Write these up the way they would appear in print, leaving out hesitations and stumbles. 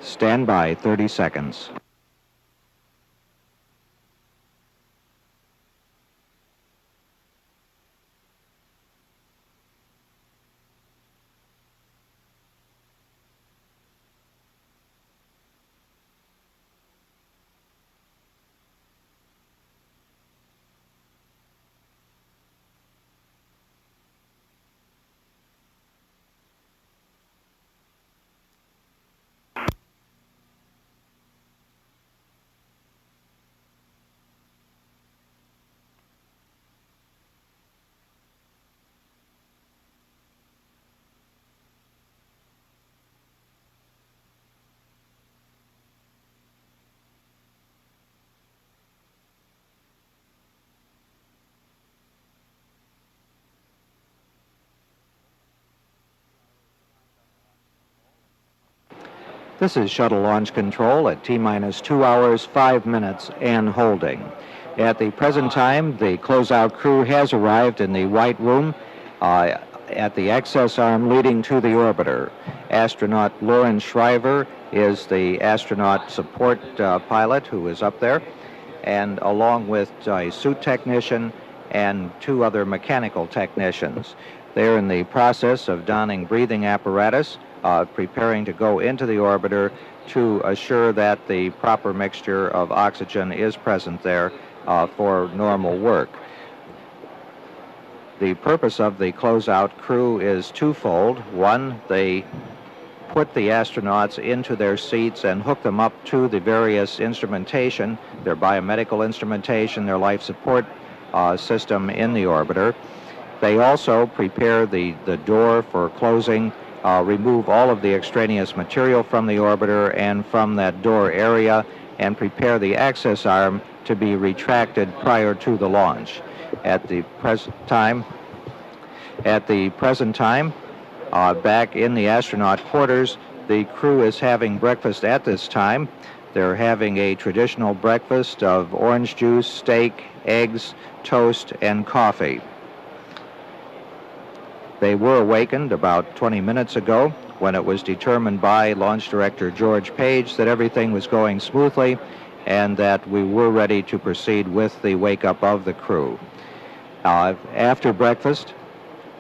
Stand by 30 seconds. This is Shuttle Launch Control at T-minus 2 hours, 5 minutes, and holding. At the present time, the closeout crew has arrived in the White Room at the access arm leading to the orbiter. Astronaut Lauren Shriver is the astronaut support pilot who is up there, and along with a suit technician and 2 other mechanical technicians. They're in the process of donning breathing apparatus, preparing to go into the orbiter to assure that the proper mixture of oxygen is present there for normal work. The purpose of the closeout crew is twofold. One, they put the astronauts into their seats and hook them up to the various instrumentation, their biomedical instrumentation, their life support system in the orbiter. They also prepare the door for closing, remove all of the extraneous material from the orbiter and from that door area, and prepare the access arm to be retracted prior to the launch. At the present time, back in the astronaut quarters, the crew is having breakfast at this time. They're having a traditional breakfast of orange juice, steak, eggs, toast, and coffee. They were awakened about 20 minutes ago when it was determined by Launch Director George Page that everything was going smoothly and that we were ready to proceed with the wake-up of the crew. After breakfast,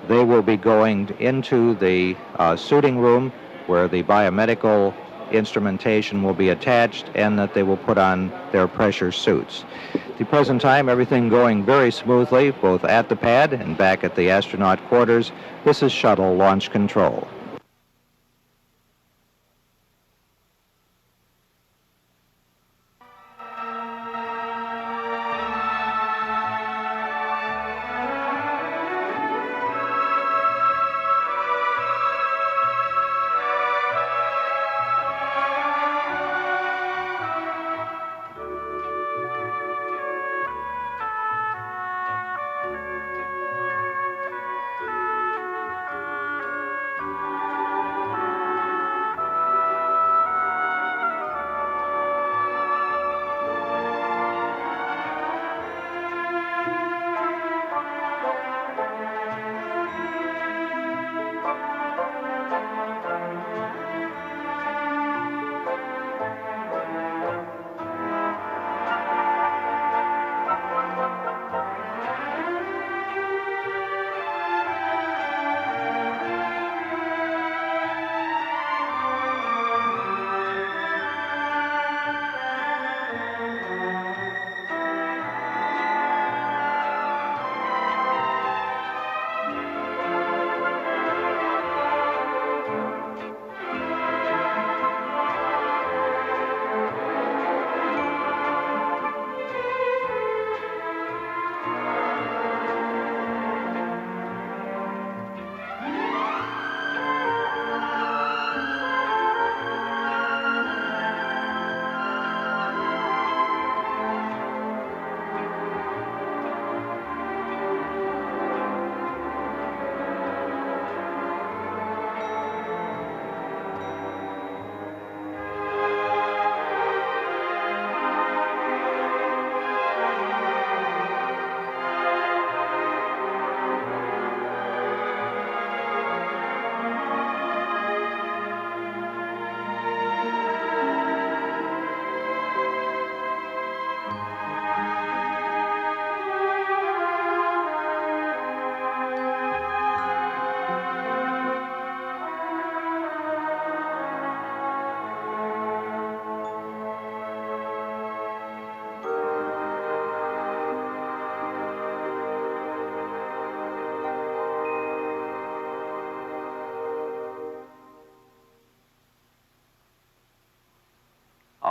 they will be going into the suiting room where the biomedical instrumentation will be attached and that they will put on their pressure suits. At the present time, everything going very smoothly, both at the pad and back at the astronaut quarters. This is Shuttle Launch Control.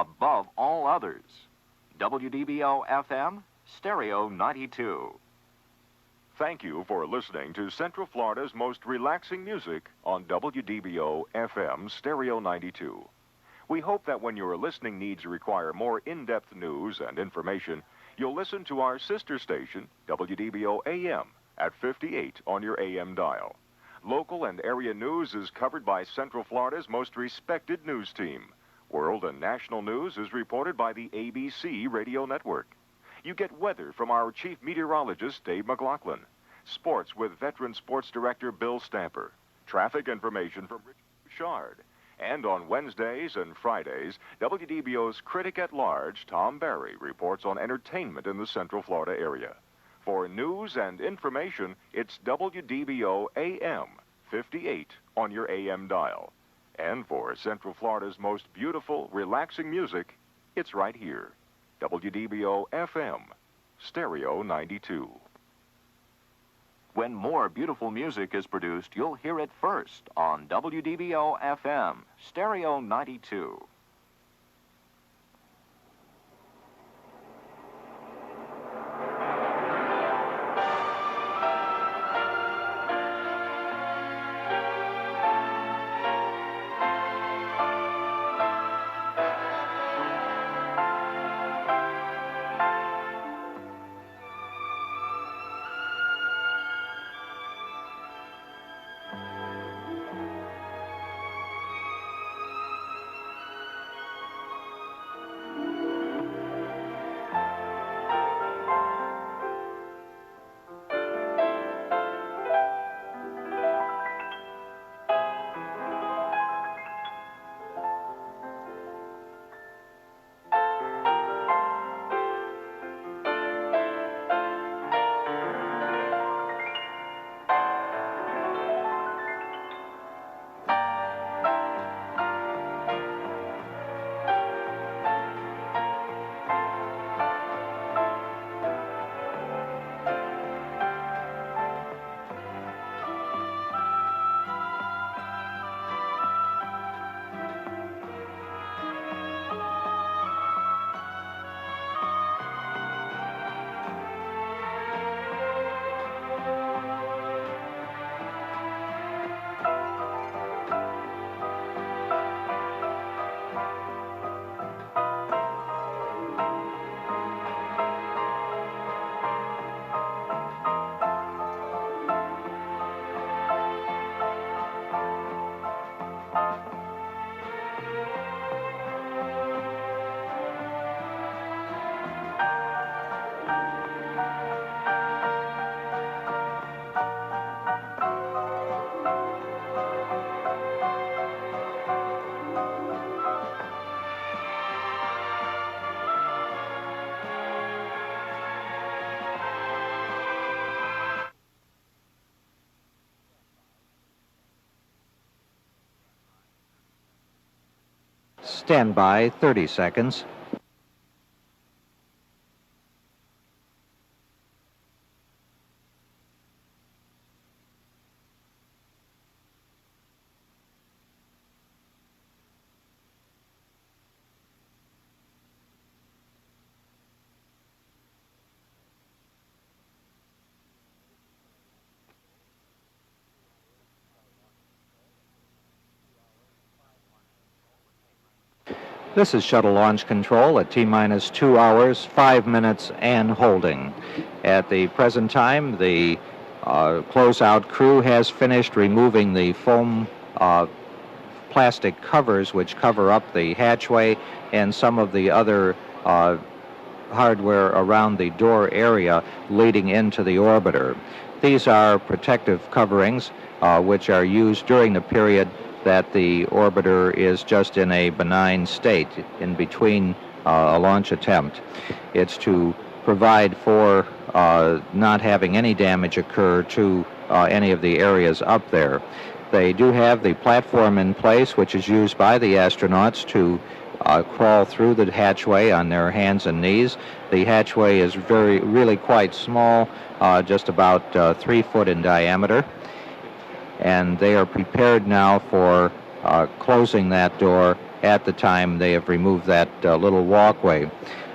above all others. WDBO-FM, Stereo 92. Thank you for listening to Central Florida's most relaxing music on WDBO-FM, Stereo 92. We hope that when your listening needs require more in-depth news and information, you'll listen to our sister station, WDBO-AM, at 58 on your AM dial. Local and area news is covered by Central Florida's most respected news team. World and national news is reported by the ABC Radio Network. You get weather from our chief meteorologist, Dave McLaughlin. Sports with veteran sports director Bill Stamper. Traffic information from Rich Bouchard. And on Wednesdays and Fridays, WDBO's critic at large, Tom Barry, reports on entertainment in the Central Florida area. For news and information, it's WDBO AM 58 on your AM dial. And for Central Florida's most beautiful, relaxing music, it's right here. WDBO FM, Stereo 92. When more beautiful music is produced, you'll hear it first on WDBO FM, Stereo 92. Stand by 30 seconds. This is Shuttle Launch Control at T-minus 2 hours, 5 minutes, and holding. At the present time, the closeout crew has finished removing the foam plastic covers which cover up the hatchway and some of the other hardware around the door area leading into the orbiter. These are protective coverings which are used during the period that the orbiter is just in a benign state in between a launch attempt. It's to provide for not having any damage occur to any of the areas up there. They do have the platform in place, which is used by the astronauts to crawl through the hatchway on their hands and knees. The hatchway is really quite small, just about 3 foot in diameter. And they are prepared now for closing that door at the time they have removed that little walkway.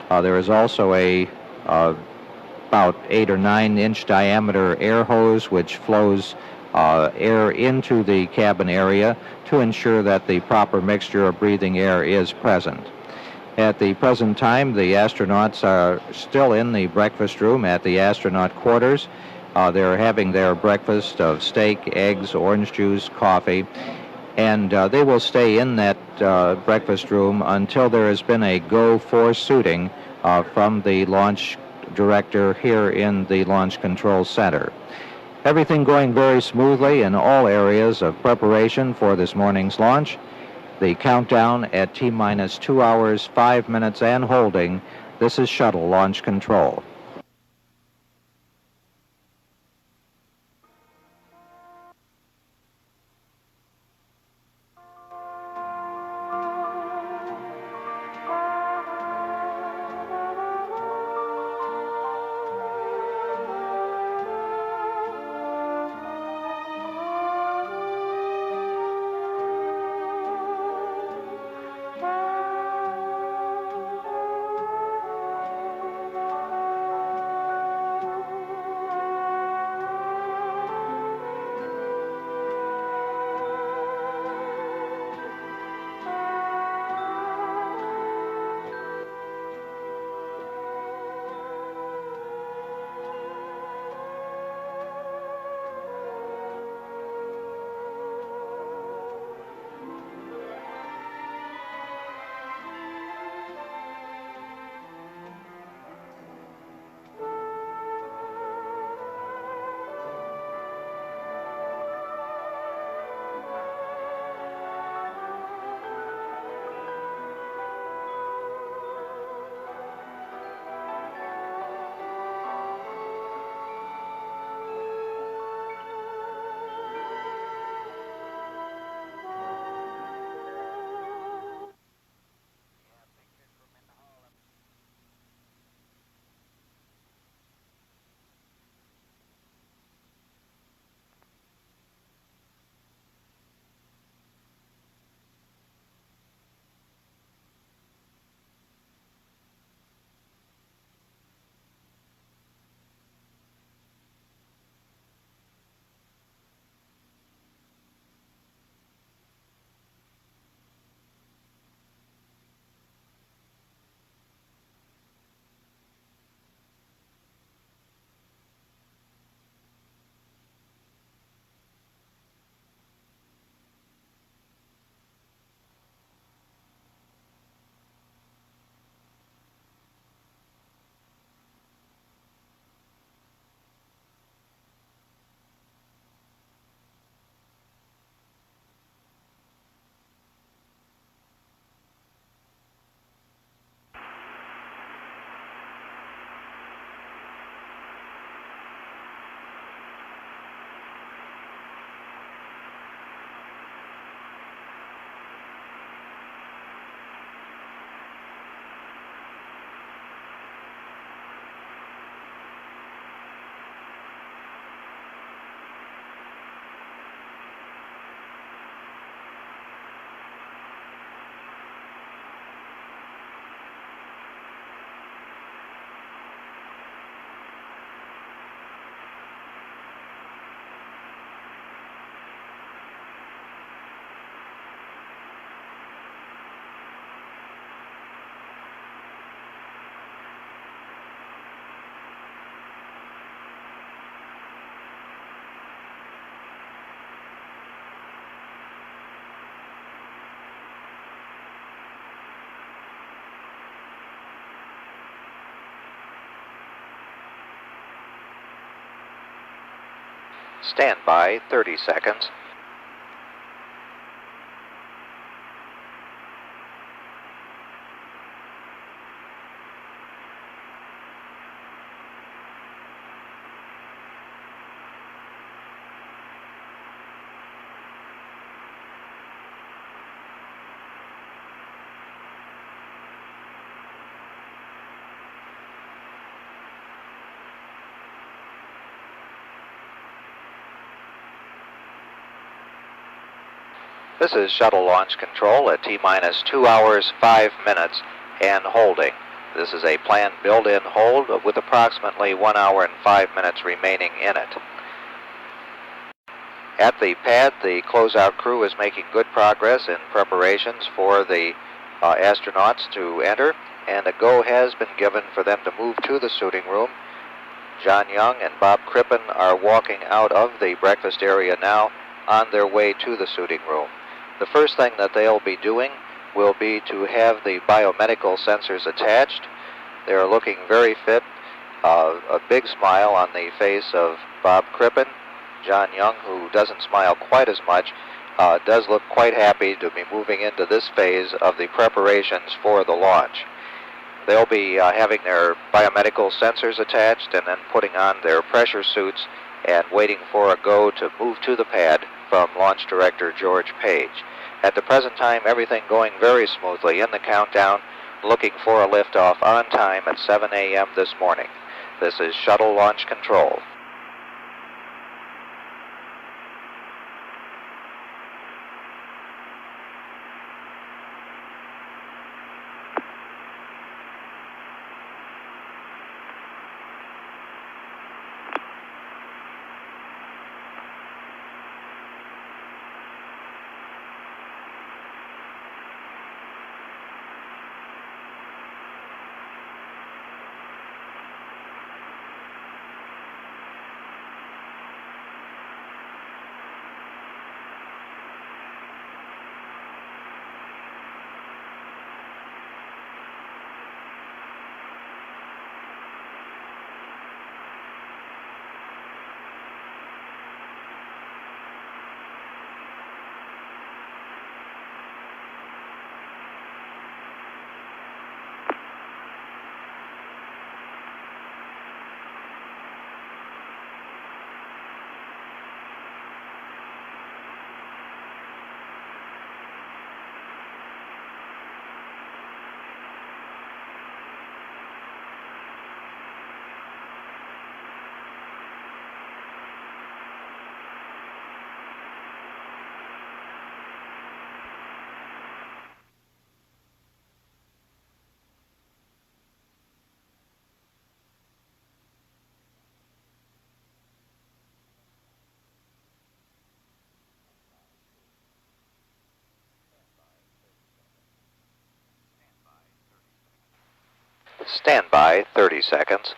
There is also a about 8 or 9 inch diameter air hose which flows air into the cabin area to ensure that the proper mixture of breathing air is present. At the present time, the astronauts are still in the breakfast room at the astronaut quarters. They're having their breakfast of steak, eggs, orange juice, coffee, and they will stay in that breakfast room until there has been a go for suiting from the launch director here in the Launch Control Center. Everything going very smoothly in all areas of preparation for this morning's launch. The countdown at T-minus 2 hours, 5 minutes, and holding. This is Shuttle Launch Control. Stand by 30 seconds. This is Shuttle Launch Control at T-minus 2 hours, 5 minutes and holding. This is a planned build-in hold with approximately 1 hour and 5 minutes remaining in it. At the pad, the closeout crew is making good progress in preparations for the astronauts to enter, and a go has been given for them to move to the suiting room. John Young and Bob Crippen are walking out of the breakfast area now on their way to the suiting room. The first thing that they'll be doing will be to have the biomedical sensors attached. They're looking very fit. A big smile on the face of Bob Crippen. John Young, who doesn't smile quite as much, does look quite happy to be moving into this phase of the preparations for the launch. They'll be having their biomedical sensors attached and then putting on their pressure suits and waiting for a go to move to the pad from Launch Director George Page. At the present time, everything going very smoothly in the countdown, looking for a liftoff on time at 7 a.m. this morning. This is Shuttle Launch Control. Stand by 30 seconds.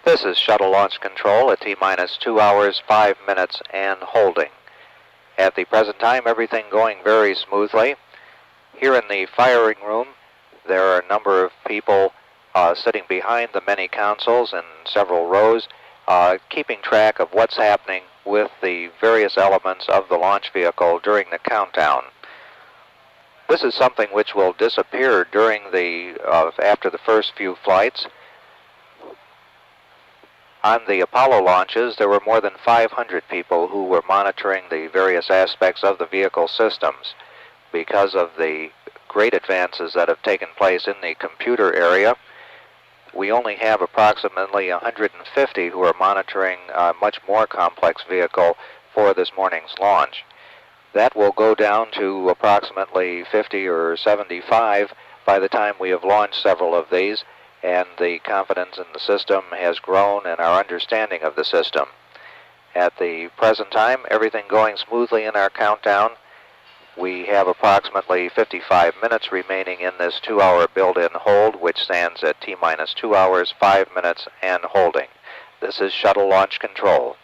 This is Shuttle Launch Control at T-minus 2 hours, 5 minutes and holding. At the present time, everything going very smoothly. Here in the firing room, there are a number of people sitting behind the many consoles in several rows, keeping track of what's happening with the various elements of the launch vehicle during the countdown. This is something which will disappear during after the first few flights. On the Apollo launches, there were more than 500 people who were monitoring the various aspects of the vehicle systems. Because of the great advances that have taken place in the computer area, we only have approximately 150 who are monitoring a much more complex vehicle for this morning's launch. That will go down to approximately 50 or 75 by the time we have launched several of these, and the confidence in the system has grown and our understanding of the system. At the present time, everything going smoothly in our countdown. We have approximately 55 minutes remaining in this 2-hour build-in hold, which stands at T-minus 2 hours, 5 minutes and holding. This is Shuttle Launch Control.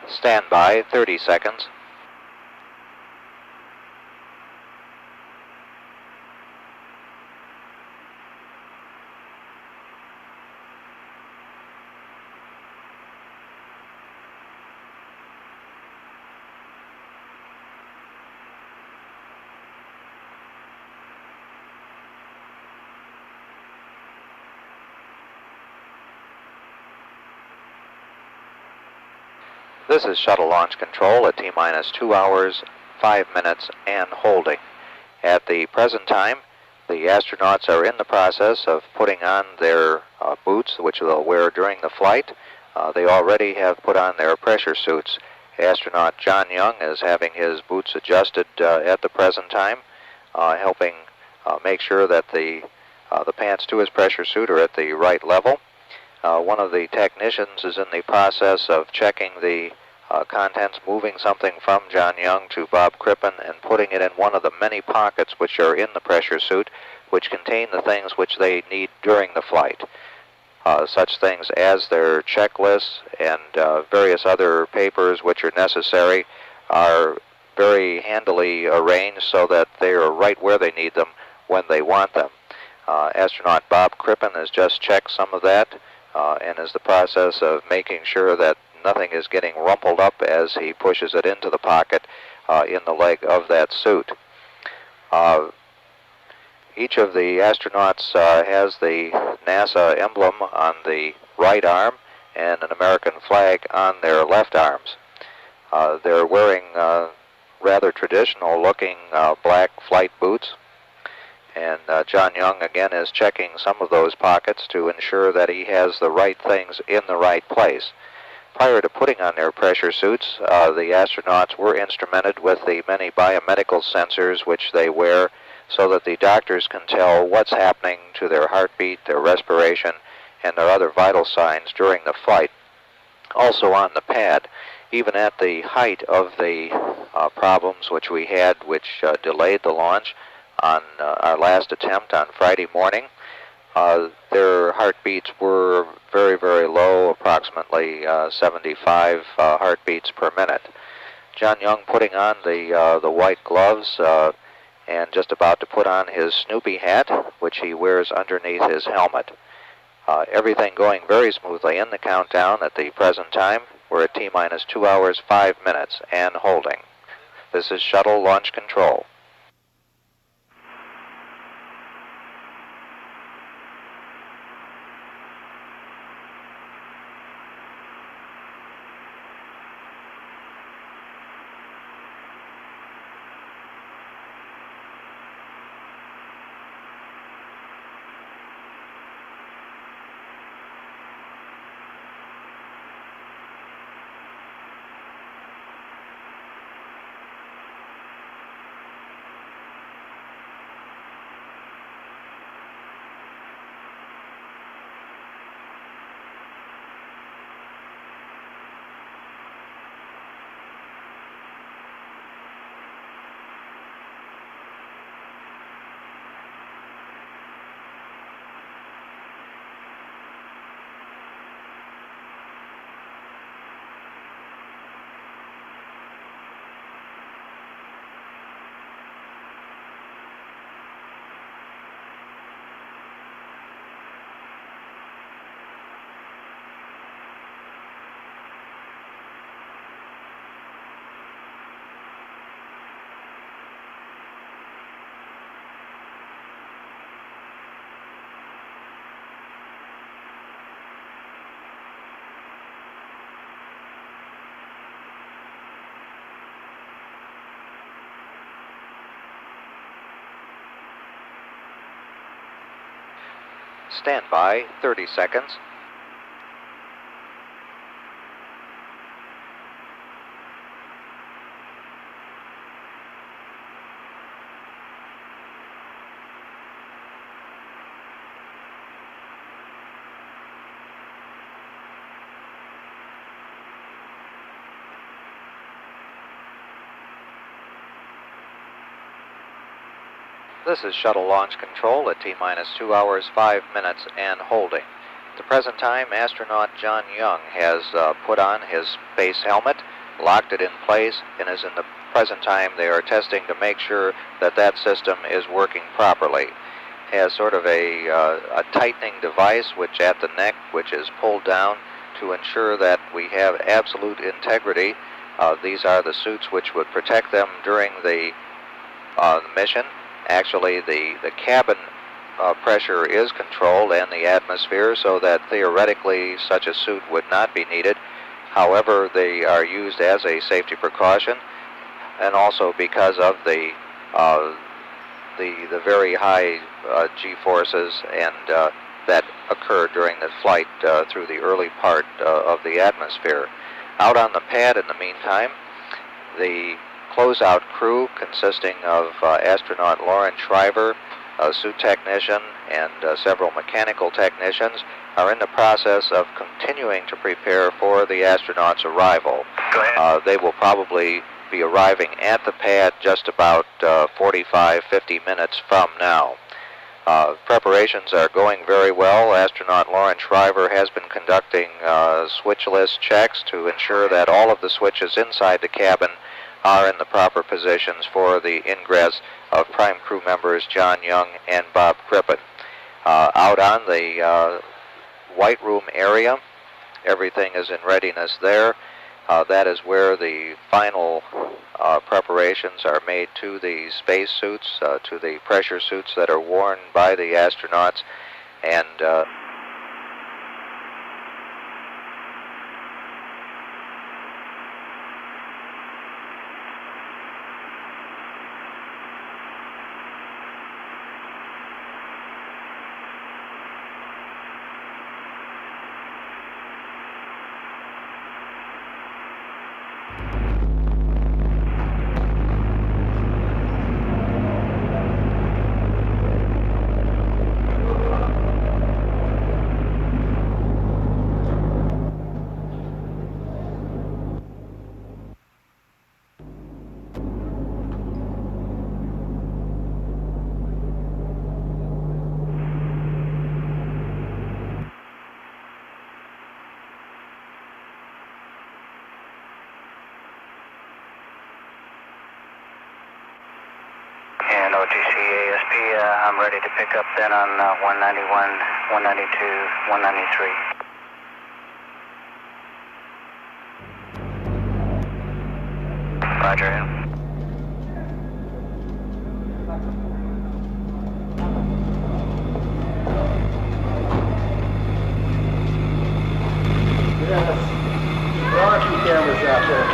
Stand by 30 seconds. This is Shuttle Launch Control at T-minus 2 hours, 5 minutes, and holding. At the present time, the astronauts are in the process of putting on their boots, which they'll wear during the flight. They already have put on their pressure suits. Astronaut John Young is having his boots adjusted at the present time, helping make sure that the pants to his pressure suit are at the right level. One of the technicians is in the process of checking the contents, moving something from John Young to Bob Crippen and putting it in one of the many pockets which are in the pressure suit, which contain the things which they need during the flight. Such things as their checklists and various other papers which are necessary are very handily arranged so that they are right where they need them when they want them. Astronaut Bob Crippen has just checked some of that and is the process of making sure that nothing is getting rumpled up as he pushes it into the pocket in the leg of that suit. Each of the astronauts has the NASA emblem on the right arm and an American flag on their left arms. They're wearing rather traditional looking black flight boots. And John Young again is checking some of those pockets to ensure that he has the right things in the right place. Prior to putting on their pressure suits, the astronauts were instrumented with the many biomedical sensors which they wear so that the doctors can tell what's happening to their heartbeat, their respiration, and their other vital signs during the flight. Also on the pad, even at the height of the problems which we had which delayed the launch on our last attempt on Friday morning, their heartbeats were very, very low, approximately 75 heartbeats per minute. John Young putting on the white gloves and just about to put on his Snoopy hat, which he wears underneath his helmet. Everything going very smoothly in the countdown at the present time. We're at T-minus 2 hours, 5 minutes, and holding. This is Shuttle Launch Control. Stand by 30 seconds. This is Shuttle Launch Control at T-minus 2 hours, 5 minutes, and holding. At the present time, astronaut John Young has put on his space helmet locked it in place, and as in the present time they are testing to make sure that that system is working properly. It has sort of a tightening device which at the neck, which is pulled down to ensure that we have absolute integrity. These are the suits which would protect them during the mission. Actually, the cabin pressure is controlled and the atmosphere, so that theoretically such a suit would not be needed. However, they are used as a safety precaution, and also because of the very high G-forces and that occur during the flight through the early part of the atmosphere. Out on the pad in the meantime, the closeout crew consisting of astronaut Lauren Shriver, a suit technician, and several mechanical technicians are in the process of continuing to prepare for the astronauts' arrival. They will probably be arriving at the pad just about 45-50 minutes from now. Preparations are going very well. Astronaut Lauren Shriver has been conducting switch list checks to ensure that all of the switches inside the cabin are in the proper positions for the ingress of prime crew members John Young and Bob Crippen. Out on the White Room area, everything is in readiness there. That is where the final preparations are made to the space suits, to the pressure suits that are worn by the astronauts, and I'm ready to pick up then on 191, 192, 193. Roger. Yes, there are a few cameras out there.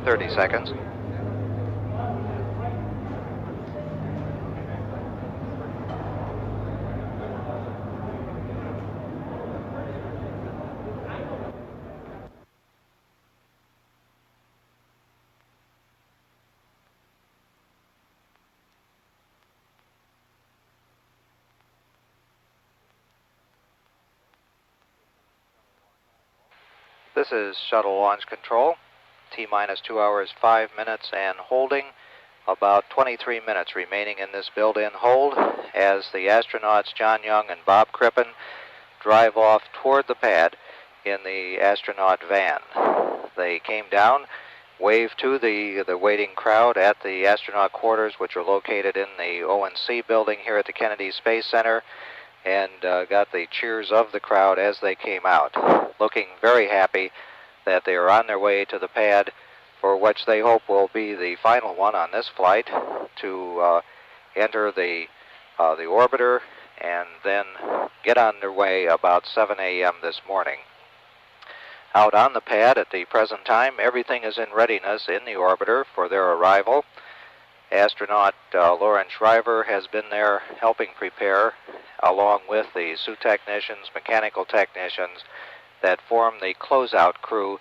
30 seconds. This is Shuttle Launch Control. T-minus 2 hours, 5 minutes and holding. About 23 minutes remaining in this build-in hold as the astronauts John Young and Bob Crippen drive off toward the pad in the astronaut van. They came down, waved to the waiting crowd at the astronaut quarters, which are located in the ONC building here at the Kennedy Space Center, and got the cheers of the crowd as they came out, looking very happy that they are on their way to the pad for which they hope will be the final one on this flight, to enter the orbiter and then get on their way about 7 a.m. this morning. Out on the pad at the present time, everything is in readiness in the orbiter for their arrival. Astronaut Lauren Shriver has been there helping prepare, along with the suit technicians, mechanical technicians that form the closeout crew,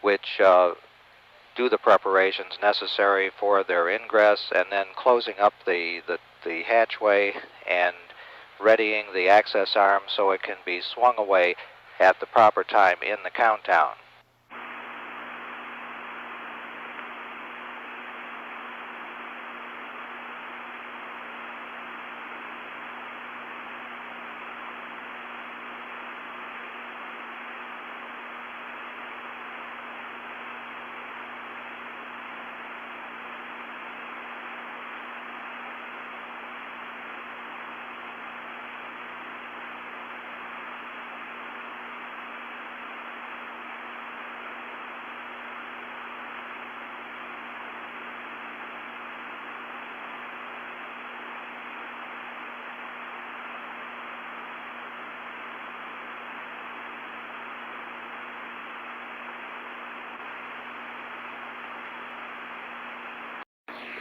which do the preparations necessary for their ingress, and then closing up the hatchway and readying the access arm so it can be swung away at the proper time in the countdown.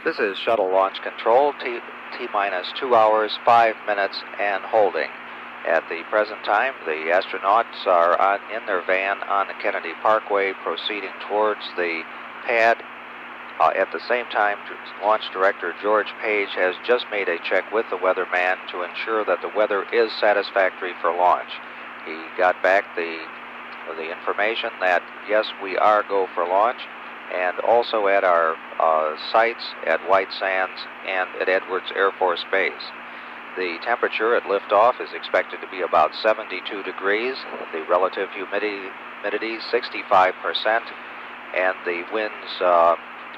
This is Shuttle Launch Control, T-minus 2 hours, 5 minutes, and holding. At the present time, the astronauts are in their van on the Kennedy Parkway, proceeding towards the pad. At the same time, Launch Director George Page has just made a check with the weatherman to ensure that the weather is satisfactory for launch. He got back the information that, yes, we are go for launch, and also at our sites at White Sands and at Edwards Air Force Base. The temperature at liftoff is expected to be about 72 degrees, the relative humidity 65%, and the winds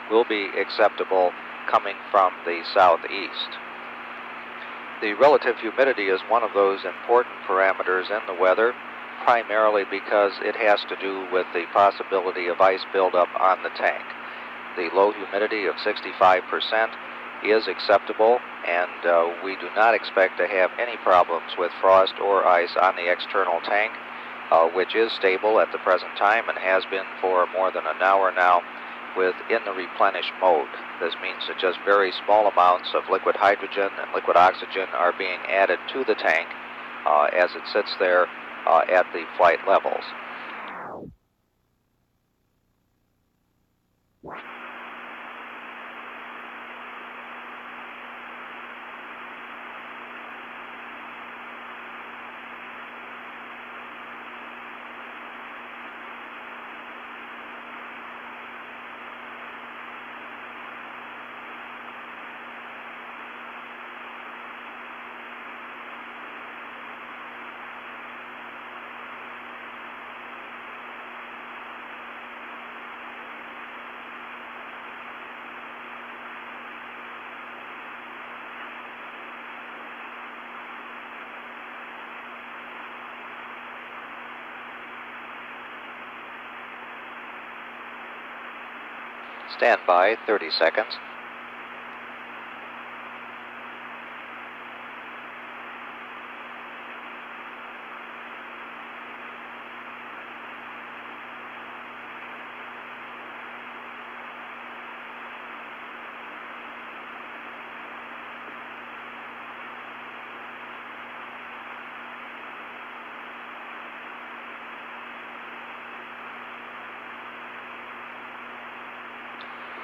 will be acceptable coming from the southeast. The relative humidity is one of those important parameters in the weather, primarily because it has to do with the possibility of ice buildup on the tank. The low humidity of 65% is acceptable, and we do not expect to have any problems with frost or ice on the external tank, which is stable at the present time and has been for more than an hour now in the replenish mode. This means that just very small amounts of liquid hydrogen and liquid oxygen are being added to the tank as it sits there at the flight levels. Stand by 30 seconds.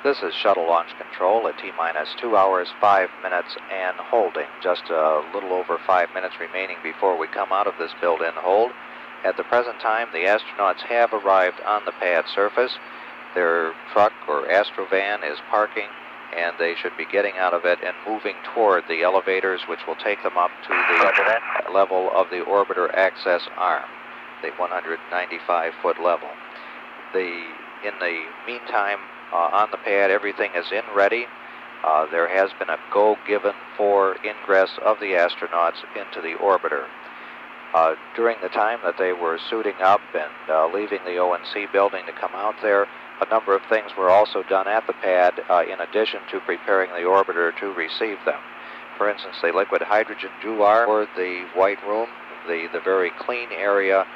This is Shuttle Launch Control at T-minus 2 hours, 5 minutes, and holding. Just a little over 5 minutes remaining before we come out of this build-in hold. At the present time, the astronauts have arrived on the pad surface. Their truck or astrovan is parking, and they should be getting out of it and moving toward the elevators, which will take them up to the level of the orbiter access arm, the 195-foot level. In the meantime, on the pad, everything is in ready. There has been a go given for ingress of the astronauts into the orbiter. During the time that they were suiting up and leaving the ONC building to come out there, a number of things were also done at the pad in addition to preparing the orbiter to receive them. For instance, the liquid hydrogen dewar for the white room, the very clean area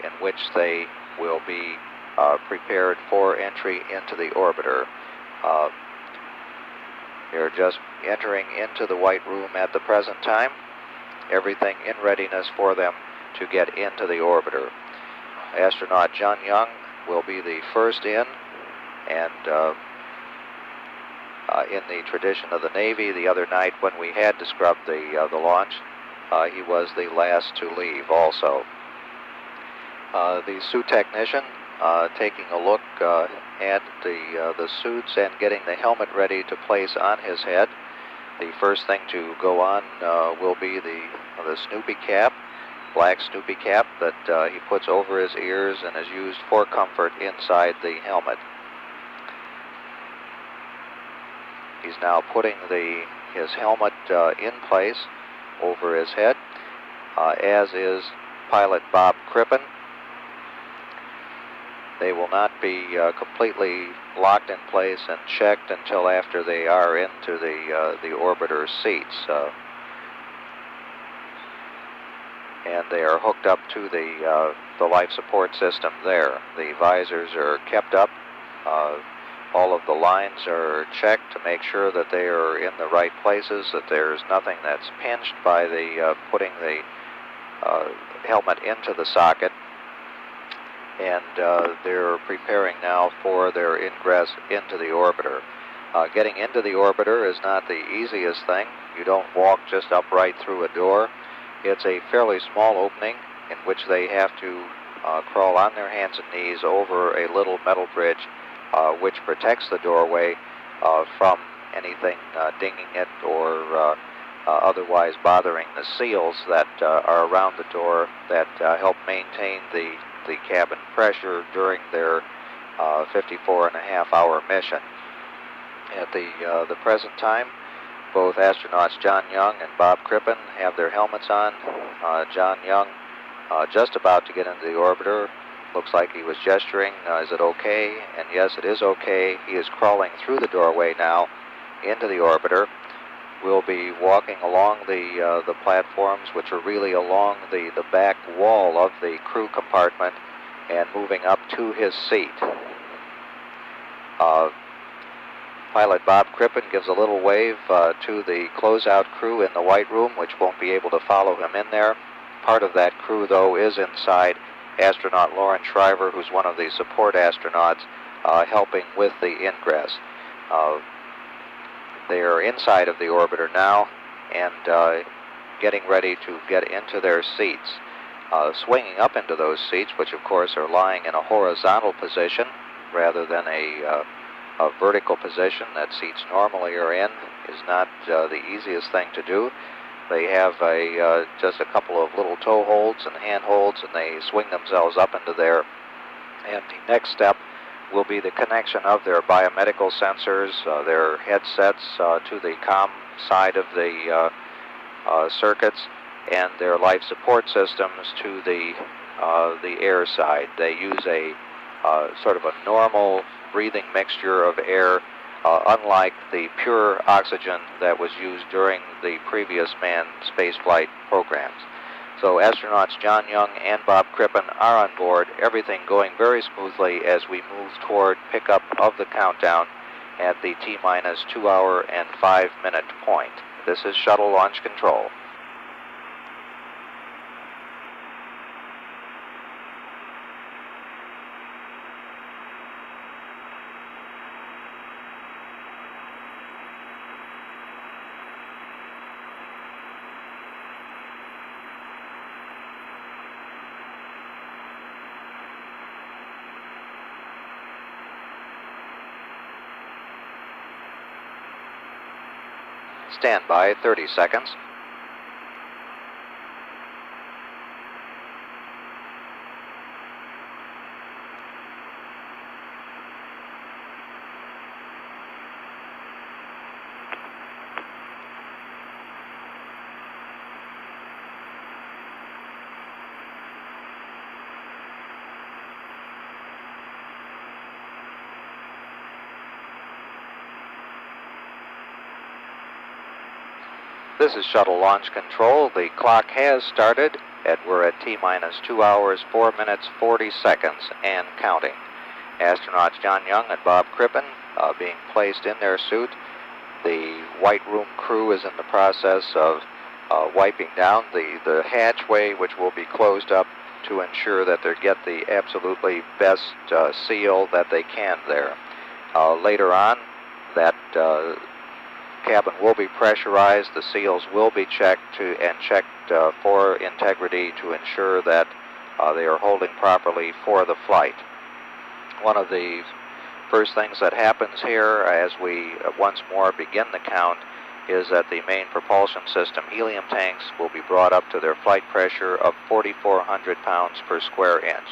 in which they will be prepared for entry into the orbiter. They're just entering into the white room at the present time. Everything in readiness for them to get into the orbiter. Astronaut John Young will be the first in, and in the tradition of the Navy, the other night when we had to scrub the launch, he was the last to leave also. The suit technician taking a look at the suits and getting the helmet ready to place on his head. The first thing to go on will be the Snoopy cap, black Snoopy cap that he puts over his ears and is used for comfort inside the helmet. He's now putting his helmet in place over his head, as is pilot Bob Crippen. They will not be completely locked in place and checked until after they are into the orbiter seats. And they are hooked up to the life support system there. The visors are kept up All of the lines are checked to make sure that they are in the right places, that there's nothing that's pinched by the putting the helmet into the socket. And they're preparing now for their ingress into the orbiter. Getting into the orbiter is not the easiest thing. You don't walk just upright through a door. It's a fairly small opening in which they have to crawl on their hands and knees over a little metal bridge which protects the doorway from anything dinging it or otherwise bothering the seals that are around the door that help maintain the cabin pressure during their 54.5-hour mission. At the present time, both astronauts John Young and Bob Crippen have their helmets on. John Young just about to get into the orbiter. Looks like he was gesturing, is it okay? And yes, it is okay. He is crawling through the doorway now into the orbiter. We'll be walking along the platforms, which are really along the back wall of the crew compartment, and moving up to his seat. Pilot Bob Crippen gives a little wave to the closeout crew in the White Room, which won't be able to follow him in there. Part of that crew, though, is inside. Astronaut Lauren Shriver, who's one of the support astronauts, helping with the ingress. They are inside of the orbiter now and getting ready to get into their seats. Swinging up into those seats, which of course are lying in a horizontal position rather than a vertical position that seats normally are in, is not the easiest thing to do. They have just a couple of little toe holds and hand holds, and they swing themselves up into there. And the next step will be the connection of their biomedical sensors, their headsets to the comm side of the circuits, and their life support systems to the air side. They use a sort of a normal breathing mixture of air, unlike the pure oxygen that was used during the previous manned spaceflight programs. So astronauts John Young and Bob Crippen are on board, everything going very smoothly as we move toward pickup of the countdown at the T-minus 2 hour and 5 minute point. This is Shuttle Launch Control. Stand by 30 seconds. This is Shuttle Launch Control. The clock has started, and we're at T-minus 2 hours, 4 minutes, 40 seconds, and counting. Astronauts John Young and Bob Crippen being placed in their suit. The White Room crew is in the process of wiping down the hatchway, which will be closed up to ensure that they get the absolutely best seal that they can there. Later on, that cabin will be pressurized, the seals will be checked for integrity to ensure that they are holding properly for the flight. One of the first things that happens here as we once more begin the count is that the main propulsion system helium tanks will be brought up to their flight pressure of 4,400 pounds per square inch.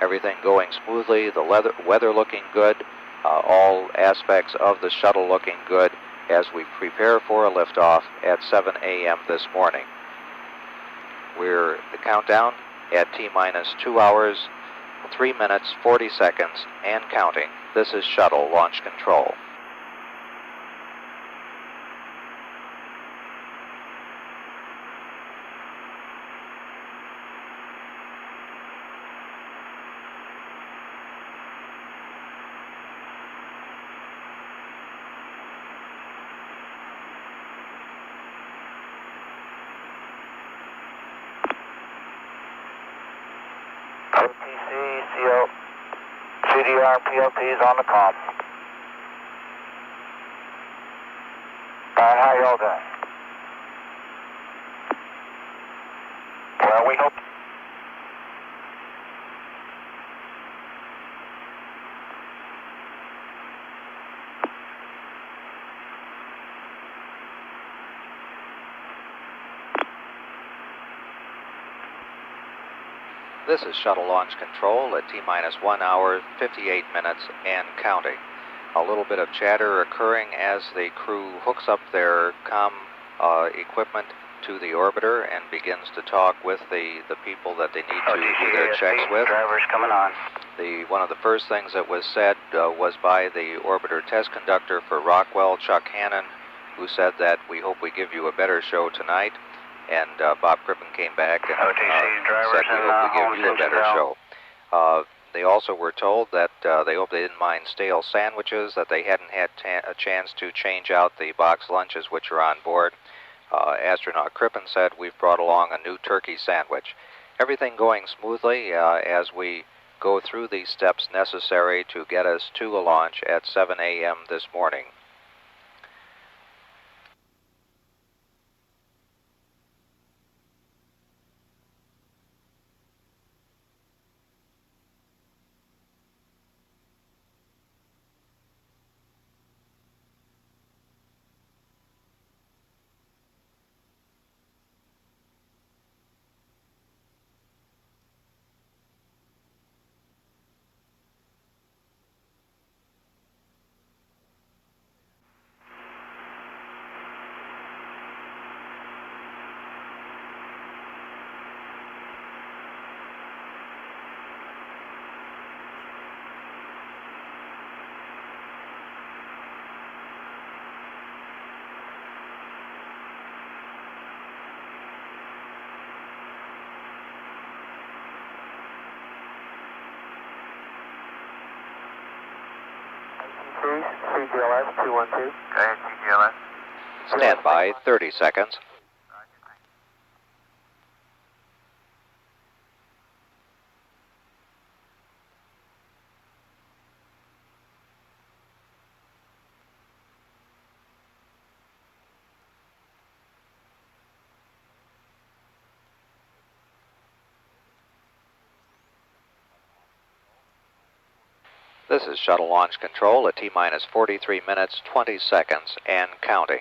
Everything going smoothly, the weather looking good, all aspects of the shuttle looking good as we prepare for a liftoff at 7 a.m. this morning. We're the countdown at T-minus 2 hours, 3 minutes, 40 seconds, and counting. This is Shuttle Launch Control. our POPs on the comm. How y'all doing? Well, we hope. This is Shuttle Launch Control at T-minus 1 hour, 58 minutes and counting. A little bit of chatter occurring as the crew hooks up their comm equipment to the orbiter and begins to talk with the people that they need to do their checks with. Drivers coming on. One of the first things that was said was by the orbiter test conductor for Rockwell, Chuck Hannon, who said that we hope we give you a better show tonight. And Bob Crippen came back and said we hope we give you a better show. They also were told that they hope they didn't mind stale sandwiches, that they hadn't had a chance to change out the box lunches which are on board. Astronaut Crippen said we've brought along a new turkey sandwich. Everything going smoothly as we go through the steps necessary to get us to a launch at 7 a.m. this morning. CTLS 212. Go ahead, CTLS. Stand by, 30 seconds. This is Shuttle Launch Control at T-minus 43 minutes, 20 seconds and counting.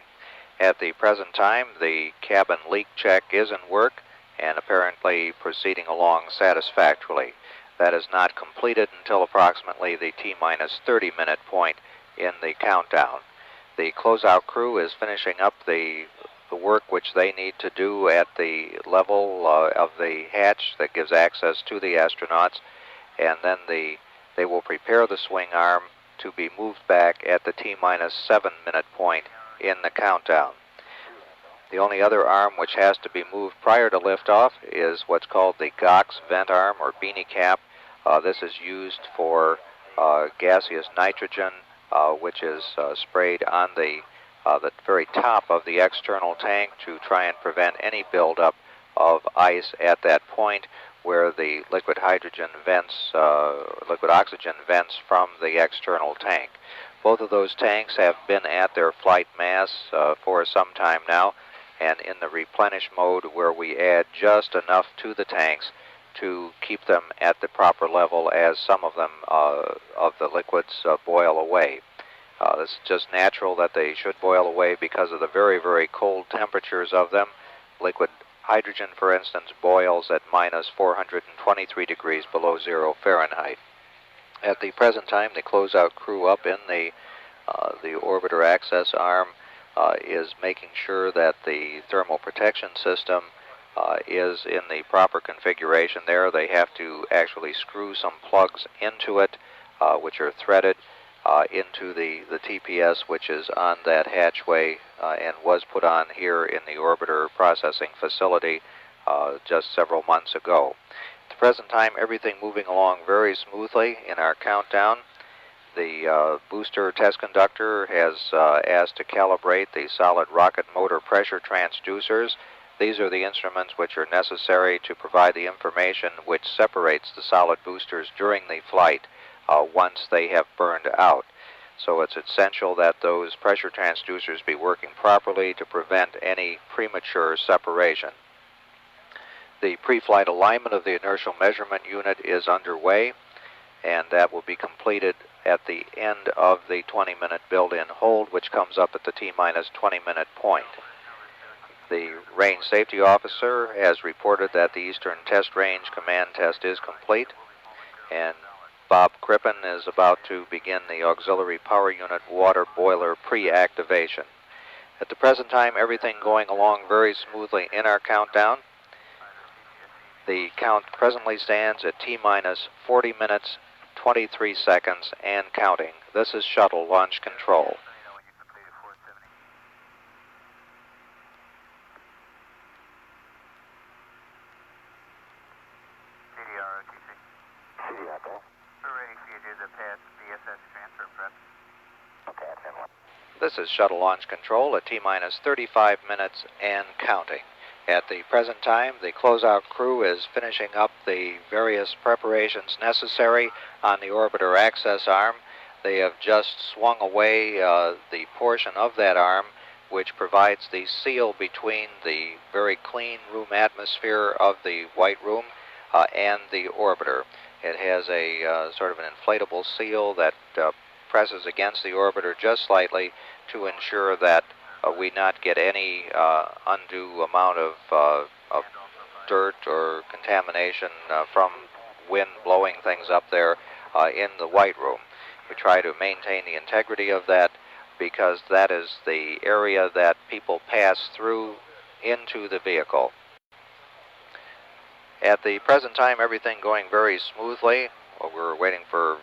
At the present time, the cabin leak check is in work and apparently proceeding along satisfactorily. That is not completed until approximately the T-minus 30-minute point in the countdown. The closeout crew is finishing up the work which they need to do at the level of the hatch that gives access to the astronauts, and then they will prepare the swing arm to be moved back at the T-minus 7-minute point in the countdown. The only other arm which has to be moved prior to liftoff is what's called the GOX vent arm or beanie cap. This is used for gaseous nitrogen, which is sprayed on the very top of the external tank to try and prevent any buildup of ice at that point where the liquid oxygen vents from the external tank. Both of those tanks have been at their flight mass for some time now, and in the replenish mode where we add just enough to the tanks to keep them at the proper level as some of them of the liquids boil away. This is just natural that they should boil away because of the very, very cold temperatures of them. Liquid hydrogen, for instance, boils at minus 423 degrees below 0 Fahrenheit. At the present time, the closeout crew up in the orbiter access arm is making sure that the thermal protection system is in the proper configuration there. They have to actually screw some plugs into it, which are threaded into the TPS, which is on that hatchway and was put on here in the orbiter processing facility just several months ago. At the present time, everything moving along very smoothly in our countdown. The booster test conductor has asked to calibrate the solid rocket motor pressure transducers. These are the instruments which are necessary to provide the information which separates the solid boosters during the flight once they have burned out. So it's essential that those pressure transducers be working properly to prevent any premature separation. The pre-flight alignment of the inertial measurement unit is underway, and that will be completed at the end of the 20-minute build-in hold, which comes up at the T-minus 20-minute point. The range safety officer has reported that the Eastern Test Range command test is complete, and Bob Crippen is about to begin the auxiliary power unit water boiler pre-activation. At the present time, everything going along very smoothly in our countdown. The count presently stands at T-minus 40 minutes, 23 seconds, and counting. This is Shuttle Launch Control. This is Shuttle Launch Control at T-minus 35 minutes and counting. At the present time, the closeout crew is finishing up the various preparations necessary on the orbiter access arm. They have just swung away the portion of that arm which provides the seal between the very clean room atmosphere of the white room and the orbiter. It has a sort of an inflatable seal that presses against the orbiter just slightly to ensure that we not get any undue amount of dirt or contamination from wind blowing things up there in the white room. We try to maintain the integrity of that because that is the area that people pass through into the vehicle. At the present time, everything going very smoothly. We're waiting for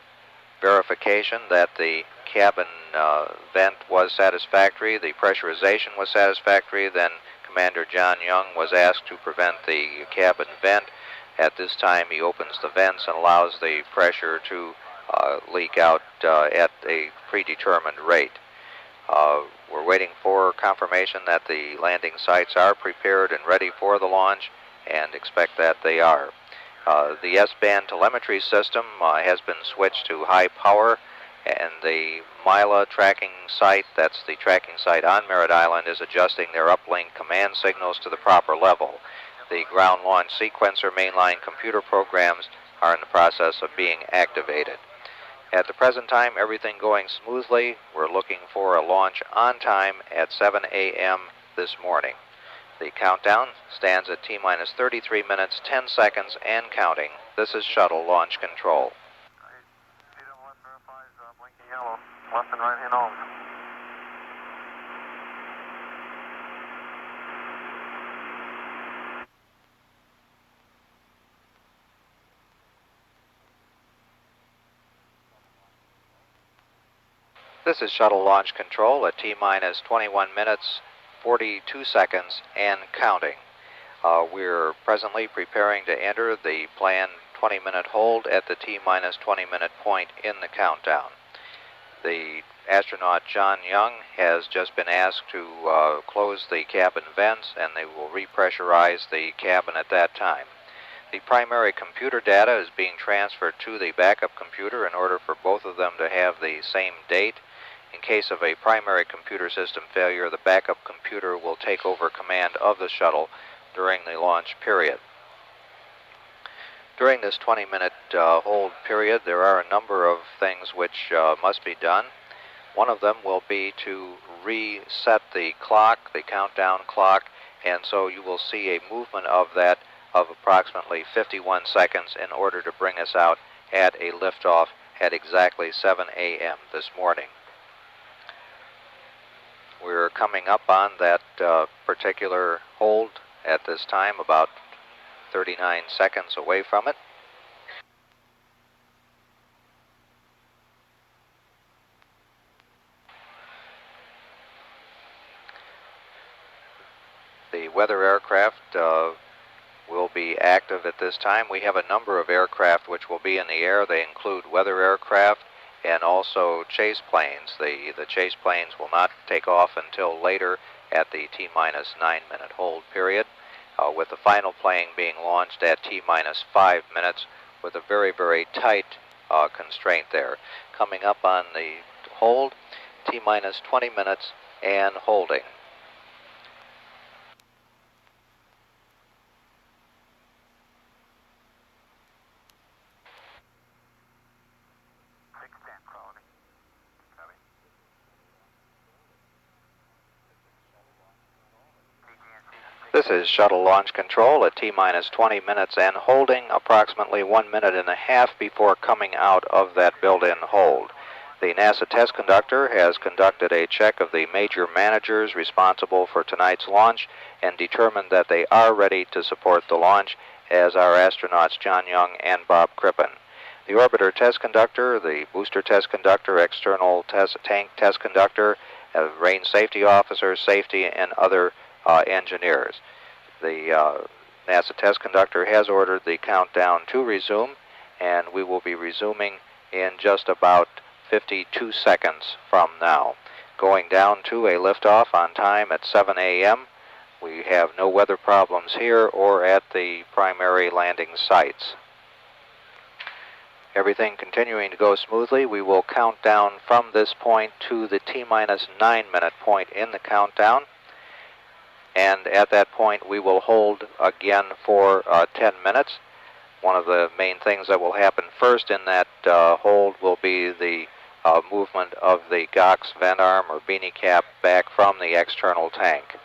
verification that the cabin vent was satisfactory, the pressurization was satisfactory. Then Commander John Young was asked to prevent the cabin vent. At this time, he opens the vents and allows the pressure to leak out at a predetermined rate. We're waiting for confirmation that the landing sites are prepared and ready for the launch, and expect that they are. The S-band telemetry system has been switched to high power, and the Mila tracking site, that's the tracking site on Merritt Island, is adjusting their uplink command signals to the proper level. The ground launch sequencer mainline computer programs are in the process of being activated. At the present time, everything going smoothly. We're looking for a launch on time at 7 a.m. this morning. The countdown stands at T-minus 33 minutes, 10 seconds, and counting. This is Shuttle Launch Control. Blinking yellow, left and right hand on. This is Shuttle Launch Control at T-minus 21 minutes, 42 seconds, and counting. We're presently preparing to enter the planned 20-minute hold at the T-minus 20-minute point in the countdown. The astronaut John Young has just been asked to close the cabin vents, and they will repressurize the cabin at that time. The primary computer data is being transferred to the backup computer in order for both of them to have the same date. In case of a primary computer system failure, the backup computer will take over command of the shuttle during the launch period. During this 20-minute hold period, there are a number of things which must be done. One of them will be to reset the clock, the countdown clock, and so you will see a movement of that of approximately 51 seconds in order to bring us out at a liftoff at exactly 7 a.m. this morning. We're coming up on that particular hold at this time, about 39 seconds away from it. The weather aircraft will be active at this time. We have a number of aircraft which will be in the air. They include weather aircraft and also chase planes. The chase planes will not take off until later at the T-minus 9-minute hold period, with the final plane being launched at T-minus 5 minutes with a very, very tight constraint there. Coming up on the hold, T-minus 20 minutes and holding. This is Shuttle Launch Control at T-minus 20 minutes and holding, approximately 1 minute and a half before coming out of that built-in hold. The NASA test conductor has conducted a check of the major managers responsible for tonight's launch and determined that they are ready to support the launch, as are astronauts John Young and Bob Crippen. The orbiter test conductor, the booster test conductor, external tank test conductor, range safety officer, safety, and other engineers. The NASA test conductor has ordered the countdown to resume, and we will be resuming in just about 52 seconds from now. Going down to a liftoff on time at 7 a.m. We have no weather problems here or at the primary landing sites. Everything continuing to go smoothly. We will count down from this point to the T-minus 9 minute point in the countdown. And at that point, we will hold again for 10 minutes. One of the main things that will happen first in that hold will be the movement of the GOX vent arm or beanie cap back from the external tank.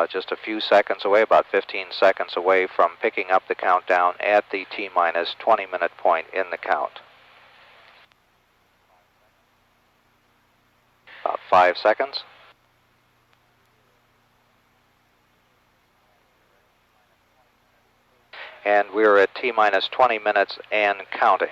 Just a few seconds away, about 15 seconds away from picking up the countdown at the T-minus 20 minute point in the count. About 5 seconds. And we're at T-minus 20 minutes and counting.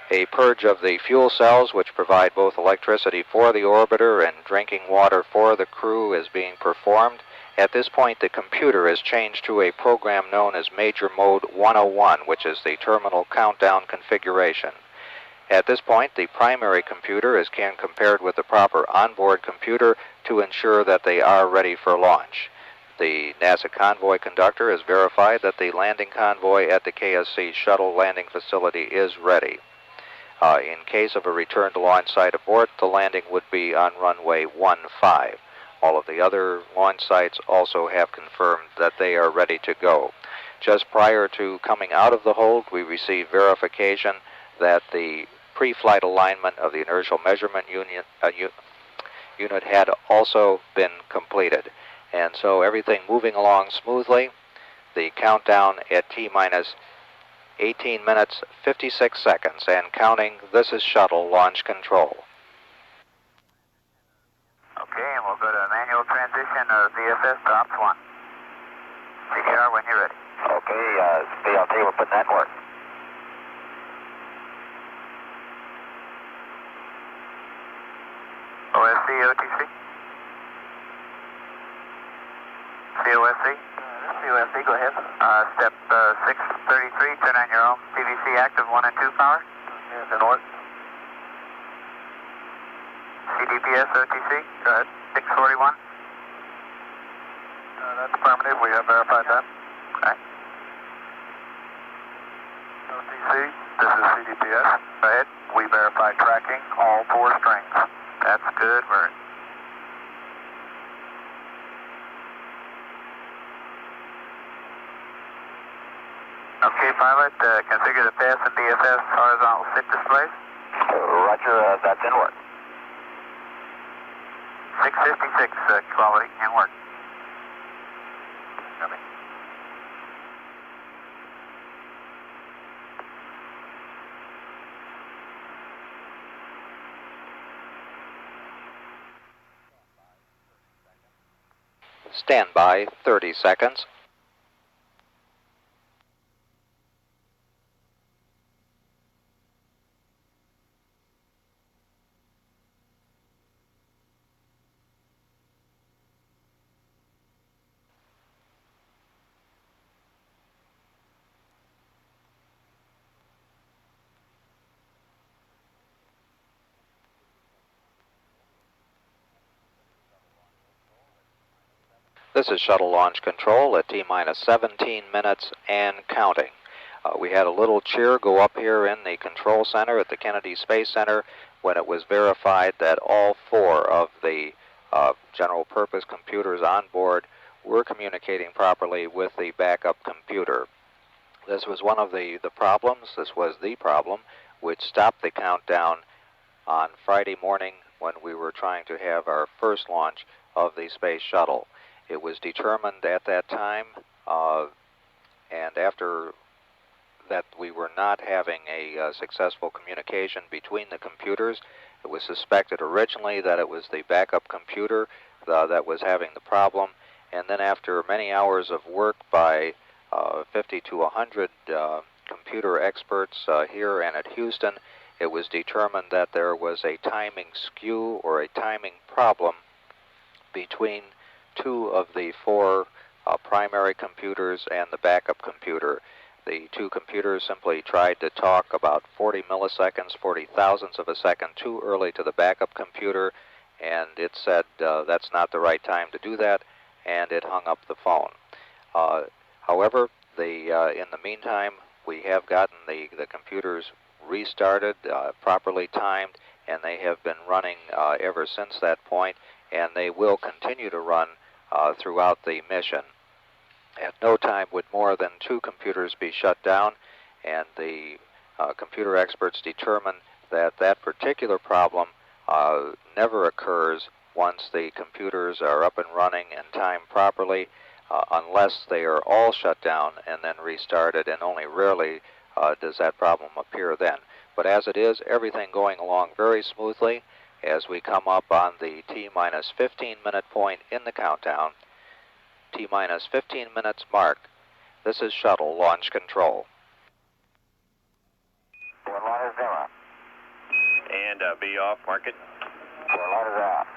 A purge of the fuel cells, which provide both electricity for the orbiter and drinking water for the crew, is being performed. At this point, the computer is changed to a program known as Major Mode 101, which is the terminal countdown configuration. At this point, the primary computer is compared with the proper onboard computer to ensure that they are ready for launch. The NASA convoy conductor has verified that the landing convoy at the KSC shuttle landing facility is ready. In case of a return to launch site abort, the landing would be on runway 15. All of the other launch sites also have confirmed that they are ready to go. Just prior to coming out of the hold, we received verification that the pre-flight alignment of the inertial measurement unit had also been completed. And so everything moving along smoothly. The countdown at T-minus 18 minutes, 56 seconds, and counting. This is Shuttle Launch Control. Okay, and we'll go to manual transition of VFS to Ops 1. CDR when you're ready. Okay, BLT, we're putting that in work. OSC, OTC? COSC? COSC, go ahead. Step 633, turn on your own. TVC active 1 and 2 power. Yes, in order. CDPS, OTC, go ahead. 641. That's affirmative, we have verified that. Okay. OTC, this is CDPS. Go ahead. We verified tracking, all 4 strings. That's good, we're okay, pilot, configure the path and DFS horizontal sit displays. Roger, that's in work. 656, quality, in work. Copy. Stand by 30 seconds. This is Shuttle Launch Control at T-minus 17 minutes and counting. We had a little cheer go up here in the control center at the Kennedy Space Center when it was verified that all 4 of the general purpose computers on board were communicating properly with the backup computer. This was one of the problems. This was the problem which stopped the countdown on Friday morning when we were trying to have our first launch of the Space Shuttle. It was determined at that time, and after that we were not having a successful communication between the computers. It was suspected originally that it was the backup computer that was having the problem, and then after many hours of work by 50 to 100 computer experts here and at Houston, it was determined that there was a timing skew or a timing problem between 2 of the 4 primary computers and the backup computer. The 2 computers simply tried to talk about 40 milliseconds, 40 thousandths of a second too early to the backup computer, and it said that's not the right time to do that, and it hung up the phone. However, in the meantime, we have gotten the computers restarted, properly timed, and they have been running ever since that point, and they will continue to run throughout the mission. At no time would more than 2 computers be shut down, and the computer experts determine that that particular problem never occurs once the computers are up and running and timed properly, unless they are all shut down and then restarted, and only rarely does that problem appear then. But as it is, everything going along very smoothly as we come up on the T-minus 15-minute point in the countdown. T-minus 15 minutes mark. This is Shuttle Launch Control. 4 line is 0. And B off, mark it. 4 line is off.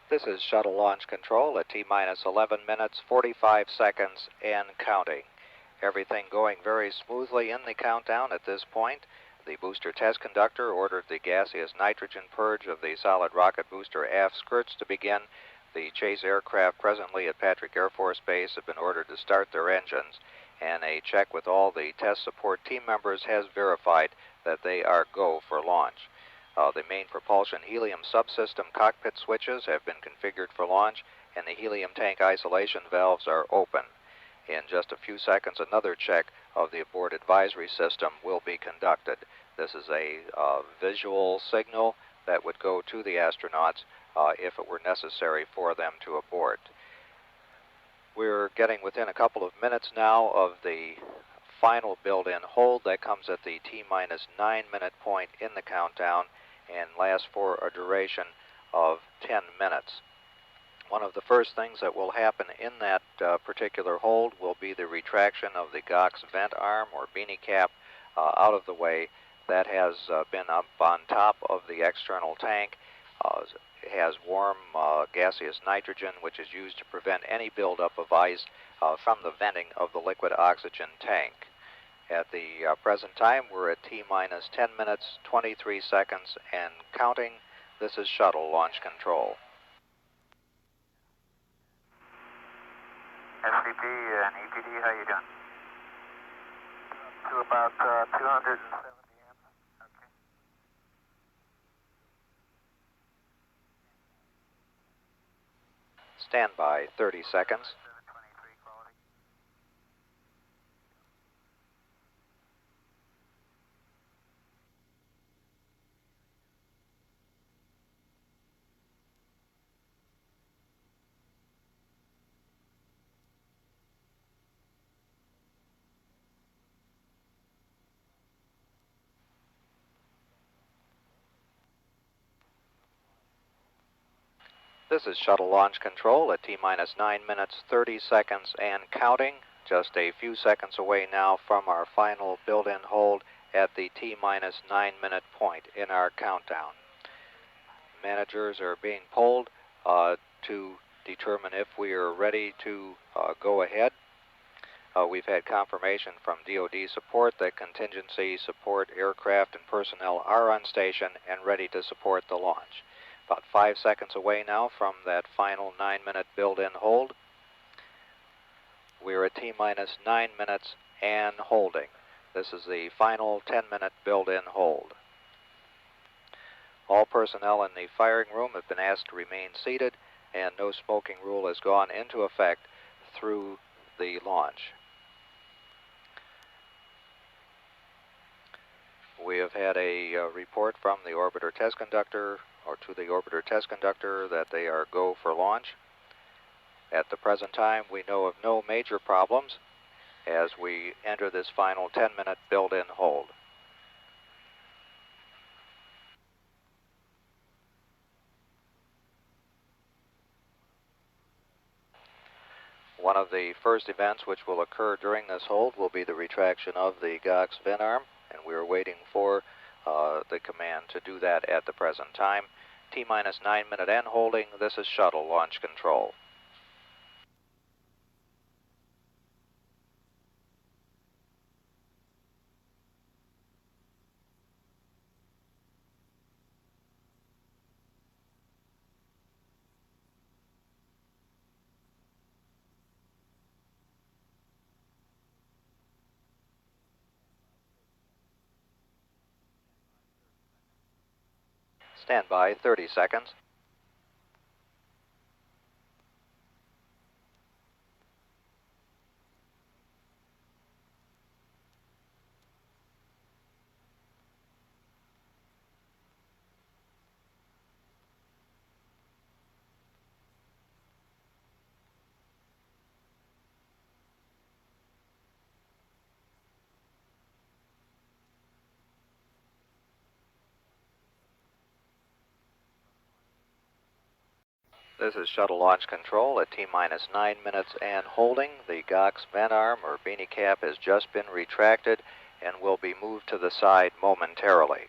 This is Shuttle Launch Control at T-minus 11 minutes, 45 seconds, and counting. Everything going very smoothly in the countdown at this point. The booster test conductor ordered the gaseous nitrogen purge of the solid rocket booster aft skirts to begin. The chase aircraft presently at Patrick Air Force Base have been ordered to start their engines, and a check with all the test support team members has verified that they are go for launch. The main propulsion helium subsystem cockpit switches have been configured for launch, and the helium tank isolation valves are open. In just a few seconds, another check of the abort advisory system will be conducted. This is a visual signal that would go to the astronauts if it were necessary for them to abort. We're getting within a couple of minutes now of the final build-in hold that comes at the T-minus 9-minute point in the countdown and lasts for a duration of 10 minutes. One of the first things that will happen in that particular hold will be the retraction of the GOX vent arm or beanie cap out of the way. That has been up on top of the external tank. It has warm gaseous nitrogen, which is used to prevent any buildup of ice from the venting of the liquid oxygen tank. At the present time, we're at T-minus 10 minutes, 23 seconds, and counting. This is Shuttle Launch Control. SCP and EPD, how you doing? To about 270 amps. Okay. Stand by 30 seconds. 723 quality. This is Shuttle Launch Control at T-minus 9 minutes, 30 seconds and counting. Just a few seconds away now from our final build-in hold at the T-minus 9 minute point in our countdown. Managers are being polled to determine if we are ready to go ahead. We've had confirmation from DoD support that contingency support aircraft and personnel are on station and ready to support the launch. About 5 seconds away now from that final 9 minute build-in hold. We're at T-minus 9 minutes and holding. This is the final 10-minute build-in hold. All personnel in the firing room have been asked to remain seated, and no smoking rule has gone into effect through the launch. We have had a report from the orbiter test conductor, or to the orbiter test conductor, that they are go for launch. At the present time, we know of no major problems as we enter this final 10-minute build-in hold. One of the first events which will occur during this hold will be the retraction of the GOX fin arm, and we are waiting for the command to do that at the present time. T-minus 9 minute and holding. This is Shuttle Launch Control. Stand by 30 seconds. This is Shuttle Launch Control at T-minus 9 minutes and holding. The GOX vent arm or beanie cap has just been retracted and will be moved to the side momentarily.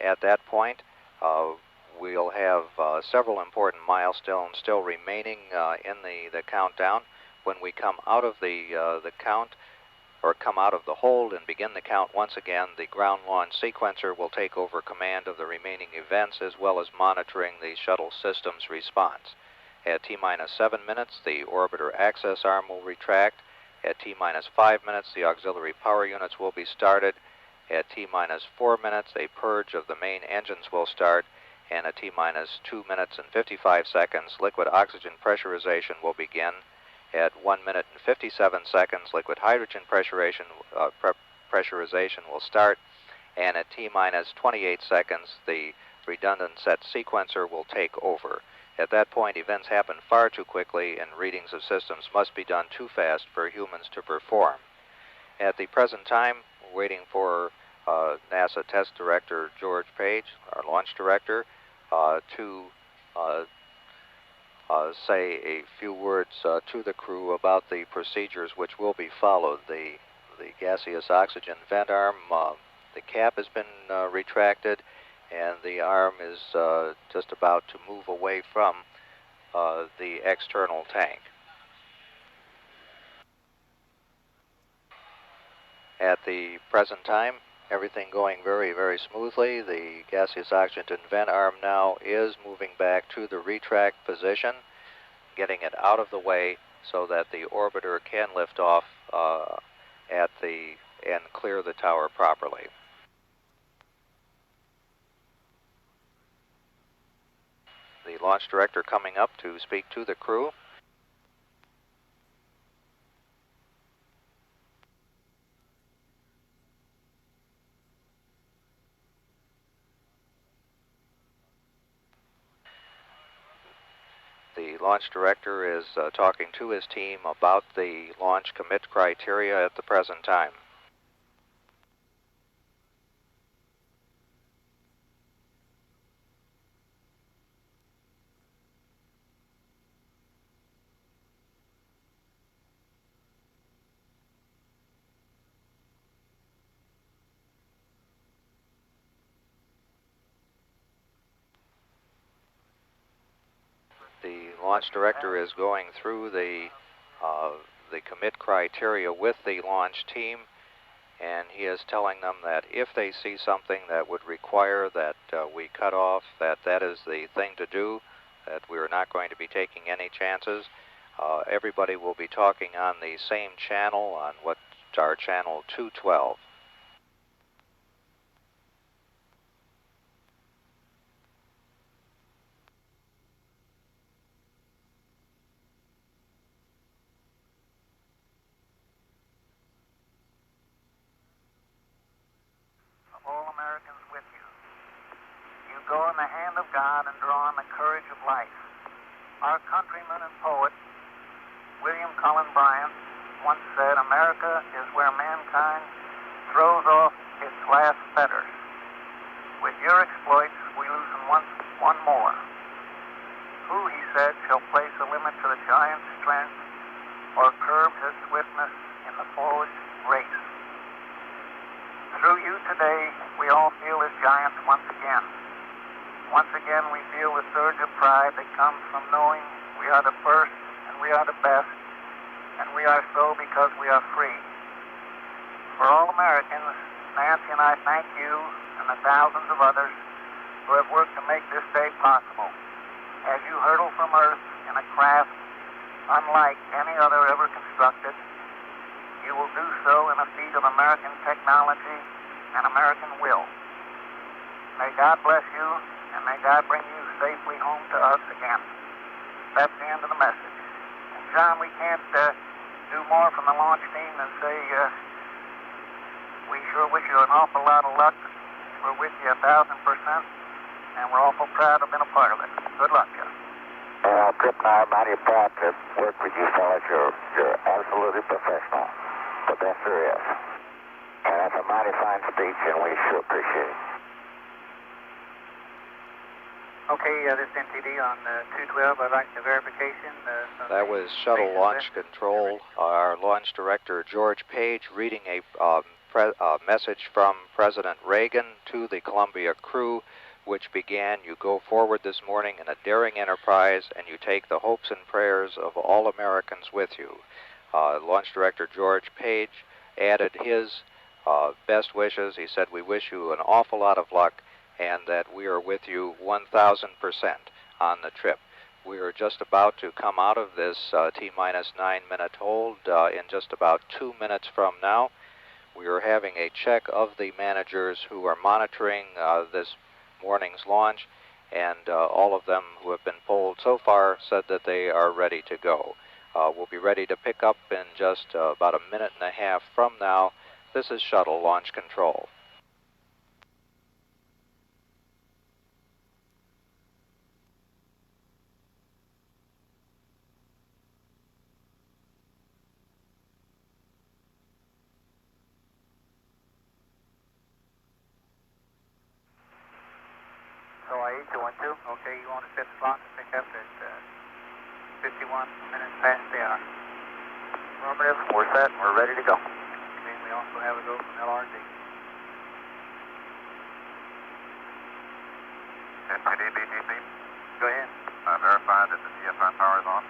At that point, we'll have several important milestones still remaining in the countdown. When we come out of the count, or come out of the hold and begin the count once again, the ground launch sequencer will take over command of the remaining events as well as monitoring the shuttle system's response. At T-minus 7 minutes, the orbiter access arm will retract. At T-minus 5 minutes, the auxiliary power units will be started. At T-minus 4 minutes, a purge of the main engines will start. And at T-minus 2 minutes and 55 seconds, liquid oxygen pressurization will begin. At 1 minute and 57 seconds, liquid hydrogen pressurization will start. And at T-minus 28 seconds, the redundant set sequencer will take over. At that point, events happen far too quickly, and readings of systems must be done too fast for humans to perform. At the present time, we're waiting for NASA Test Director George Page, our launch director, to say a few words to the crew about the procedures which will be followed. The gaseous oxygen vent arm, the cap has been retracted, and the arm is just about to move away from the external tank. At the present time, everything going very, very smoothly. The gaseous oxygen vent arm now is moving back to the retract position, getting it out of the way so that the orbiter can lift off and clear the tower properly. The launch director coming up to speak to the crew. The launch director is talking to his team about the launch commit criteria at the present time. launch director is going through the commit criteria with the launch team, and he is telling them that if they see something that would require that we cut off, that is the thing to do, that we're not going to be taking any chances. Everybody will be talking on the same channel, on what's our channel 212. All Americans with you. You go in the hand of God and draw on the courage of life. Our countryman and poet, William Cullen Bryant, once said, America is where mankind throws off its last fetters. With your exploits, we loosen one more. Who, he said, shall place a limit to the giant's strength or curb his swiftness in the forward race? Through you today, we all feel as giants once again. Once again, we feel the surge of pride that comes from knowing we are the first and we are the best, and we are so because we are free. For all Americans, Nancy and I thank you and the thousands of others who have worked to make this day possible. As you hurtle from Earth in a craft unlike any other ever constructed, you will do so in a feat of American technology and American will. May God bless you, and may God bring you safely home to us again. That's the end of the message. And John, we can't do more from the launch team than say we sure wish you an awful lot of luck. We're with you 1,000%, and we're awful proud to have been a part of it. Good luck, Jeff. Crippen and I are mighty proud to work with you fellas. You're absolutely professional. The best there is. And that's a mighty fine speech, and we sure appreciate it. Okay, this is NTD on 212. I'd like the verification. That was Shuttle Launch Control. Our launch director, George Page, reading a message from President Reagan to the Columbia crew, which began, you go forward this morning in a daring enterprise, and you take the hopes and prayers of all Americans with you. Launch Director George Page added his best wishes. He said, we wish you an awful lot of luck, and that we are with you 1,000% on the trip. We are just about to come out of this T-minus 9-minute hold in just about 2 minutes from now. We are having a check of the managers who are monitoring this morning's launch, and all of them who have been polled so far said that they are ready to go. We'll be ready to pick up in just about a minute and a half from now. This is Shuttle Launch Control. So I-812, okay, you want to set the clock and pick up at 51 minutes past the hour. Affirmative, we're set, we're ready to go. Okay, we also have a go from LRD. NTD, BTC. Go ahead. Verify that the CFI power is on.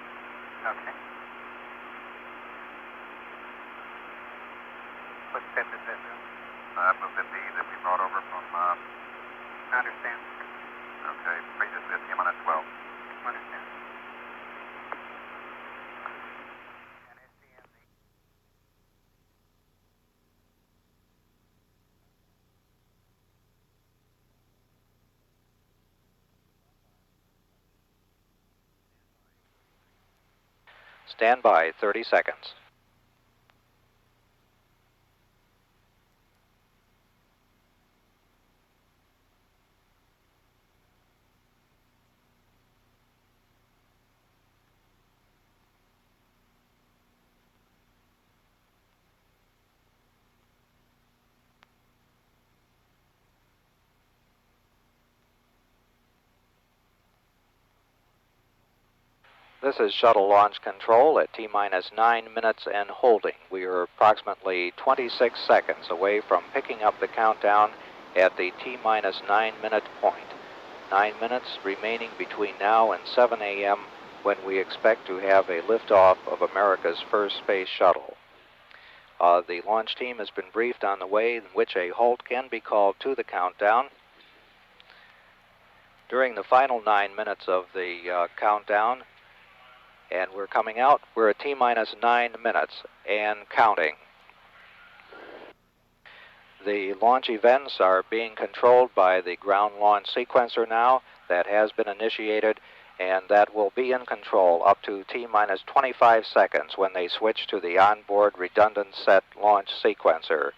Okay. What step is that, Bill? That was the D that we brought over from... I understand. Okay, previous lithium on at 12. Understand. Stand by 30 seconds. This is Shuttle Launch Control at T-minus 9 minutes and holding. We are approximately 26 seconds away from picking up the countdown at the T-minus 9-minute point. 9 minutes remaining between now and 7 a.m. when we expect to have a liftoff of America's first space shuttle. The launch team has been briefed on the way in which a halt can be called to the countdown. During the final 9 minutes of the countdown, and we're coming out, we're at T-minus 9 minutes and counting. The launch events are being controlled by the ground launch sequencer now. That has been initiated, and that will be in control up to T-minus 25 seconds when they switch to the onboard redundant set launch sequencer.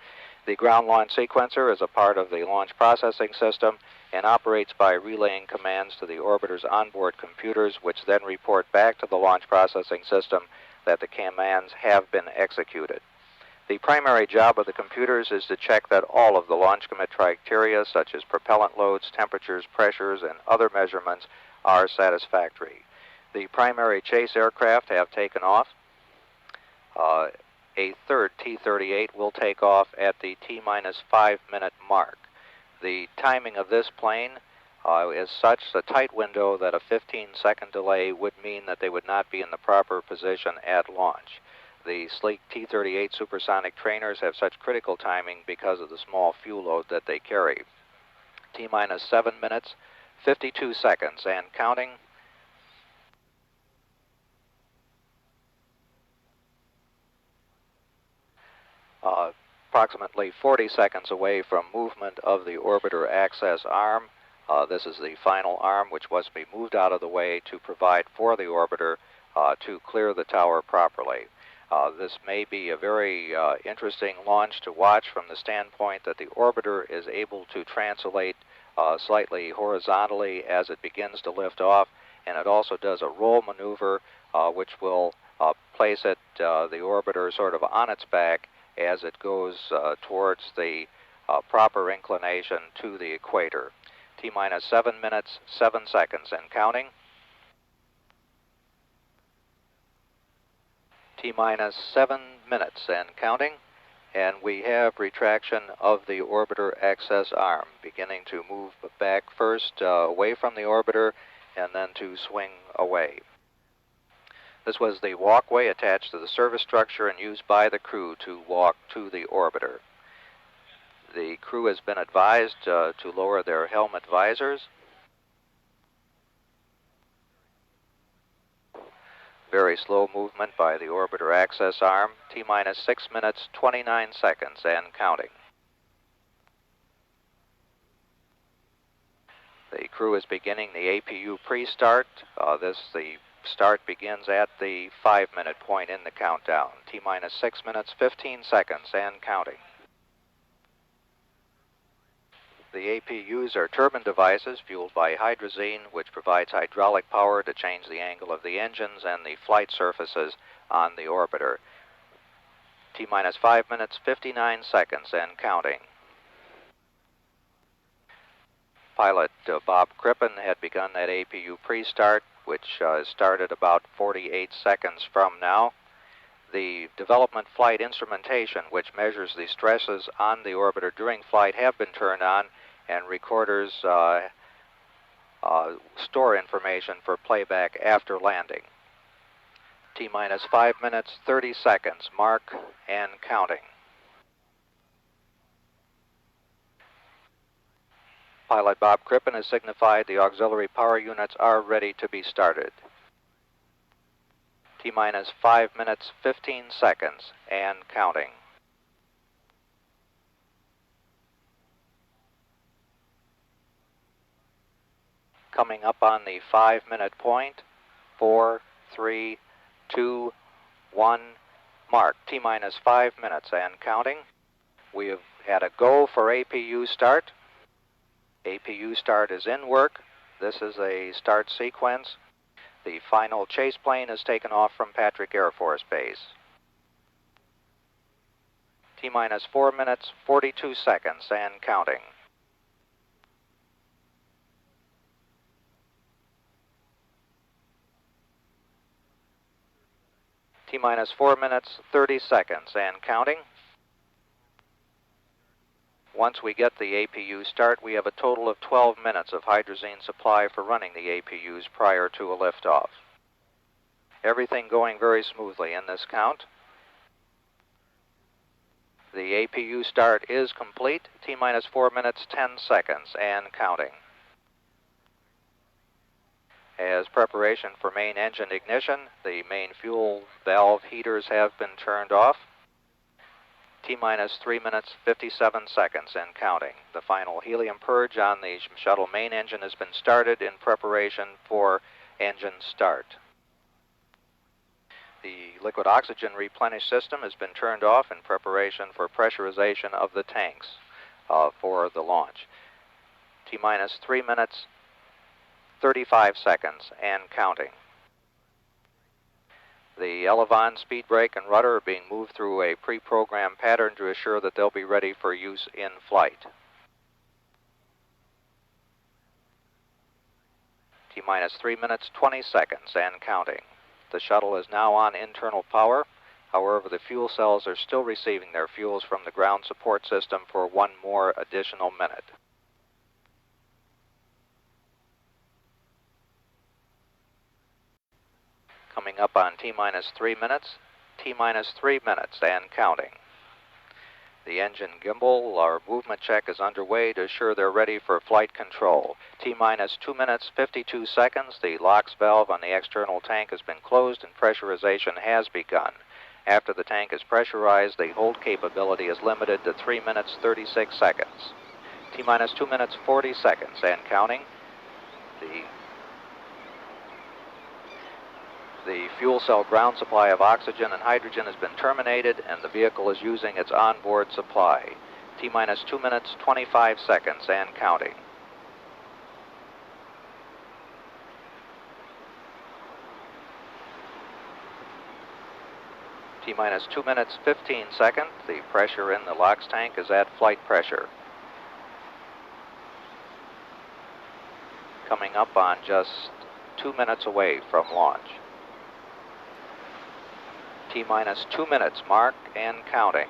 The ground launch sequencer is a part of the launch processing system and operates by relaying commands to the orbiter's onboard computers, which then report back to the launch processing system that the commands have been executed. The primary job of the computers is to check that all of the launch commit criteria, such as propellant loads, temperatures, pressures, and other measurements, are satisfactory. The primary chase aircraft have taken off. A third T-38 will take off at the T-minus 5 minute mark. The timing of this plane is such a tight window that a 15-second delay would mean that they would not be in the proper position at launch. The sleek T-38 supersonic trainers have such critical timing because of the small fuel load that they carry. T-minus 7 minutes, 52 seconds, and counting. Approximately 40 seconds away from movement of the orbiter access arm. This is the final arm, which was to be moved out of the way to provide for the orbiter to clear the tower properly. This may be a very interesting launch to watch from the standpoint that the orbiter is able to translate slightly horizontally as it begins to lift off, and it also does a roll maneuver which will place it, the orbiter sort of on its back as it goes towards the proper inclination to the equator. T-minus 7 minutes, 7 seconds, and counting. T-minus 7 minutes and counting, and we have retraction of the orbiter access arm, beginning to move back first away from the orbiter and then to swing away. This was the walkway attached to the service structure and used by the crew to walk to the orbiter. The crew has been advised to lower their helmet visors. Very slow movement by the orbiter access arm. T-minus 6 minutes, 29 seconds, and counting. The crew is beginning the APU pre-start. The start begins at the 5 minute point in the countdown. T-minus 6 minutes, 15 seconds, and counting. The APUs are turbine devices fueled by hydrazine, which provides hydraulic power to change the angle of the engines and the flight surfaces on the orbiter. T-minus 5 minutes, 59 seconds, and counting. Pilot Bob Crippen had begun that APU pre-start, which started about 48 seconds from now. The development flight instrumentation, which measures the stresses on the orbiter during flight, have been turned on, and recorders store information for playback after landing. T-minus 5 minutes, 30 seconds, mark and counting. Pilot Bob Crippen has signified the auxiliary power units are ready to be started. T-minus 5 minutes, 15 seconds, and counting. Coming up on the 5 minute point, 4, 3, 2, 1, mark. T-minus 5 minutes and counting. We have had a go for APU start. APU start is in work. This is a start sequence. The final chase plane is taken off from Patrick Air Force Base. T-minus 4 minutes, 42 seconds, and counting. T-minus 4 minutes, 30 seconds, and counting. Once we get the APU start, we have a total of 12 minutes of hydrazine supply for running the APUs prior to a liftoff. Everything going very smoothly in this count. The APU start is complete. T-minus 4 minutes, 10 seconds, and counting. As preparation for main engine ignition, the main fuel valve heaters have been turned off. T-minus 3 minutes, 57 seconds, and counting. The final helium purge on the shuttle main engine has been started in preparation for engine start. The liquid oxygen replenish system has been turned off in preparation for pressurization of the tanks for the launch. T-minus 3 minutes, 35 seconds, and counting. The Elevon speed brake and rudder are being moved through a pre-programmed pattern to assure that they'll be ready for use in flight. T-minus 3 minutes, 20 seconds, and counting. The shuttle is now on internal power. However, the fuel cells are still receiving their fuels from the ground support system for one more additional minute. Coming up on T-minus 3 minutes, T-minus 3 minutes, and counting. The engine gimbal or movement check is underway to assure they're ready for flight control. T-minus 2 minutes, 52 seconds. The LOX valve on the external tank has been closed and pressurization has begun. After the tank is pressurized, the hold capability is limited to 3 minutes, 36 seconds. T-minus 2 minutes, 40 seconds, and counting. The fuel cell ground supply of oxygen and hydrogen has been terminated, and the vehicle is using its onboard supply. T-minus 2 minutes, 25 seconds, and counting. T-minus 2 minutes, 15 seconds. The pressure in the LOX tank is at flight pressure. Coming up on just 2 minutes away from launch. T-minus 2 minutes mark and counting.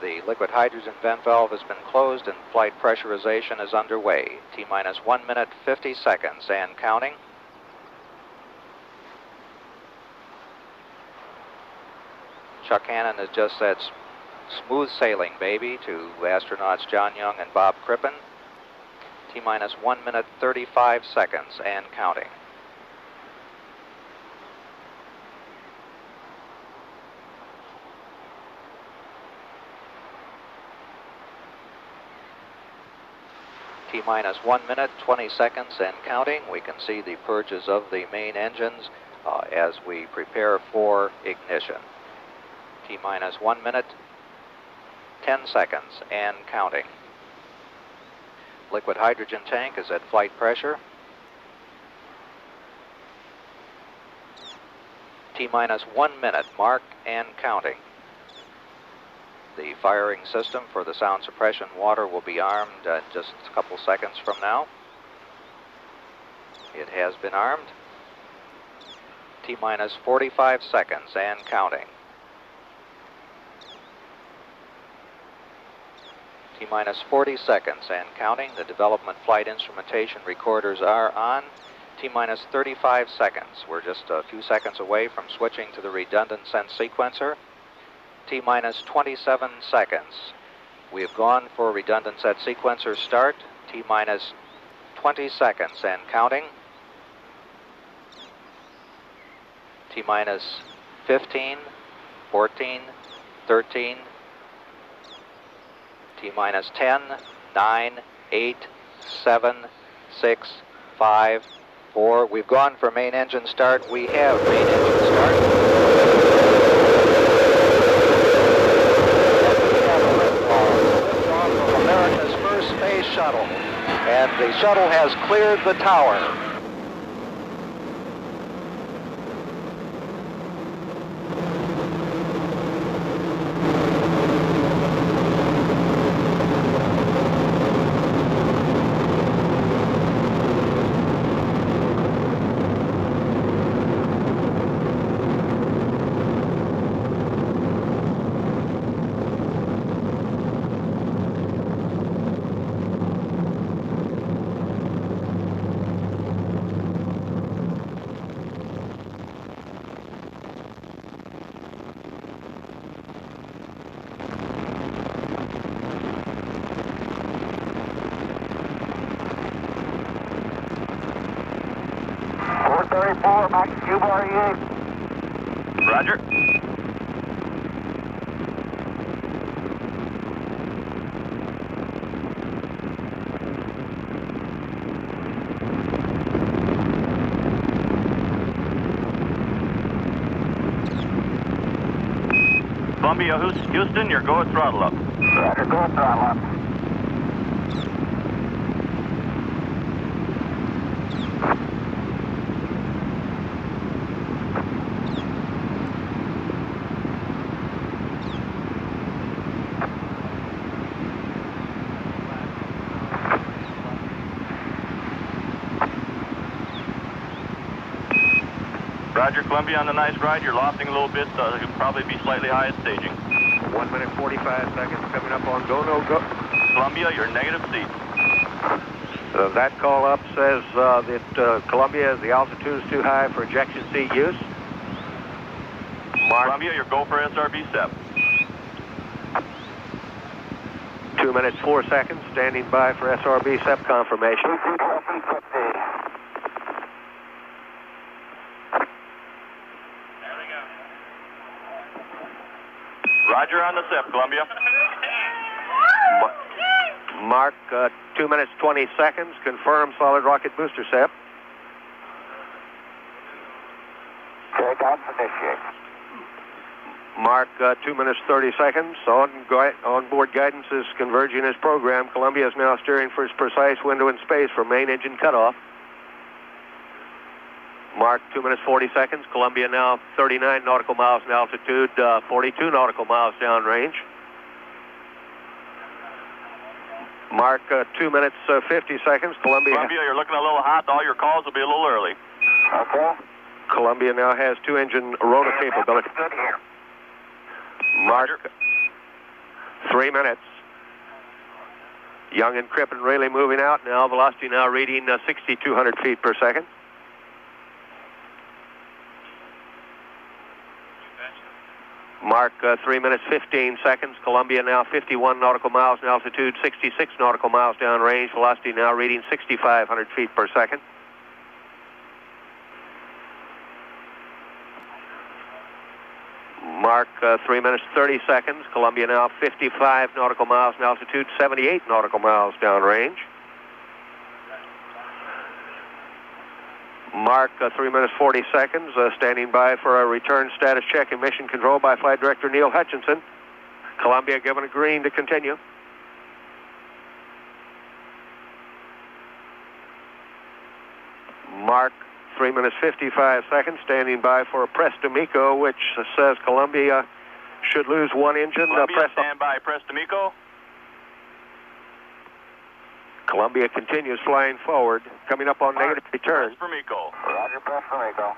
The liquid hydrogen vent valve has been closed and flight pressurization is underway. T-minus 1 minute, 50 seconds, and counting. Chuck Hannon has just said smooth sailing, baby, to astronauts John Young and Bob Crippen. T-minus 1 minute, 35 seconds, and counting. T-minus 1 minute, 20 seconds, and counting. We can see the purges of the main engines as we prepare for ignition. T-minus 1 minute, 10 seconds, and counting. Liquid hydrogen tank is at flight pressure. T-minus 1 minute, mark and counting. The firing system for the sound suppression water will be armed just a couple seconds from now. It has been armed. T-minus 45 seconds and counting. T-minus 40 seconds and counting. The development flight instrumentation recorders are on. T-minus 35 seconds. We're just a few seconds away from switching to the redundant sense sequencer. T-minus 27 seconds. We have gone for redundant set sequencer start. T-minus 20 seconds and counting. T-minus 15, 14, 13, T-minus 10, 9, 8, 7, 6, 5, 4. We've gone for main engine start. We have main engine start. America's first space shuttle. And the shuttle has cleared the tower. Runway 4, Max Q-bar EA. Roger. Columbia, Houston, you're go at throttle up. Roger, go throttle up. Roger, Columbia, on the nice ride. You're lofting a little bit, so you'll probably be slightly high at staging. 1 minute 45 seconds coming up on go, no go. Columbia, you're negative seat. That call up says that Columbia, the altitude is too high for ejection seat use. Mark. Columbia, you're go for SRB SEP. 2 minutes 4 seconds, standing by for SRB SEP confirmation. Roger on the SEP, Columbia. Mark, 2 minutes 20 seconds, confirm solid rocket booster SEP. Takeoff initiate. Mark, 2 minutes 30 seconds, on-board guidance is converging as programmed. Columbia is now steering for its precise window in space for main engine cutoff. Mark, 2 minutes 40 seconds. Columbia now 39 nautical miles in altitude, 42 nautical miles downrange. Mark, 2 minutes 50 seconds. Columbia, you're looking a little hot. All your calls will be a little early. Okay. Columbia now has 2-engine rotor capability. Good here. Mark, 3 minutes. Young and Crippen really moving out now. Velocity now reading 6,200 feet per second. Mark, 3 minutes 15 seconds. Columbia now 51 nautical miles in altitude, 66 nautical miles downrange. Velocity now reading 6,500 feet per second. Mark, 3 minutes 30 seconds. Columbia now 55 nautical miles in altitude, 78 nautical miles downrange. Mark, 3 minutes 40 seconds, standing by for a return status check and mission control by Flight Director Neil Hutchinson. Columbia given a green to continue. Mark, 3 minutes 55 seconds, standing by for a press D'Amico, which says Columbia should lose one engine. Columbia, stand by, press D'Amico. Columbia continues flying forward, coming up on negative return. Press for Miko. Roger, press for Miko.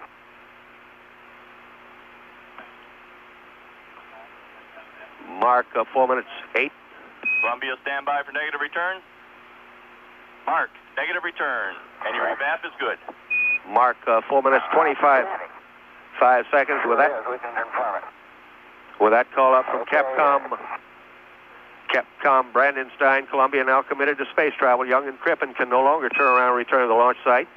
Mark, 4 minutes 8. Columbia, stand by for negative return. Mark, negative return. And your revamp is good. Mark, 4 minutes 25. 5 seconds with that. We can confirm it. With that call up from Capcom Brandon Stein, Columbia now committed to space travel. Young and Crippen can no longer turn around and return to the launch site.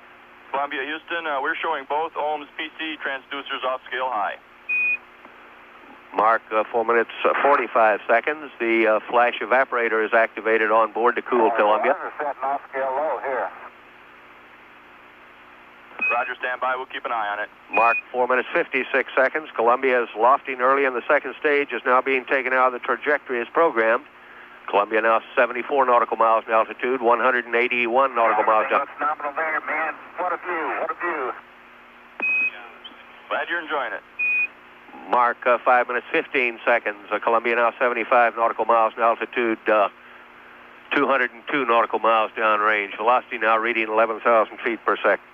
Columbia, Houston, we're showing both ohms PC transducers off scale high. Mark, 4 minutes 45 seconds. The flash evaporator is activated on board to cool Columbia. We're setting off scale low here. Roger, stand by. We'll keep an eye on it. Mark, 4 minutes 56 seconds. Columbia is lofting early in the second stage, is now being taken out of the trajectory as programmed. Columbia now 74 nautical miles in altitude, 181 nautical miles down. Phenomenal there, man. What a view, what a view. Glad you're enjoying it. Mark, 5 minutes 15 seconds. Columbia now 75 nautical miles in altitude, 202 nautical miles downrange. Velocity now reading 11,000 feet per second.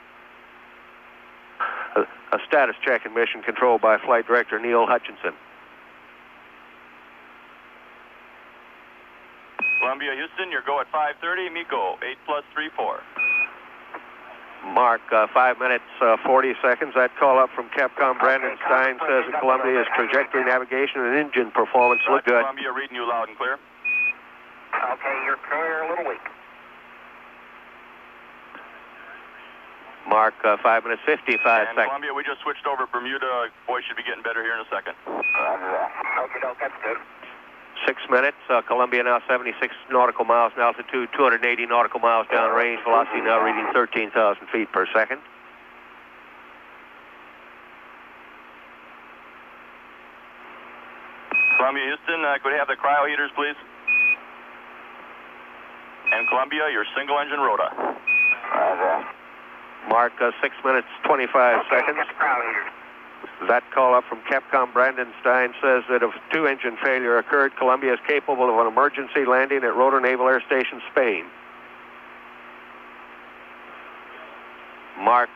A status check and mission control by Flight Director Neil Hutchinson. Columbia, Houston, your go at 5:30. Miko, 8+34. Mark, 5 minutes 40 seconds. That call up from Capcom Brandon Stein says that Columbia's trajectory, navigation, and engine performance look good. Columbia, reading you loud and clear. Okay, you're clear, a little weak. Mark, Mark 5 minutes 55 And seconds. Columbia, we just switched over Bermuda. Boys should be getting better here in a second. Roger that. Okay, that's good. 6 minutes. Columbia now 76 nautical miles in altitude, 280 nautical miles downrange. Velocity now reading 13,000 feet per second. Columbia, Houston, could we have the cryo heaters, please? And Columbia, your single engine rota. Roger. Mark 6 minutes 25 seconds. That call up from Capcom Brandenstein says that if 2-engine failure occurred, Columbia is capable of an emergency landing at Rotor Naval Air Station, Spain. Mark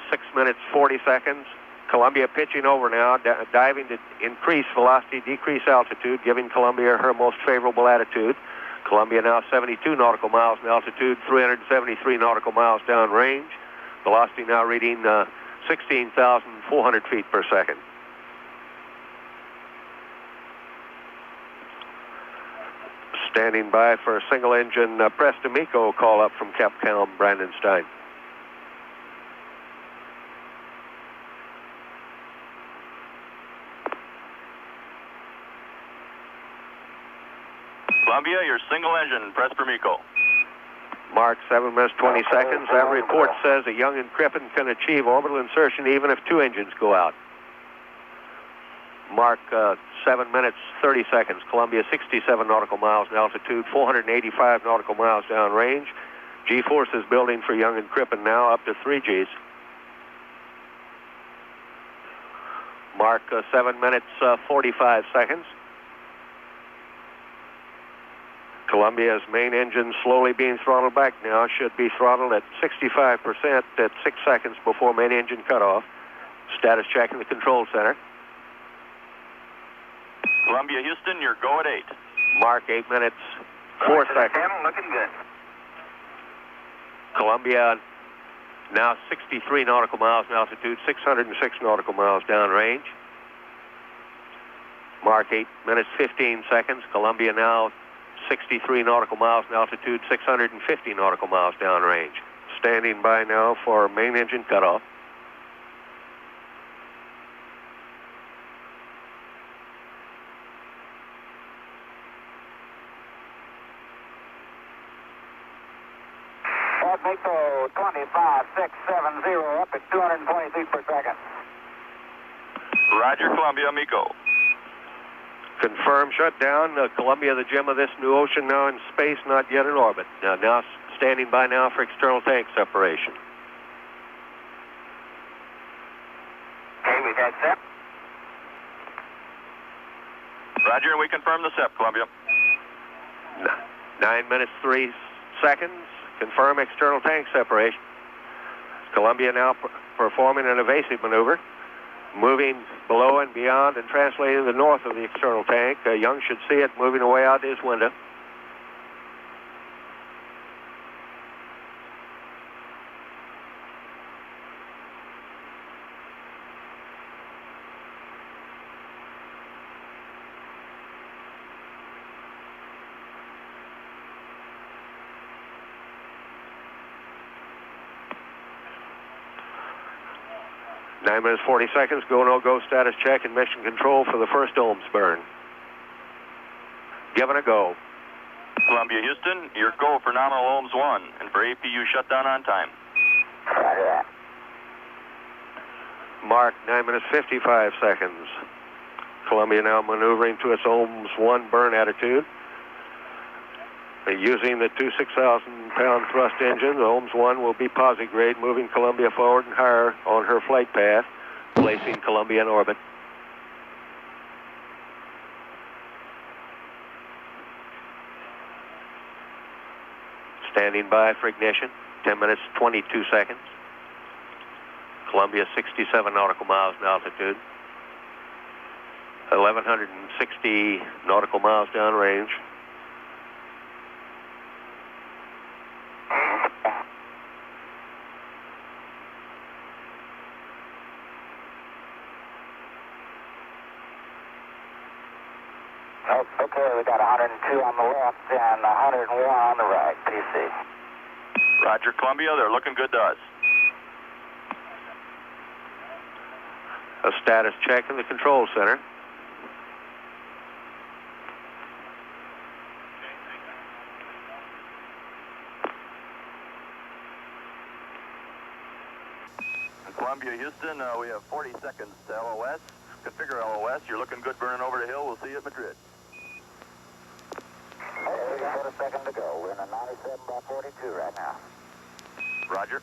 6 minutes 40 seconds. Columbia pitching over now, diving to increase velocity, decrease altitude, giving Columbia her most favorable attitude. Columbia now 72 nautical miles in altitude, 373 nautical miles downrange. Velocity now reading 16,400 feet per second. Standing by for a single engine Press D'Amico call up from Capcom Brandenstein. Columbia, your single engine, press D'Amico. Mark 7 minutes 20 seconds. That report says that Young and Crippen can achieve orbital insertion even if 2 engines go out. Mark 7 minutes 30 seconds. Columbia 67 nautical miles in altitude, 485 nautical miles downrange. G-force is building for Young and Crippen now up to 3 Gs. Mark 7 minutes 45 seconds. Columbia's main engine slowly being throttled back now. Should be throttled at 65% at 6 seconds before main engine cutoff. Status check in the control center. Columbia, Houston, your go at 8. Mark 8 minutes 4 seconds. Looking good. Columbia now 63 nautical miles in altitude, 606 nautical miles downrange. Mark 8 minutes 15 seconds. Columbia now 63 nautical miles in altitude, 650 nautical miles downrange. Standing by now for main engine cutoff. Mako 25670 up at 220 feet per second. Roger, Columbia, Miko. Confirm shutdown. Columbia, the gem of this new ocean, now in space, not yet in orbit. Now standing by now for external tank separation. Okay, we got SEP. Roger, and we confirm the SEP, Columbia. 9 minutes 3 seconds. Confirm external tank separation. Columbia now performing an evasive maneuver, moving below and beyond and translating to the north of the external tank. Young should see it moving away out his window. Nine minutes 40 seconds. Go, no go status check and mission control for the first ohms burn. Given a go. Columbia, Houston, your go for nominal ohms 1 and for APU shutdown on time. Roger that. Mark 9 minutes 55 seconds. Columbia now maneuvering to its ohms 1 burn attitude. Using the two 6,000-pound thrust engine, the ohms 1 will be posigrade, moving Columbia forward and higher on her flight path, placing Columbia in orbit. Standing by for ignition, 10 minutes 22 seconds. Columbia 67 nautical miles in altitude, 1,160 nautical miles downrange. Okay, we got 102 on the left and 101 on the right, PC. Roger, Columbia, they're looking good to us. A status check in the control center. Columbia, Houston, we have 40 seconds to LOS. Configure LOS. You're looking good burning over the hill. We'll see you at Madrid. Okay, we got a second to go. We're in a 97 by 42 right now. Roger.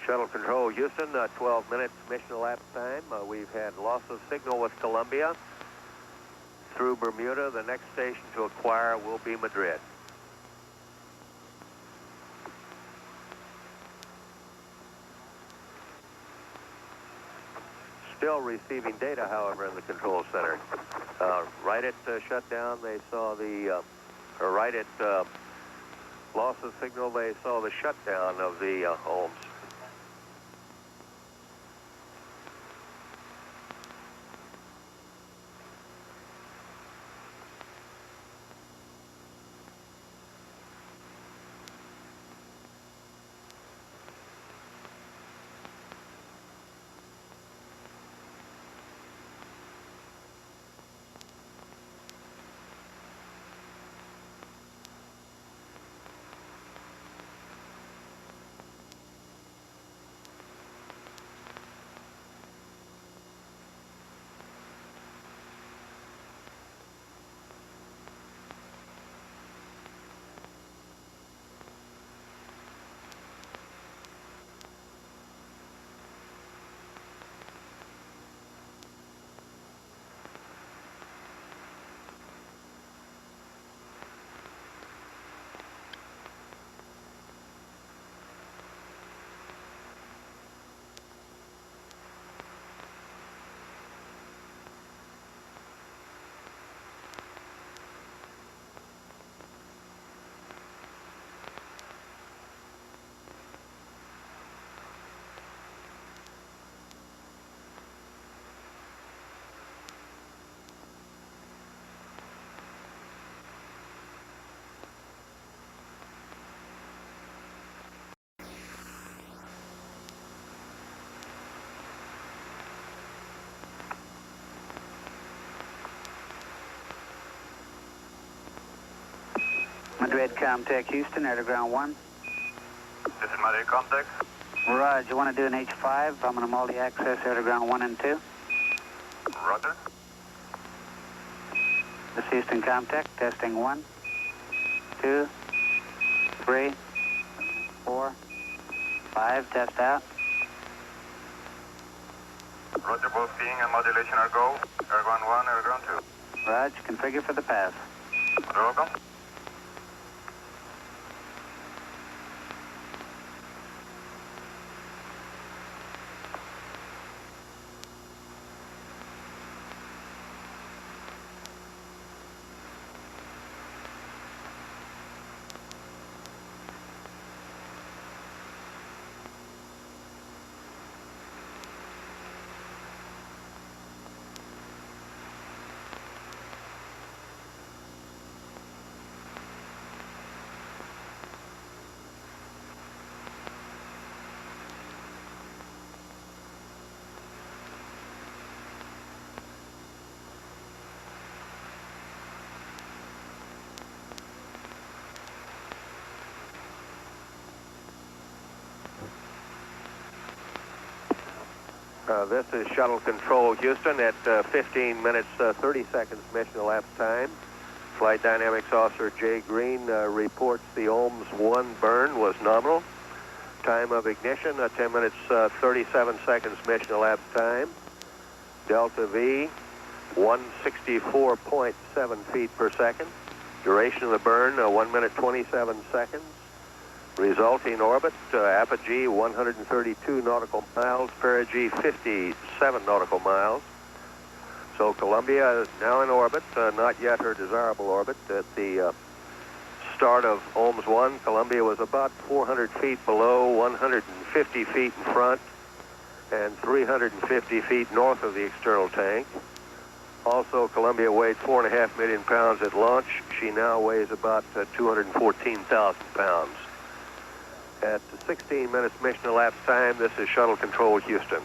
Shuttle Control, Houston, 12 minutes mission elapsed time. We've had loss of signal with Columbia through Bermuda. The next station to acquire will be Madrid. Still receiving data, however, in the control center. Right at shutdown, they saw the, or right at loss of signal, they saw the shutdown of the Holmes. Madrid Comtech, Houston, air to ground 1. This is Madrid Comtech. Roger, you want to do an H5? I'm going to multi-access air to ground 1 and 2. Roger. This is Houston Comtech, testing 1, 2, 3, 4, 5, test out. Roger, both seeing and modulation are go. Air ground 1, air ground 2. Roger, configure for the pass. Welcome. This is Shuttle Control, Houston, at 15 minutes, 30 seconds mission elapsed time. Flight Dynamics Officer Jay Green reports the OMS 1 burn was nominal. Time of ignition, 10 minutes, 37 seconds mission elapsed time. Delta V, 164.7 feet per second. Duration of the burn, 1 minute, 27 seconds. Resulting orbit, apogee 132 nautical miles, perigee 57 nautical miles. So Columbia is now in orbit, not yet her desirable orbit. At the start of OMS 1, Columbia was about 400 feet below, 150 feet in front, and 350 feet north of the external tank. Also, Columbia weighed 4.5 million pounds at launch. She now weighs about 214,000 pounds. At 16 minutes mission elapsed time, this is Shuttle Control Houston.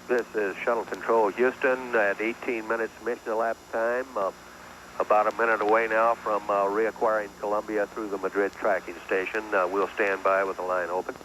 This is Shuttle Control Houston at 18 minutes mission elapsed time. About a minute away now from reacquiring Columbia through the Madrid tracking station. We'll stand by with the line open.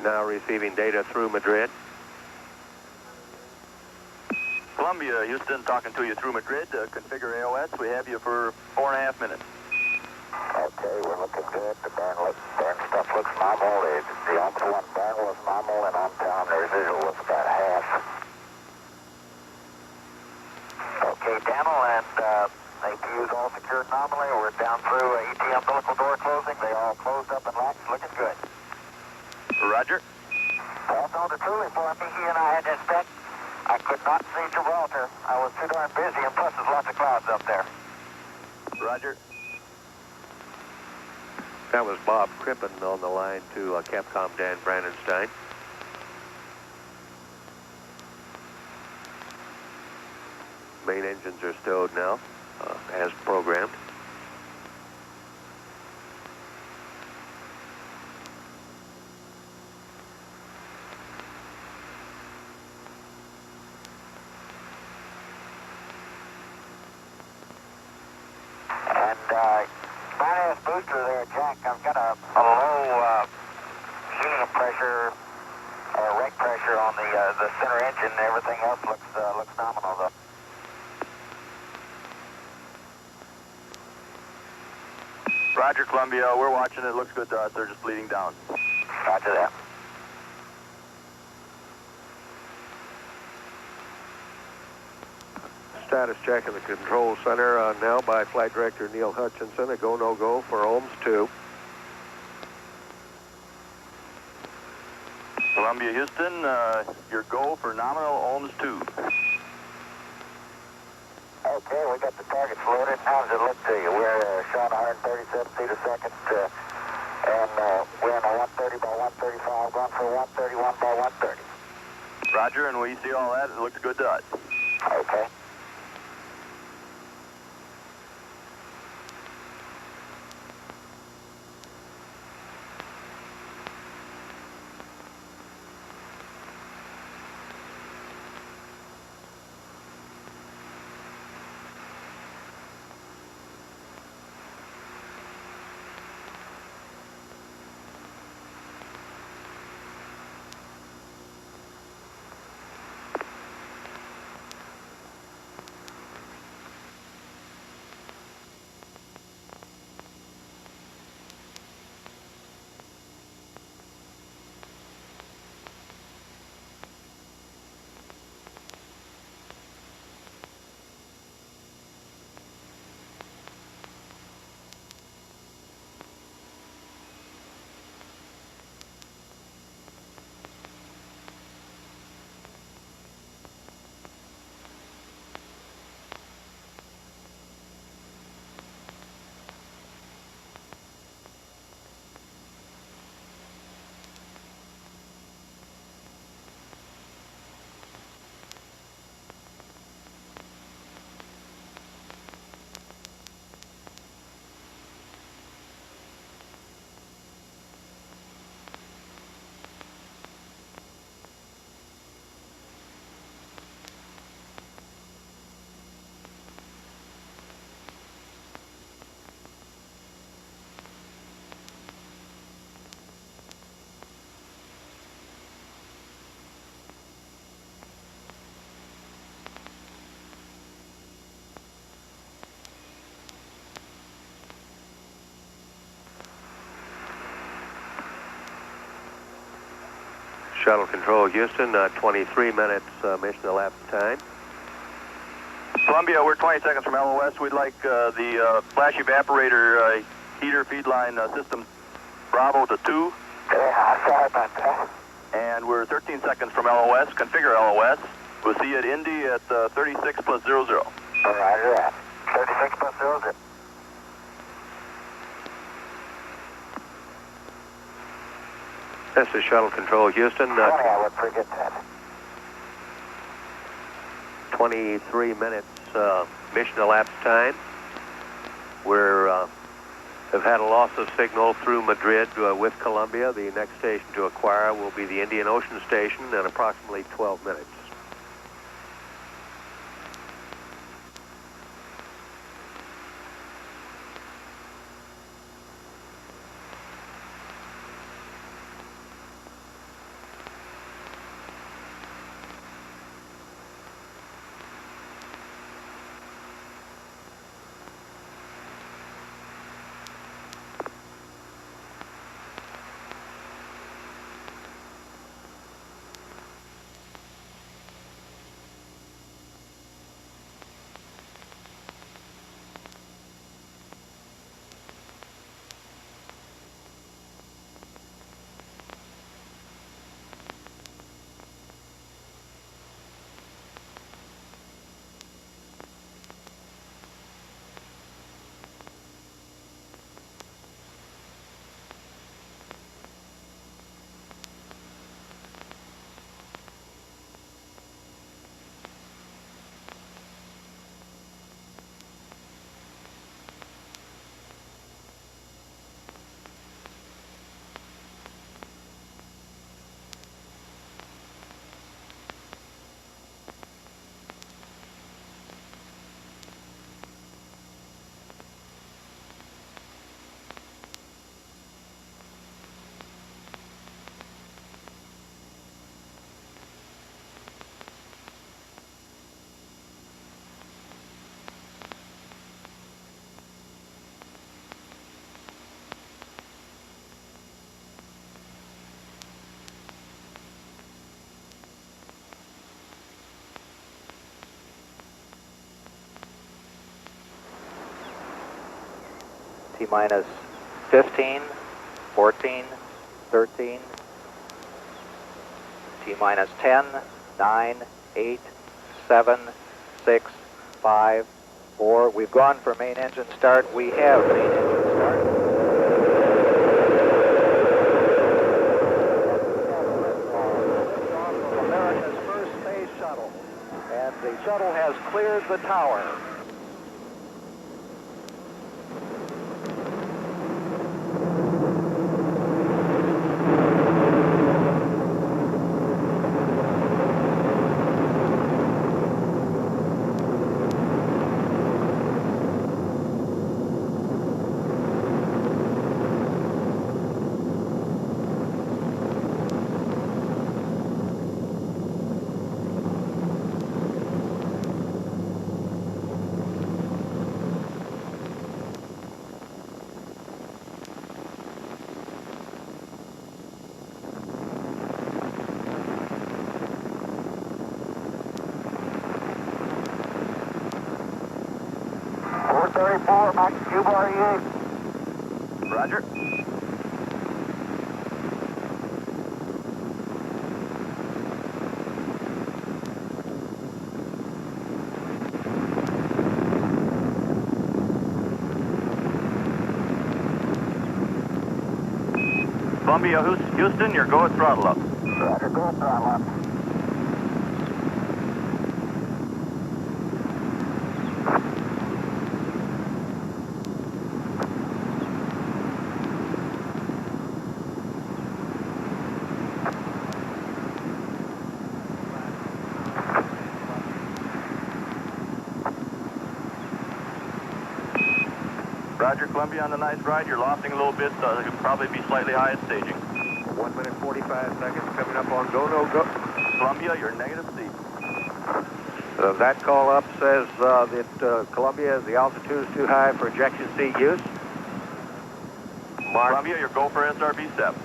Now receiving data through Madrid. Columbia, Houston, talking to you through Madrid. Configure AOS. We have you for 4.5 minutes. Okay, we're looking good. The burn stuff looks normal. The OMS 1 burn was normal, and on time the residual was about half. Okay, Daniel, and APU's all secured nominally. We're down through ET umbilical door closing. They all closed up and latched, looking good. Roger. Also, the truly for me, he and I had to inspect. I could not see Gibraltar. I was too darn busy, and plus there's lots of clouds up there. Roger. That was Bob Crippen on the line to Capcom Dan Brandenstein. Main engines are stowed now, as programmed. Minus booster there, Jack. I've got a low helium pressure, reg pressure on the center engine. Everything else looks nominal, though. Roger, Columbia. We're watching it. Looks good to us. They're just bleeding down. Roger that. Status check in the control center now by Flight Director Neil Hutchinson. A go, no-go for OMS 2. Columbia, Houston, your go for nominal OMS 2. Okay, we got the targets loaded. How does it look to you? We're showing 137 feet a second, and we're in a 130 by 135, going for 131 by 130. Roger, and we see all that. It looks good to us. Okay. Shuttle Control, Houston, 23 minutes mission elapsed time. Columbia, we're 20 seconds from LOS. We'd like the flash evaporator heater feed line system Bravo to 2. Sorry about that. And we're 13 seconds from LOS. Configure LOS. We'll see you at Indy at 36 plus 00. Roger that. 36 plus 00. This is Shuttle Control, Houston. I would forget that. 23 minutes mission elapsed time. We're have had a loss of signal through Madrid with Columbia. The next station to acquire will be the Indian Ocean Station in approximately 12 minutes. T-minus 15, 14, 13, T-minus 10, 9, 8, 7, 6, 5, 4. We've gone for main engine start. We have main engine start. America's first space shuttle. And the shuttle has cleared the tower. Max Cube REA. Roger. Columbia, Houston, you're go at throttle up. Roger, go at throttle up. Roger, Columbia, on the nice ride. You're lofting a little bit, so you'll probably be slightly high at staging. 1 minute 45 seconds coming up on go, no go. Columbia, you're negative C. That call up says that Columbia, the altitude is too high for ejection seat use. Columbia, your go for SRB step.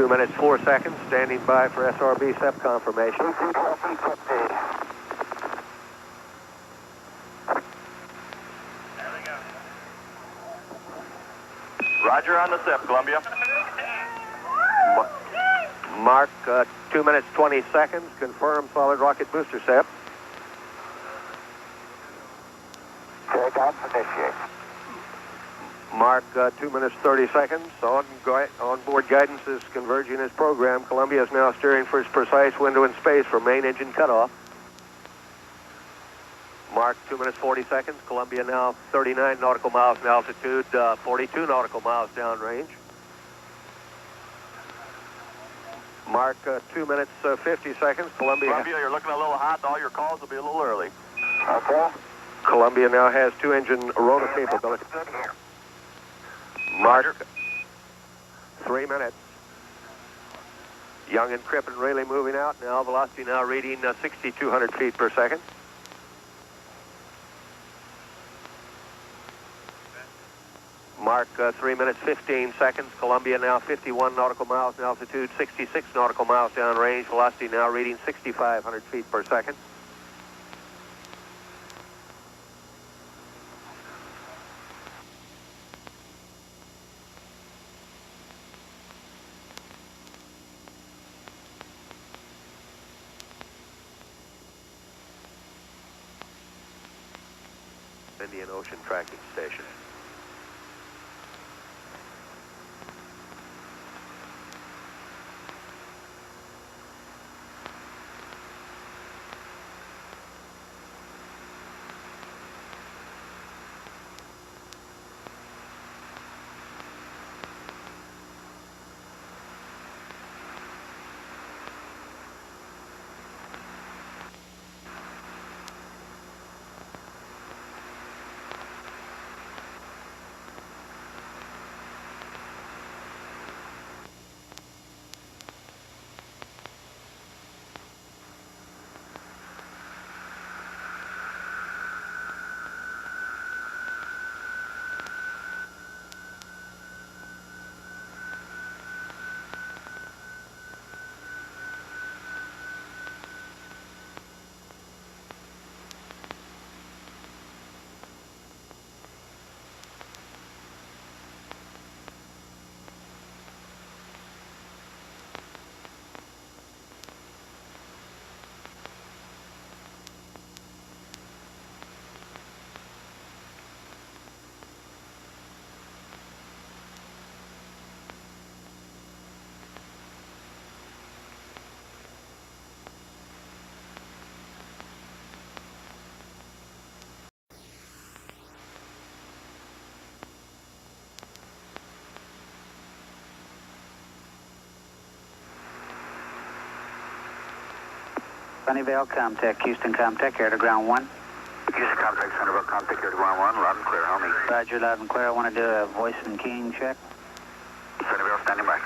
2 minutes 4 seconds. Standing by for SRB SEP confirmation. Roger on the SEP, Columbia. Mark, 2 minutes 20 seconds. Confirm solid rocket booster SEP. Mark, 2 minutes 30 seconds. On-board guidance is converging as programmed. Columbia is now steering for its precise window in space for main engine cutoff. Mark, 2 minutes 40 seconds. Columbia now 39 nautical miles in altitude, 42 nautical miles downrange. Mark, 2 minutes 50 seconds. Columbia, you're looking a little hot. All your calls will be a little early. Okay. Columbia now has 2-engine rotor capability. Mark, 3 minutes. Young and Crippen really moving out now. Velocity now reading 6,200 feet per second. Mark, 3 minutes 15 seconds. Columbia now 51 nautical miles in altitude, 66 nautical miles downrange. Velocity now reading 6,500 feet per second. Indian Ocean Tracking Station. Sunnyvale, Comtech, Houston, Comtech, air to ground 1. Houston, Comtech, Sunnyvale, Comtech, air to ground 1, loud and clear, how many? Roger, loud and clear. I want to do a voice and keying check. Sunnyvale, standing by.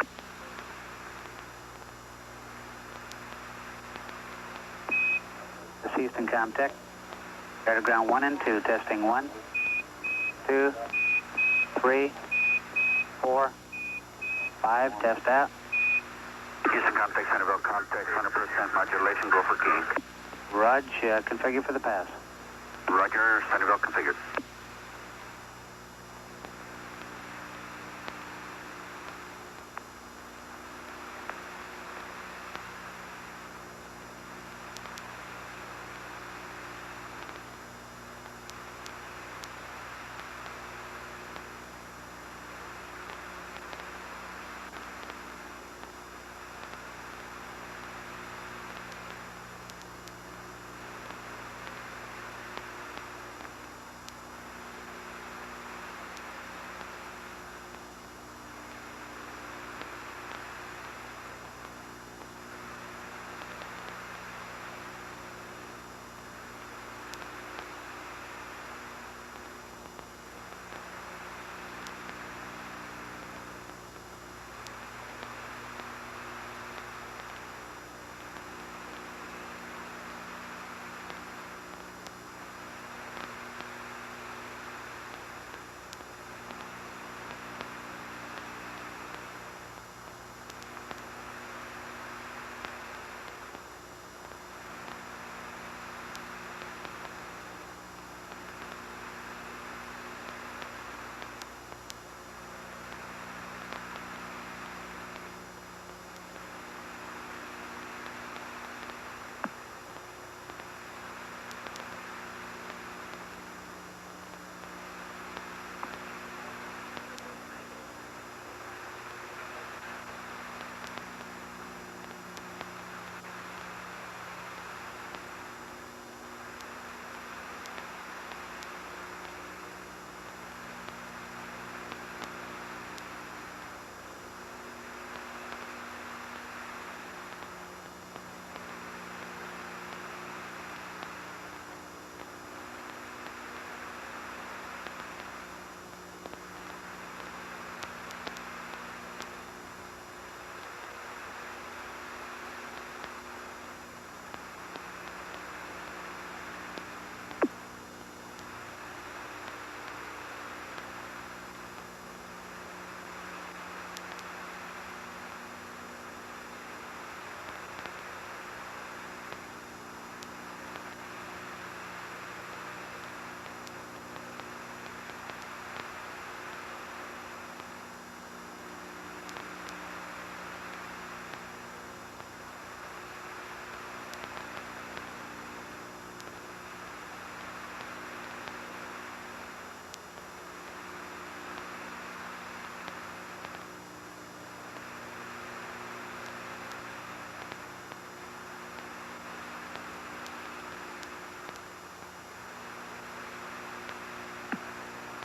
This is Houston, Comtech, air to ground 1 and 2, testing 1, 2, 3, 4, 5, test out. Houston, Comtech, Sunnyvale, Comtech, 100% modulation, go for keying. Rog, configure for the pass. Roger, Sunnyvale configured.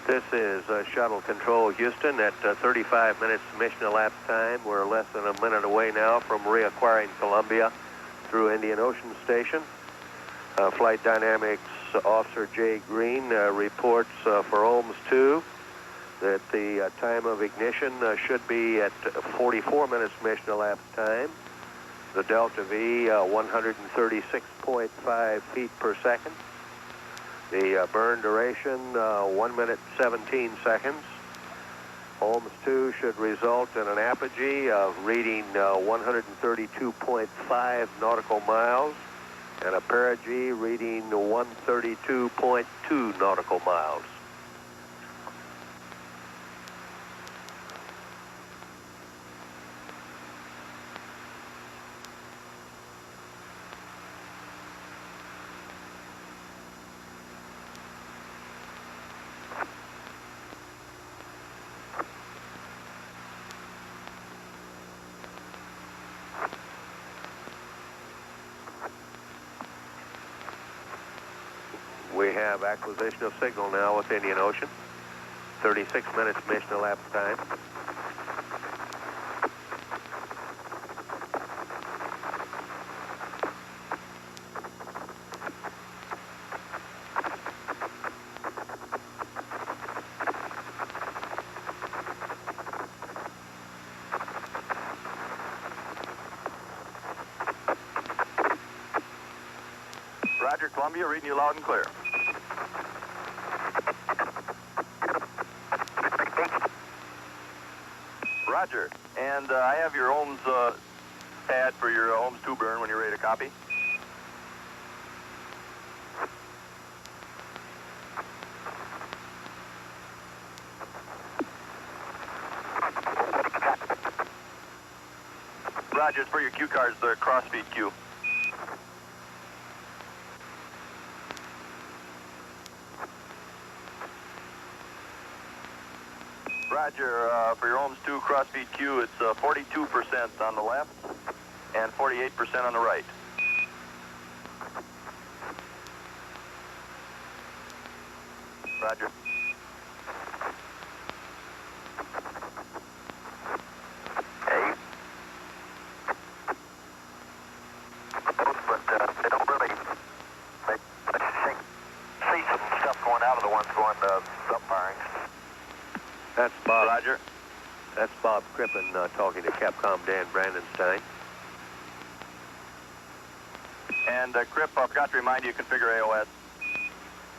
This is Shuttle Control Houston at 35 minutes mission elapsed time. We're less than a minute away now from reacquiring Columbia through Indian Ocean Station. Flight Dynamics Officer Jay Green reports for OMS 2 that the time of ignition should be at 44 minutes mission elapsed time. The Delta V 136.5 feet per second. The burn duration 1 minute 17 seconds. OMS 2 should result in an apogee of reading 132.5 nautical miles and a perigee reading 132.2 nautical miles. We have acquisition of signal now with Indian Ocean. 36 minutes mission elapsed time. Roger, Columbia, reading you loud and clear. Roger, and I have your OMS pad for your OMS 2 burn when you're ready to copy. Roger, it's for your cue cards, the cross-feed cue. Roger, for your OMS 2 cross-feed cue, it's 42% on the left and 48% on the right. Roger. Hey. But they don't really see some stuff going out of the ones going up firings. That's Bob. Roger. That's Bob Crippen talking to Capcom Dan Brandenstein. And Cripp, I forgot to remind you to configure AOS.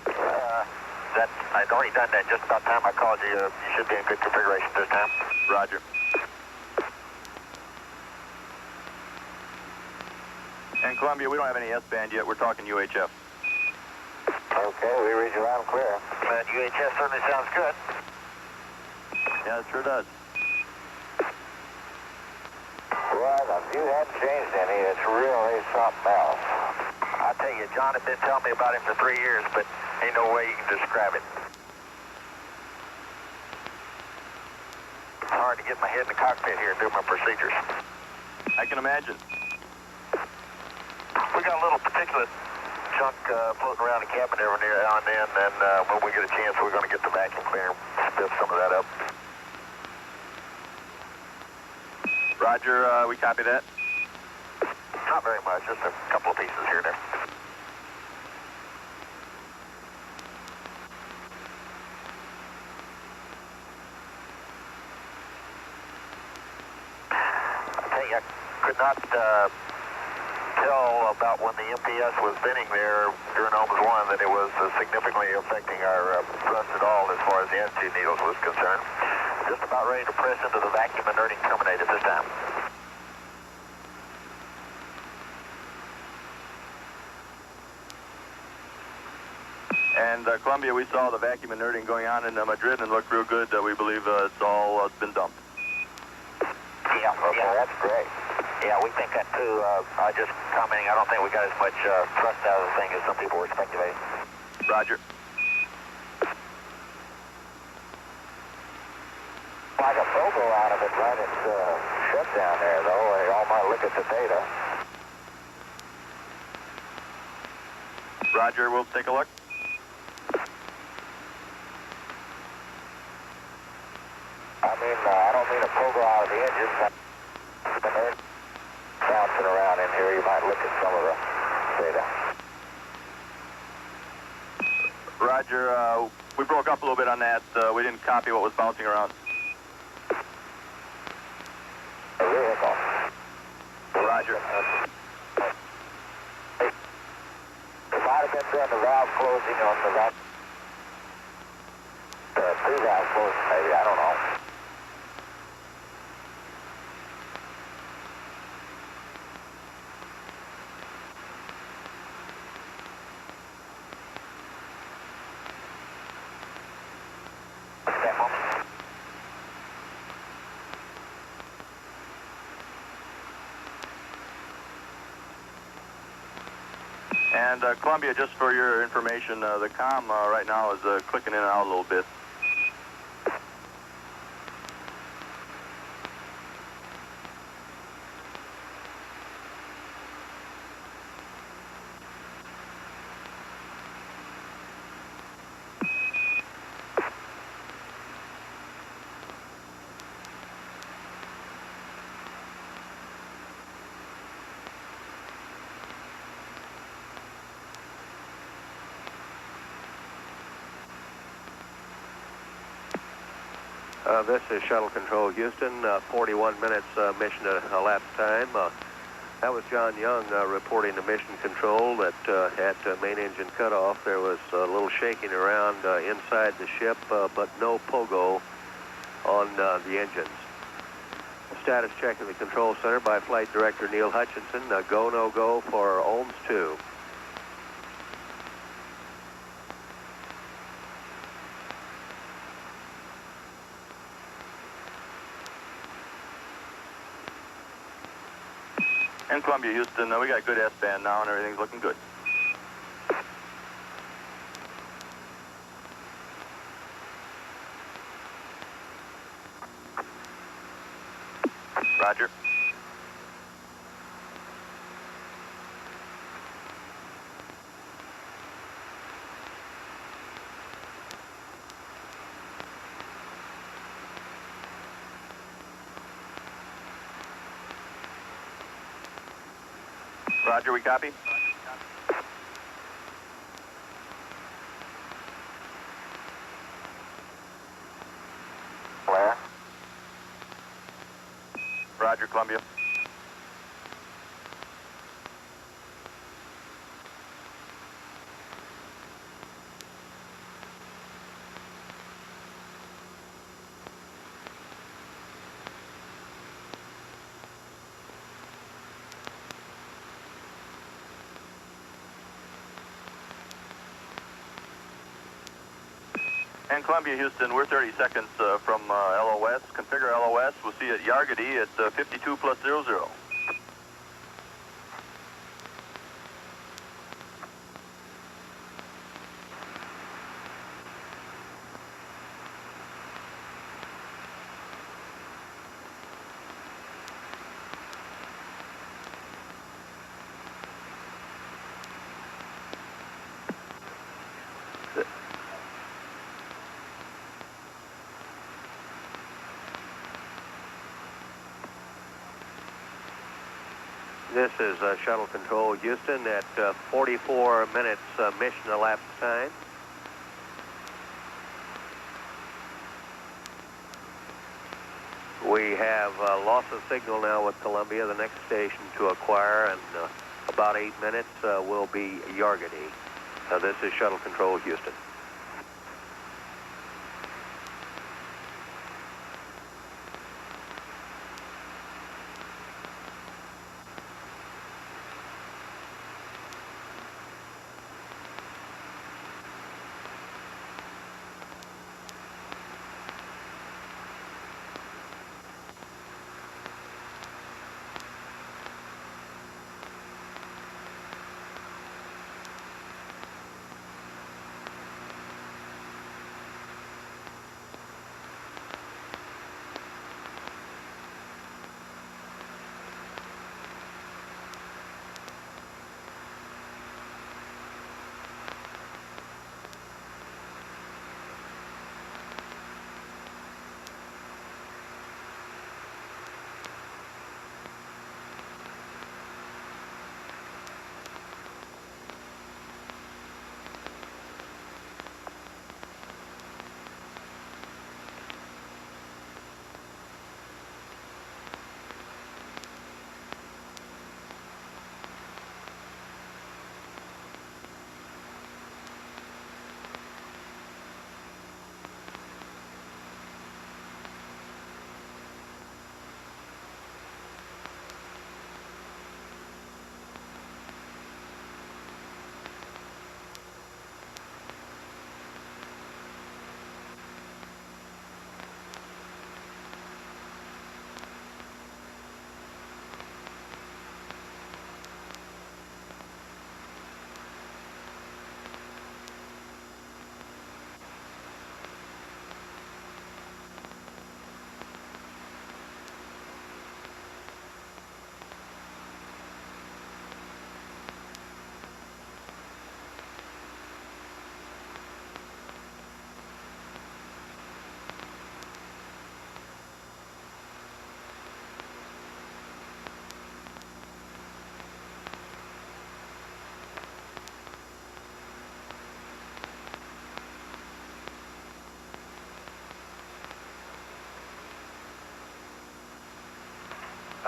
I'd already done that just about the time I called you. You should be in good configuration this time. Roger. And Columbia, we don't have any S-band yet. We're talking UHF. Okay, we read you loud and clear. UHF certainly sounds good. Yeah, it sure does. Well, the view hasn't changed any. It's really something else. I tell you, John had been telling me about him for 3 years, but ain't no way you can describe it. It's hard to get my head in the cockpit here and do my procedures. I can imagine. We got a little particulate chunk floating around the cabin every now and then, and when we get a chance, we're going to get the vacuum cleaner and spiff some of that up. Roger, we copy that. Not very much, just a couple of pieces here and there. I tell you, I could not tell about when the MPS was spinning there during OMS 1 that it was significantly affecting our thrust at all as far as the attitude needles was concerned. Just about ready to press into the vacuum inerting terminator this time. And Columbia, we saw the vacuum inerting going on in Madrid and looked real good. We believe it's all been dumped. Yeah, okay, that's great. Yeah, we think that too. I just commenting, I don't think we got as much thrust out of the thing as some people were speculating. Roger. I got a photo out of it right at shutdown there, though. They all might look at the data. Roger, we'll take a look. I don't mean to pogo out of the engine. When they're bouncing around in here, you might look at some of the data. Roger, we broke up a little bit on that. We didn't copy what was bouncing around. A vehicle. Roger. It might have been doing the valve closing on the valve. Pre-valve closing, maybe, I don't know. And Columbia, just for your information, the comm right now is clicking in and out a little bit. This is Shuttle Control Houston, 41 minutes mission elapsed time. That was John Young reporting to mission control that at main engine cutoff there was a little shaking around inside the ship, but no pogo on the engines. Status check in the control center by Flight Director Neil Hutchinson. Go, no go for Ohms 2. And Columbia, Houston, we got good S-band now and everything's looking good. Roger. Roger, we copy. Where? Roger, Columbia. And Columbia, Houston, we're 30 seconds from LOS. Configure LOS. We'll see you at Yargady at 52 plus 00. This is Shuttle Control Houston at 44 minutes mission elapsed time. We have loss of signal now with Columbia, the next station to acquire, and about 8 minutes will be Yargady. This is Shuttle Control Houston.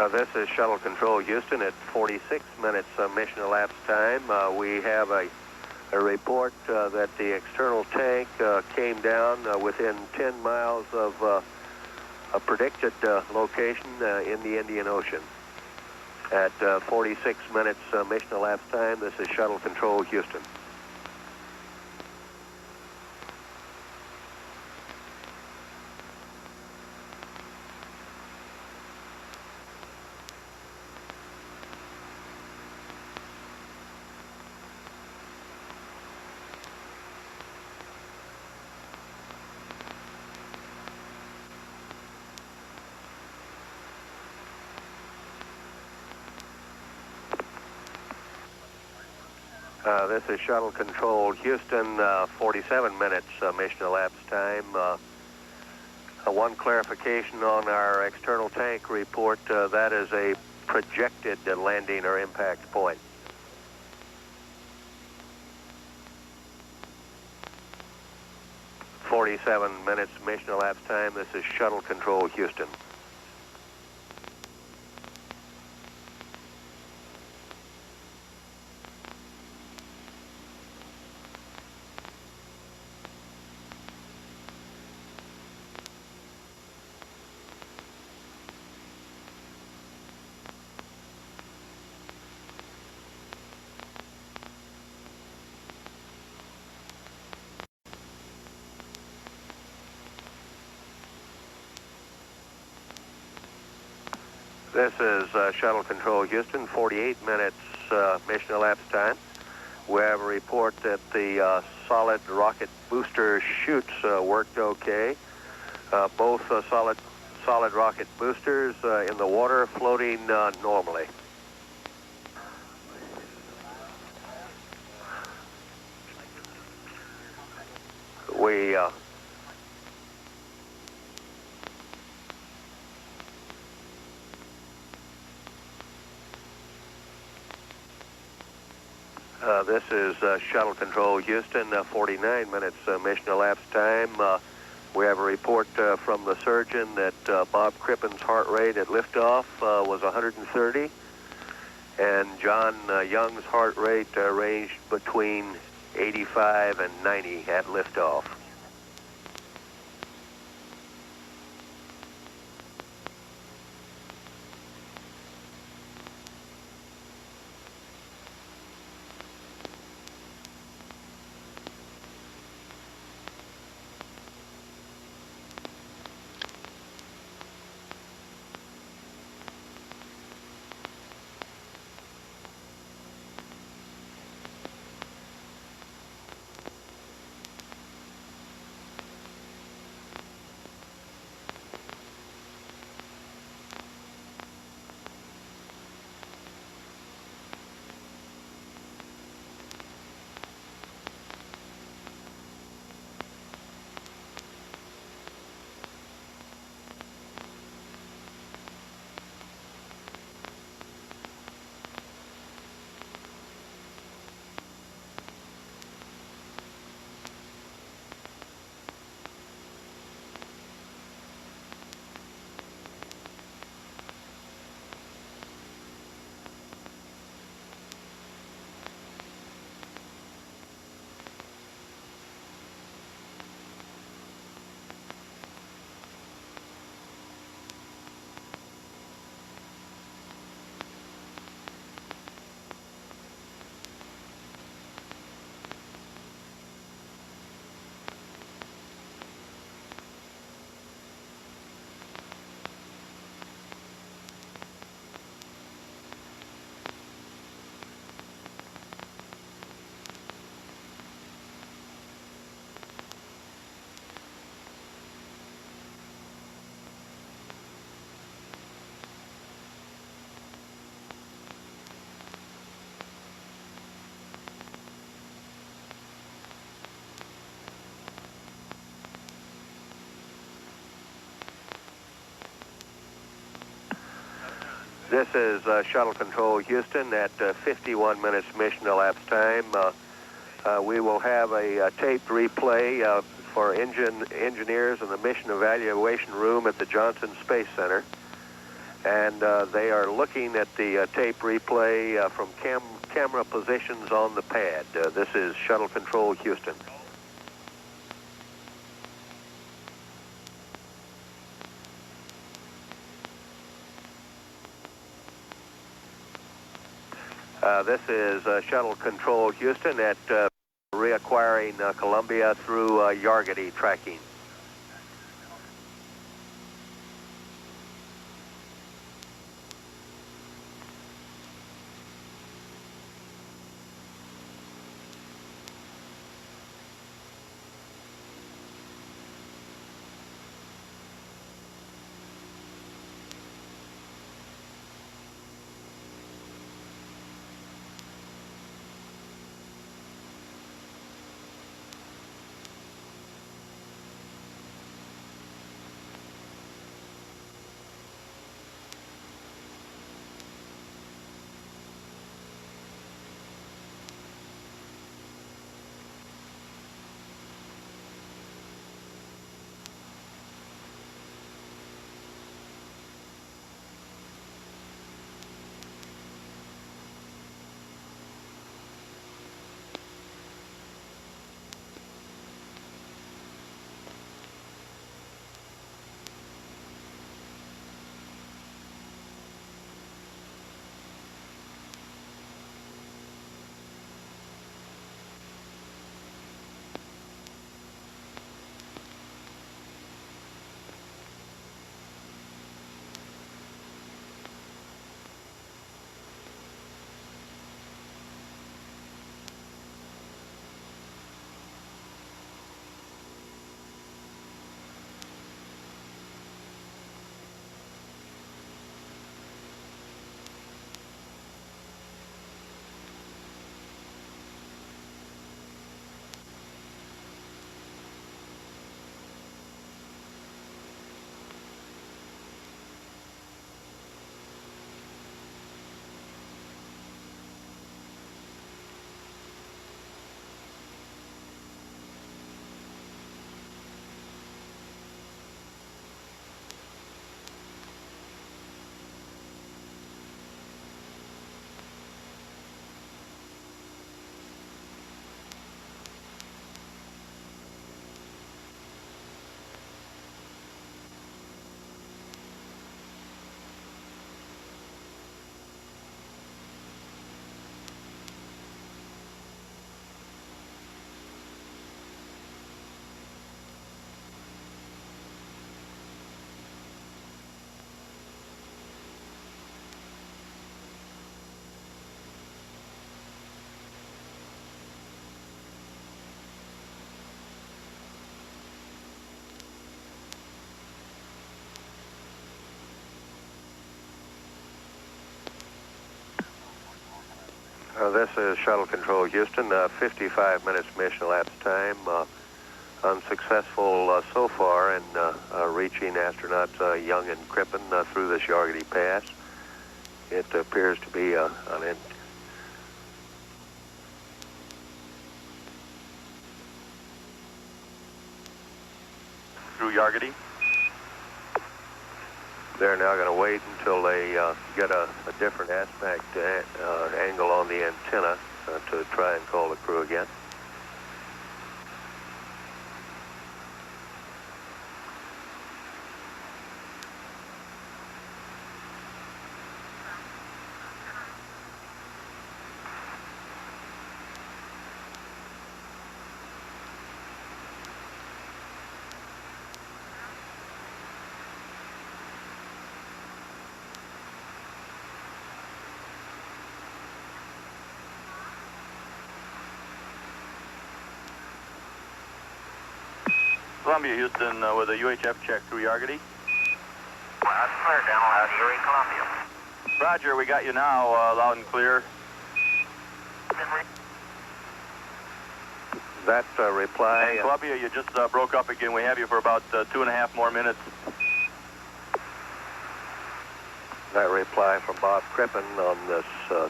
This is Shuttle Control Houston at 46 minutes mission elapsed time. We have a report that the external tank came down within 10 miles of a predicted location in the Indian Ocean. At 46 minutes mission elapsed time, this is Shuttle Control Houston. This is Shuttle Control Houston, 47 minutes mission elapsed time. One clarification on our external tank report, that is a projected landing or impact point. "47 minutes mission elapsed time. This is Shuttle Control Houston. This is Shuttle Control Houston, 48 minutes mission elapsed time. We have a report that the solid rocket booster chutes worked okay. Both solid rocket boosters in the water floating normally. This is Shuttle Control Houston, 49 minutes mission elapsed time. We have a report from the surgeon that Bob Crippen's heart rate at liftoff was 130, and John Young's heart rate ranged between 85 and 90 at liftoff. This is Shuttle Control Houston at 51 minutes mission elapsed time. We will have a taped replay for engineers in the mission evaluation room at the Johnson Space Center. And they are looking at the tape replay from camera positions on the pad. This is Shuttle Control, Houston. This is Shuttle Control, Houston, at reacquiring Columbia through Yargity tracking. This is Shuttle Control, Houston. 55 minutes mission elapsed time. Unsuccessful so far in reaching astronauts Young and Crippen through the Yargity Pass. It appears to be an through Yargity. They're now going to wait until they get a different aspect angle on the antenna to try and call the crew again. Columbia, Houston, with a UHF check through Yargity. That's clear, Dental. Erie, Columbia. Roger, we got you now, loud and clear. That reply... Hey, Columbia, you just broke up again. We have you for about 2.5 more minutes. That reply from Bob Crippen on this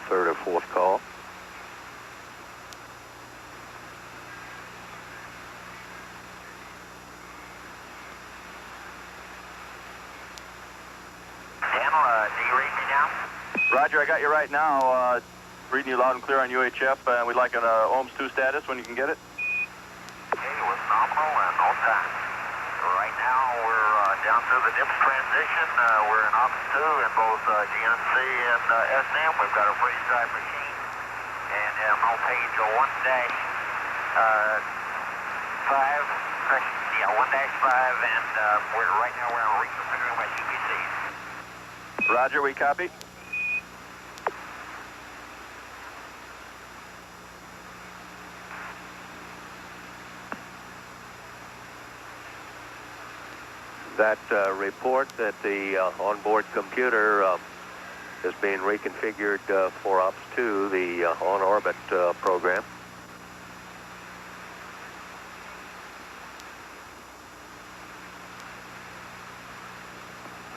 third or fourth call. Do you read me now? Roger, I got you right now. Reading you loud and clear on UHF, and we'd like an ohms 2 status when you can get it. Okay, it was nominal and on time. Right now we're down through the DIPS transition. We're in ops 2 in both GNC and SM. We've got a freeze drive machine. And I'm on page 1-5, 1-5, and right now we're reconfiguring my CPCs. Roger, we copy. That report that the onboard computer is being reconfigured for Ops 2, the on-orbit program.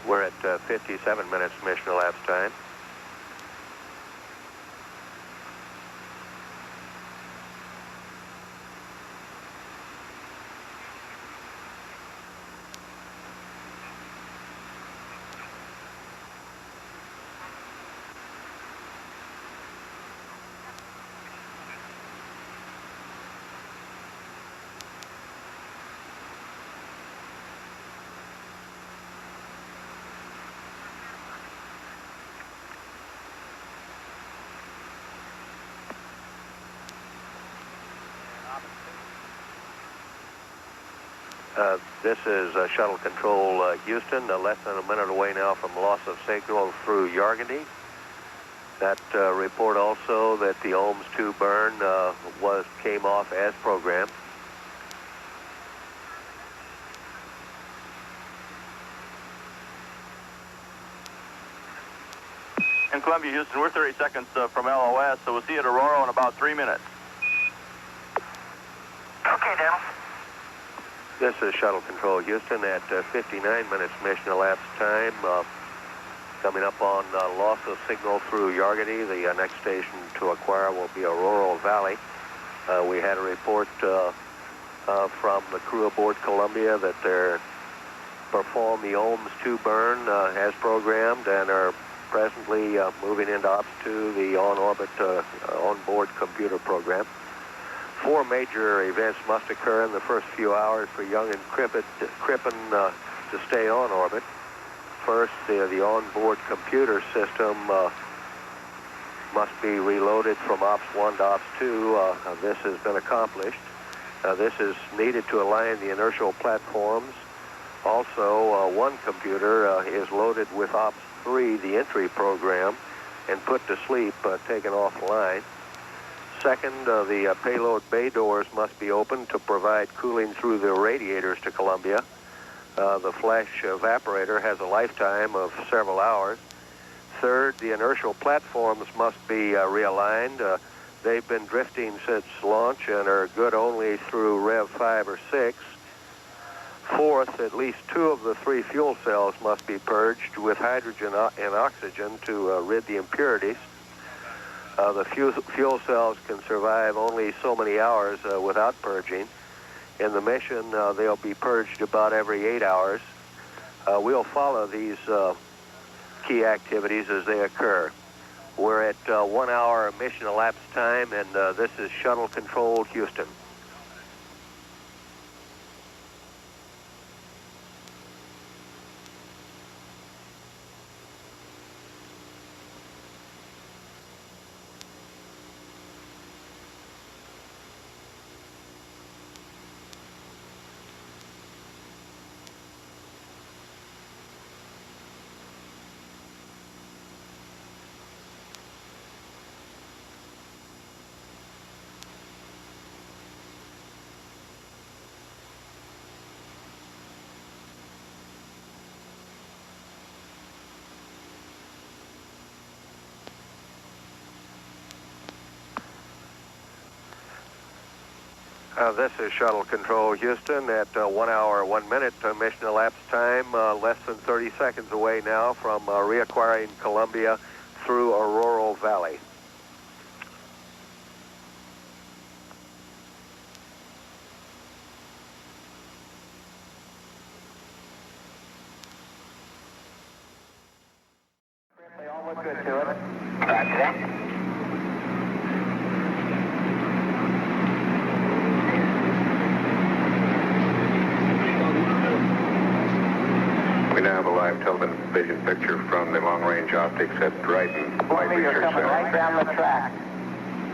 We're at 57 minutes mission elapsed time. This is Shuttle Control Houston, less than a minute away now from loss of signal through Yargandy. That report also that the ohms 2 burn came off as programmed. In Columbia, Houston, we're 30 seconds from LOS, so we'll see you at Aurora in about 3 minutes. Okay, Dennis. This is Shuttle Control Houston at 59 minutes mission elapsed time. Coming up on loss of signal through Yargandy. The next station to acquire will be Aurora Valley. We had a report from the crew aboard Columbia that they're performed the ohms 2 burn as programmed and are presently moving into Ops 2, the on-orbit onboard computer program. 4 major events must occur in the first few hours for Young and Crippen to stay on orbit. First, the onboard computer system must be reloaded from Ops 1 to Ops 2. This has been accomplished. This is needed to align the inertial platforms. Also, one computer is loaded with Ops 3, the entry program, and put to sleep, taken offline. Second, the payload bay doors must be opened to provide cooling through the radiators to Columbia. The flash evaporator has a lifetime of several hours. Third, the inertial platforms must be realigned. They've been drifting since launch and are good only through Rev 5 or 6. Fourth, at least 2 of the 3 fuel cells must be purged with hydrogen and oxygen to rid the impurities. The fuel cells can survive only so many hours without purging. In the mission, they'll be purged about every 8 hours. We'll follow these key activities as they occur. We're at 1 hour mission elapsed time, and this is Shuttle Control Houston. This is Shuttle Control Houston at 1 hour, 1 minute mission elapsed time, less than 30 seconds away now from reacquiring Columbia through Aurora Valley. look good to it. Roger that. We now have a live television picture from the long-range optics at Crippen. You're coming right down the track.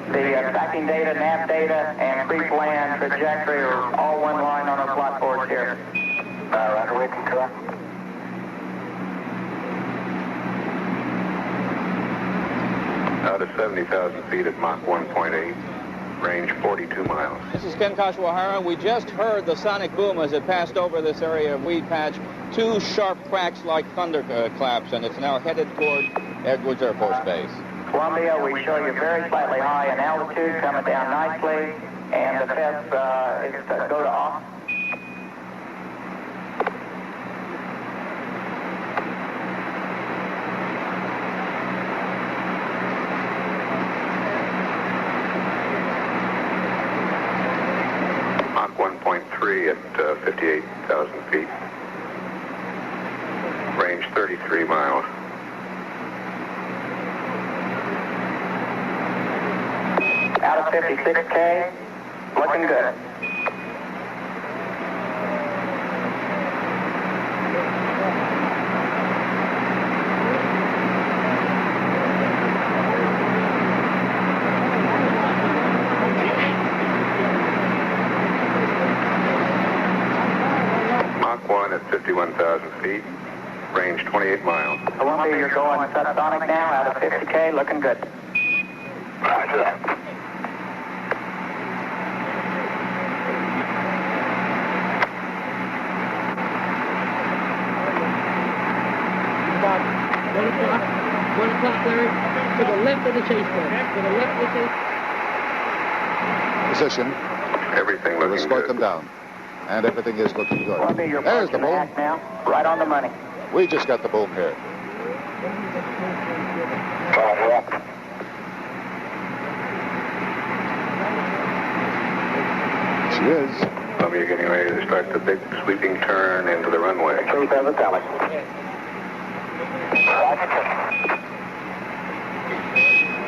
The tracking data, nav data, and pre-plan trajectory are all one line on our plot board here. Runway control. Out of 70,000 feet at Mach 1.8, range 42 miles. This is Ken Kashwahara. We just heard the sonic boom as it passed over this area of weed patch. Two sharp cracks like thunder claps, and it's now headed toward Edwards Air Force Base. Columbia, we show you very slightly high in altitude, coming down nicely, and the test is to go to off. Mach 1.3 at 58,000 feet. Range 33 miles. Out of 56K, looking good. Mach 1 at 51,000 feet. Range 28 miles. Columbia, you're going subsonic now, out of 50K, looking good. Roger that. About 1 o'clock, Larry, to the left of the chase plane. To the left of the chase. Position. Everything We'll looking escort good. them down. And everything is looking good. Columbia, you're There's the approaching boom. act now, right on the money. We just got the boom here. She is. Columbia getting ready to start the big sweeping turn into the runway. 3,000 tally.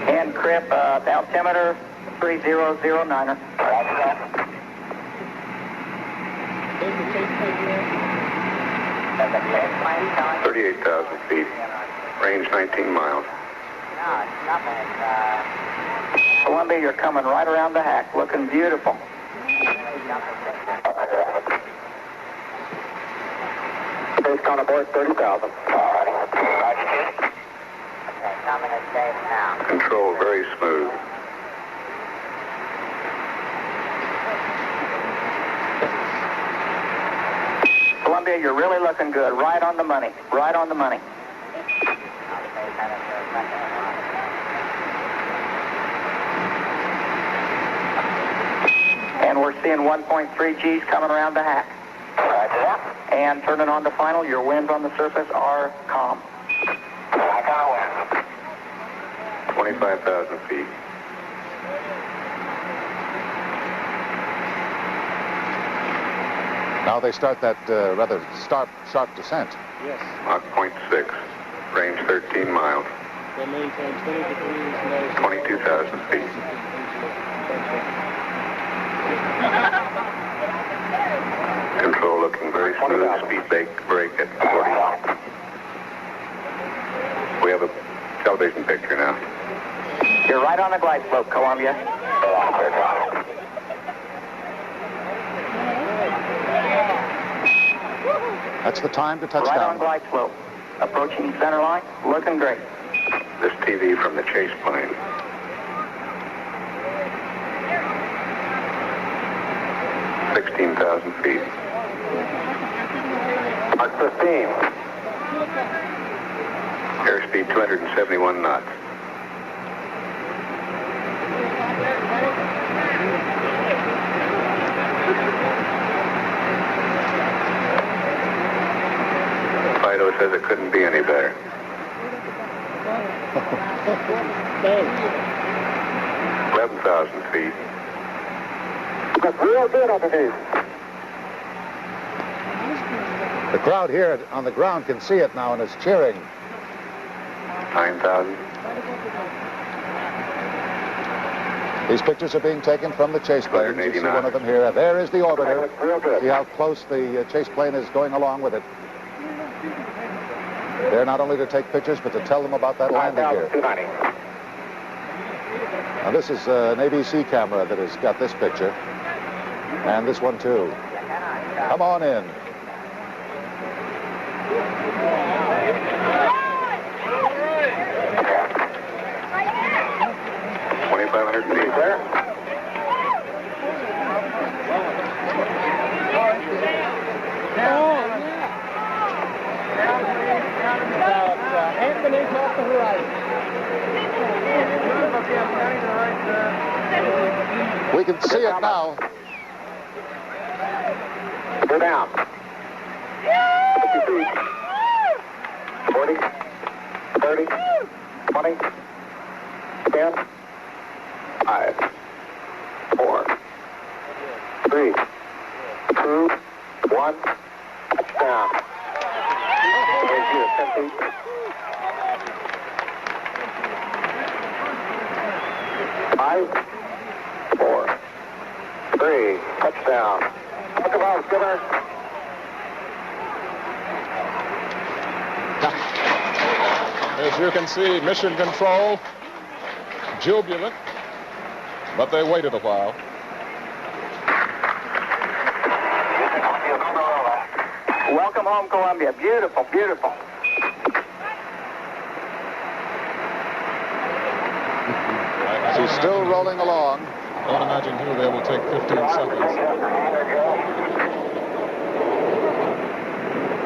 And Crippen, altimeter 3009er. 38,000 feet. Range 19 miles. Columbia, you're coming right around the hack, looking beautiful. First on aboard 30,000. Control very smooth. Columbia, you're really looking good. Right on the money. Right on the money. And we're seeing 1.3 Gs coming around the hack. And turning on to final, your winds on the surface are calm. 25,000 feet. Now they start that rather sharp descent. Yes. Mach 0.6. Range 13 miles. They maintain 20 degrees nose. 22,000 feet. Control looking very smooth. Speed brake at 40. We have a television picture now. You're right on the glide slope, Columbia. That's the time to touch Right down. on glide slope. Approaching center line, looking great. This TV from the chase plane. $16,000 feet. Mark 15. Airspeed 271 knots. Fido says it couldn't be any better. Thanks. 11,000 feet. That's real good underneath. The crowd here on the ground can see it now and is cheering. 9,000. These pictures are being taken from the chase plane. You see one of them here. There is the orbiter. See how close the chase plane is going along with it. They're not only to take pictures, but to tell them about that landing here. Now, this is an ABC camera that has got this picture. And this one, too. Come on in. Feet there. Half an inch off the horizon. We can see it now. Go down. 50 feet. 40, 30, 20, 10, 5, 4, 3, 2, 1, touchdown. There's you, 10 feet. 5, 4, 3, touchdown. Look about, Skipper. As you can see, mission control jubilant, but they waited a while. Welcome home, Columbia. Beautiful, beautiful. She's still rolling along. I don't imagine here they will take 15 seconds.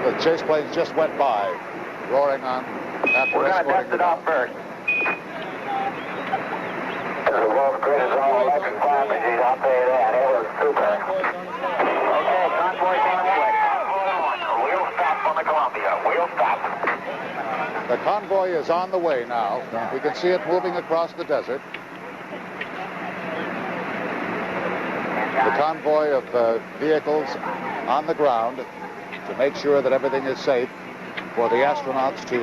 The chase planes just went by, roaring on after We're going to escorting test it off first. The world's greatest all-electric flying machine, I'll tell you that. It was super. Okay, convoy's on its way. We'll stop on the Columbia. We'll stop. The convoy is on the way now. We can see it moving across the desert. The convoy of vehicles on the ground to make sure that everything is safe for the astronauts to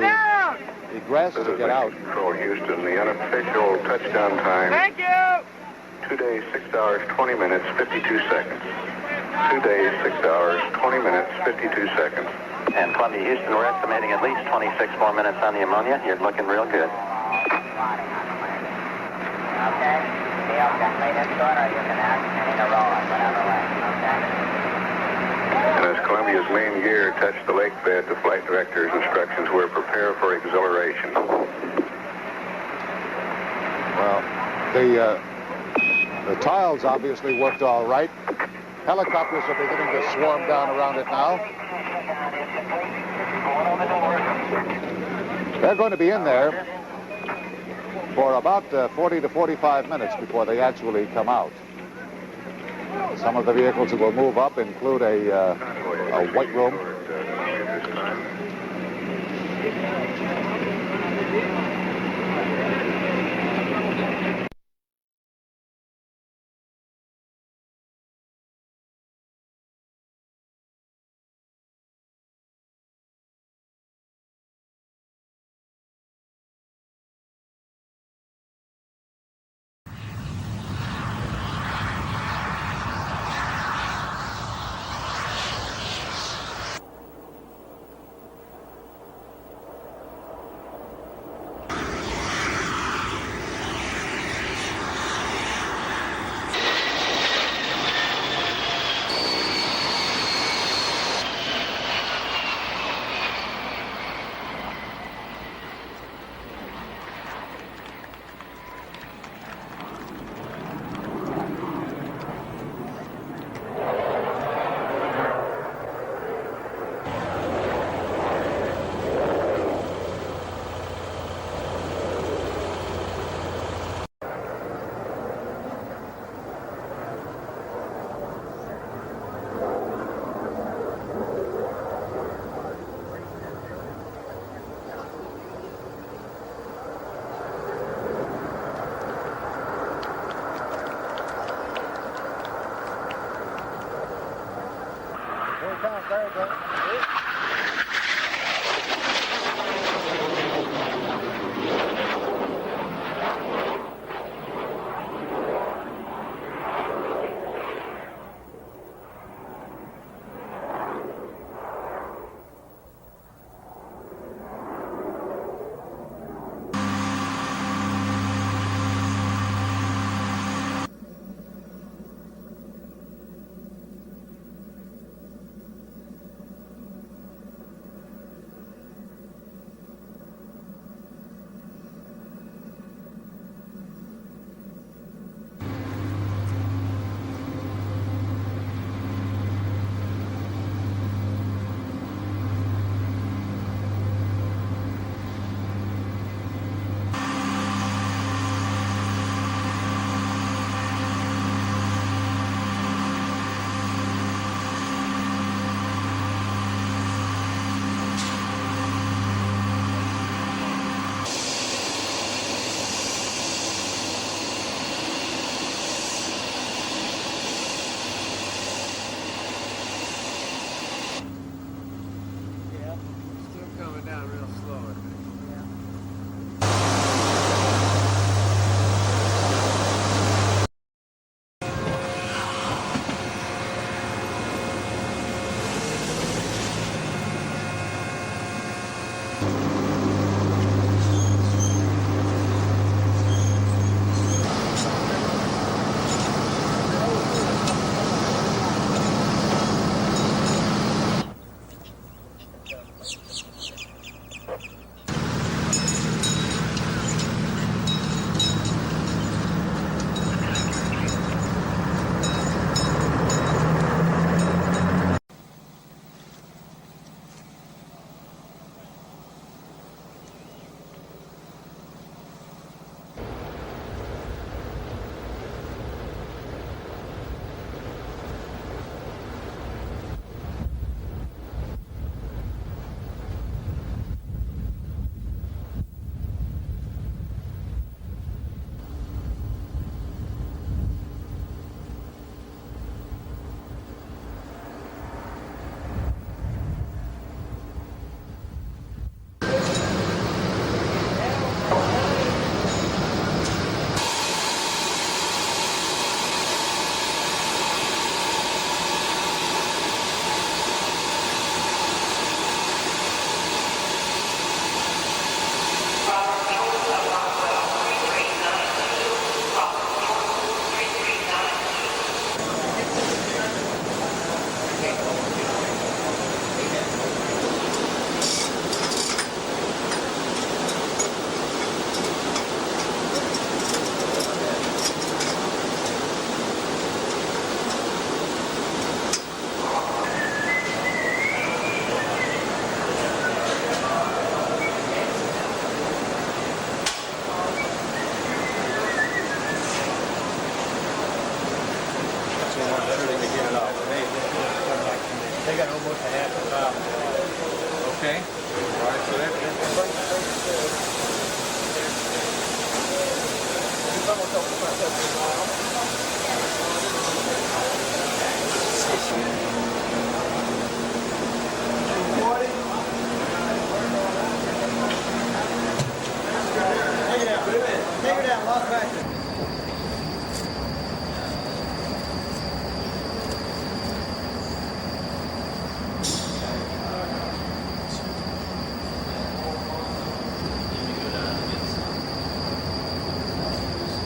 egress, to get out. Control Houston, the unofficial touchdown time. Thank you. 2 days, 6 hours, 20 minutes, 52 seconds. 2 days, 6 hours, 20 minutes, 52 seconds. And Columbia, Houston, we're estimating at least 26 more minutes on the ammonia. You're looking real good. Okay. You can lead into it, or you can ask me to roll it, whatever way. Okay. And as Columbia's main gear touched the lake bed, the flight director's instructions were prepare for acceleration. Well, the tiles obviously worked all right. Helicopters are beginning to swarm down around it now. They're going to be in there for about 40 to 45 minutes before they actually come out. Some of the vehicles that will move up include a white room.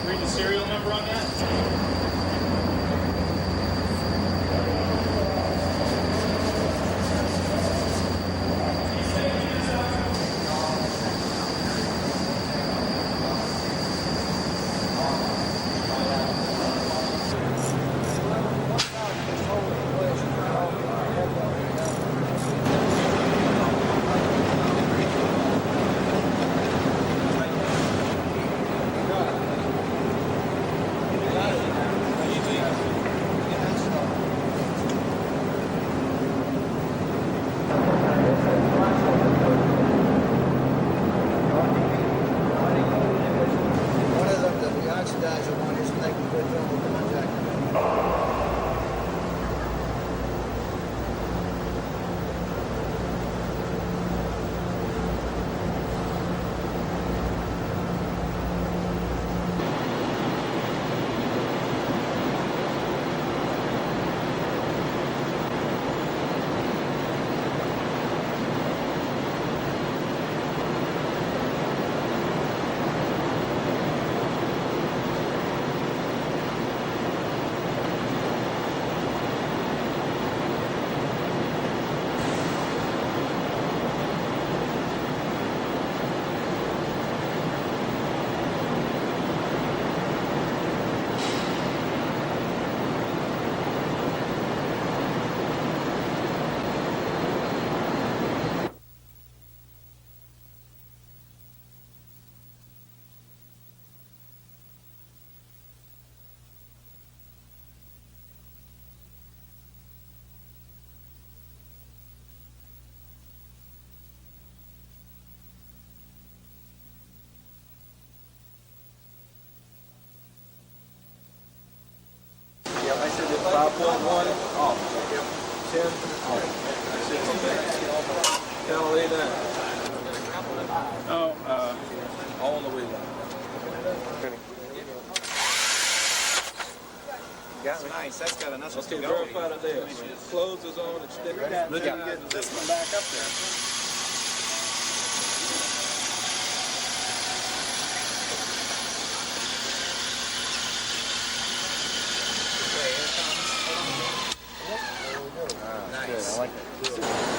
Read the serial number on that. 5.1 off. 10 off. 6. Now lay down. On the wheel. That's nice. That's got enough to Okay, go. verify that there. Close is on and stick. Look at this one back up there. Nice. I like it.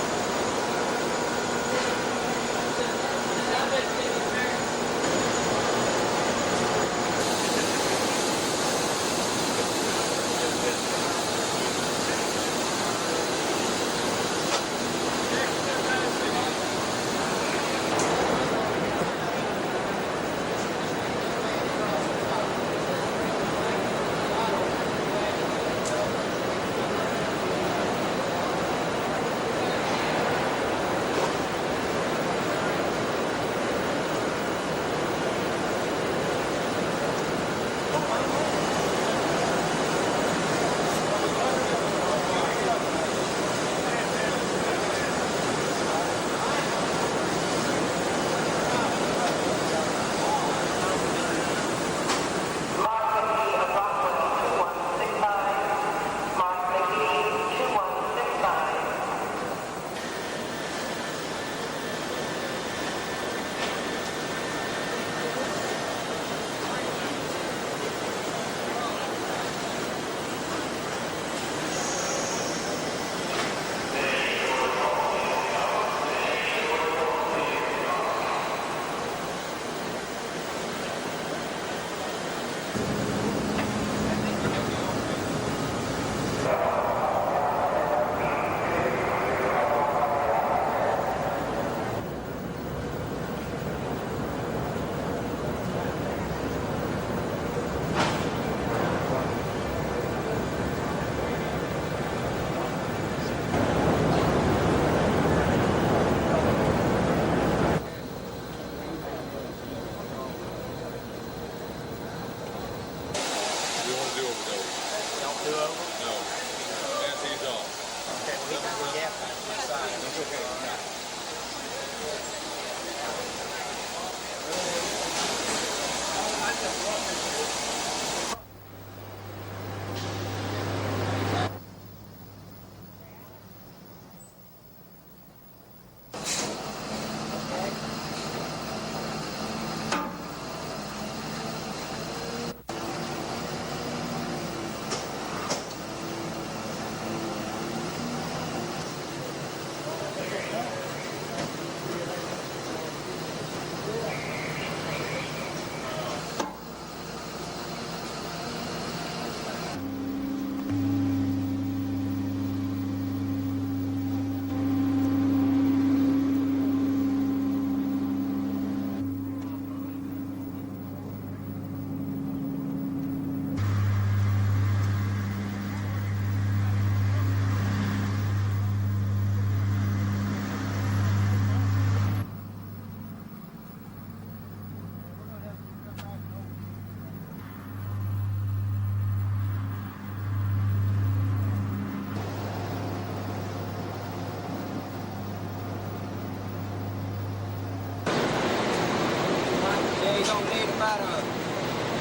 about a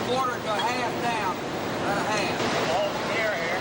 quarter to a half down, about a half. All here.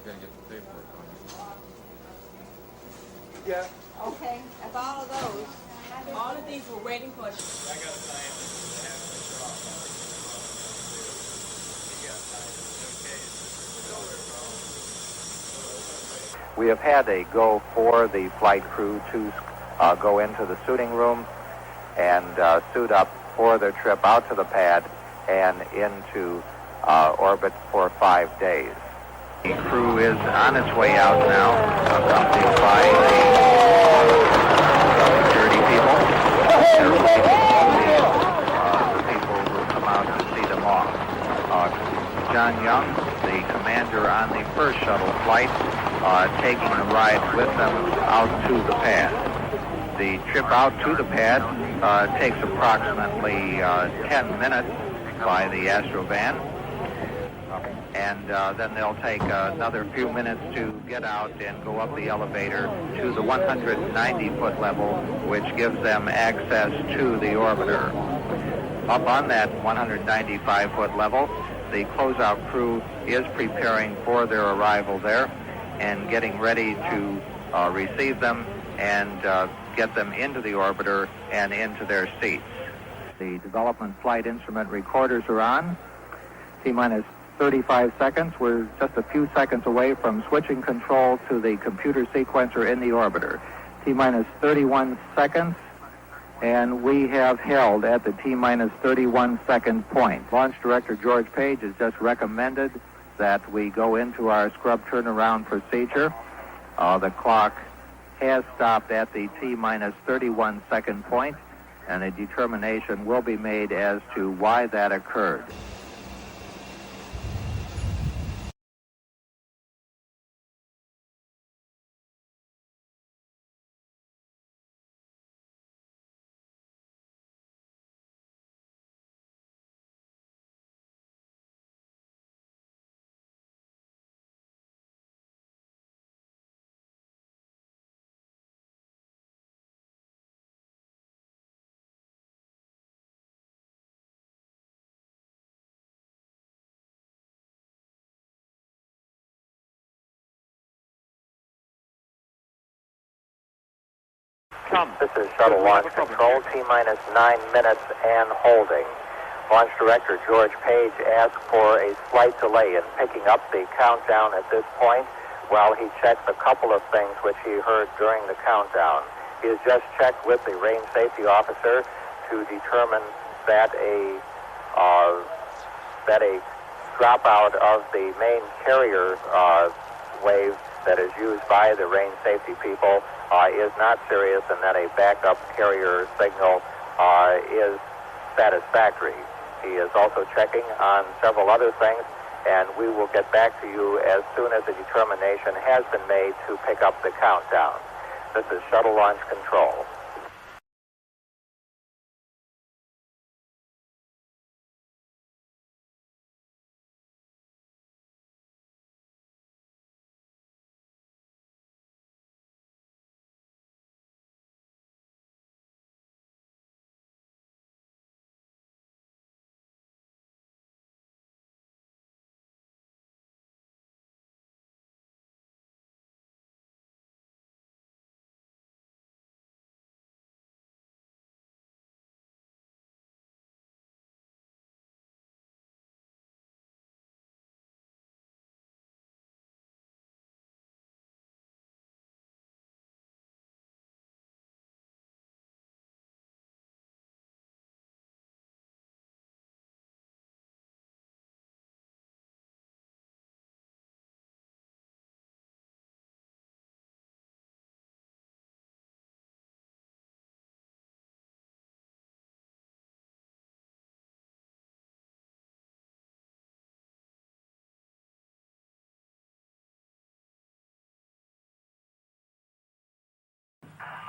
gotta get the paperwork on it. Yeah. Okay, of all of those, all of these were waiting for. We have had a go for the flight crew to go into the suiting room and suit up for their trip out to the pad and into orbit for 5 days. The crew is on its way out now, accompanied by the security people. They're waiting for the people who come out to see them off. John Young, the commander on the first shuttle flight, taking a ride with them out to the pad. The trip out to the pad takes approximately 10 minutes by the Astrovan, and then they'll take another few minutes to get out and go up the elevator to the 190-foot level, which gives them access to the orbiter. Up on that 195-foot level, the closeout crew is preparing for their arrival there and getting ready to receive them and get them into the orbiter and into their seats. The development flight instrument recorders are on. T-minus 35 seconds. We're just a few seconds away from switching control to the computer sequencer in the orbiter. T-minus 31 seconds, and we have held at the T-minus 31 second point. Launch Director George Page has just recommended that we go into our scrub turnaround procedure. The clock has stopped at the T-minus 31 second point, and a determination will be made as to why that occurred. This is Shuttle Launch Control, T-minus 9 minutes and holding. Launch Director George Page asked for a slight delay in picking up the countdown at this point while he checks a couple of things which he heard during the countdown. He has just checked with the range safety officer to determine that a dropout of the main carrier wave that is used by the range safety people is not serious, and that a backup carrier signal is satisfactory. He is also checking on several other things, and we will get back to you as soon as a determination has been made to pick up the countdown. This is Shuttle Launch Control.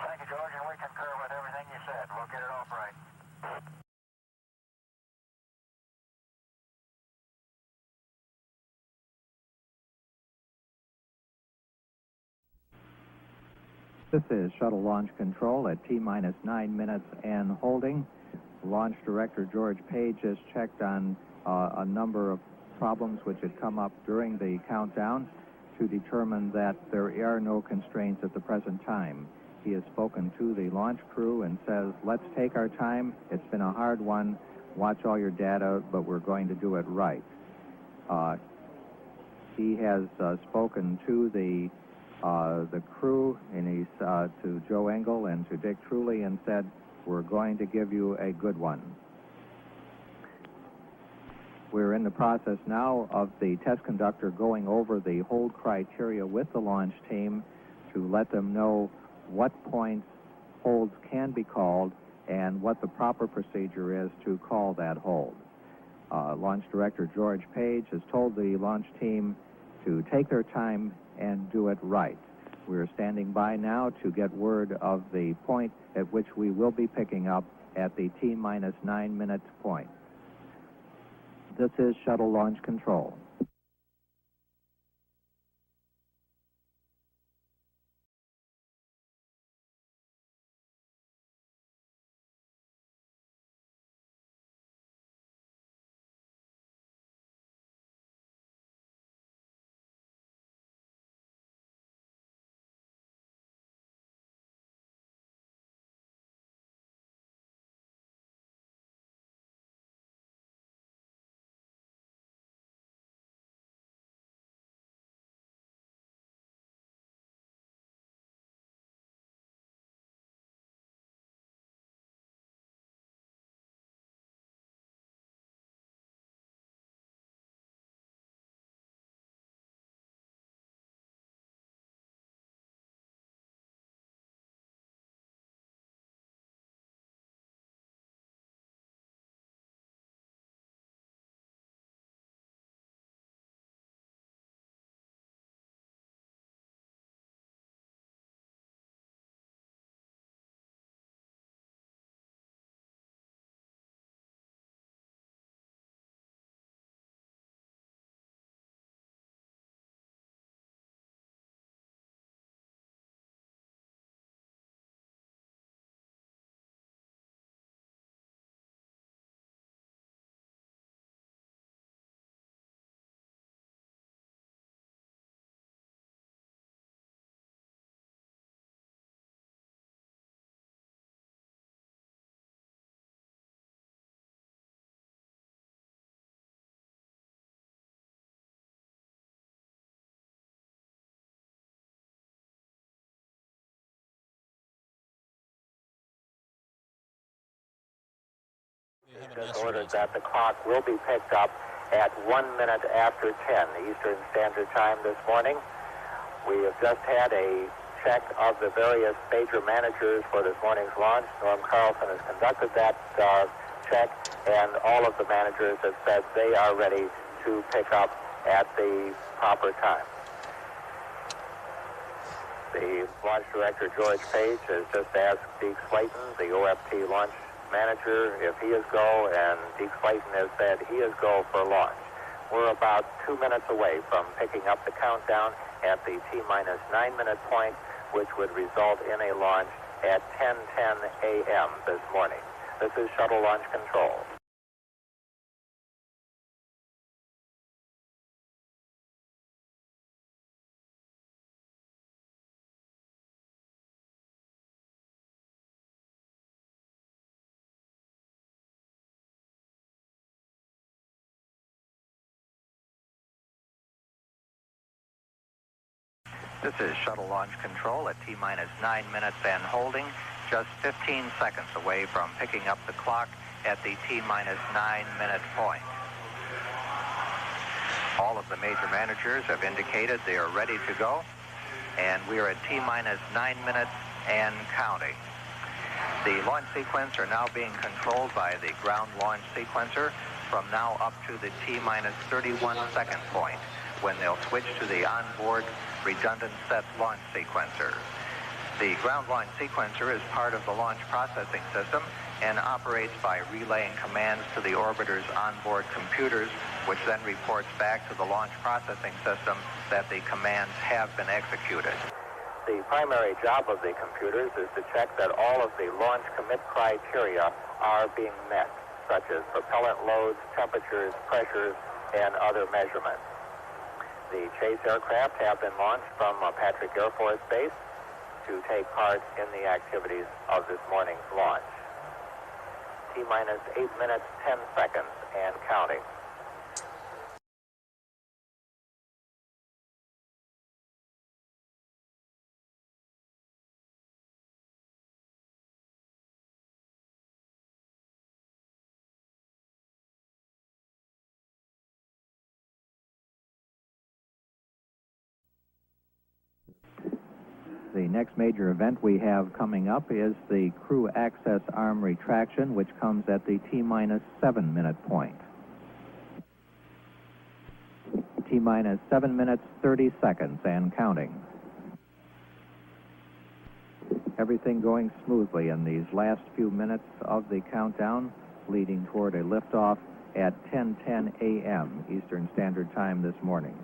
Thank you, George, and we concur with everything you said. We'll get it off right. This is Shuttle Launch Control at T-minus 9 minutes and holding. Launch Director George Page has checked on a number of problems which had come up during the countdown, to determine that there are no constraints at the present time. He has spoken to the launch crew and says, let's take our time. It's been a hard one. Watch all your data, but we're going to do it right. He has spoken to the crew, and he's to Joe Engel and to Dick Truly, and said, we're going to give you a good one. We're in the process now of the test conductor going over the hold criteria with the launch team to let them know what points holds can be called and what the proper procedure is to call that hold. Launch Director George Page has told the launch team to take their time and do it right. We're standing by now to get word of the point at which we will be picking up at the T-minus 9 minutes point. This is Shuttle Launch Control. Just ordered that the clock will be picked up at 1 minute after 10 Eastern Standard Time this morning. We have just had a check of the various major managers for this morning's launch. Norm Carlson has conducted that check, and all of the managers have said they are ready to pick up at the proper time. The launch director, George Page, has just asked Deke Slayton, the OFT launch manager, if he is go, and Deke Slayton has said he is go for launch. We're about 2 minutes away from picking up the countdown at the T-minus 9 minute point, which would result in a launch at 10:10 a.m. this morning. This is Shuttle Launch Control. This is Shuttle Launch Control at T-minus 9 minutes and holding, just 15 seconds away from picking up the clock at the T-minus 9 minute point. All of the major managers have indicated they are ready to go, and we are at T-minus 9 minutes and counting. The launch sequence are now being controlled by the ground launch sequencer from now up to the T-minus 31 second point, when they'll switch to the onboard redundant set launch sequencer. The ground launch sequencer is part of the launch processing system and operates by relaying commands to the orbiter's onboard computers, which then reports back to the launch processing system that the commands have been executed. The primary job of the computers is to check that all of the launch commit criteria are being met, such as propellant loads, temperatures, pressures, and other measurements. The chase aircraft have been launched from Patrick Air Force Base to take part in the activities of this morning's launch. T-minus 8 minutes, 10 seconds, and counting. The next major event we have coming up is the crew access arm retraction, which comes at the T-minus 7 minute point. T-minus 7 minutes, 30 seconds, and counting. Everything going smoothly in these last few minutes of the countdown, leading toward a liftoff at 10:10 a.m. Eastern Standard Time this morning.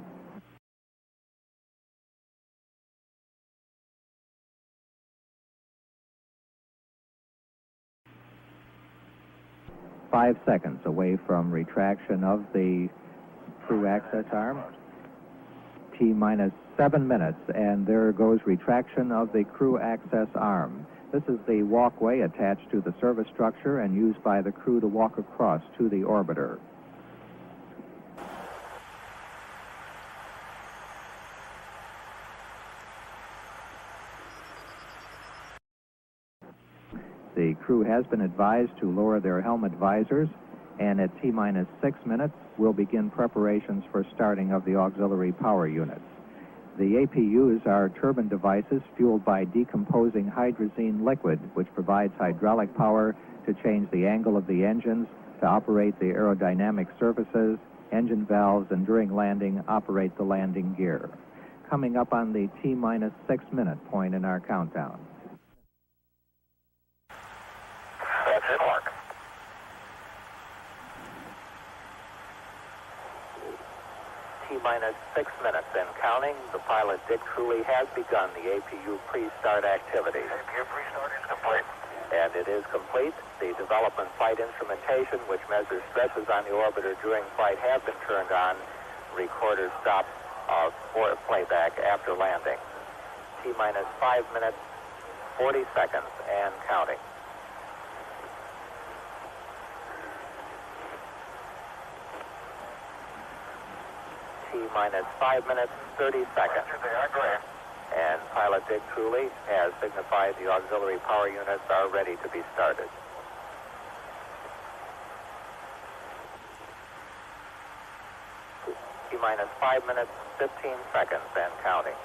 Five seconds away from retraction of the crew access arm. T-minus 7 minutes, and there goes retraction of the crew access arm. This is the walkway attached to the service structure and used by the crew to walk across to the orbiter. The crew has been advised to lower their helmet visors, and at T-minus 6 minutes, we'll begin preparations for starting of the auxiliary power units. The APUs are turbine devices fueled by decomposing hydrazine liquid, which provides hydraulic power to change the angle of the engines, to operate the aerodynamic surfaces, engine valves, and during landing, operate the landing gear. Coming up on the T-minus 6 minute point in our countdown. That's it, Mark. T-minus 6 minutes and counting. The pilot, Dick Truly, has begun the APU pre-start activity. APU pre-start is complete. And it is complete. The development flight instrumentation, which measures stresses on the orbiter during flight, have been turned on. Recorder stopped for playback after landing. T-minus 5 minutes, 40 seconds, and counting. T-minus 5 minutes, 30 seconds. And pilot Dick Truly has signified the auxiliary power units are ready to be started. T-minus 5 minutes, 15 seconds, and counting.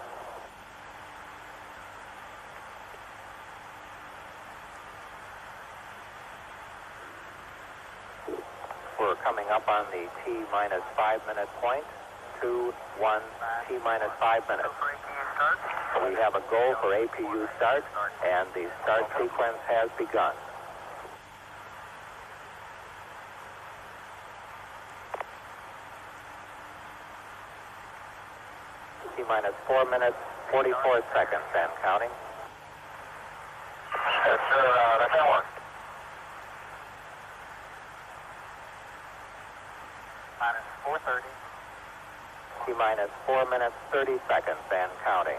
We're coming up on the T-minus 5 minute point. 2, 1, T-minus 5 minutes. We have a goal for APU start, and the start sequence has begun. T-minus 4 minutes, 44 seconds, and counting. Yes, sir, that's that one. Minus 4:30. T-minus 4 minutes, 30 seconds, and counting.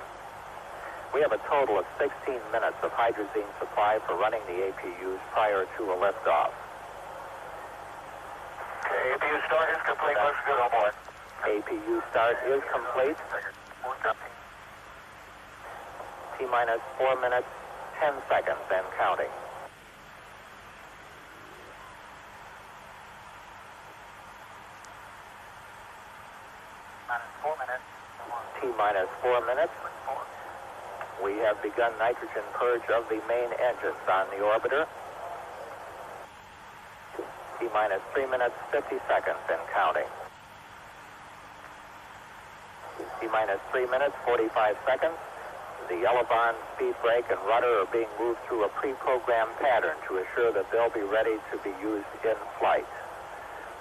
We have a total of 16 minutes of hydrazine supply for running the APUs prior to a liftoff. Okay, APU start is complete. Looks good on board. APU start is complete. T-minus 4 minutes, 10 seconds, and counting. T-minus 4 minutes. We have begun nitrogen purge of the main engines on the orbiter. T-minus 3 minutes, 50 seconds, and counting. T-minus 3 minutes, 45 seconds. The elevon, speed brake, and rudder are being moved through a pre-programmed pattern to assure that they'll be ready to be used in flight.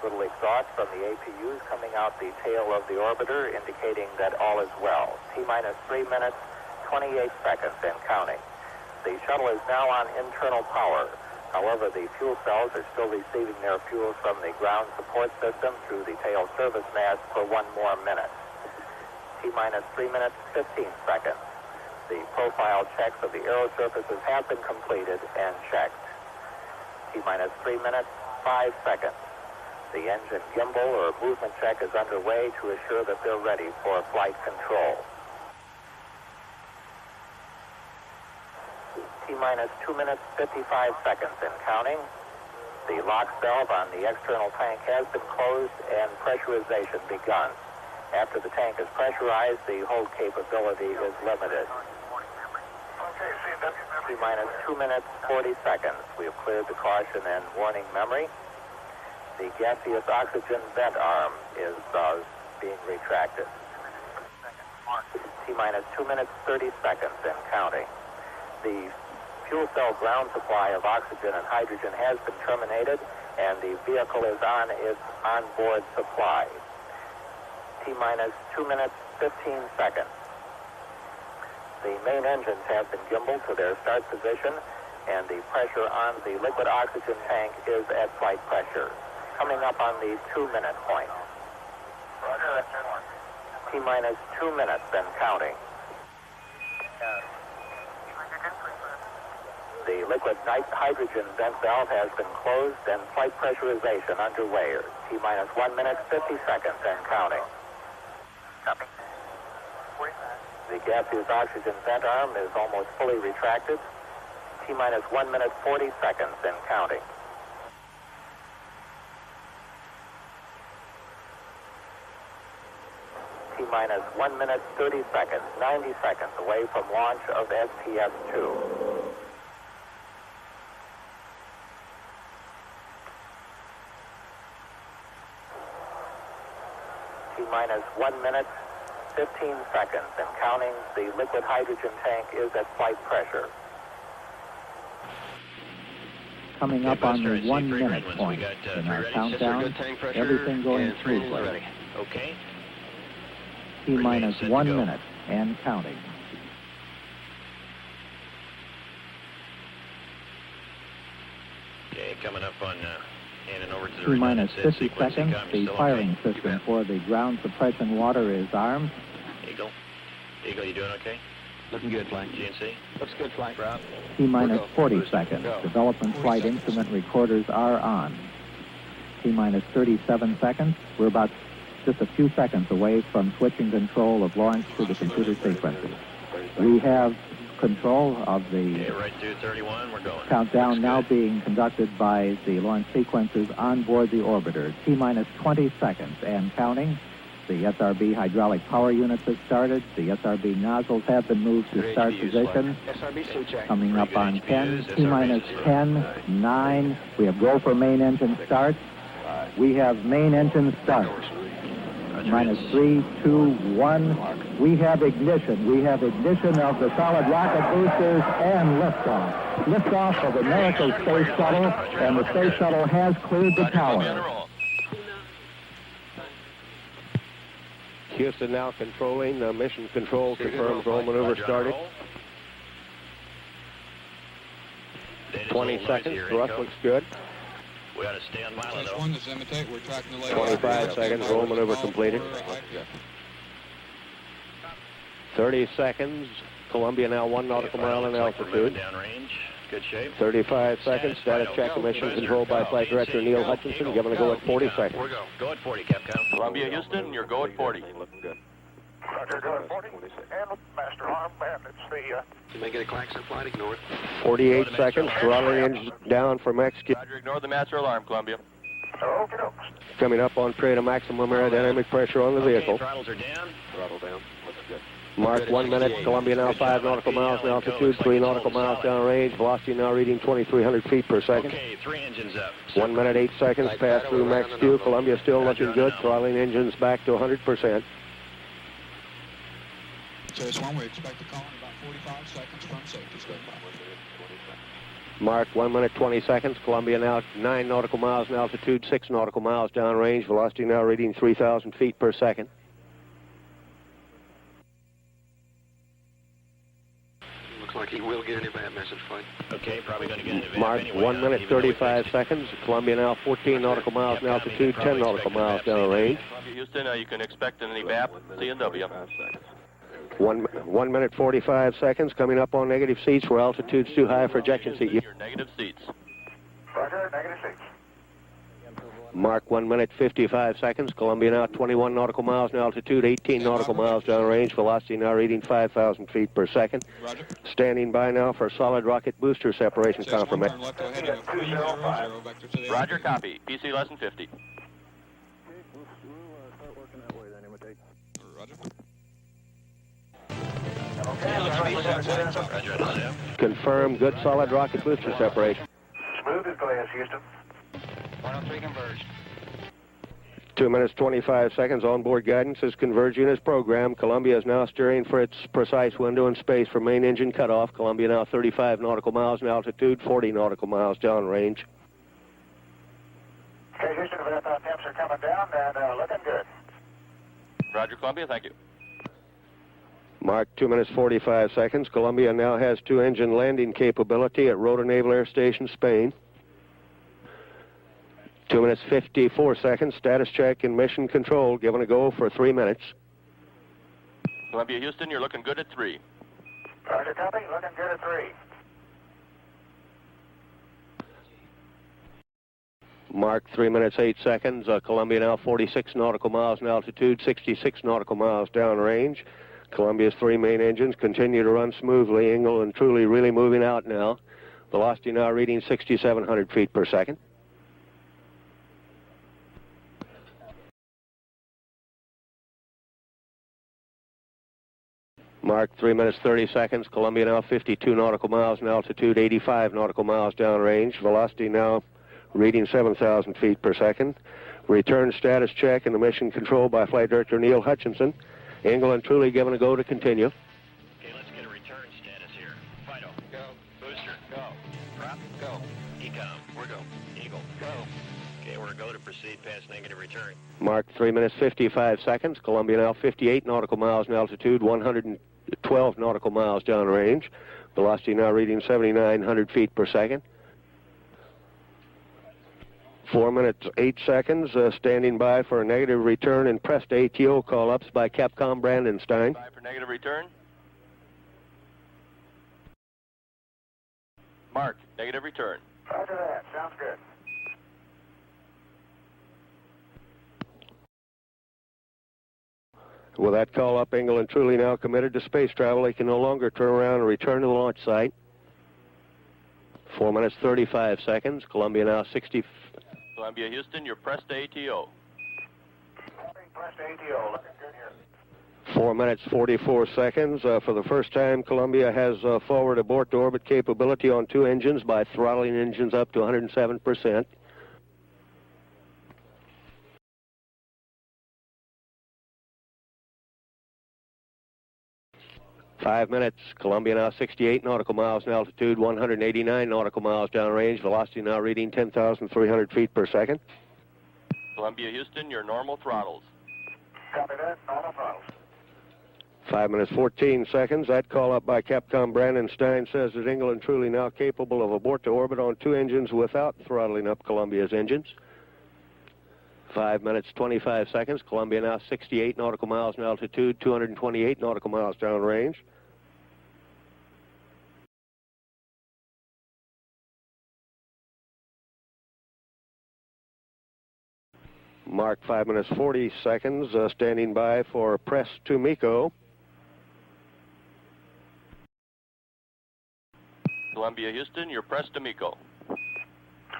Little exhaust from the APUs coming out the tail of the orbiter, indicating that all is well. T-minus 3 minutes, 28 seconds, and counting. The shuttle is now on internal power. However, the fuel cells are still receiving their fuel from the ground support system through the tail service mast for 1 more minute. T-minus 3 minutes, 15 seconds. The profile checks of the aero surfaces have been completed and checked. T-minus 3 minutes, 5 seconds. The engine gimbal or movement check is underway to assure that they're ready for flight control. T-minus 2 minutes, 55 seconds and counting. The LOX valve on the external tank has been closed and pressurization begun. After the tank is pressurized, the hold capability is limited. T-minus 2 minutes, 40 seconds. We have cleared the caution and warning memory. The gaseous oxygen vent arm is being retracted. T-minus 2 minutes, 30 seconds and counting. The fuel cell ground supply of oxygen and hydrogen has been terminated, and the vehicle is on its onboard supply. T-minus 2 minutes, 15 seconds. The main engines have been gimbaled to their start position, and the pressure on the liquid oxygen tank is at flight pressure. Coming up on the 2-minute point. T-minus 2 minutes and counting. The liquid hydrogen vent valve has been closed and flight pressurization underway. T-minus 1 minute, 50 seconds and counting. Copy. The gaseous oxygen vent arm is almost fully retracted. T-minus 1 minute, 40 seconds and counting. T-minus 1 minute, 30 seconds, 90 seconds away from launch of STS-2. T-minus 1 minute, 15 seconds and counting. The liquid hydrogen tank is at flight pressure. Coming up on the 1 minute point in our countdown, everything going smoothly. Okay. T-minus 1 minute and counting. Okay, coming up on handing over to the T-minus 50 sequence. seconds. The firing system for the ground suppression water is armed. Eagle, you doing okay? Looking good, flight. GNC? Looks good, flight. Rob. T-minus 40 seconds. Development flight instrument recorders are on. T-minus 37 seconds. We're about just a few seconds away from switching control of launch to the computer sequences. We have control of the Okay, right through 31, we're going. countdown now being conducted by the launch sequences on board the orbiter. T-minus 20 seconds and counting. The SRB hydraulic power units have started. The SRB nozzles have been moved to start position. Coming up on 10, T-minus 10, 9. We have go for main engine start. We have main engine start. Minus 3, 2, 1. We have ignition. We have ignition of the solid rocket boosters and liftoff. Liftoff of the American Space Shuttle, and the Space Shuttle has cleared the tower. Houston now controlling. Mission control confirms roll maneuver started. 20 seconds. Thrust looks good. We ought to stay on Milo, though. 25 seconds. Roll maneuver completed. 30 seconds. Columbia now 1 nautical mile in altitude. Downrange. Good shape. 35 seconds. Status check and mission control by Flight Director Neil Hutchinson. Given a go at 40 seconds. We're go. Go at 40, Capcom. Columbia, Houston, you're go at 40. Looking good. Roger, go at 40. And master arm, and it's the... You may get a klaxon flight, ignore it. 48 seconds. Throttling engine down for execute. Roger, ignore the master alarm, Columbia. Okay. Coming up on period of maximum aerodynamic pressure on the vehicle. Okay, throttles are down. Throttle down. Looks good. Mark 1 minute. Columbia now 5 nautical miles in altitude, 3 nautical miles downrange. Velocity now reading 2,300 feet per second. Okay, 3 engines up. 1 minute, 8 seconds. Pass through max Q. Columbia still looking good. Throttling engines back to 100%. STS-1, we expect to call in about 45 seconds from safety standby. Mark 1 minute, 20 seconds. Columbia now 9 nautical miles in altitude, 6 nautical miles downrange. Velocity now reading 3,000 feet per second. Looks like Rocky will get an evap message flight. Okay, probably going to get an evap Mark, anyway. 1 minute 35 seconds. Columbia now 14 nautical miles in altitude, 10 nautical miles downrange. Houston, you can expect an evap, C&W. 1 minute 45 seconds, coming up on negative seats where altitude's too high for ejection seat. Your negative seats. Roger, negative seats. Mark, 1 minute 55 seconds. Columbia now 21 nautical miles in altitude, 18 nautical miles downrange. Velocity now reading 5,000 feet per second. Roger. Standing by now for solid rocket booster separation confirmation. Roger, copy. PC less than 50. Roger. Confirm good solid rocket booster separation. Smooth as glass, Houston. 103 converged. 2 minutes 25 seconds. Onboard guidance is converging as programmed. Columbia is now steering for its precise window in space for main engine cutoff. Columbia now 35 nautical miles in altitude, 40 nautical miles downrange. Okay, Houston, temps are coming down and looking good. Roger, Columbia, thank you. Mark, 2 minutes 45 seconds. Columbia now has two-engine landing capability at Rotor Naval Air Station, Spain. 2 minutes 54 seconds. Status check and mission control given a go for 3 minutes. Columbia, Houston, you're looking good at 3. Roger, copy. Looking good at 3. Mark, 3 minutes 8 seconds. Columbia now 46 nautical miles in altitude, 66 nautical miles downrange. Columbia's 3 main engines continue to run smoothly. Ingle and Truly really moving out now. Velocity now reading 6,700 feet per second. Mark, 3 minutes 30 seconds. Columbia now 52 nautical miles in altitude, 85 nautical miles downrange. Velocity now reading 7,000 feet per second. Return status check and the mission control by Flight Director Neil Hutchinson. Ingle and Truly given a go to continue. Okay, let's get a return status here. Fido, go. Booster, go. Prop, go. Ecom, we're go. Eagle, go. Okay, we're go to proceed past negative return. Mark, 3 minutes 55 seconds. Columbia now 58 nautical miles in altitude, 112 nautical miles downrange. Velocity now reading 7,900 feet per second. 4 minutes 8 seconds. Standing by for a negative return and pressed ATO call-ups by Capcom Brandenstein. Bye for negative return. Mark, negative return. Roger that. Sounds good. With that call-up, Ingle and Truly now committed to space travel. They can no longer turn around and return to the launch site. 4 minutes 35 seconds. Columbia now 60... Columbia, Houston, you're pressed ATO. Pressed ATO. Looking good here. 4 minutes 44 seconds. For the first time, Columbia has forward abort to orbit capability on 2 engines by throttling engines up to 107%. Five minutes. Columbia now 68 nautical miles in altitude, 189 nautical miles downrange. Velocity now reading 10,300 feet per second. Columbia, Houston, your normal throttles. Copy that. Normal throttles. 5 minutes 14 seconds. That call up by Capcom Brandenstein says that Ingle and Truly now capable of abort to orbit on 2 engines without throttling up Columbia's engines. 5 minutes 25 seconds. Columbia now 68 nautical miles in altitude, 228 nautical miles downrange. Mark, 5 minutes 40 seconds. Standing by for press to MECO. Columbia, Houston, you're pressed to MECO.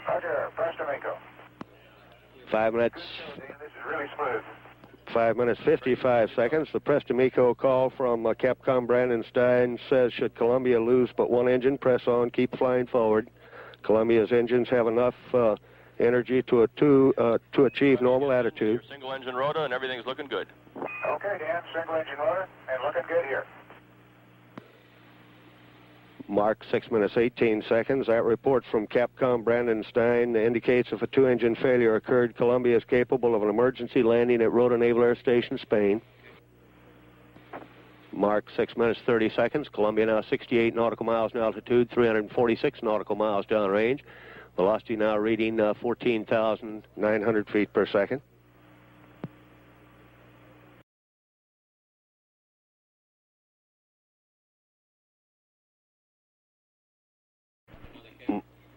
Roger, press to MECO. 5 minutes. This is really smooth. 5 minutes 55 seconds. The press to MECO call from Capcom Brandenstein says, should Columbia lose but 1 engine, press on, keep flying forward. Columbia's engines have enough energy to achieve normal attitude. Single engine rotor and everything's looking good. Okay, Dan, single engine rotor and looking good here. Mark, 6 minutes 18 seconds. That report from Capcom Brandenstein indicates if a 2-engine failure occurred, Columbia is capable of an emergency landing at Rotor Naval Air Station, Spain. Mark 6 minutes 30 seconds. Columbia now 68 nautical miles in altitude, 346 nautical miles downrange. Velocity now reading 14,900 feet per second.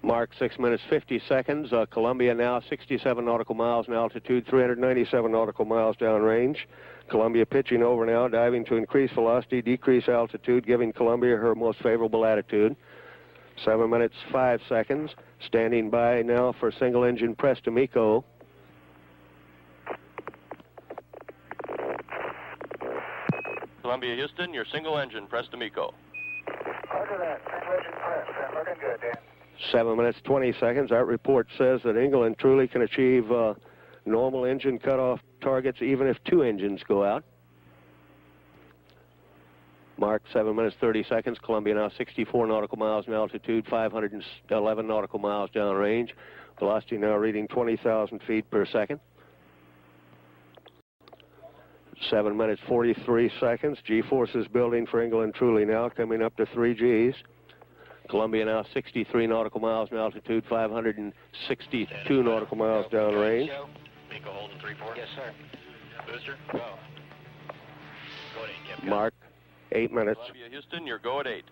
Mark 6 minutes 50 seconds. Columbia now 67 nautical miles in altitude, 397 nautical miles downrange. Columbia pitching over now, diving to increase velocity, decrease altitude, giving Columbia her most favorable attitude. 7 minutes 5 seconds. Standing by now for single engine press to MECO. Columbia Houston, your single engine, press to MECO. Roger that. Single engine press. Looking good, Dan. 7 minutes 20 seconds. That report says that England truly can achieve normal engine cutoff targets even if 2 engines go out. Mark 7 minutes 30 seconds. Columbia now 64 nautical miles in altitude, 511 nautical miles downrange. Velocity now reading 20,000 feet per second. 7 minutes 43 seconds. G-forces building for England truly now, coming up to 3 Gs. Columbia now 63 nautical miles in altitude, 562 nautical miles downrange. MECO holding 3-4. Yes, sir. Booster, go. Go at 8, Capcom. Mark 8 minutes. Columbia Houston, your go at 8.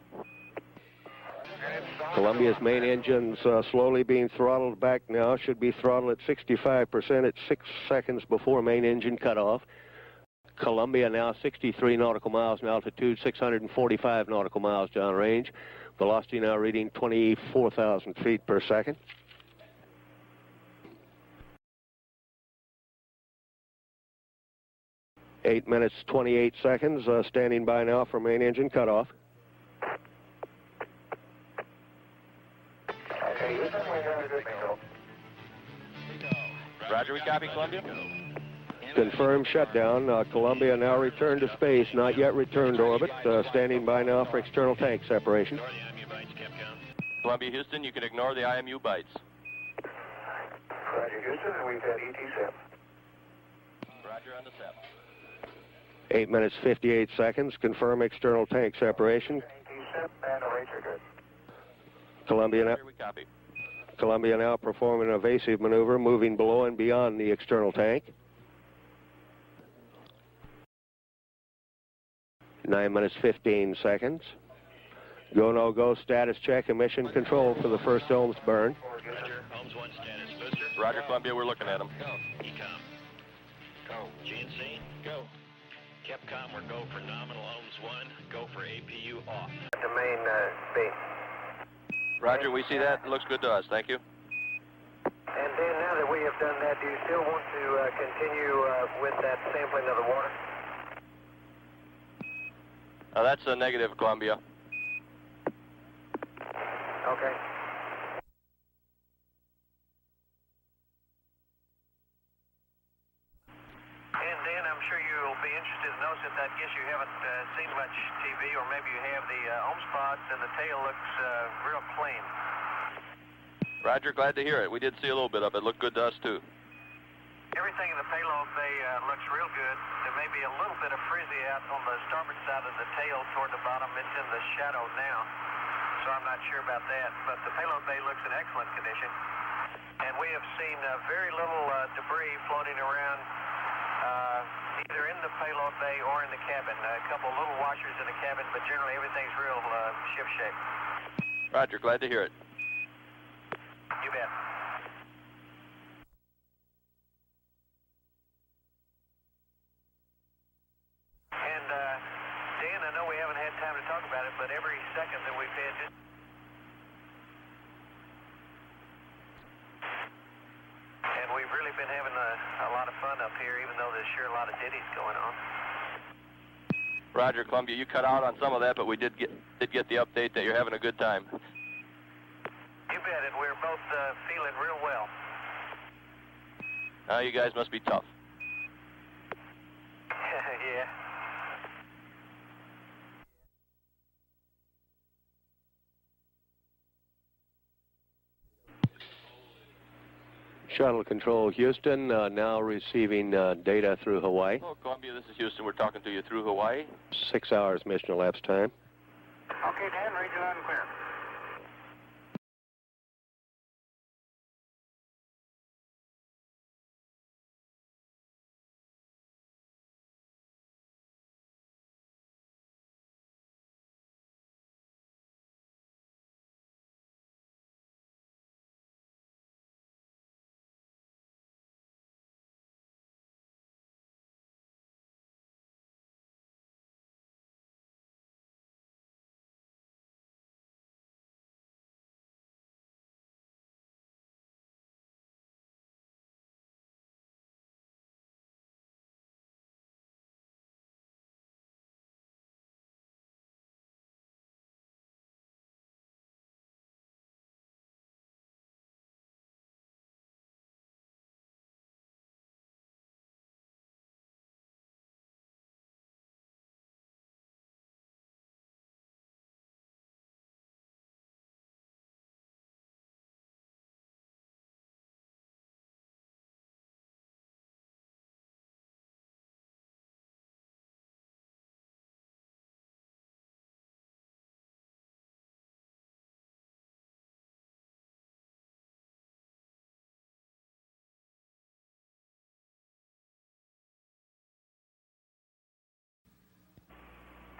Columbia's main engine's slowly being throttled back now. Should be throttled at 65% at 6 seconds before main engine cutoff. Columbia now 63 nautical miles in altitude, 645 nautical miles downrange. Velocity now reading 24,000 feet per second. Eight minutes 28 seconds. Standing by now for main engine cutoff. Roger, we copy, Columbia. Confirmed shutdown. Columbia now returned to space, not yet returned to orbit. Standing by now for external tank separation. Columbia Houston, you can ignore the IMU bites. Roger, Houston, and we've had ET7. Roger on the 7. 8 minutes 58 seconds. Confirm external tank separation. ET7 and the rates are good. Columbia now, We copy. Columbia now performing an evasive maneuver, moving below and beyond the external tank. 9 minutes 15 seconds. Go, no go, status check, emission control for the first ohms burn. Roger, ohms 1 status. Booster. Roger, Columbia, we're looking at them. Go. ECOM. Go. GNC. Go. Capcom, we're go for nominal ohms 1. Go for APU off. The main beam. Roger, we see that. It looks good to us. Thank you. And then now that we have done that, do you still want to continue with that sampling of the water? That's a negative, Columbia. Okay. And Dan, I'm sure you'll be interested to notice that guess you haven't seen much TV, or maybe you have the ohms spots, and the tail looks real clean. Roger, glad to hear it. We did see a little bit of it. Looked good to us, too. Everything in the payload bay looks real good. There may be a little bit of frizzy out on the starboard side of the tail toward the bottom. It's in the shadow now, so I'm not sure about that. But the payload bay looks in excellent condition. And we have seen very little debris floating around either in the payload bay or in the cabin. A couple little washers in the cabin, but generally everything's real ship-shape. Roger, glad to hear it. You bet. And Dan, I know we haven't had time to talk about it, but every second that we've had just... And we've really been having a lot of fun up here, even though there's sure a lot of ditties going on. Roger, Columbia, you cut out on some of that, but we did get the update that you're having a good time. You bet it. We're both feeling real well. You guys must be tough. Yeah. Shuttle Control, Houston, now receiving data through Hawaii. Oh, Columbia, this is Houston. We're talking to you through Hawaii. 6 hours mission elapsed time. Okay, Dan, read you loud and clear.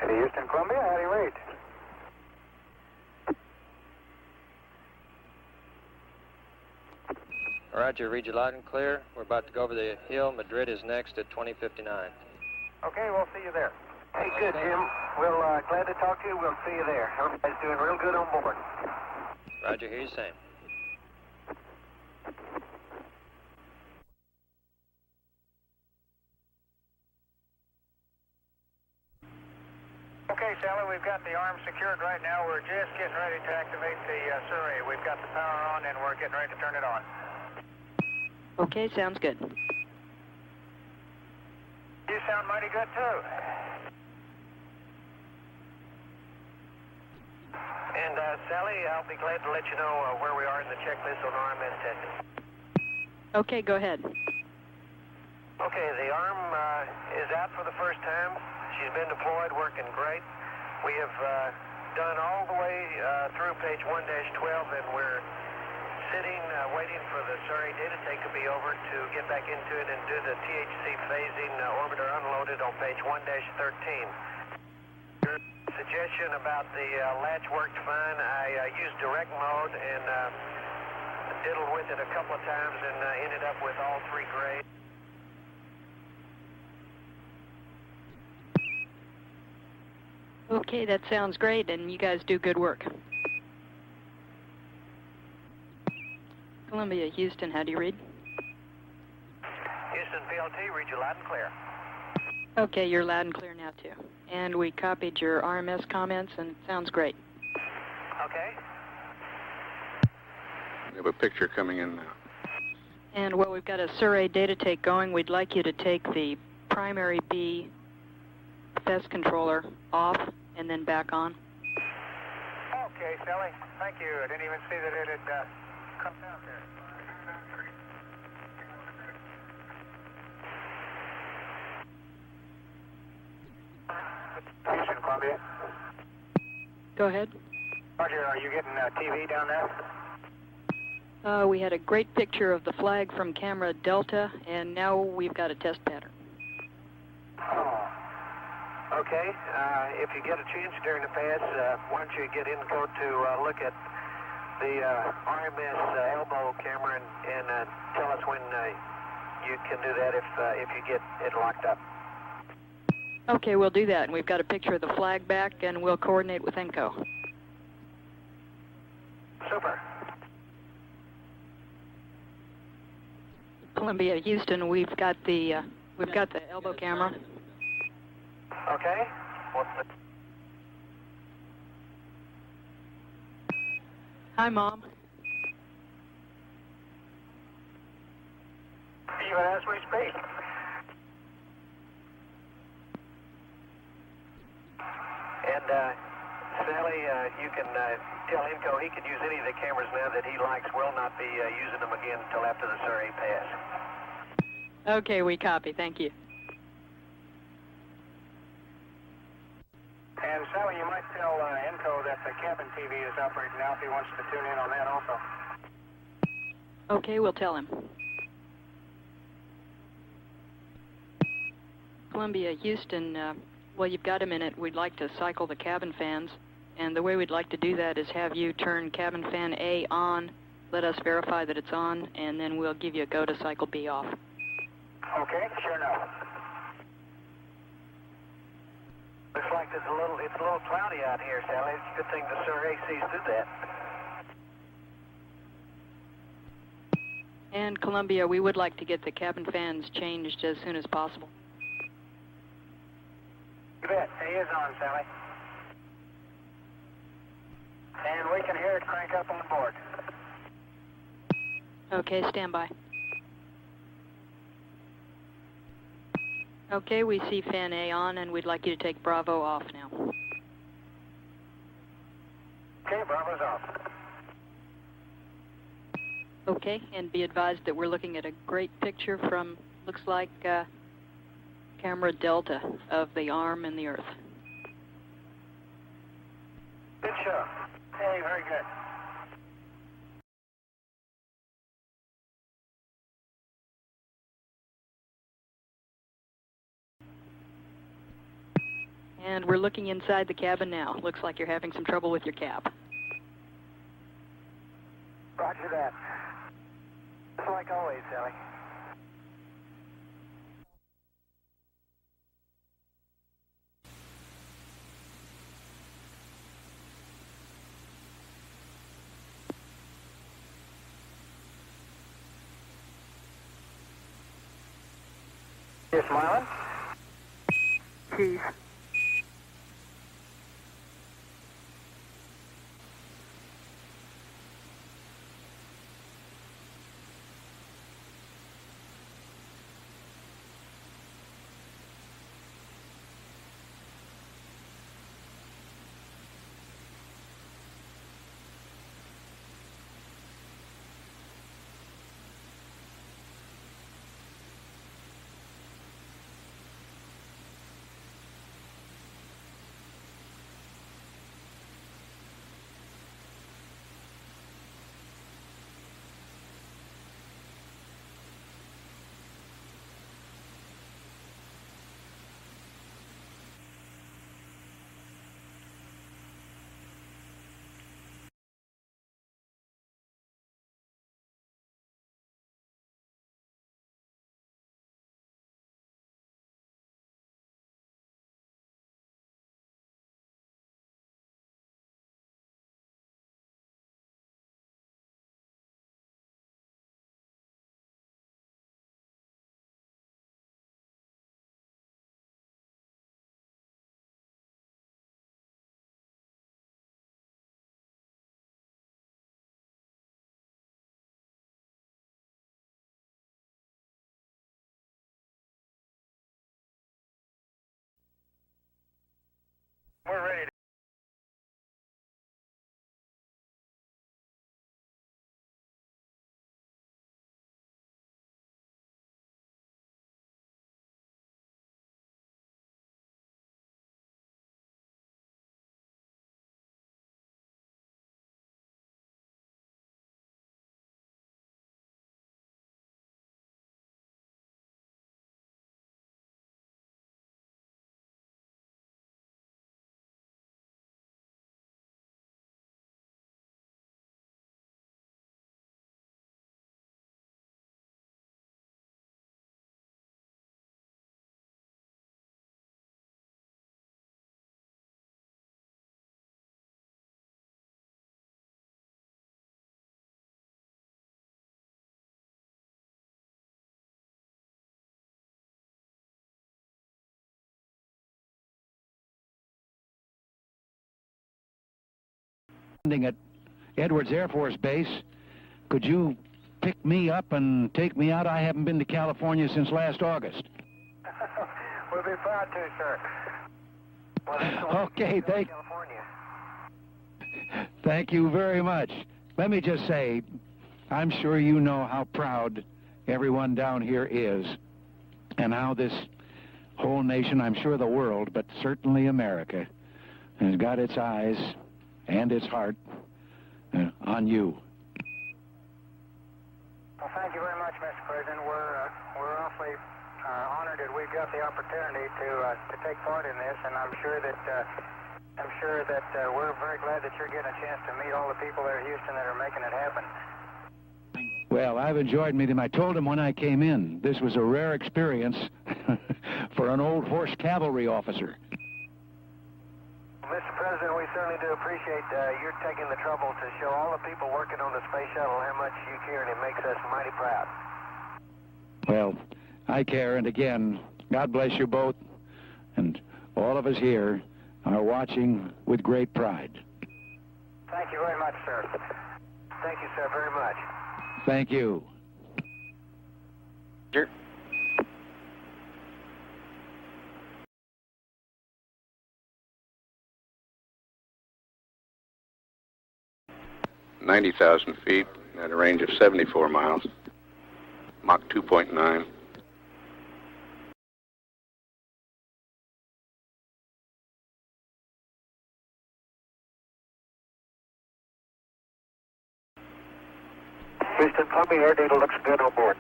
Eddie Houston, Columbia, how do you read? Roger, read you loud and clear. We're about to go over the hill. Madrid is next at 20:59. Okay, we'll see you there. Hey, good, Jim. We'll glad to talk to you. We'll see you there. Everybody's doing real good on board. Roger, hear you same. Okay, Sally, we've got the arm secured right now. We're just getting ready to activate the survey. We've got the power on, and we're getting ready to turn it on. Okay, sounds good. You sound mighty good, too. And, Sally, I'll be glad to let you know where we are in the checklist on RMS testing. Okay, go ahead. Okay, the arm is out for the first time. She's been deployed, working great. We have done all the way through page 1-12, and we're sitting, waiting for the Surrey data take to be over to get back into it and do the THC phasing orbiter unloaded on page 1-13. Your suggestion about the latch worked fine. I used direct mode and diddled with it a couple of times and ended up with all three grades. Okay, that sounds great, and you guys do good work. Columbia, Houston, how do you read? Houston PLT, read you loud and clear. Okay, you're loud and clear now, too. And we copied your RMS comments, and it sounds great. Okay. We have a picture coming in now. And while we've got a Surrey data take going, we'd like you to take the primary B FES controller off and then back on. Okay, Sally. Thank you. I didn't even see that it had come out there. Houston, Columbia. Go ahead. Roger, are you getting TV down there? We had a great picture of the flag from camera Delta, and now we've got a test pattern. Oh. Okay. If you get a chance during the pass, why don't you get in and go to look at the RMS elbow camera and tell us when you can do that if you get it locked up. Okay, we'll do that, and we've got a picture of the flag back, and we'll coordinate with ENCO. Super. Columbia, Houston, we've got the elbow camera. Okay. What's the... Hi, Mom. Even as we speak. And Sally, you can tell Inco he can use any of the cameras now that he likes. We'll not be using them again until after the Surrey pass. Okay, we copy. Thank you. And Sally, you might tell Inco that the cabin TV is operating now if he wants to tune in on that also. Okay, we'll tell him. Columbia, Houston, well, you've got a minute. We'd like to cycle the cabin fans, and the way we'd like to do that is have you turn cabin fan A on, let us verify that it's on, and then we'll give you a go to cycle B off. Okay, sure enough. Looks like it's a little cloudy out here, Sally. It's a good thing the Surrey sees through that. And Columbia, we would like to get the cabin fans changed as soon as possible. You bet. He is on, Sally. And we can hear it crank up on board. Okay, stand by. Okay, we see fan A on, and we'd like you to take Bravo off now. Okay, Bravo's off. Okay, and be advised that we're looking at a great picture from, looks like, camera delta of the arm and the Earth. Good show. Hey, very good. And we're looking inside the cabin now. Looks like you're having some trouble with your cap. Roger that. Just like always, Sally. You smiling? Keith. We're ready to... At Edwards Air Force Base. Could you pick me up and take me out? I haven't been to California since last August. We'll be proud to, sir. Well, okay, thank California. Thank you very much. Let me just say, I'm sure you know how proud everyone down here is, and how this whole nation, I'm sure the world, but certainly America, has got its eyes and its heart on you. Well, thank you very much, Mr. President. We're awfully honored that we've got the opportunity to take part in this, and I'm sure that we're very glad that you're getting a chance to meet all the people there in Houston that are making it happen. Well, I've enjoyed meeting them. I told them when I came in, this was a rare experience for an old horse cavalry officer. Mr. President, we certainly do appreciate your taking the trouble to show all the people working on the space shuttle how much you care, and it makes us mighty proud. Well, I care, and again, God bless you both, and all of us here are watching with great pride. Thank you very much, sir. Thank you, sir, very much. Thank you. Sure. $90,000 feet at a range of 74 miles, Mach 2.9. Houston, Columbia air data looks good on board.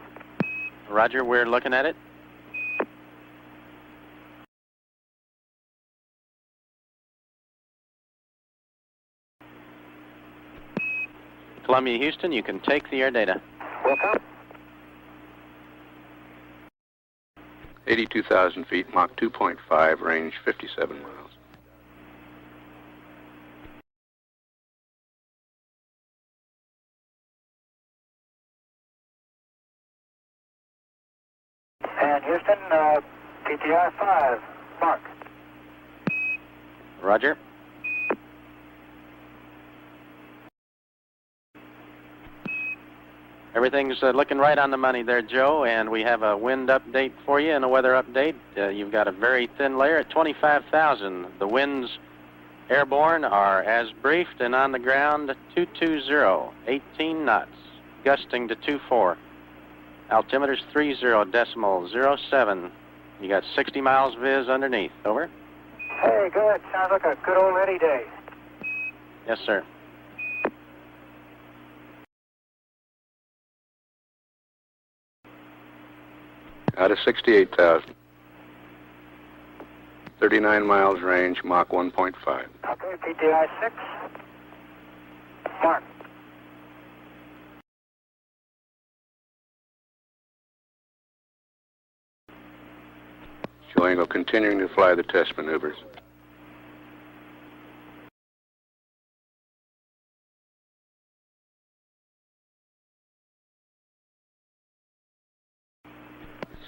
Roger, we're looking at it. Columbia, Houston, you can take the air data. Welcome. 82,000 feet, Mach 2.5, range 57 miles. And Houston, PTI 5, Mark. Roger. Everything's looking right on the money there, Joe, and we have a wind update for you and a weather update. You've got a very thin layer at 25,000. The winds airborne are as briefed, and on the ground 220, 18 knots, gusting to 24. Altimeter's 30.07. You got 60 miles viz underneath. Over. Hey, good. Sounds like a good old Eddie day. Yes, sir. Out of 68,000. 39 miles range, Mach 1.5. Okay, PTI 6, Mark. Showing of continuing to fly the test maneuvers.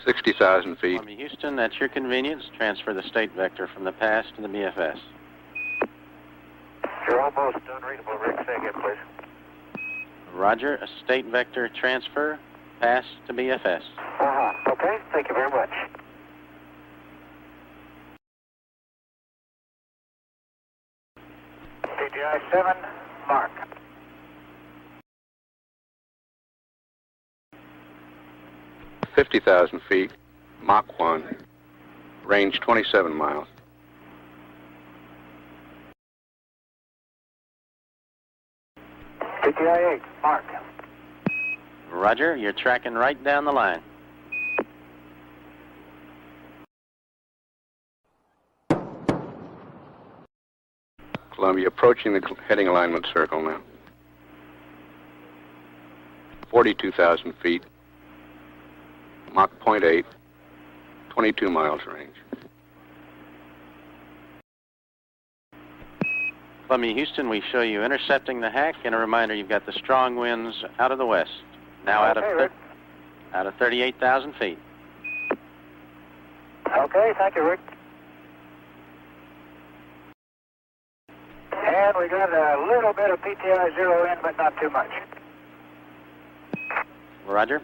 $60,000 feet. Columbia, Houston, at your convenience, transfer the state vector from the pass to the BFS. You're almost unreadable, Rick. Say again, please. Roger, a state vector transfer, pass to BFS. Okay, thank you very much. PTI 7, Mark. $50,000 feet, Mach 1, range 27 miles. PTI 8, Mark. Roger, you're tracking right down the line. Columbia approaching the heading alignment circle now. 42,000 feet, Mach 0.8, 22 miles range. Columbia, Houston, we show you intercepting the hack, and a reminder you've got the strong winds out of the west. Now out of 38,000 feet. Okay, thank you, Rick. And we got a little bit of PTI 0 in, but not too much. Roger.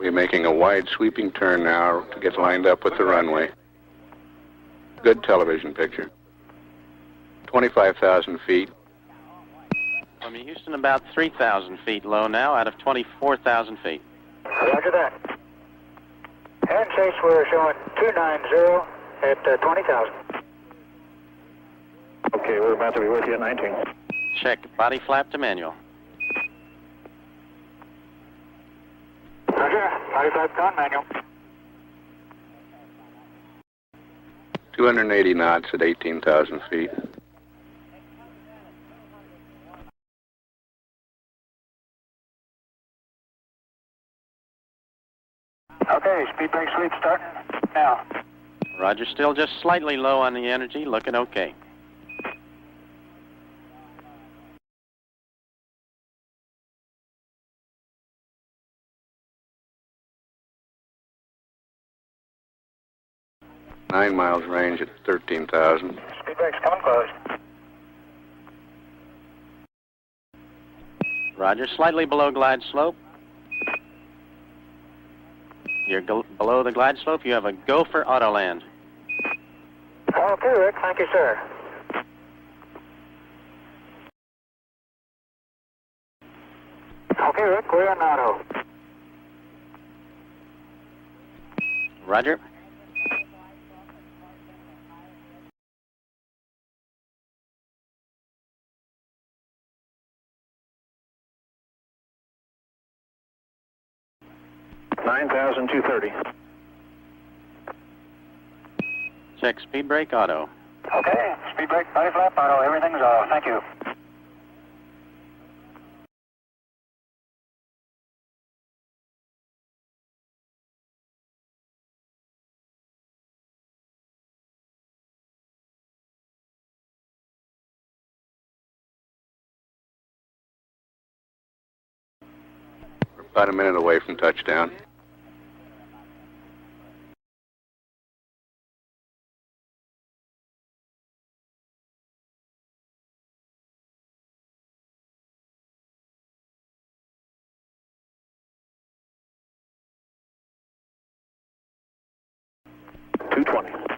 We'll be making a wide sweeping turn now to get lined up with the runway. Good television picture. 25,000 feet. Columbia, Houston, about 3,000 feet low now out of 24,000 feet. Roger that. And Chase, we're showing 290 at 20,000. Okay, we're about to be with you at 19. Check body flap to manual. Roger, body flap gone, manual. 280 knots at 18,000 feet. Okay, speed brake sweep starting now. Roger, still just slightly low on the energy, looking okay. Nine miles range at 13,000. Speed brake's coming close. Roger, slightly below glide slope. You're below the glide slope. You have a go for auto land. Okay, Rick. Thank you, sir. Okay, Rick. We're on auto. Roger. $9,230. Check speed brake auto. Okay, speed brake, body flap, auto, everything's off. Thank you. We're about a minute away from touchdown. $220.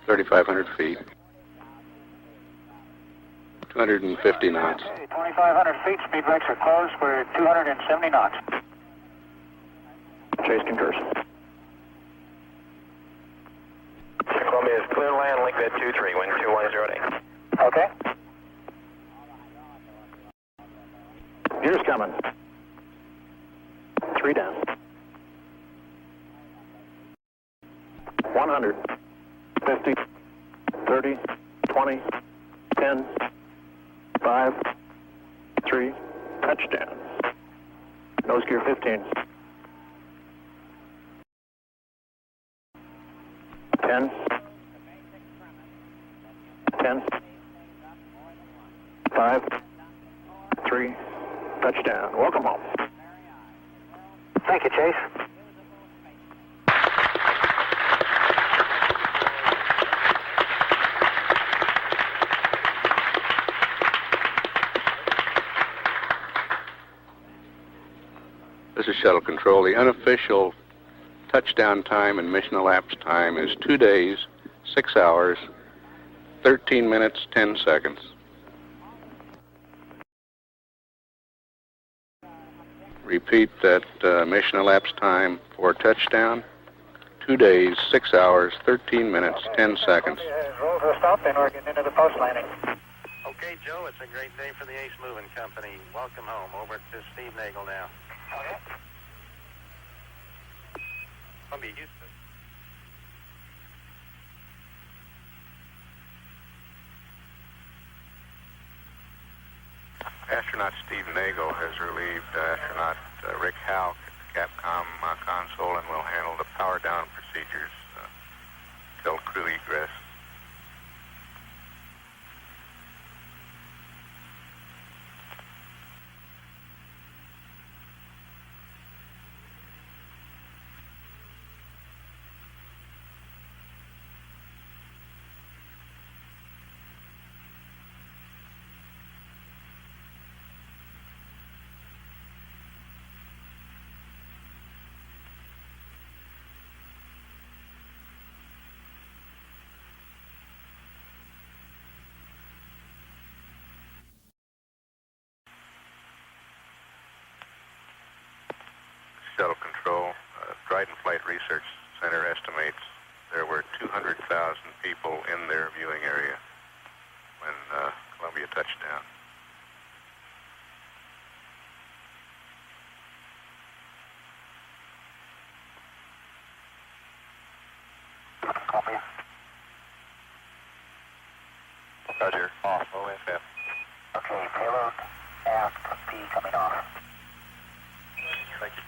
$3,500 feet. 250 knots. Okay, 2,500 feet, speed brakes are closed. We're at 270 knots. Chase concurs. Columbia is clear land, link bed 23, wind 2108. Okay. Gears coming. 3 down. 100. 50. 30. 20. 10. 5. 3. Touchdown. Nose gear 15. 10. 10. 5. 3. Touchdown. Welcome home. Thank you, Chase. This is Shuttle Control. The unofficial touchdown time and mission elapsed time is 2 days, 6 hours, 13 minutes, 10 seconds. Repeat that mission elapsed time for touchdown, 2 days, 6 hours, 13 minutes, 10 seconds. Roll to a stop and we're getting into the post landing. Okay, Joe, it's a great day for the Ace Moving Company. Welcome home. Over to Steve Nagel now. Okay. Columbia, Houston. Astronaut Steve Nagel has relieved astronaut Rick Houck at the Capcom console and will handle the power down procedures till crew egress. Dryden Flight Research Center estimates there were 200,000 people in their viewing area when Columbia touched down. Columbia. Roger. Off. OFF. Okay, payload aft P coming off. Thank you.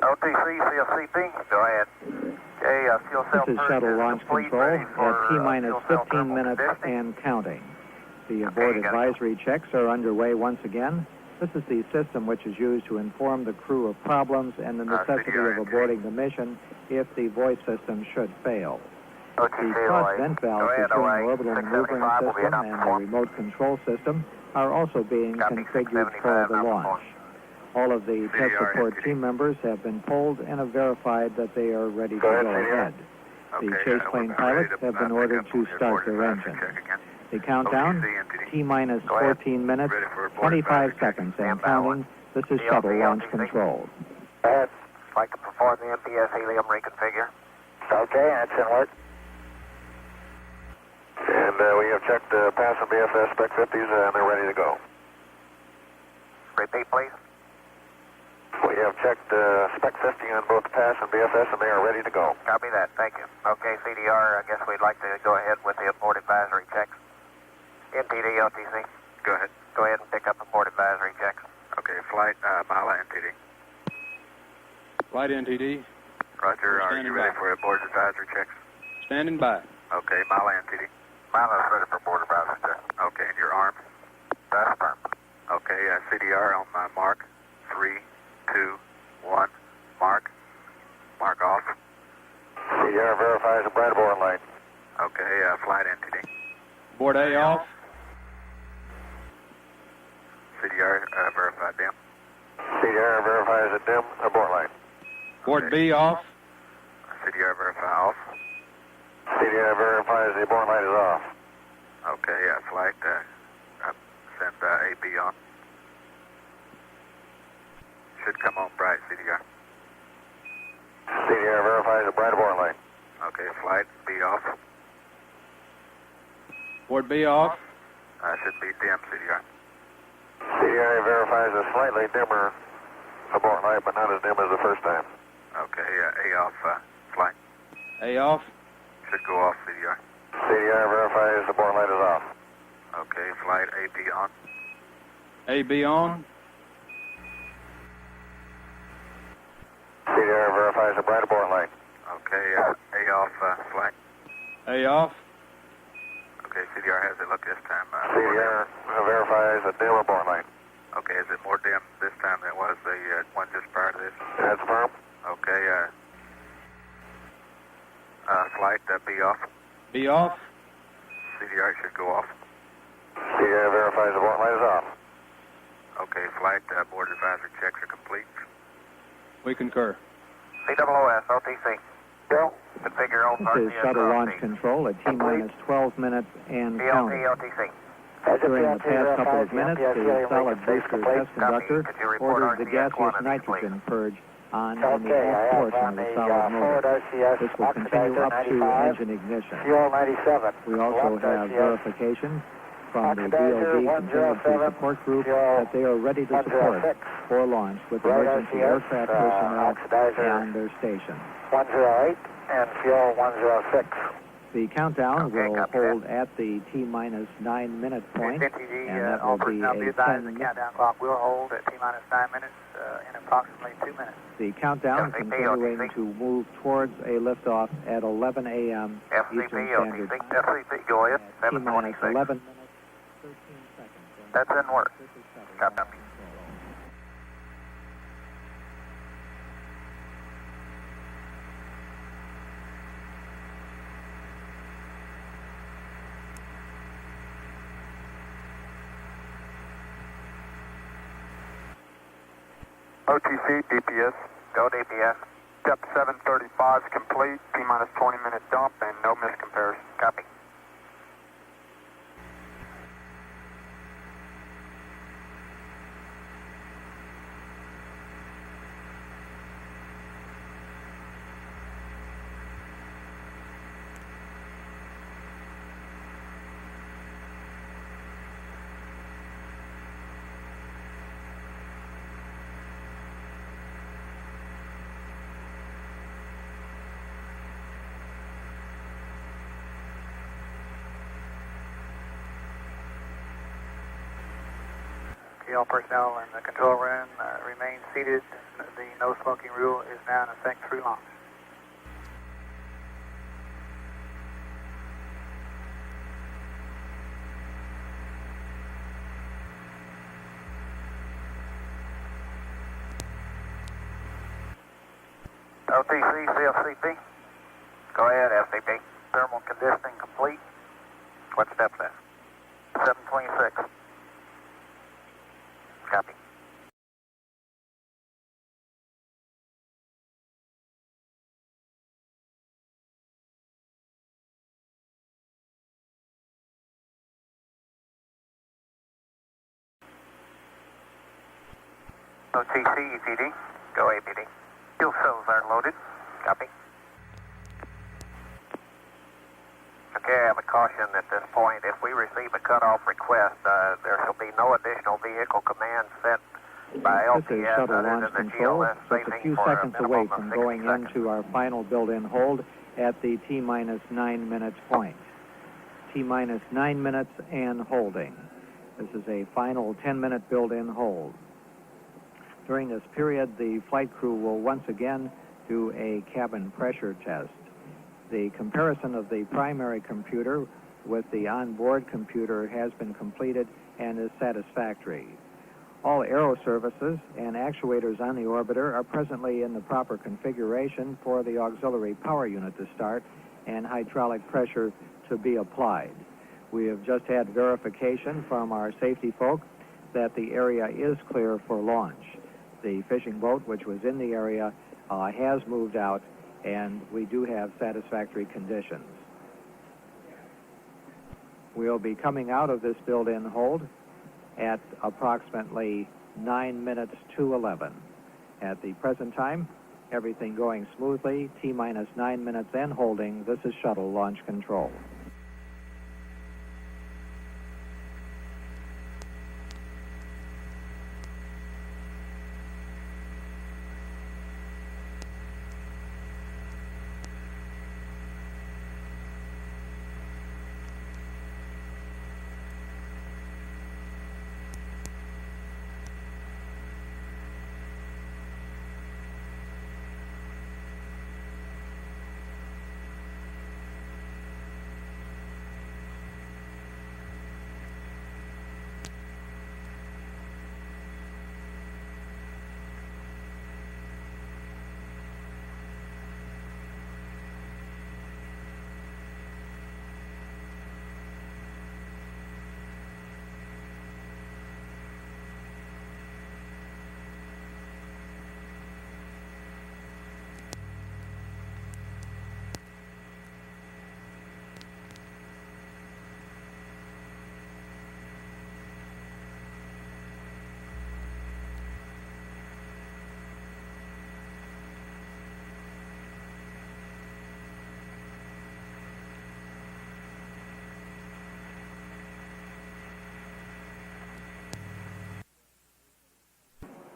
OTC, CFCP, go ahead. Okay, fuel cell This is purge Shuttle is Launch complete, Control ready for, at T-minus fuel cell 15 thermal minutes conditioning. and counting. The abort advisory checks are underway once again. This is the system which is used to inform the crew of problems and the necessity of aborting the mission if the voice system should fail. The cross vent valve securing orbital maneuvering system and the remote control system are also being configured for the launch. All of the test support team members have been polled and have verified that they are ready to go ahead. The chase plane pilots have been ordered to start their engines. The countdown, T-minus 14 minutes, 25 seconds and counting. This is Shuttle Launch Control. Go ahead. I'd like to perform the MPS helium reconfigure. Okay, that's in work. And we have checked pass and BFS spec 50s and they're ready to go. Repeat, please. We have checked spec 50 on both pass and BFS and they are ready to go. Copy that, thank you. Okay, CDR, I guess we'd like to go ahead with the abort advisory checks. NTD, LTC. Go ahead. Go ahead and pick up abort advisory checks. Okay, flight, Mala NTD. Flight NTD. Roger, are you ready for abort advisory checks? Standing by. Okay, Mala NTD. Mala's ready for abort advisory checks. Okay, and your arms? That's firm. Okay, CDR on mark. 3, 2, 1, mark. Mark off. CDR verifies a bright abort light. Okay, flight NTD. Board A off. CDR verified dim. CDR verifies a dim abort light. Board B off. CDR verify off. CDR verifies the abort light is off. Okay, flight, send AB on. Should come on bright, CDR. CDR verifies a bright abort light. Okay, flight, B off. Board B off. Should be dim, CDR. CDR verifies a slightly dimmer abort light, but not as dim as the first time. Okay, A off, flight. A off. Should go off, CDR. CDR verifies the abort light is off. Okay, flight, AB on. AB on. CDR verifies a bright abort light. Okay, A off, flight. A off. Okay, CDR has it look this time. CDR verifies a dim abort light. Okay, is it more dim this time than it was the one just prior to this? That's firm. Okay, flight, B off. B off. CDR should go off. CDR verifies the abort light is off. Okay, flight, board advisory checks are complete. We concur. COOS, OTC. Bill, configure all parts This is Shuttle Launch Control at T-minus 12 minutes and counting. LTC. During the past couple of minutes, the solid booster test conductor ordered the gaseous nitrogen purge on in the off portion of the solid motor. This will continue up to engine ignition. We also have verification from the DOD Contingency Support Group that they are ready to support for launch with emergency aircraft personnel and their station. 108 and fuel 106. The countdown will hold at the T-minus 9-minute point, and that will be a 10-minute. Countdown clock will hold at T-minus 9 minutes in approximately 2 minutes. The countdown continuing to move towards a liftoff at 11 a.m. Eastern Standard Time. FCP, go ahead. T-minus 11 minutes, 13 seconds. That's in work. Copy. OTC, DPS. Go DPS. Step 735 is complete. T-minus 20-minute dump and no miscomparison. Copy. all personnel in the control room remain seated. The no smoking rule is now in effect through launch. OTC, CFCP. Go ahead, FCP. Thermal conditioning complete. What step's that? 726. Copy. OTC, EPD. Go APD. Fuel cells are loaded. Copy. Okay, I have a caution at this point. If we receive a cutoff request, there shall be no additional vehicle command set by This is LTS Shuttle other Launch than the Control, GLS just a saving few for a seconds away minimum of from 60 going seconds. into our final build-in hold at the T-minus 9 minutes point. T-minus 9 minutes and holding. This is a final 10-minute build-in hold. During this period, the flight crew will once again do a cabin pressure test. The comparison of the primary computer with the onboard computer has been completed and is satisfactory. All aero services and actuators on the orbiter are presently in the proper configuration for the auxiliary power unit to start and hydraulic pressure to be applied. We have just had verification from our safety folk that the area is clear for launch. The fishing boat, which was in the area, has moved out, and we do have satisfactory conditions. We'll be coming out of this build-in hold at approximately 9 minutes to 11. At the present time, everything going smoothly, T-minus 9 minutes and holding. This is Shuttle Launch Control.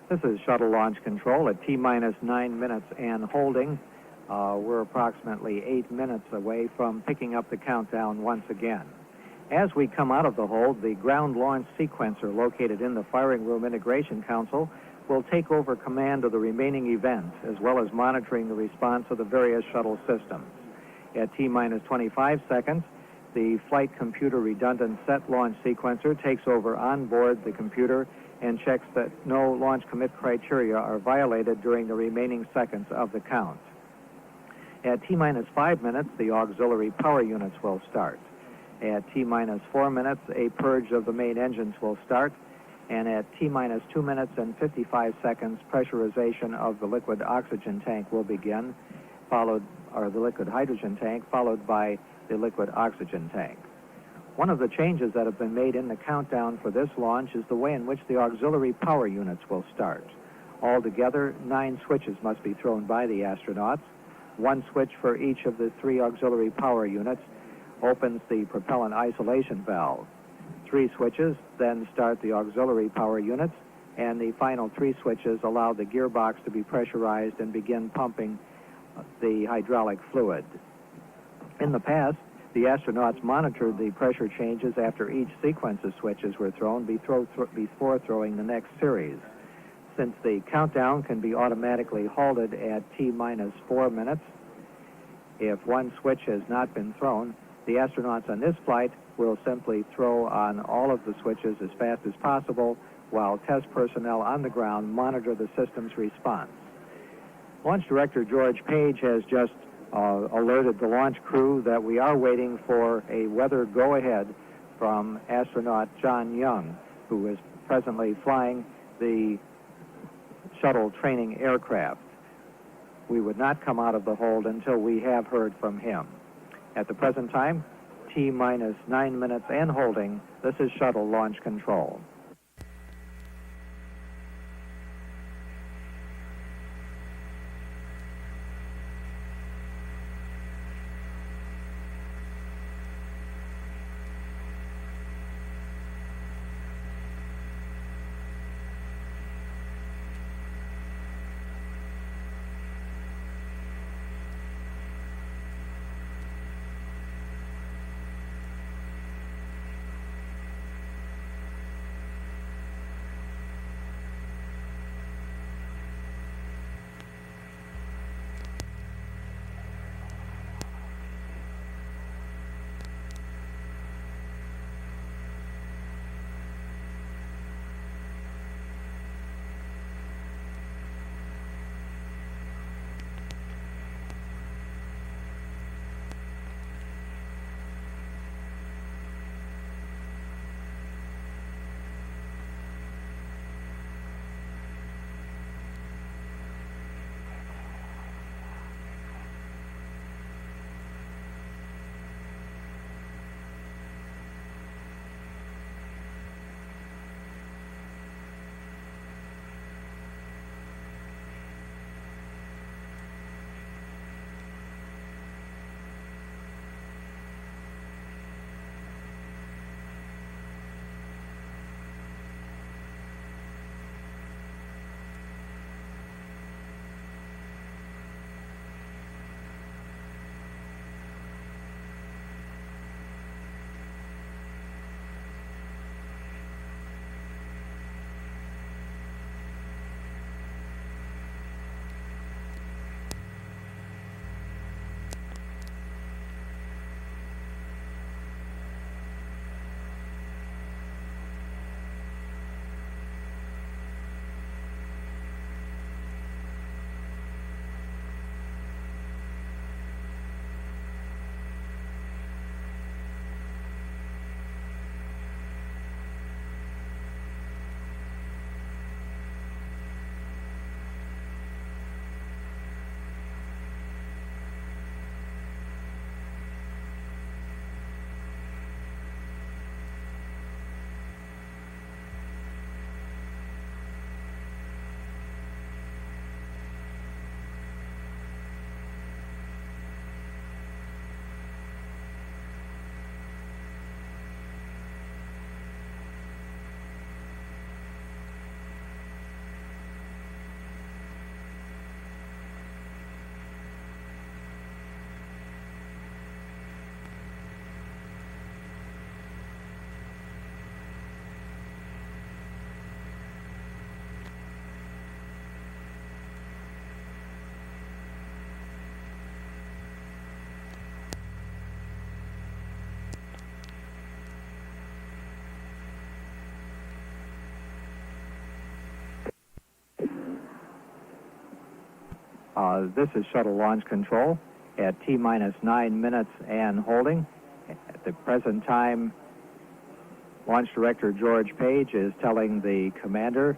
This is Shuttle Launch Control at T-minus 9 minutes and holding. We're approximately 8 minutes away from picking up the countdown once again. As we come out of the hold, the ground launch sequencer located in the Firing Room Integration Council will take over command of the remaining events, as well as monitoring the response of the various shuttle systems. At T-minus 25 seconds, the flight computer redundant set launch sequencer takes over on board the computer and checks that no launch commit criteria are violated during the remaining seconds of the count. At T-minus 5 minutes, the auxiliary power units will start. At T-minus 4 minutes, a purge of the main engines will start. And at T-minus 2 minutes and 55 seconds, pressurization of the liquid oxygen tank will begin, the liquid hydrogen tank, followed by the liquid oxygen tank. One of the changes that have been made in the countdown for this launch is the way in which the auxiliary power units will start. Altogether, 9 switches must be thrown by the astronauts. 1 switch for each of the 3 auxiliary power units opens the propellant isolation valve. 3 switches then start the auxiliary power units, and the final 3 switches allow the gearbox to be pressurized and begin pumping the hydraulic fluid. In the past, The astronauts monitored the pressure changes after each sequence of switches were thrown before throwing the next series. Since the countdown can be automatically halted at T-minus 4 minutes, if one switch has not been thrown, the astronauts on this flight will simply throw on all of the switches as fast as possible while test personnel on the ground monitor the system's response. Launch Director George Page has just alerted the launch crew that we are waiting for a weather go-ahead from astronaut John Young, who is presently flying the shuttle training aircraft. We would not come out of the hold until we have heard from him. At the present time, T-minus 9 minutes and holding. This is Shuttle Launch Control. This is Shuttle Launch Control at T-minus 9 minutes and holding. At the present time, Launch Director George Page is telling the commander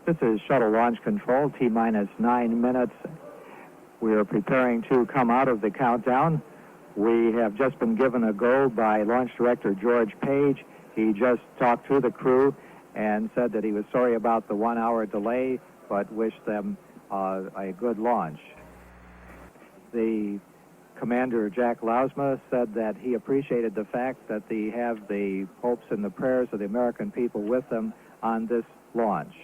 This is Shuttle Launch Control, T-minus 9 minutes. We are preparing to come out of the countdown. We have just been given a go by Launch Director George Page. He just talked to the crew and said that he was sorry about the 1-hour delay, but wished them a good launch. The Commander Jack Lausma said that he appreciated the fact that they have the hopes and the prayers of the American people with them on this launch,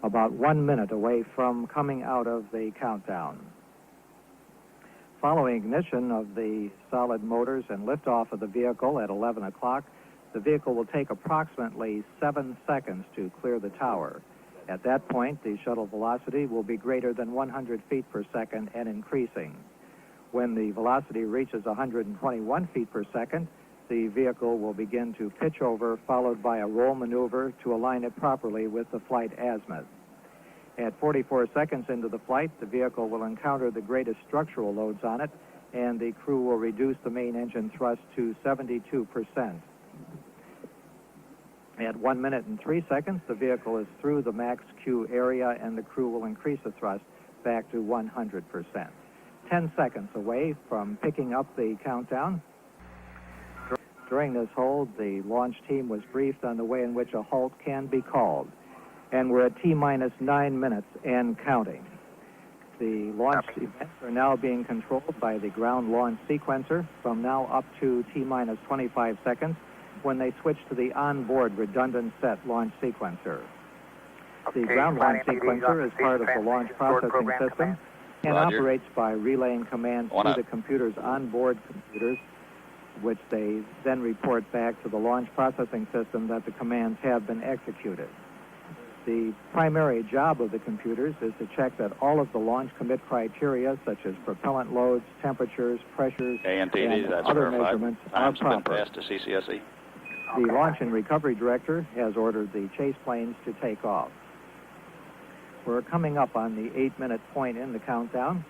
about 1 minute away from coming out of the countdown. Following ignition of the solid motors and liftoff of the vehicle at 11 o'clock, the vehicle will take approximately 7 seconds to clear the tower. At that point, the shuttle velocity will be greater than 100 feet per second and increasing. When the velocity reaches 121 feet per second, the vehicle will begin to pitch over, followed by a roll maneuver to align it properly with the flight azimuth. At 44 seconds into the flight, the vehicle will encounter the greatest structural loads on it, and the crew will reduce the main engine thrust to 72%. At 1 minute and 3 seconds, the vehicle is through the max Q area, and the crew will increase the thrust back to 100%. 10 seconds away from picking up the countdown. During this hold, the launch team was briefed on the way in which a halt can be called, and we're at T-minus 9 minutes and counting. The launch events are now being controlled by the ground launch sequencer from now up to T-minus 25 seconds, when they switch to the onboard redundant set launch sequencer. The ground launch sequencer is part of the launch processing system and operates by relaying commands to the computer's onboard computers, which they then report back to the launch processing system that the commands have been executed. The primary job of the computers is to check that all of the launch commit criteria, such as propellant loads, temperatures, pressures, and other measurements, are proper. To CCSE. The Launch and Recovery Director has ordered the chase planes to take off. We're coming up on the 8-minute point in the countdown.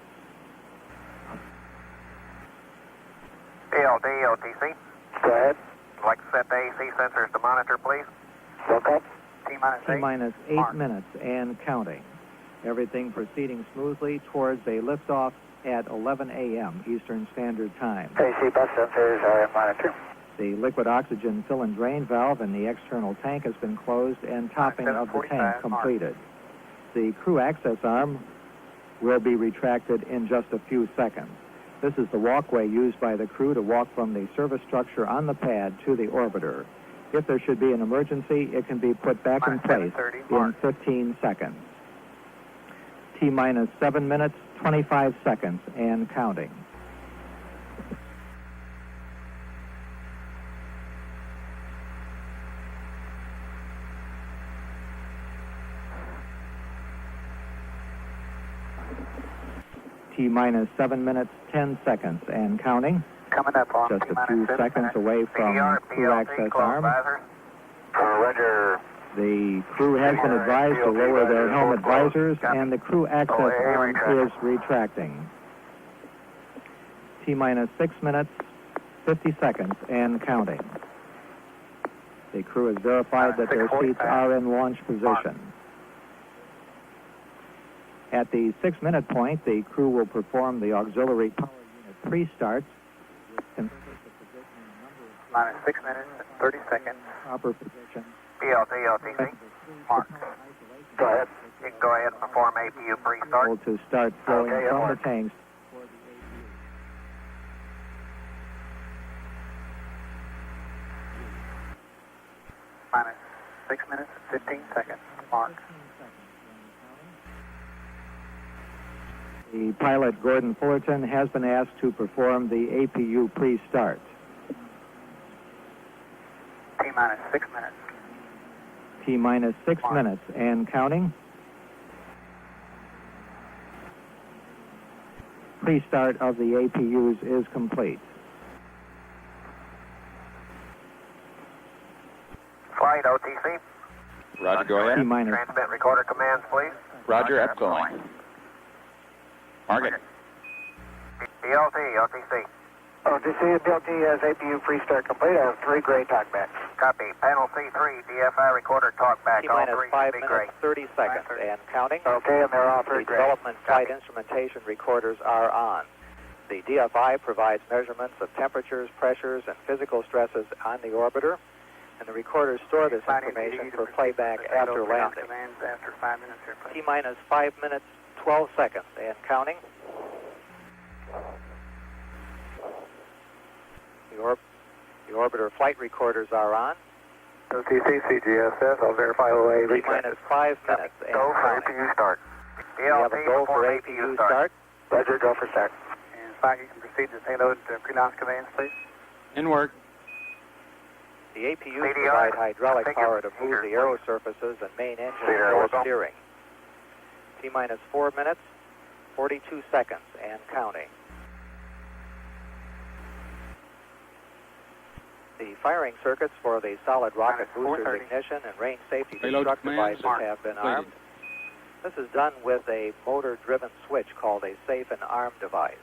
PLD, OTC. Go ahead. I'd like to set the AC sensors to monitor, please. Okay. T-minus 8. T-minus 8 minutes and counting. Everything proceeding smoothly towards a liftoff at 11 a.m. Eastern Standard Time. AC bus sensors are in monitor. The liquid oxygen fill and drain valve in the external tank has been closed and topping of the tank completed. The crew access arm will be retracted in just a few seconds. This is the walkway used by the crew to walk from the service structure on the pad to the orbiter. If there should be an emergency, it can be put back in place in 15 seconds. T-minus 7 minutes, 25 seconds and counting. T-minus 7 minutes, 10 seconds and counting. Coming up on just a few seconds away from crew access arm. Roger. The crew has been advised to lower their helmet visors, and the crew access arm is retracting. T-minus 6 minutes, 50 seconds and counting. The crew has verified that their seats are in launch position. At the 6-minute point, the crew will perform the auxiliary power unit pre-starts, which converts the position in a number of minus 6 minutes and 30 seconds. Proper position. PLD, OTC. Mark. Go ahead. You can go ahead and perform APU pre-start. To start flowing from the tanks. Minus 6 minutes and 15 seconds. Mark. The pilot, Gordon Fullerton, has been asked to perform the APU pre-start. T-minus 6 minutes. T-minus 6 minutes and counting. Pre-start of the APUs is complete. Flight, OTC. Roger, go ahead. T-minus. Transmit recorder commands, please. Roger, up going. Target. BLT, OTC. OTC, BLT has APU pre-start complete. I have 3 gray talkbacks. Copy. Panel C3, DFI recorder talkback. All T-minus 3 5 be minutes, gray. 30 seconds and counting. Okay, and they're all 3 The gray. development flight instrumentation recorders are on. The DFI provides measurements of temperatures, pressures, and physical stresses on the orbiter. And the recorders store this information for playback after landing. After 5 minutes here, please. T-minus 5 minutes, 12 seconds, and counting. The orbiter flight recorders are on. OTC, CGSS, I'll verify OA. T-minus 5 minutes, and Go for counting. APU start. We have a go for APU start. Roger, go for start. And 5, you can proceed to payload pre-launch conveyance, please. In work. The APUs provide hydraulic power to move the aero surfaces and main engine for steering. T-minus 4 minutes, 42 seconds, and counting. The firing circuits for the solid rocket boosters ignition and range safety destruct devices have been armed. This is done with a motor-driven switch called a safe and arm device.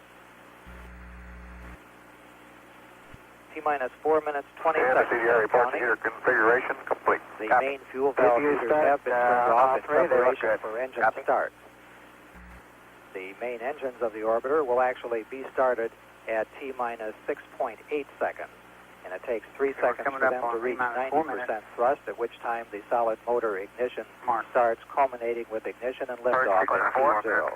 T-minus 4 minutes, 20 seconds, and counting. Configuration complete. The main fuel valve heaters have been turned off in preparation for engine start. The main engines of the orbiter will actually be started at T-minus 6.8 seconds. And it takes 3 seconds for them to reach 90% thrust, at which time the solid motor ignition starts, culminating with ignition and liftoff at T0.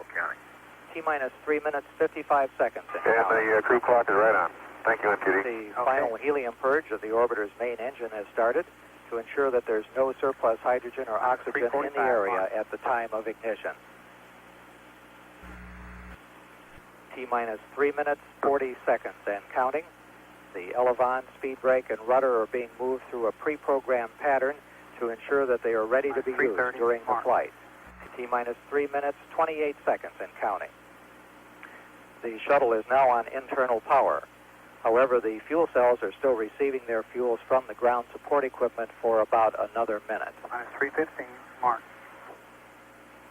T-minus 3 minutes, 55 seconds. And the crew clock is right on. Thank you, MTD. The final helium purge of the orbiter's main engine has started to ensure that there's no surplus hydrogen or oxygen in the area at the time of ignition. T-minus 3 minutes, 40 seconds, and counting. The elevon, speed brake, and rudder are being moved through a pre-programmed pattern to ensure that they are ready to be used during the flight. T-minus 3 minutes, 28 seconds, and counting. The shuttle is now on internal power. However, the fuel cells are still receiving their fuels from the ground support equipment for about another minute. Minus 3:15, mark.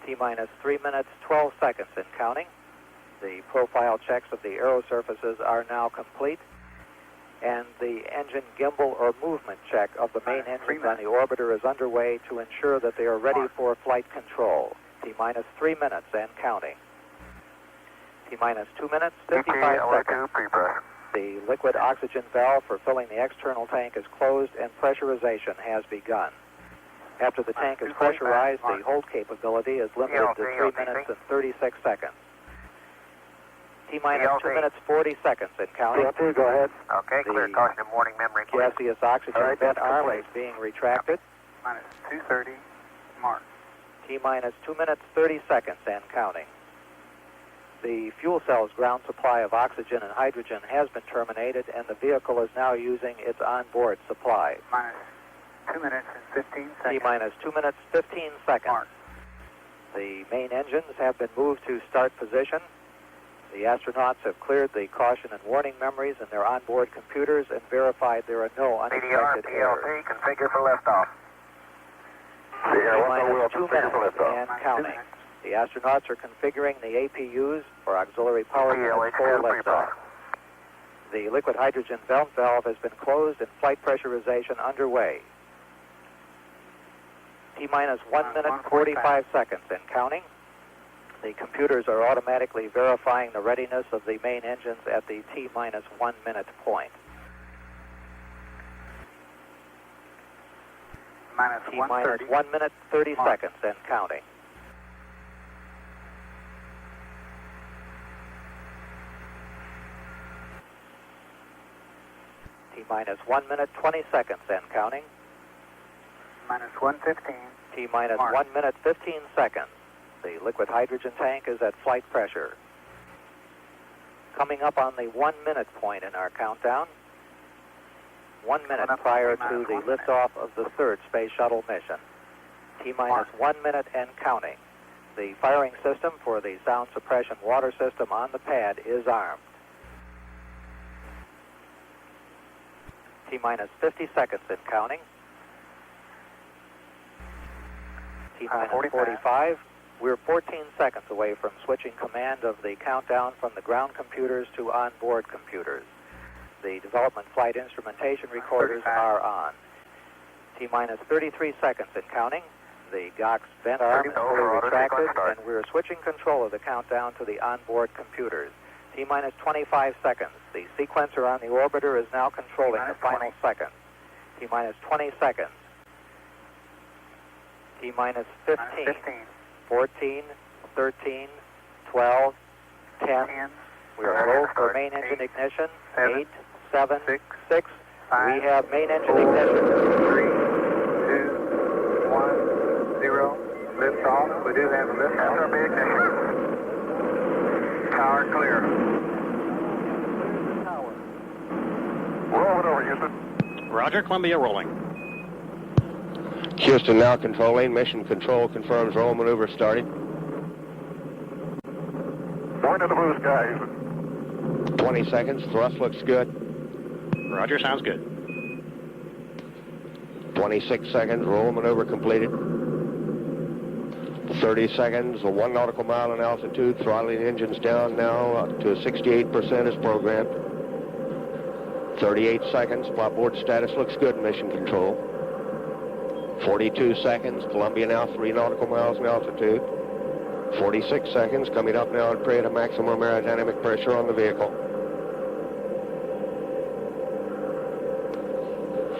T-minus 3 minutes, 12 seconds, and counting. The profile checks of the aero surfaces are now complete. And the engine gimbal or movement check of the main engines on the orbiter is underway to ensure that they are ready for flight control. T-minus 3 minutes and counting. T-minus 2 minutes, 55 seconds. The liquid oxygen valve for filling the external tank is closed and pressurization has begun. After the tank is pressurized, the hold capability is limited to 3 minutes and 36 seconds. T-minus 2 minutes, 40 seconds, and counting. Go ahead. Okay, clear caution and warning memory. Gaseous oxygen vent arm is being retracted. Minus 2:30, mark. T-minus 2 minutes, 30 seconds, and counting. The fuel cell's ground supply of oxygen and hydrogen has been terminated, and the vehicle is now using its onboard supply. Minus 2 minutes and 15 seconds. T-minus 2 minutes, 15 seconds. Mark. The main engines have been moved to start position. The astronauts have cleared the caution and warning memories in their onboard computers and verified there are no unexpected errors. PLC, configure for liftoff. T-minus 2 minutes and counting. The astronauts are configuring the APUs for auxiliary power units for liftoff. The liquid hydrogen vent valve has been closed and flight pressurization underway. T-minus 1 minute, 45 seconds and counting. The computers are automatically verifying the readiness of the main engines at the T-minus 1 minute point. T-minus 1 minute, 30 seconds and counting. T-minus 1 minute, 20 seconds and counting. Minus 1:15. T-minus 1 minute, 15 seconds. The liquid hydrogen tank is at flight pressure. Coming up on the 1 minute point in our countdown, 1 minute prior to the liftoff of the third space shuttle mission. T-minus 1 minute and counting. The firing system for the sound suppression water system on the pad is armed. T-minus 50 seconds and counting. T-minus 45. We're 14 seconds away from switching command of the countdown from the ground computers to onboard computers. The development flight instrumentation recorders are on. T-minus 33 seconds and counting. The GOX vent arm is fully retracted, and we're switching control of the countdown to the onboard computers. T-minus 25 seconds. The sequencer on the orbiter is now controlling the final seconds. T-minus 20 seconds. T-minus 15, 14, 13, 12, 10. We are low for main engine ignition. 8, 7, 6. We have main engine ignition. 3, 2, 1, 0. Lift off. We do have a lift off. SRB ignition. Power clear. Roll it over, Houston. Roger, Columbia rolling. Houston now controlling. Mission control confirms roll maneuver started. Point to the blue sky, Houston. 20 seconds. Thrust looks good. Roger, sounds good. 26 seconds. Roll maneuver completed. 30 seconds. 1 nautical mile in altitude. Throttling engines down now to 68% as programmed. 38 seconds. Flopboard status looks good. Mission control. 42 seconds. Columbia now 3 nautical miles in altitude. 46 seconds. Coming up now and prey to maximum aerodynamic pressure on the vehicle.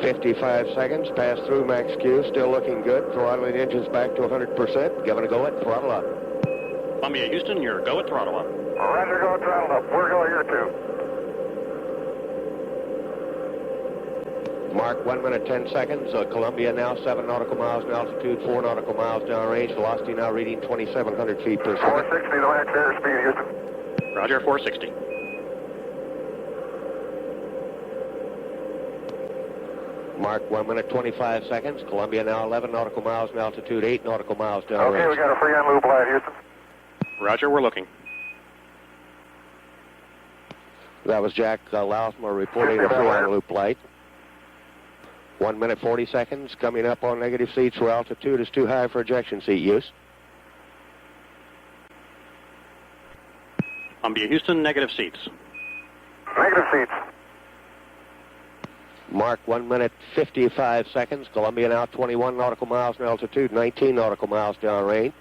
55 seconds. Pass through max Q. Still looking good. Throttling engines back to 100%. Giving a go at throttle up. Columbia, Houston, you're go at throttle up. Roger, go throttle up. We're going here too. Mark 1 minute 10 seconds. Columbia now 7 nautical miles in altitude, 4 nautical miles downrange. Velocity now reading 2,700 feet per second. 460, the max airspeed, Houston. Roger, 460. Mark 1 minute 25 seconds. Columbia now 11 nautical miles in altitude, 8 nautical miles downrange. Okay, we got a free on loop light, Houston. Roger, we're looking. That was Jack Lousma reporting a free on loop light. 1 minute 40 seconds. Coming up on negative seats where altitude is too high for ejection seat use. Columbia, Houston, negative seats. Negative seats. Mark 1 minute 55 seconds. Columbia now 21 nautical miles in altitude, 19 nautical miles downrange.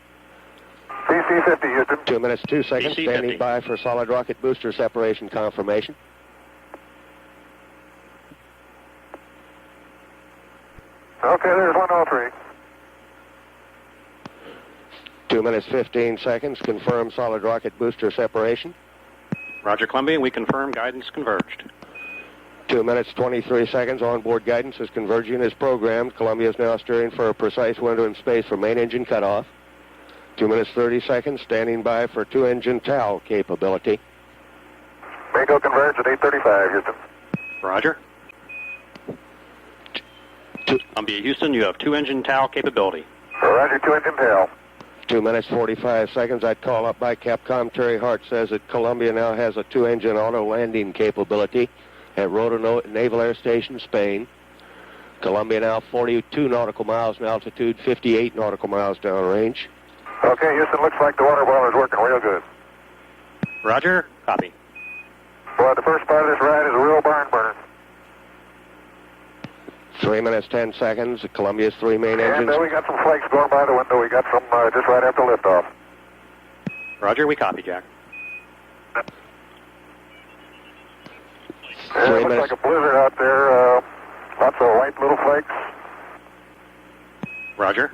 CC 50, Houston. 2 minutes 2 seconds. CC Standing 50. by for solid rocket booster separation confirmation. Okay, there's 103. 2 minutes 15 seconds. Confirm solid rocket booster separation. Roger, Columbia, we confirm guidance converged. 2 minutes 23 seconds. Onboard guidance is converging as programmed. Columbia is now steering for a precise window in space for main engine cutoff. 2 minutes 30 seconds. Standing by for 2-engine TAL capability. Bingo converge at 8:35, Houston. Roger. Columbia, Houston, you have 2-engine TAL capability. Roger, 2-engine tail. 2 minutes 45 seconds. I'd call up by Capcom. Terry Hart says that Columbia now has a 2-engine auto landing capability at Roto Naval Air Station, Spain. Columbia now 42 nautical miles in altitude, 58 nautical miles downrange. Okay, Houston, looks like the water boiler is working real good. Roger, copy. Boy, the first part of this ride is a real barn burner. 3 minutes 10 seconds. Columbia's 3 main engines. And we got some flakes going by the window. We got some just right after liftoff. Roger, we copy, Jack. It looks like a blizzard out there. Lots of white little flakes. Roger.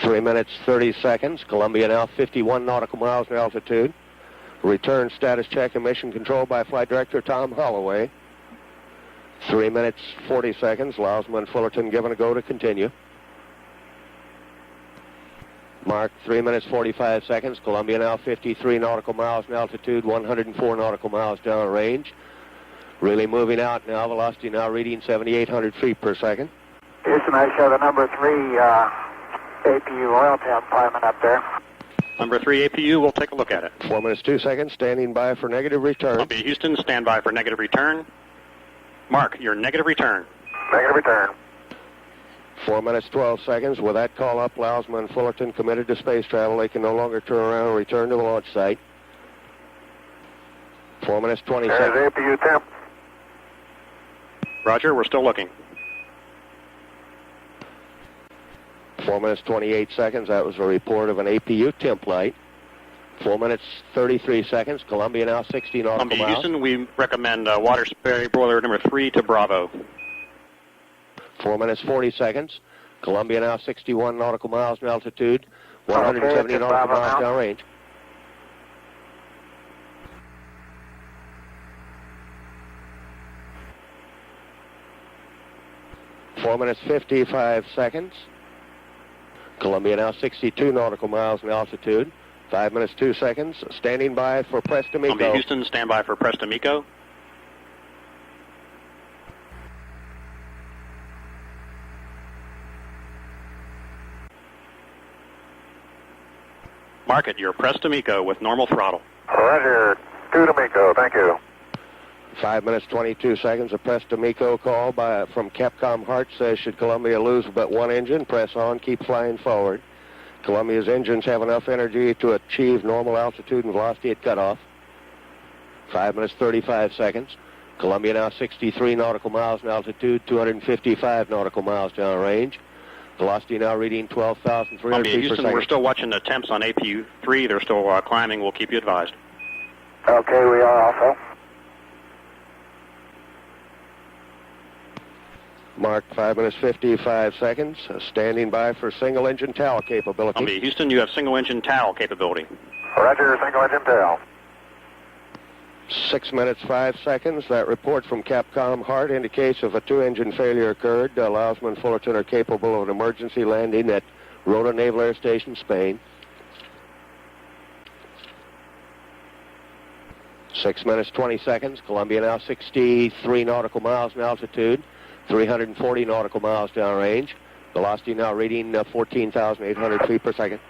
3 minutes 30 seconds. Columbia now 51 nautical miles in altitude. Return status check and mission control by Flight Director Tom Holloway. 3 minutes 40 seconds. Lousma and Fullerton given a go to continue. Mark 3 minutes 45 seconds. Columbia now 53 nautical miles in altitude, 104 nautical miles downrange. Really moving out now. Velocity now reading 7,800 feet per second. Houston, I show the number 3 APU oil temp climbing up there. Number 3 APU, we'll take a look at it. 4 minutes 2 seconds. Standing by for negative return. Columbia, Houston, stand by for negative return. Mark, your negative return. Negative return. 4 minutes 12 seconds. With that call up, Lousma and Fullerton committed to space travel. They can no longer turn around and return to the launch site. 4 minutes 20 seconds. There's APU temp. Roger, we're still looking. 4 minutes 28 seconds. That was a report of an APU temp light. 4 minutes 33 seconds. Columbia now 60 nautical Columbia, miles. Houston, we recommend water spray boiler number 3 to Bravo. 4 minutes 40 seconds. Columbia now 61 nautical miles in altitude, 170 nautical miles downrange. Four minutes 55 seconds. Columbia now 62 nautical miles in altitude, 5 minutes 2 seconds. Standing by for Preston Miko. Columbia Houston, stand by for Preston Miko. Mark it, you're pressed to Miko with normal throttle. Roger, 2 to Miko, thank you. 5 minutes 22 seconds. A press to Miko call from Capcom Hart says, should Columbia lose but one engine, press on, keep flying forward. Columbia's engines have enough energy to achieve normal altitude and velocity at cutoff. 5 minutes 35 seconds. Columbia now 63 nautical miles in altitude, 255 nautical miles downrange. Velocity now reading 12,300 Columbia feet Houston, per second. we're still watching the temps on APU-3. They're still climbing. We'll keep you advised. Okay, we are also. Mark 5 minutes 55 seconds. Standing by for single engine tail capability. Columbia Houston, you have single engine tail capability. Roger, single engine tail. 6 minutes 5 seconds. That report from Capcom Hart indicates if a 2-engine failure occurred, Lousma and Fullerton are capable of an emergency landing at Rota Naval Air Station, Spain. 6 minutes 20 seconds. Columbia now 63 nautical miles in altitude, 340 nautical miles downrange. Velocity now reading 14,800 feet per second.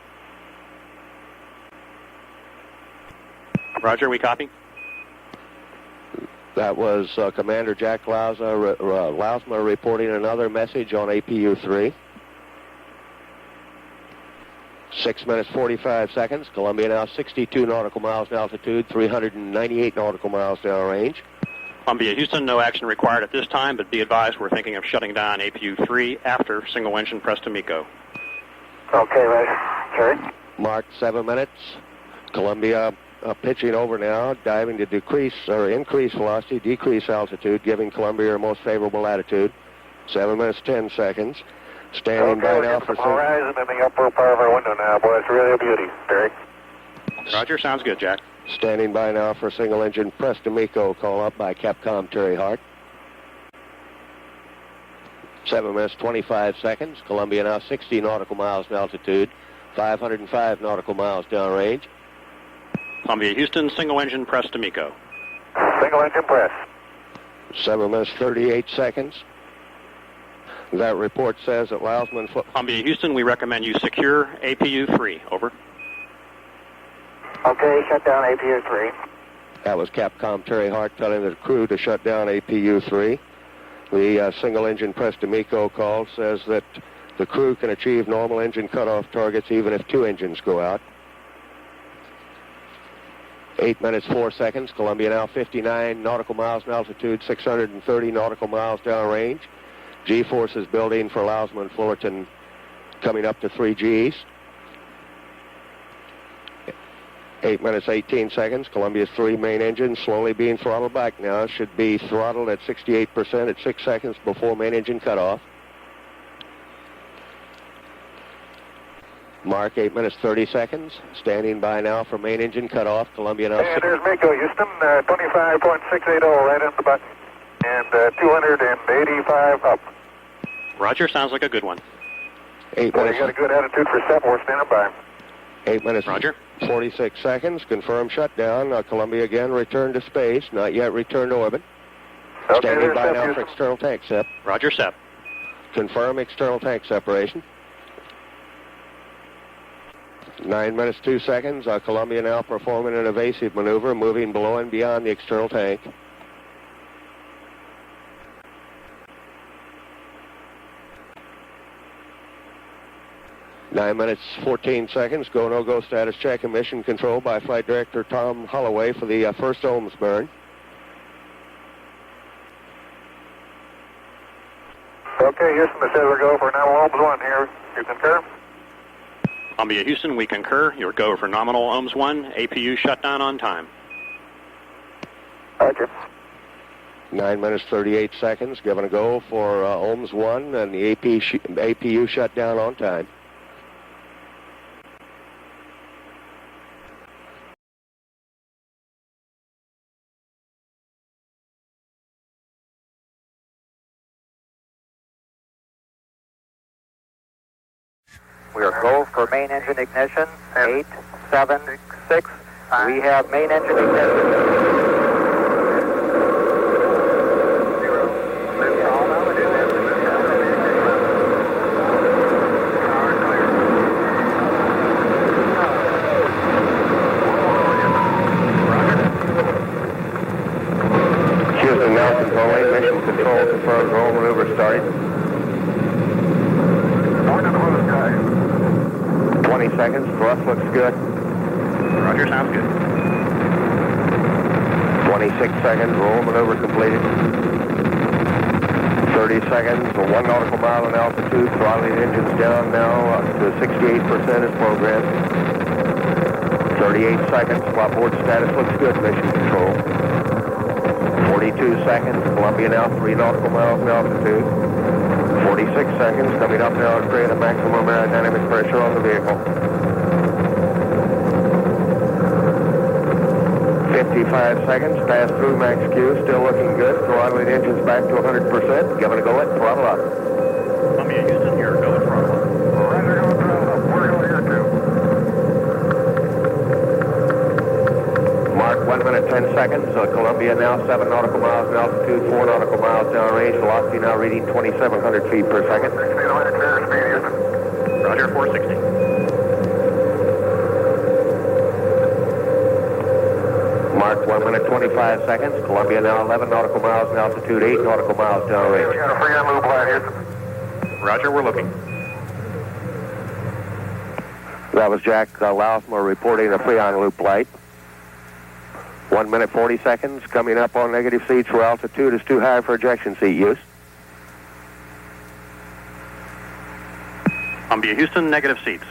Roger, we copy. That was Commander Jack Lousma reporting another message on APU-3. 6 minutes 45 seconds. Columbia now 62 nautical miles in altitude, 398 nautical miles downrange. Columbia Houston, no action required at this time, but be advised we're thinking of shutting down APU-3 after single engine Preston Miko. Okay, right. Carry. Mark 7 minutes. Columbia pitching over now, diving to decrease or increase velocity, decrease altitude, giving Columbia her most favorable latitude. 7 minutes 10 seconds. Standing by now for horizon in the upper part of our window now, boy. It's really a beauty, Terry. Roger, sounds good, Jack. Standing by now for single engine Preston Miko, call up by Capcom Terry Hart. 7 minutes 25 seconds. Columbia now 60 nautical miles in altitude, 505 nautical miles downrange. Columbia Houston, single engine Preston Miko. Single engine press. 7 minutes 38 seconds. That report says that Lousma... Columbia Houston, we recommend you secure APU-3. Over. Okay, shut down APU-3. That was Capcom Terry Hart telling the crew to shut down APU-3. The single engine Preston Miko call says that the crew can achieve normal engine cutoff targets even if 2 engines go out. 8 minutes 4 seconds. Columbia now 59 nautical miles in altitude, 630 nautical miles downrange. G-forces building for Lousma and Fullerton coming up to 3 Gs. 8 minutes 18 seconds. Columbia's 3 main engines slowly being throttled back now. Should be throttled at 68% at 6 seconds before main engine cutoff. Mark 8 minutes 30 seconds. Standing by now for main engine cutoff. Columbia now... And there's Miko, Houston, 25.680 right on the button. And 285 up. Roger, sounds like a good one. 8 minutes. You got a good attitude for 7. We're standing by. 8 minutes. Roger. 46 seconds. Confirmed shutdown. Columbia again returned to space. Not yet returned to orbit. Okay, Standing by now Houston. for external tank sep. Roger, sep. Confirm external tank separation. 9 minutes 2 seconds. Columbia now performing an evasive maneuver, moving below and beyond the external tank. Nine minutes 14 seconds. Go no go status check and mission control by Flight Director Tom Holloway for the first ohms burn. Okay, Houston, this says we're go for now ohms 1 here. You concur? Columbia Houston, we concur. Your go for nominal ohms 1. APU shutdown on time. Roger. 9 minutes 38 seconds. Given a go for Ohms 1, and the APU shut down on time. We are go for main engine ignition. 8, 7, 6. We have main engine ignition. Houston, now controlling. Mission control confirmed. Roll maneuver started. 20 seconds. Thrust looks good. Roger, sounds good. 26 seconds. Roll maneuver completed. 30 seconds. 1 nautical mile in altitude. Throttling engines down now up to 68% as programmed. 38 seconds. Flopboard status looks good. Mission control. 42 seconds. Columbia now 3 nautical miles in altitude. 46 seconds. Coming up now to create a maximum aerodynamic pressure on the vehicle. 55 seconds. Pass through max Q. Still looking good. Throttling engines back to 100%. Giving a go at throttle up. Columbia, Houston, here. Go at throttle up. Roger, go throttle up. We're going here too. Mark 1 minute 10 seconds. Columbia now 7 nautical miles in altitude, 4 nautical miles downrange. Velocity now reading 2,700 feet per second. 6 feet away, clear speed, Houston. Roger, 460. Mark 1 minute 25 seconds. Columbia now 11 nautical miles in altitude, 8 nautical miles downrange. We got a free on loop line, Houston. Roger, we're looking. That was Jack Lousmer reporting a Freon loop light. 1 minute 40 seconds. Coming up on negative seats where altitude is too high for ejection seat use. Columbia, Houston, negative seats.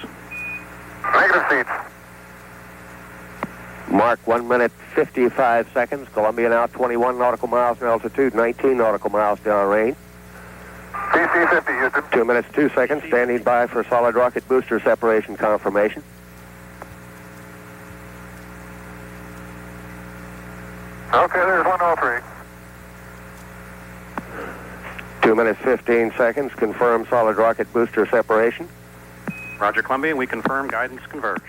Negative seats. Mark 1 minute 55 seconds. Columbia now 21 nautical miles in altitude, 19 nautical miles downrange. PC 50, Houston. 2 minutes 2 seconds. Standing by for solid rocket booster separation confirmation. Okay, there's 103. 2 minutes 15 seconds. Confirm solid rocket booster separation. Roger, Columbia, we confirm guidance converged.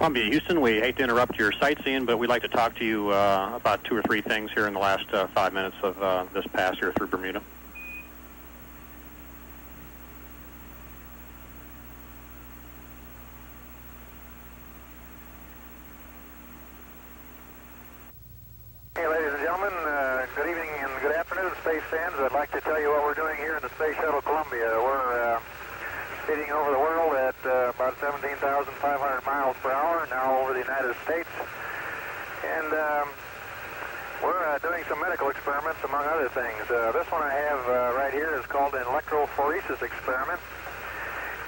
Columbia, Houston. We hate to interrupt your sightseeing, but we'd like to talk to you about 2 or 3 things here in the last 5 minutes of this pass here through Bermuda. Hey, ladies and gentlemen, good evening and good afternoon, space fans. I'd like to tell you what we're doing here in the Space Shuttle Columbia. We're speeding over the world at about 17,500 miles per hour, now over the United States. And we're doing some medical experiments, among other things. This one I have right here is called an electrophoresis experiment.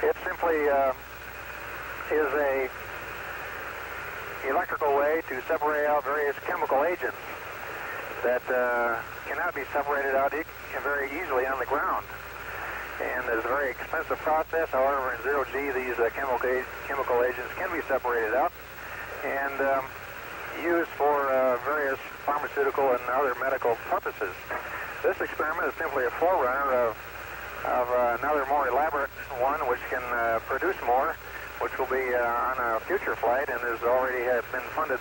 It simply is a electrical way to separate out various chemical agents that cannot be separated out very easily on the ground. And it's a very expensive process. However, in zero G, these chemical agents can be separated out and used for various pharmaceutical and other medical purposes. This experiment is simply a forerunner of another more elaborate one which can produce more, which will be on a future flight and has already been funded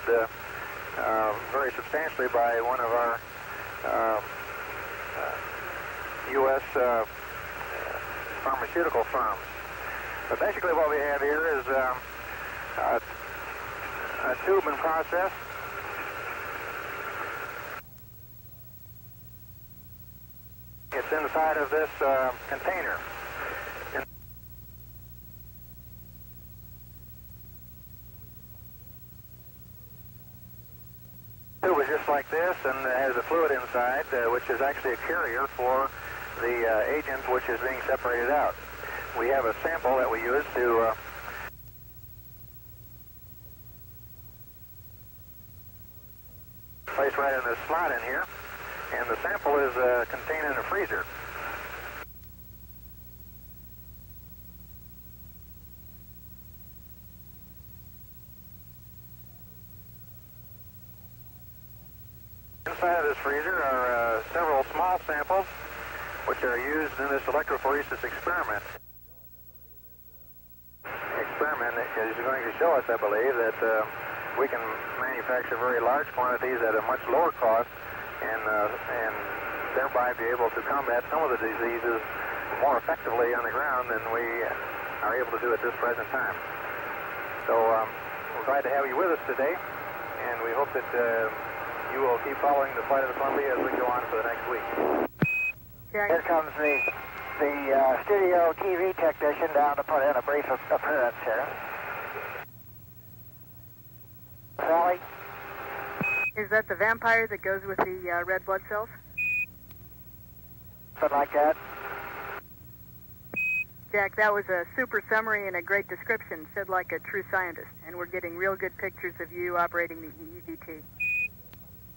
very substantially by one of our U.S. pharmaceutical firms. But basically what we have here is a tube in process. It's inside of this container. The tube is just like this and has a fluid inside, which is actually a carrier for the agent which is being separated out. We have a sample that we use to place right in this slot in here, and the sample is contained in a freezer. Inside of this freezer are several small samples which are used in this electrophoresis experiment. The experiment is going to show us, I believe, that we can manufacture very large quantities at a much lower cost and thereby be able to combat some of the diseases more effectively on the ground than we are able to do at this present time. So we're glad to have you with us today, and we hope that you will keep following the flight of the Columbia as we go on for the next week. Here comes the studio TV technician down to put in a brief appearance here. Sally? Is that the vampire that goes with the red blood cells? Something like that. Jack, that was a super summary and a great description, said like a true scientist. And we're getting real good pictures of you operating the EEDT.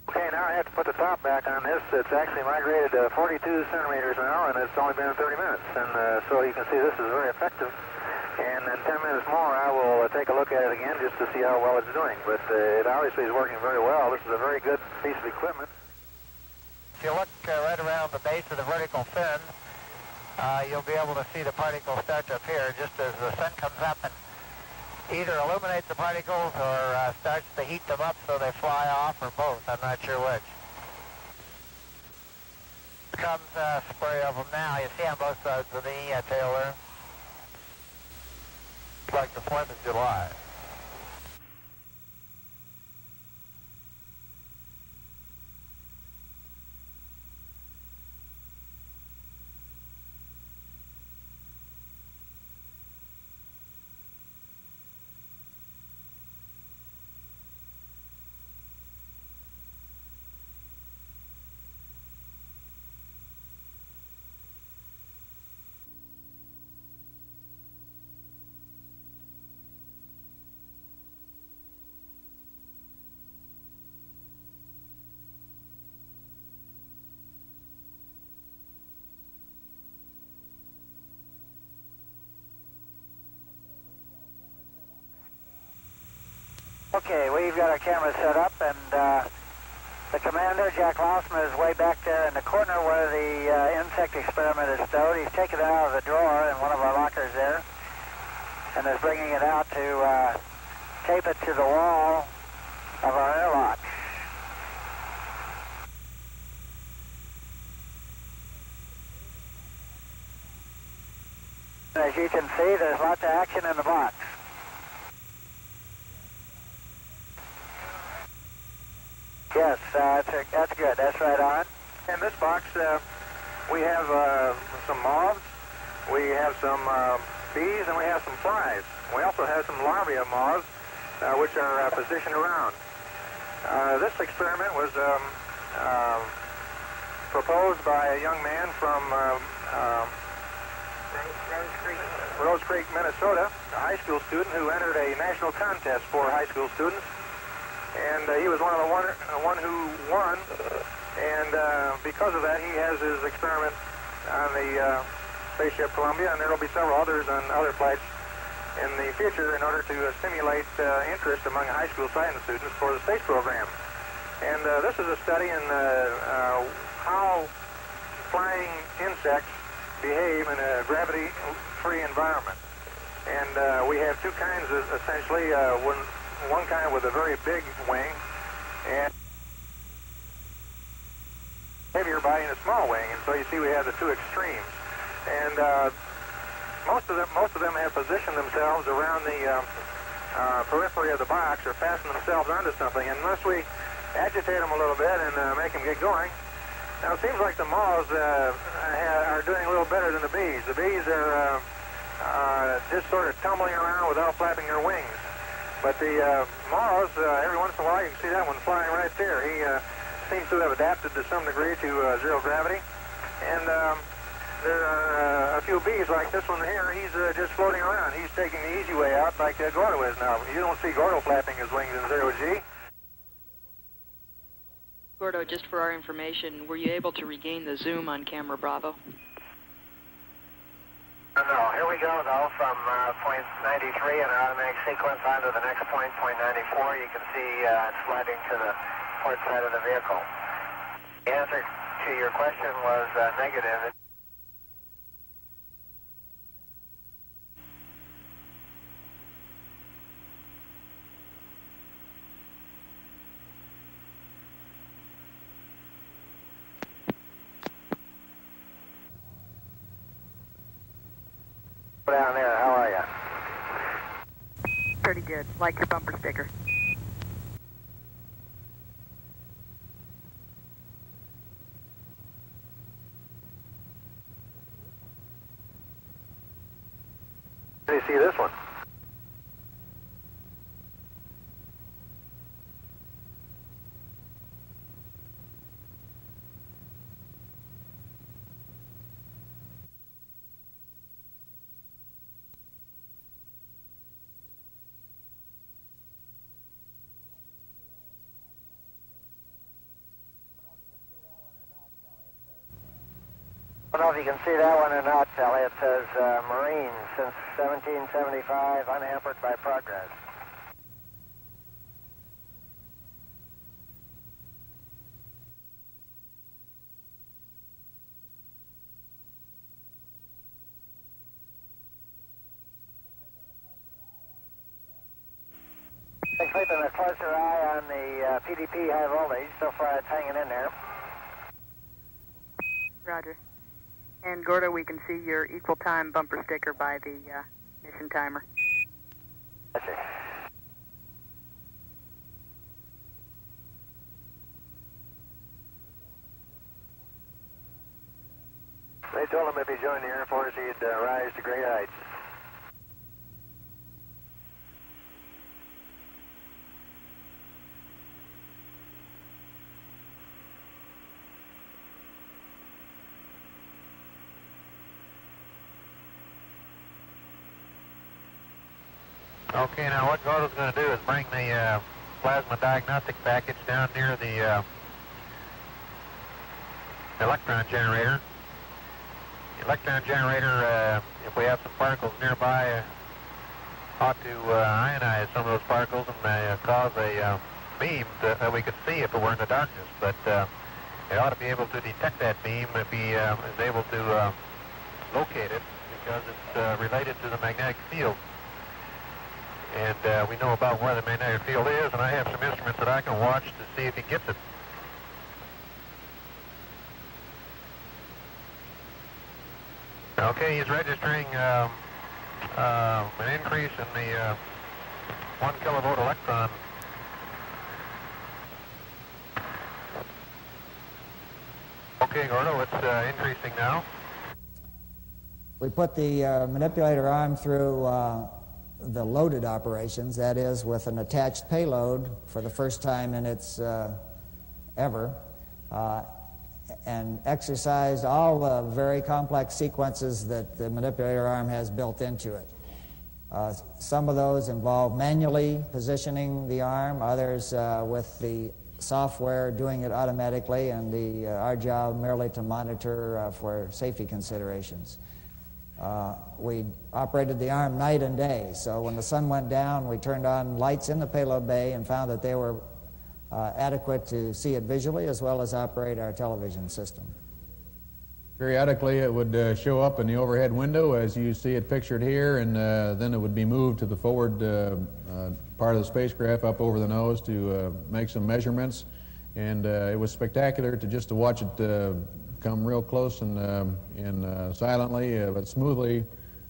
Okay, now I have to put the top back on this. It's actually migrated 42 centimeters now, and it's only been 30 minutes. And so you can see this is very effective. And in 10 minutes more, I will take a look at it again just to see how well it's doing. But it obviously is working very well. This is a very good piece of equipment. If you look right around the base of the vertical fin, you'll be able to see the particles start to appear just as the sun comes up and either illuminates the particles or starts to heat them up so they fly off, or both. I'm not sure which. Here comes a spray of them now. You see on both sides of the tail there. It's like the 4th of July. Okay, we've got our camera set up, and the commander, Jack Lossman, is way back there in the corner where the insect experiment is stowed. He's taken it out of the drawer in one of our lockers there, and is bringing it out to tape it to the wall of our airlock. As you can see, there's lots of action in the box. Yes, that's good. That's right on. In this box, we have some moths, we have some bees, and we have some flies. We also have some larvae of moths, which are positioned around. This experiment was proposed by a young man from Rose Creek, Minnesota, a high school student who entered a national contest for high school students. And he was one of the one who won, and because of that, he has his experiment on the spaceship Columbia, and there will be several others on other flights in the future in order to stimulate interest among high school science students for the space program. And this is a study in how flying insects behave in a gravity-free environment. And we have two kinds, essentially, one kind with a very big wing and heavier body and a small wing, and so you see we have the two extremes. And most of them have positioned themselves around the periphery of the box or fastened themselves onto something. And unless we agitate them a little bit and make them get going, now it seems like the moths are doing a little better than the bees. The bees are just sort of tumbling around without flapping their wings. But the moths, every once in a while, you can see that one flying right there. He seems to have adapted to some degree to zero gravity. And there are a few bees like this one here. He's just floating around. He's taking the easy way out like Gordo is now. You don't see Gordo flapping his wings in zero G. Gordo, just for our information, were you able to regain the zoom on camera Bravo? No, here we go, though, from point 93 in our automatic sequence on to the next point, point 94. You can see it's sliding to the port side of the vehicle. The answer to your question was negative. Down there, how are you? Pretty good. Like your bumper sticker. Do you see this one? I don't know if you can see that one or not, Sally. It says Marine since 1775, unhampered by progress. Keeping a closer eye on the PDP high voltage. So far it's hanging in there. Roger. And Gordo, we can see your equal time bumper sticker by the mission timer. Gotcha. They told him if he joined the Air Force, he'd rise to great heights. Okay, now what Gordo's going to do is bring the plasma diagnostic package down near the electron generator. The electron generator, if we have some particles nearby, ought to ionize some of those particles and cause a beam that we could see if it were in the darkness. But it ought to be able to detect that beam if he is able to locate it, because it's related to the magnetic field. And we know about where the magnetic field is, and I have some instruments that I can watch to see if he gets it. Okay, he's registering an increase in the 1 kilovolt electron. Okay, Gordo, it's increasing now. We put the manipulator arm through the loaded operations, that is, with an attached payload for the first time in its ever, and exercised all the very complex sequences that the manipulator arm has built into it. Some of those involve manually positioning the arm, others with the software doing it automatically, and our job merely to monitor for safety considerations. We operated the arm night and day, so when the sun went down, we turned on lights in the payload bay and found that they were adequate to see it visually as well as operate our television system. Periodically it would show up in the overhead window as you see it pictured here, and then it would be moved to the forward part of the spacecraft up over the nose to make some measurements, and it was spectacular to watch it come real close and silently but smoothly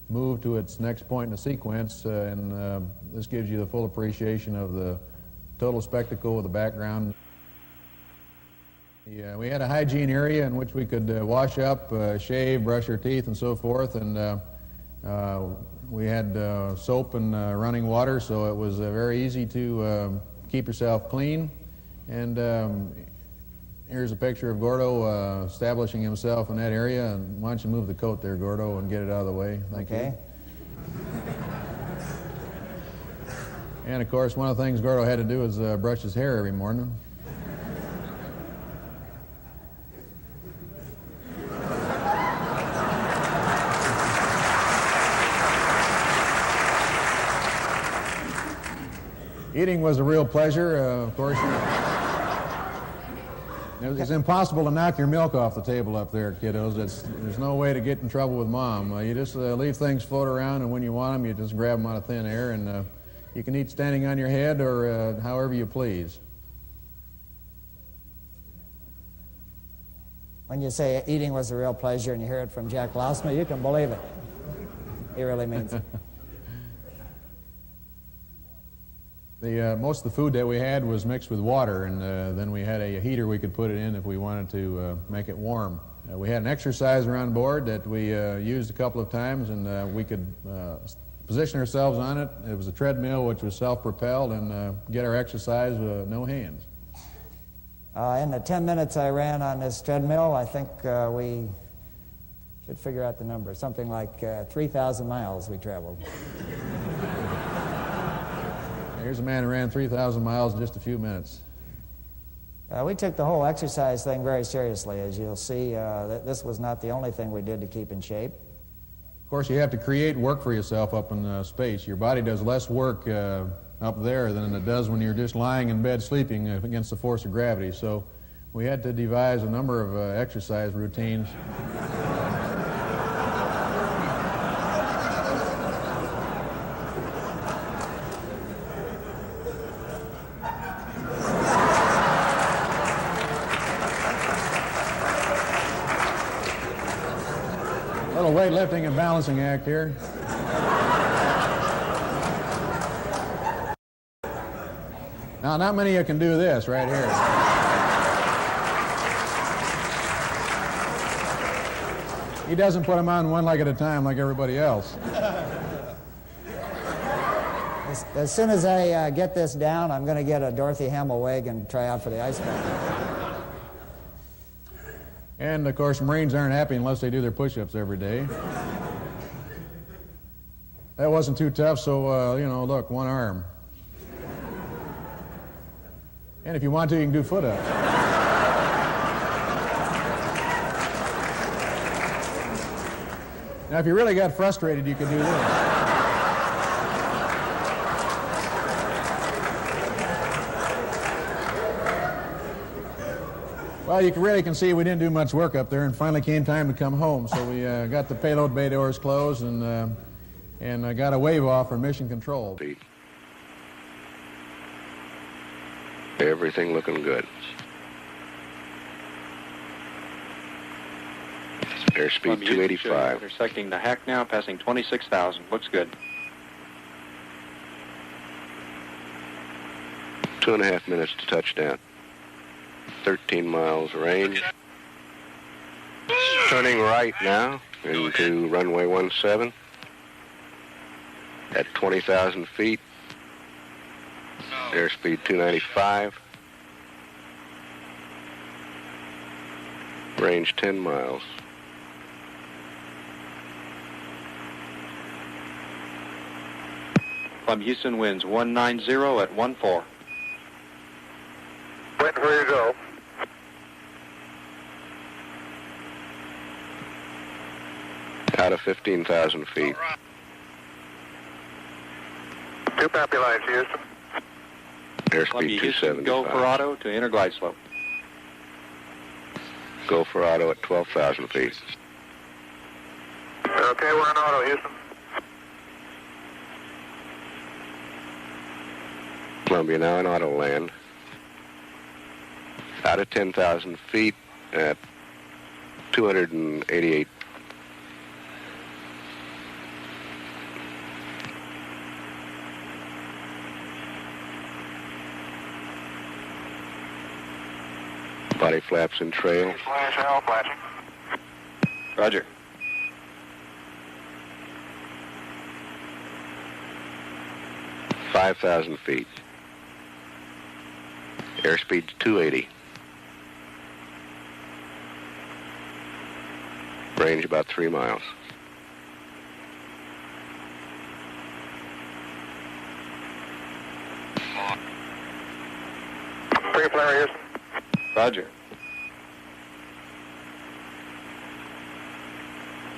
move to its next point in the sequence, and this gives you the full appreciation of the total spectacle of the background. Yeah, we had a hygiene area in which we could wash up, shave, brush our teeth, and so forth, and we had soap and running water, so it was very easy to keep yourself clean. And here's a picture of Gordo establishing himself in that area. And why don't you move the coat there, Gordo, and get it out of the way? Thank you. And of course, one of the things Gordo had to do was brush his hair every morning. Eating was a real pleasure, of course. It's impossible to knock your milk off the table up there, kiddos. There's no way to get in trouble with Mom. You just leave things float around, and when you want them, you just grab them out of thin air, and you can eat standing on your head or however you please. When you say eating was a real pleasure and you hear it from Jack Lousma, you can believe it. He really means it. Most of the food that we had was mixed with water, and then we had a heater we could put it in if we wanted to make it warm. We had an exerciser on board that we used a couple of times, and we could position ourselves on it. It was a treadmill which was self-propelled, and get our exercise with no hands. In the 10 minutes I ran on this treadmill, I think we should figure out the number. Something like 3,000 miles we traveled. Here's a man who ran 3,000 miles in just a few minutes. We took the whole exercise thing very seriously. As you'll see, this was not the only thing we did to keep in shape. Of course, you have to create work for yourself up in space. Your body does less work up there than it does when you're just lying in bed sleeping against the force of gravity. So we had to devise a number of exercise routines. Weightlifting and balancing act here. Now, not many of you can do this right here. He doesn't put them on one leg at a time like everybody else. As soon as I get this down, I'm going to get a Dorothy Hamill wig and try out for the ice bucket. And, of course, Marines aren't happy unless they do their push-ups every day. That wasn't too tough, so, you know, look, one arm. And if you want to, you can do foot-ups. Now, if you really got frustrated, you could do this. Well, you really can see we didn't do much work up there, and finally came time to come home. So we got the payload bay doors closed and got a wave off for mission control. Everything looking good. Airspeed 285. Intersecting the hack now, passing 26,000. Looks good. 2.5 minutes to touchdown. 13 miles range. Turning right now into runway 17 at 20,000 feet. Airspeed 295. Range 10 miles. From Houston winds 190 at 14. Wind, where you go? Out of 15,000 feet. Two copy lines, Houston. Airspeed 275. Go for auto to inner glide slope. Go for auto at 12,000 feet. Okay, we're on auto, Houston. Columbia now in auto land. Out of 10,000 feet at 288. Body flaps and trail. Flash out, flashing. Roger. $5,000 feet. Airspeed 280. Range about 3 miles. Pre-flare, Houston. Roger.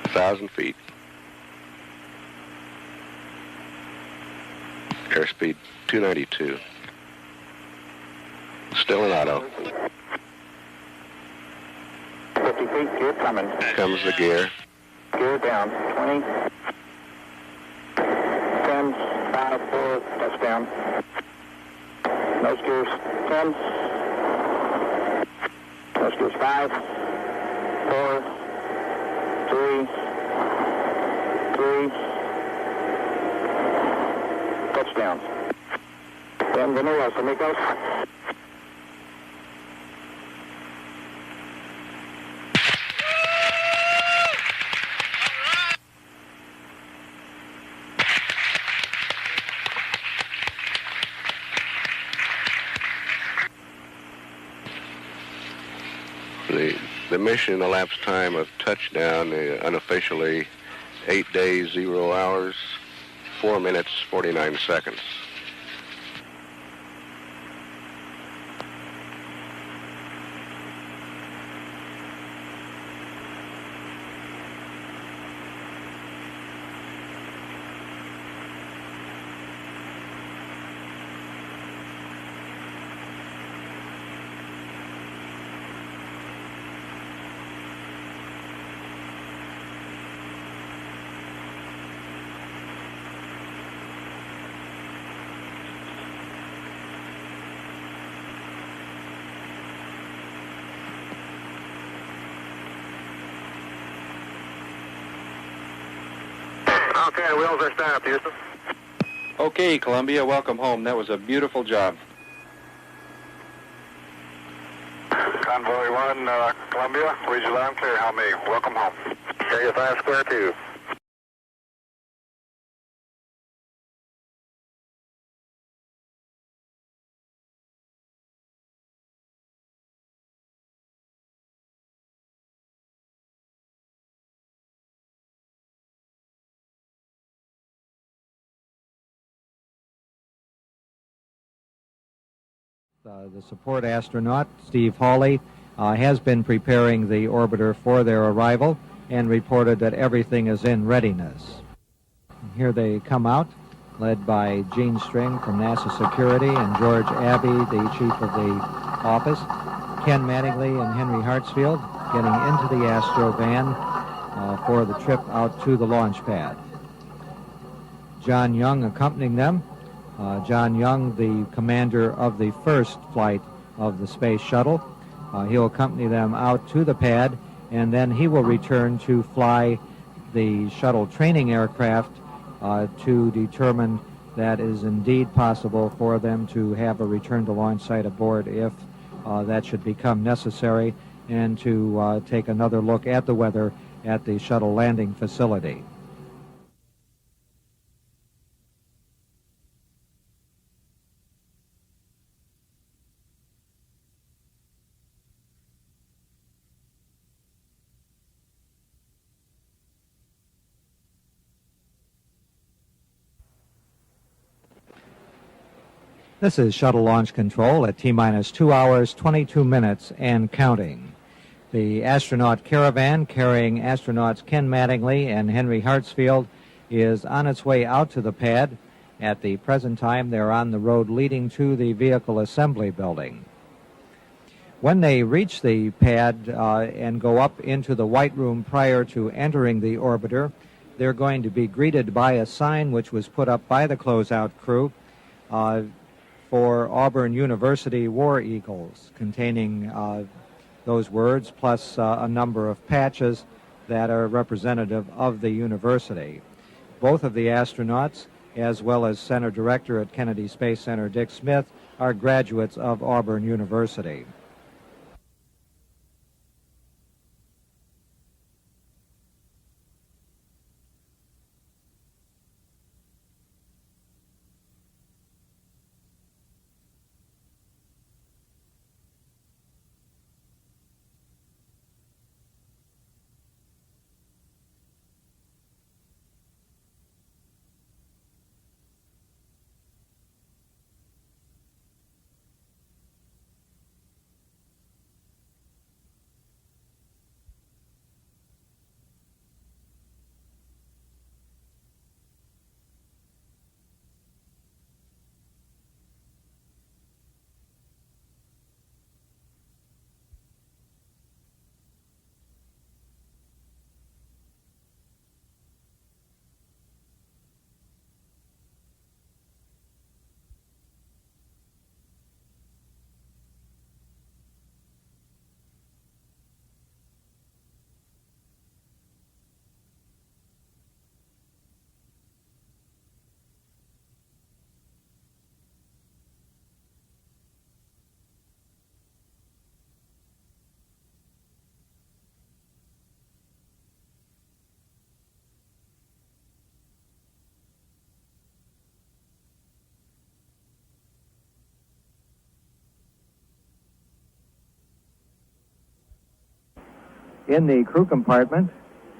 1,000 feet. Airspeed 292. Still in auto. 50 feet, gear coming. Comes the gear. Gear down, 20. 10, 5, 4, touchdown. Nose gears, 10. Nose gears, 5, 4, 3, 3. Touchdown. Bienvenidos, amigos. The mission elapsed time of touchdown, unofficially 8 days, 0 hours, 4 minutes, 49 seconds. Okay, wheels are stopped, Houston. Okay, Columbia, welcome home. That was a beautiful job. Convoy 1, Columbia, read you loud and clear. How me? Welcome home. Area 5 square 2. The support astronaut, Steve Hawley, has been preparing the orbiter for their arrival and reported that everything is in readiness. Here they come out, led by Gene String from NASA Security and George Abbey, the chief of the office, Ken Mattingly and Henry Hartsfield getting into the Astro van for the trip out to the launch pad. John Young accompanying them, John Young, the commander of the first flight of the Space Shuttle. He'll accompany them out to the pad, and then he will return to fly the shuttle training aircraft to determine that it is indeed possible for them to have a return to launch site aboard if that should become necessary, and to take another look at the weather at the shuttle landing facility. This is Shuttle Launch Control at T-minus 2 hours, 22 minutes, and counting. The astronaut caravan carrying astronauts Ken Mattingly and Henry Hartsfield is on its way out to the pad. At the present time, they're on the road leading to the vehicle assembly building. When they reach the pad and go up into the White Room prior to entering the orbiter, they're going to be greeted by a sign which was put up by the closeout crew for Auburn University War Eagles, containing those words, plus a number of patches that are representative of the university. Both of the astronauts, as well as Center Director at Kennedy Space Center Dick Smith, are graduates of Auburn University. In the crew compartment,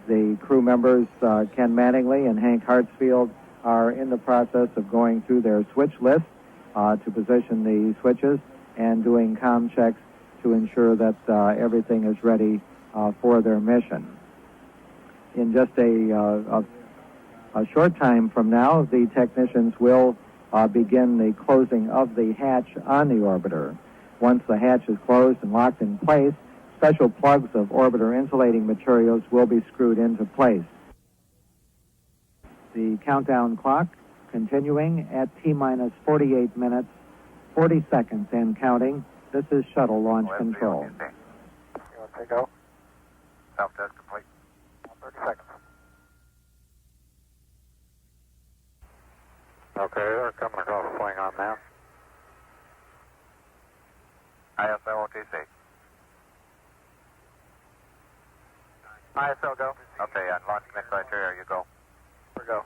the crew members, Ken Mattingly and Hank Hartsfield, are in the process of going through their switch list to position the switches and doing comm checks to ensure that everything is ready for their mission. In just a short time from now, the technicians will begin the closing of the hatch on the orbiter. Once the hatch is closed and locked in place, special plugs of orbiter insulating materials will be screwed into place. The countdown clock continuing at T-minus 48 minutes, 40 seconds and counting. This is Shuttle Launch Control. You want to go? Self-test complete. 30 seconds. Okay, they're coming across the swing arm now. ISL OTC. ISL go. Okay, on launch commit criteria, you go. We're go.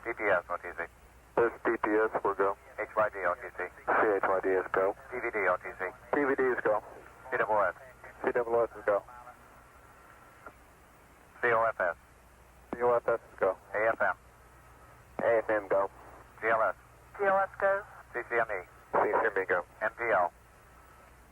DPS OTC. This DPS, we're go. HYD OTC. CHYD is go. DVD OTC. DVD is go. CWS. CWS is go. COFS. COFS is go. AFM. AFM go. GLS. GLS go. CCME. CCME go. MPL.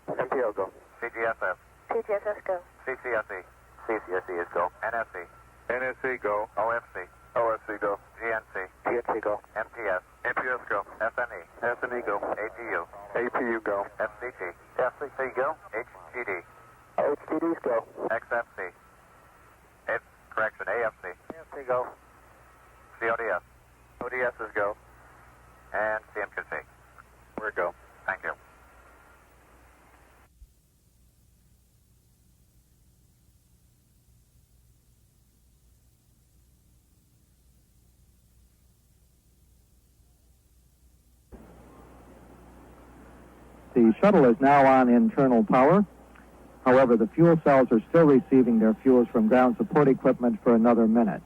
MPL go. CGSS. CGSS go. CCSE. CCSE is go. NSC. NSC go. OFC. OFC go. GNC. GNC go. MPS. MPS go. SNE. SNE go. APU. APU go. FCT. FCT go. HGD. HGDs go. XFC. AFC. AFC go. CODS. ODS is go. And CMQ Roger, go. Thank you. The shuttle is now on internal power. However, the fuel cells are still receiving their fuels from ground support equipment for another minute.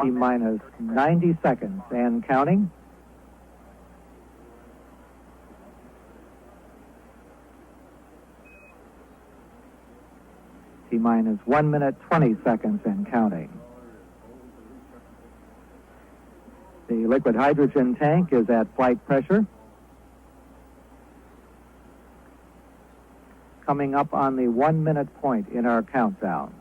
T-minus 90 seconds and counting. T-minus 1 minute, 20 seconds and counting. The liquid hydrogen tank is at flight pressure. Coming up on the 1 minute point in our countdown.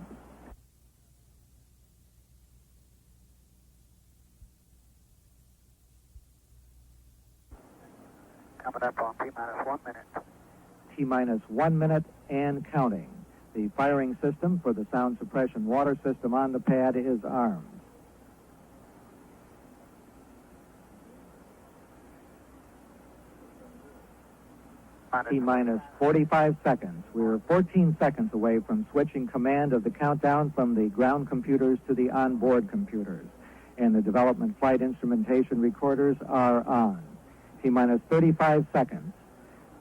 Coming up on T-minus 1 minute. T-minus 1 minute and counting. The firing system for the sound suppression water system on the pad is armed. T-minus 45 seconds. We're 14 seconds away from switching command of the countdown from the ground computers to the onboard computers. And the development flight instrumentation recorders are on. T-minus 35 seconds.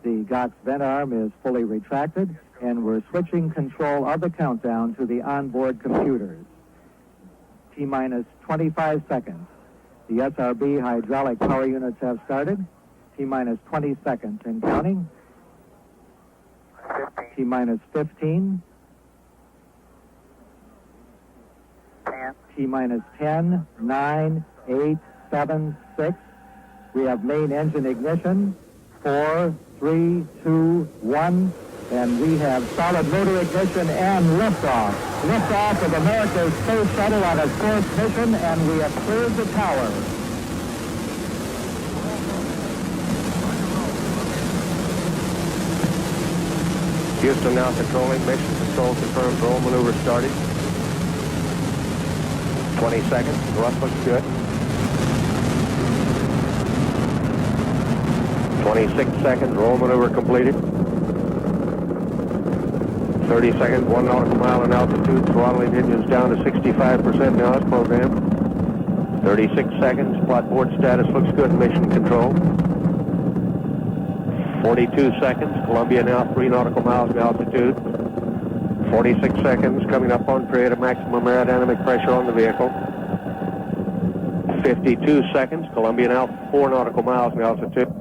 The GOX vent arm is fully retracted, and we're switching control of the countdown to the onboard computers. T-minus 25 seconds. The SRB hydraulic power units have started. T-minus 20 seconds and counting. T-minus 15. 10. T-minus 10, 9, 8, 7, 6. We have main engine ignition. 4, 3, 2, 1. And we have solid motor ignition and liftoff. Liftoff of America's Space Shuttle on its fourth mission, and we have cleared the tower. Houston now controlling. Mission control confirms roll maneuver started. 20 seconds. Thrust looks good. 26 seconds. Roll maneuver completed. 30 seconds. 1 nautical mile in altitude. Throttling engines down to 65% now as programmed. 36 seconds. Plot board status looks good. Mission control. 42 seconds. Columbia now 3 nautical miles in altitude. 46 seconds. Coming up on period of maximum aerodynamic pressure on the vehicle. 52 seconds. Columbia now 4 nautical miles in altitude.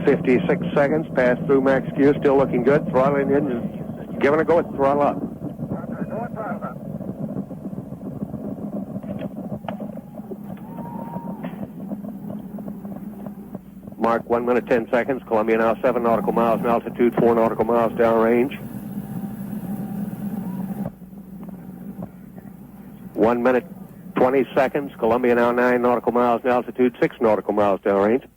56 seconds. Pass through max Q. Still looking good. Throttling engine. Giving a go at throttle up. Mark 1 minute 10 seconds. Columbia now 7 nautical miles in altitude, 4 nautical miles downrange. 1 minute 20 seconds. Columbia now 9 nautical miles in altitude, 6 nautical miles downrange.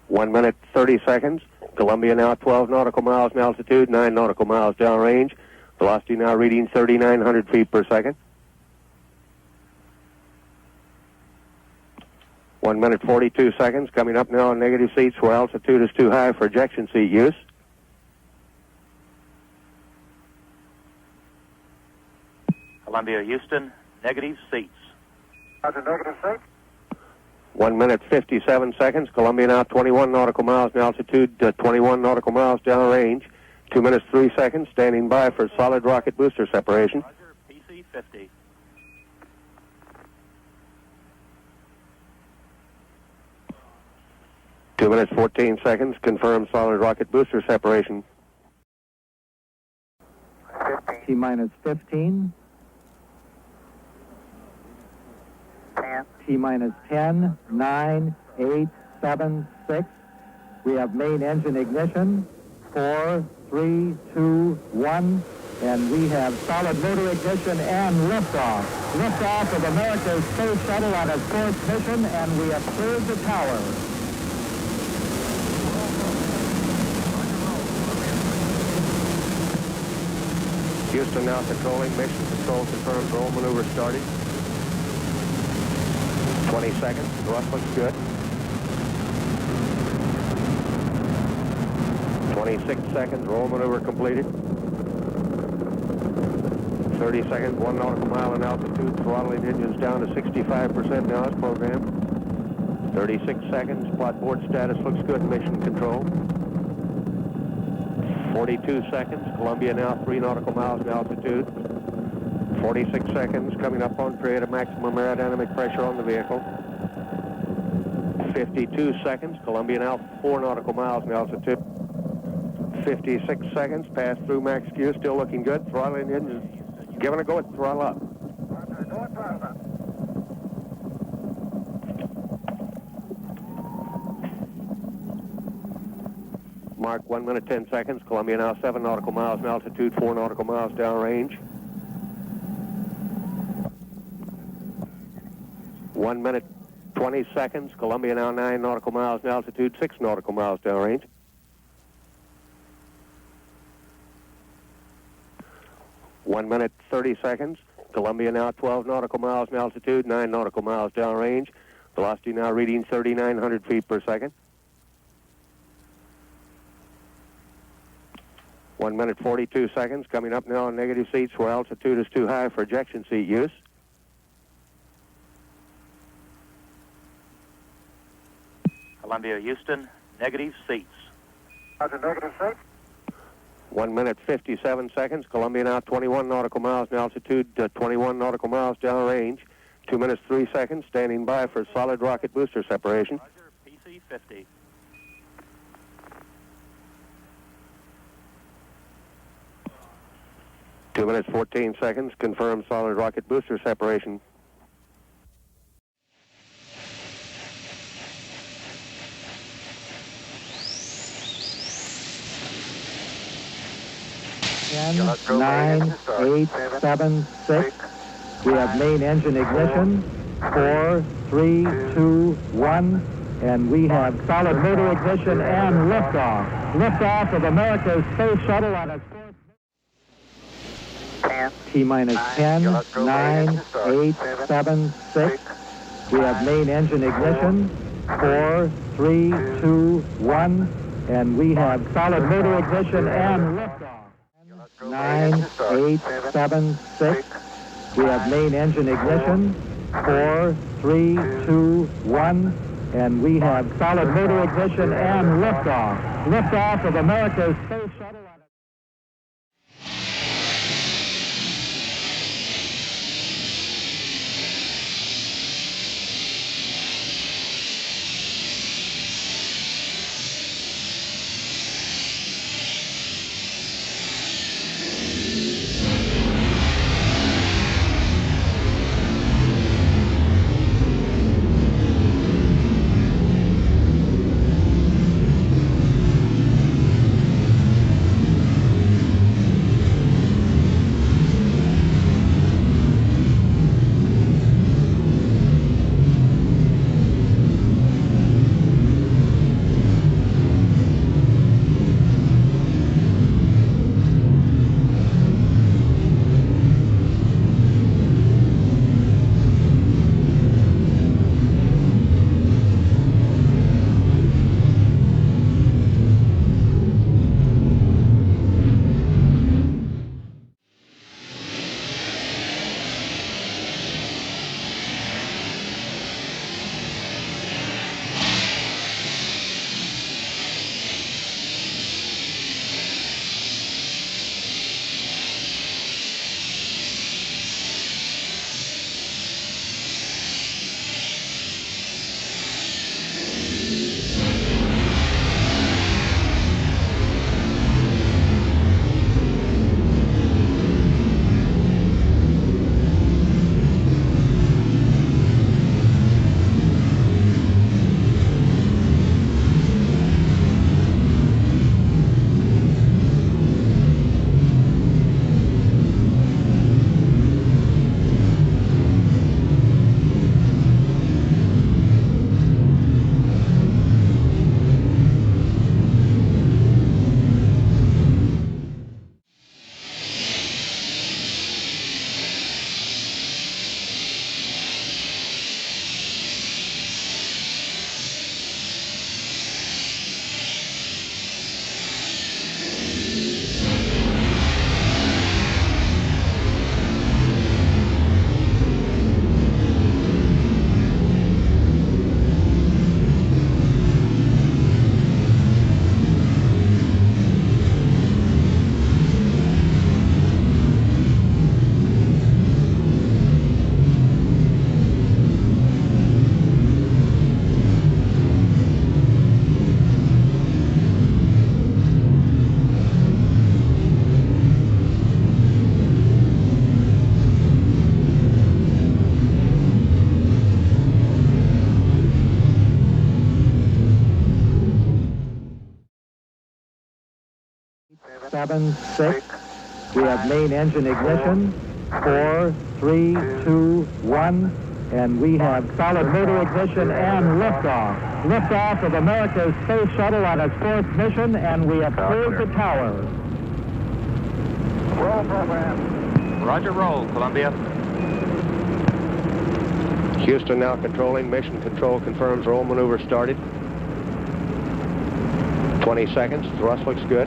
1 minute 30 seconds. Columbia now 12 nautical miles in altitude, 9 nautical miles downrange. Velocity now reading 3,900 feet per second. 1 minute 42 seconds. Coming up now on negative seats where altitude is too high for ejection seat use. Columbia, Houston, negative seats. Roger, negative seats. 1 minute 57 seconds. Columbia now 21 nautical miles in altitude, 21 nautical miles downrange. 2 minutes 3 seconds. Standing by for solid rocket booster separation. Roger, PC 50. 2 minutes 14 seconds. Confirm solid rocket booster separation. T-minus 15. 10. T-minus 10, 9, 8, 7, 6. We have main engine ignition. 4, 3, 2, 1. And we have solid motor ignition and liftoff. Liftoff of America's Space Shuttle on its fourth mission, and we have cleared the tower. Houston now controlling. Mission control confirms roll maneuver started. 20 seconds. Thrust looks good. 26 seconds. Roll maneuver completed. 30 seconds. 1 nautical mile in altitude. Throttling engines down to 65% now as programmed. 36 seconds. Plot board status looks good. Mission control. 42 seconds. Columbia now 3 nautical miles in altitude. 46 seconds. Coming up on period of maximum aerodynamic pressure on the vehicle. 52 seconds. Columbia now 4 nautical miles in altitude. 56 seconds. Pass through max Q. Still looking good. Throttling engines. Giving a go at throttle up. Mark 1 minute 10 seconds. Columbia now 7 nautical miles in altitude, 4 nautical miles downrange. 1 minute 20 seconds. Columbia now 9 nautical miles in altitude, 6 nautical miles downrange. 1 minute 30 seconds. Columbia now 12 nautical miles in altitude, 9 nautical miles downrange. Velocity now reading 3,900 feet per second. 1 minute 42 seconds. Coming up now on negative seats where altitude is too high for ejection seat use. Columbia, Houston, negative seats. Roger, negative seats. 1 minute 57 seconds. Columbia now 21 nautical miles in altitude, 21 nautical miles downrange. 2 minutes 3 seconds. Standing by for solid rocket booster separation. Roger, PC 50. 2 minutes 14 seconds. Confirmed solid rocket booster separation. Ten, 9, 8, 7, 6. We have main engine ignition. 4, 3, 2, 1. And we have solid motor ignition and liftoff. Liftoff of America's Space Shuttle on its fourth. T-minus 10, 9, 8, 7, 6. We have main engine ignition. 4, 3, 2, 1. And we have solid motor ignition and liftoff. 9, 8, 7, 6. We have main engine ignition. 4, 3, 2, 1. And we have solid motor ignition and liftoff. Liftoff of America's Space Shuttle. 7, 6. We have main engine ignition. 4, 3, 2, 1. And we have solid motor ignition and liftoff. Liftoff of America's Space Shuttle on its 4th mission, and we have cleared the tower. Roll program. Roger, roll, Columbia. Houston now controlling. Mission control confirms roll maneuver started. 20 seconds. Thrust looks good.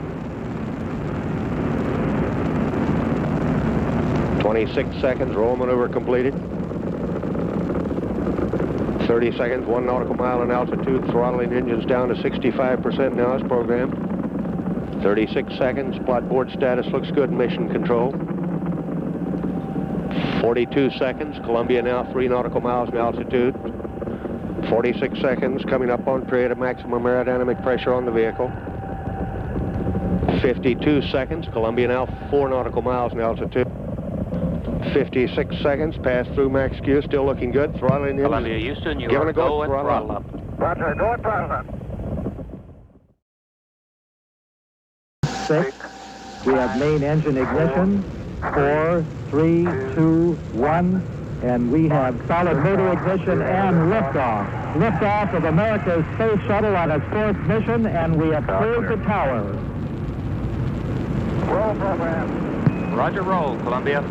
26 seconds. Roll maneuver completed. 30 seconds. 1 nautical mile in altitude. Throttling engines down to 65% now as programmed. 36 seconds. Plot board status looks good. Mission control. 42 seconds. Columbia now 3 nautical miles in altitude. 46 seconds. Coming up on period of maximum aerodynamic pressure on the vehicle. 52 seconds. Columbia now 4 nautical miles in altitude. 56 seconds. Pass through max Q. Still looking good. Throttling engines. Columbia, Houston, you Giving are a go. go and throttle up. Roger, go and throttle up. 6. We have main engine ignition. 4, 3, 2, 1. And we have solid motor ignition and liftoff. Liftoff of America's Space Shuttle on its 4th mission, and we have cleared the tower. Roll program. Roger, roll, Columbia.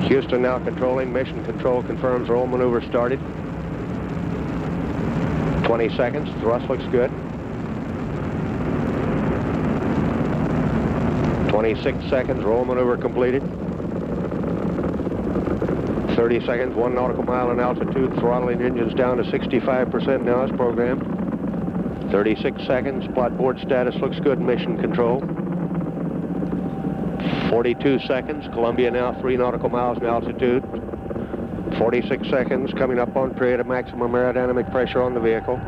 Houston now controlling. Mission control confirms roll maneuver started. 20 seconds. Thrust looks good. 26 seconds. Roll maneuver completed. 30 seconds. 1 nautical mile in altitude. Throttling engines down to 65% now as programmed. 36 seconds. Plot board status looks good. Mission control. 42 seconds. Columbia now 3 nautical miles in altitude. 46 seconds. Coming up on period of maximum aerodynamic pressure on the vehicle.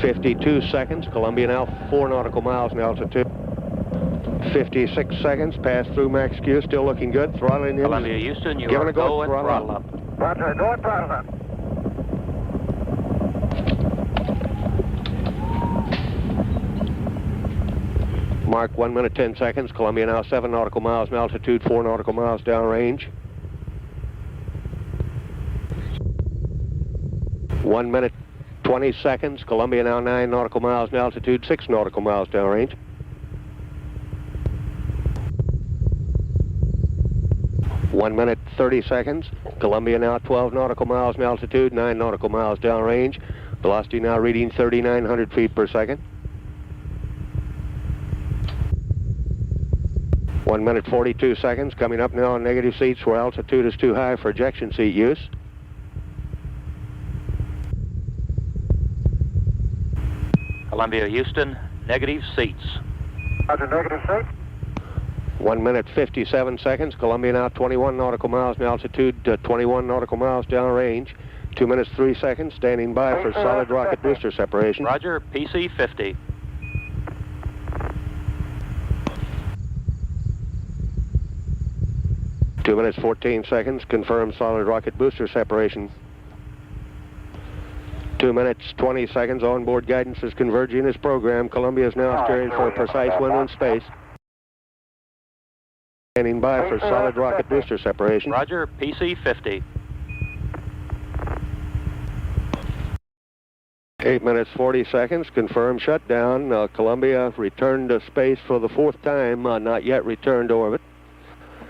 52 seconds. Columbia now 4 nautical miles in altitude. 56 seconds. Pass through max Q. Still looking good. Throttling engines. Columbia, Houston, you Giving are a go. go and throttle up. Roger, go and throttle up. Mark 1 minute 10 seconds. Columbia now 7 nautical miles in altitude, 4 nautical miles downrange. 1 minute 20 seconds. Columbia now 9 nautical miles in altitude, 6 nautical miles downrange. 1 minute 30 seconds. Columbia now 12 nautical miles in altitude, 9 nautical miles downrange. Velocity now reading 3,900 feet per second. 1 minute 42 seconds. Coming up now on negative seats where altitude is too high for ejection seat use. Columbia, Houston, negative seats. Roger, negative seats. 1 minute 57 seconds. Columbia now 21 nautical miles in altitude, 21 nautical miles downrange. 2 minutes 3 seconds. Standing by for solid rocket booster separation. Roger, PC 50. 2 minutes 14 seconds. Confirmed solid rocket booster separation. 2 minutes 20 seconds. Onboard guidance is converging as programmed. Columbia is now steering for a precise window in space. Standing by for solid rocket booster separation. Roger, PC 50. 8 minutes 40 seconds. Confirmed shutdown. Columbia returned to space for the 4th time. Not yet returned to orbit.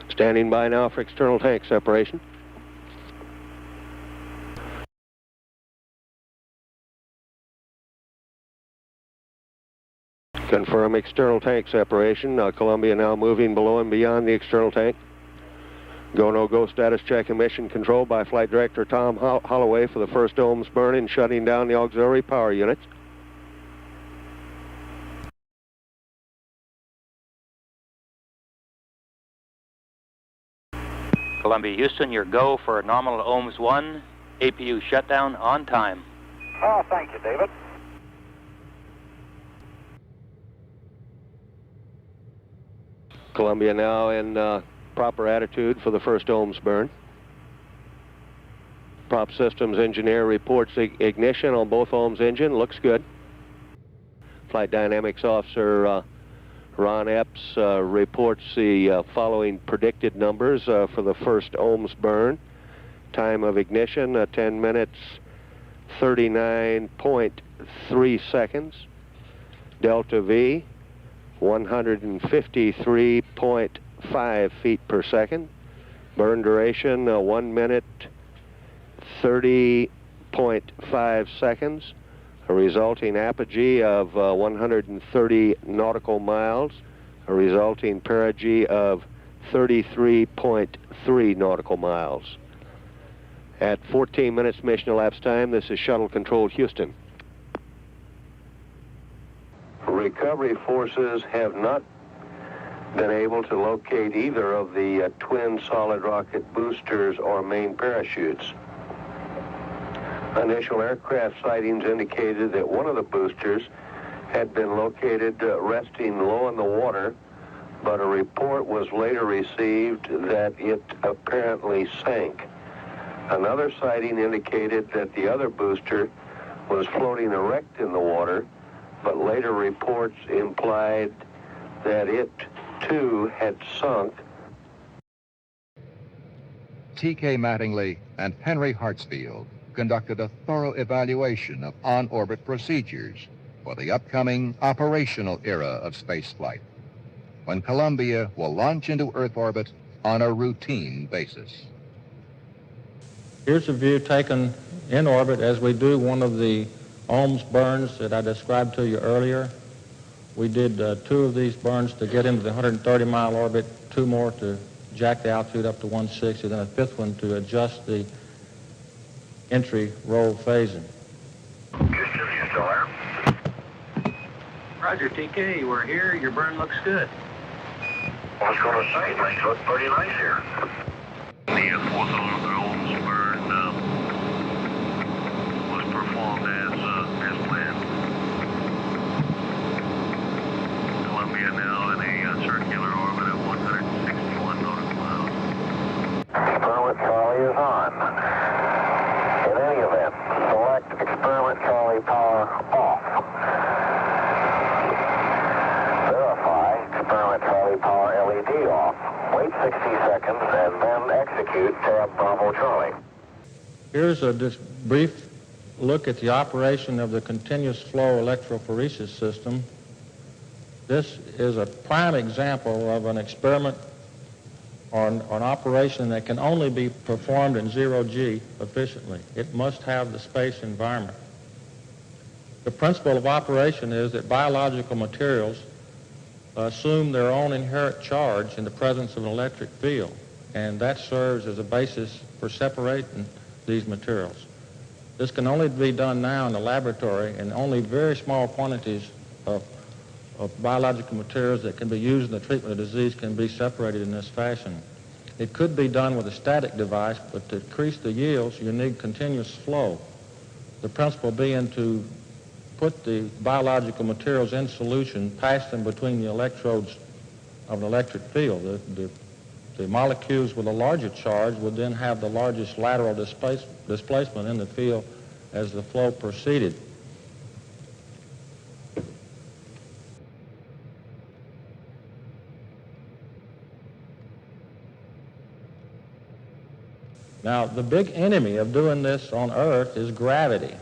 Standing by now for external tank separation. Confirm external tank separation. Columbia now moving below and beyond the external tank. Go, no go status check and mission control by Flight Director Tom Holloway for the first ohms burn and shutting down the auxiliary power units. Columbia, Houston, your go for nominal ohms 1, APU shutdown on time. Oh, thank you, David. Columbia now in proper attitude for the first ohms burn. Prop systems engineer reports ignition on both ohms engine. Looks good. Flight Dynamics Officer Ron Epps reports the following predicted numbers for the first ohms burn. Time of ignition, 10 minutes, 39.3 seconds. Delta V, 153.5 feet per second. Burn duration, 1 minute, 30.5 seconds. A resulting apogee of 130 nautical miles. A resulting perigee of 33.3 nautical miles. At 14 minutes mission elapsed time, this is Shuttle Control Houston. Recovery forces have not been able to locate either of the twin solid rocket boosters or main parachutes. Initial aircraft sightings indicated that one of the boosters had been located resting low in the water, but a report was later received that it apparently sank. Another sighting indicated that the other booster was floating erect in the water, but later reports implied that it too had sunk. T.K. Mattingly and Henry Hartsfield conducted a thorough evaluation of on-orbit procedures for the upcoming operational era of spaceflight, when Columbia will launch into Earth orbit on a routine basis. Here's a view taken in orbit as we do one of the ohms burns that I described to you earlier. We did 2 of these burns to get into the 130-mile orbit, 2 more to jack the altitude up to 160, then a 5th one to adjust the entry roll phasing. Houston, you still there? Roger, TK, we're here. Your burn looks good. I was going to say, things look pretty nice here. The 4th ohms burn was performed as planned. Columbia now in a circular orbit at 161 nautical miles. Experiment Charlie is on. In any event, select Experiment Charlie power off. Verify Experiment Charlie power LED off. Wait 60 seconds and then execute tab Bravo Charlie. Here's a brief look at the operation of the continuous flow electrophoresis system. This is a prime example of an experiment or an operation that can only be performed in zero-G efficiently. It must have the space environment. The principle of operation is that biological materials assume their own inherent charge in the presence of an electric field, and that serves as a basis for separating these materials. This can only be done now in the laboratory, and only very small quantities of biological materials that can be used in the treatment of disease can be separated in this fashion. It could be done with a static device, but to increase the yields, you need continuous flow. The principle being to put the biological materials in solution, pass them between the electrodes of an electric field. The molecules with a larger charge would then have the largest lateral displacement in the field as the flow proceeded. Now, the big enemy of doing this on Earth is gravity.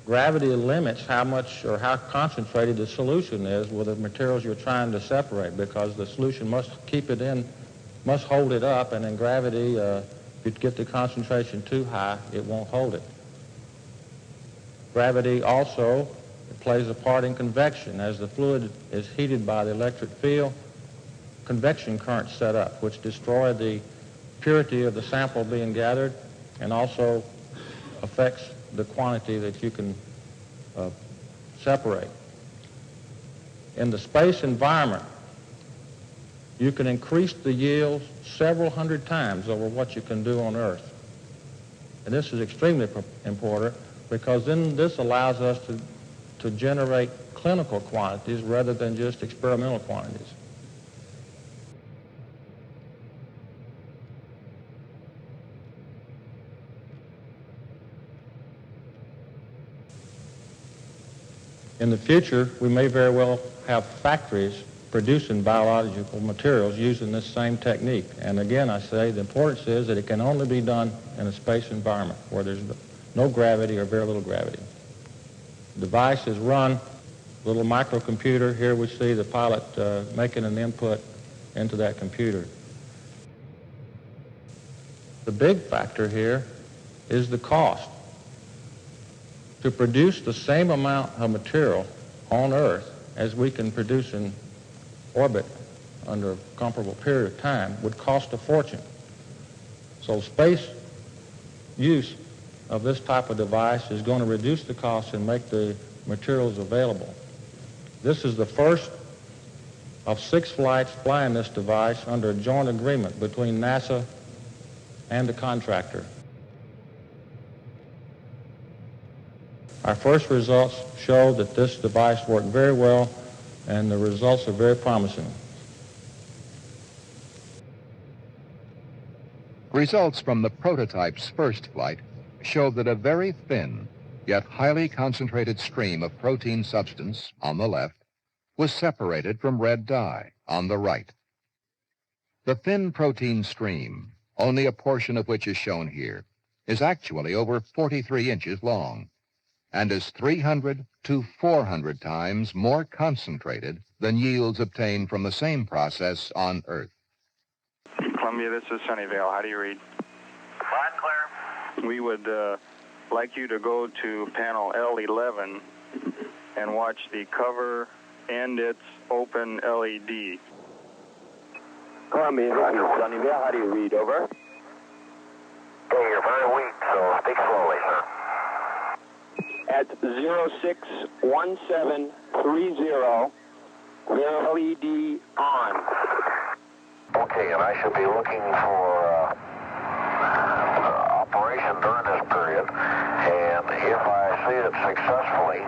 Gravity limits how much or how concentrated the solution is with the materials you're trying to separate, because the solution must keep it in, must hold it up, and in gravity, if you get the concentration too high, it won't hold it. Gravity also plays a part in convection. As the fluid is heated by the electric field, convection currents set up, which destroy the purity of the sample being gathered and also affects the quantity that you can separate. In the space environment, you can increase the yield several hundred times over what you can do on Earth. And this is extremely important, because then this allows us to generate clinical quantities rather than just experimental quantities. In the future, we may very well have factories producing biological materials using this same technique. And again, I say the importance is that it can only be done in a space environment where there's no gravity or very little gravity. The device is run, little microcomputer. Here we see the pilot making an input into that computer. The big factor here is the cost. To produce the same amount of material on Earth as we can produce in orbit under a comparable period of time would cost a fortune. So space use of this type of device is going to reduce the cost and make the materials available. This is the first of 6 flights flying this device under a joint agreement between NASA and the contractor. Our first results show that this device worked very well, and the results are very promising. Results from the prototype's first flight showed that a very thin, yet highly concentrated stream of protein substance on the left was separated from red dye on the right. The thin protein stream, only a portion of which is shown here, is actually over 43 inches long and is 300 to 400 times more concentrated than yields obtained from the same process on Earth. Columbia, this is Sunnyvale. How do you read? Fine, clear. We would like you to go to panel L11 and watch the cover and its open LED. Columbia, this is Sunnyvale. How do you read? Over. Hey, you're very weak, so speak slowly, sir. At 061730, their LED on. Okay, and I should be looking for operation during this period, and if I see it successfully,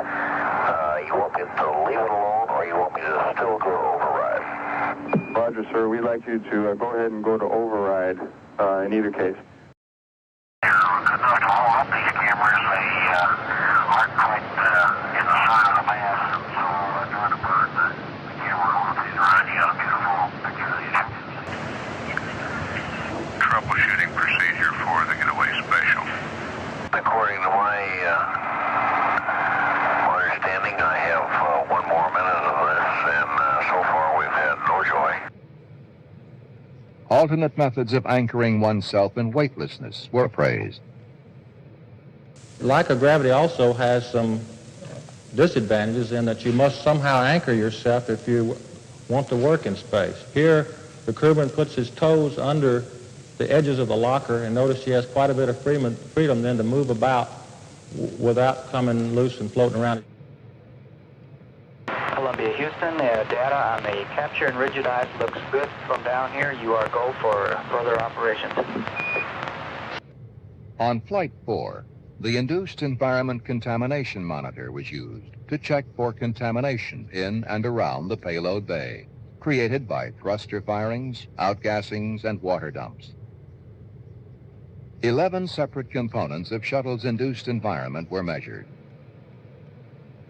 you want me to leave it alone, or you want me to still go to override? Roger, sir. We'd like you to go ahead and go to override in either case. Good enough to hold up these cameras. They aren't quite in the side of the mast, so during the burn, the camera rotates around. You got a beautiful picture of these engines. Troubleshooting procedure for the getaway special. According to my understanding, I have 1 more minute of this, and so far we've had no joy. Alternate methods of anchoring oneself in weightlessness were praised. Lack of gravity also has some disadvantages in that you must somehow anchor yourself if you want to work in space. Here, the crewman puts his toes under the edges of the locker, and notice he has quite a bit of freedom then to move about without coming loose and floating around. Columbia, Houston, data on the capture and rigid ice looks good from down here. You are go for further operations. On Flight 4, the Induced Environment Contamination Monitor was used to check for contamination in and around the payload bay, created by thruster firings, outgassings, and water dumps. 11 separate components of Shuttle's induced environment were measured.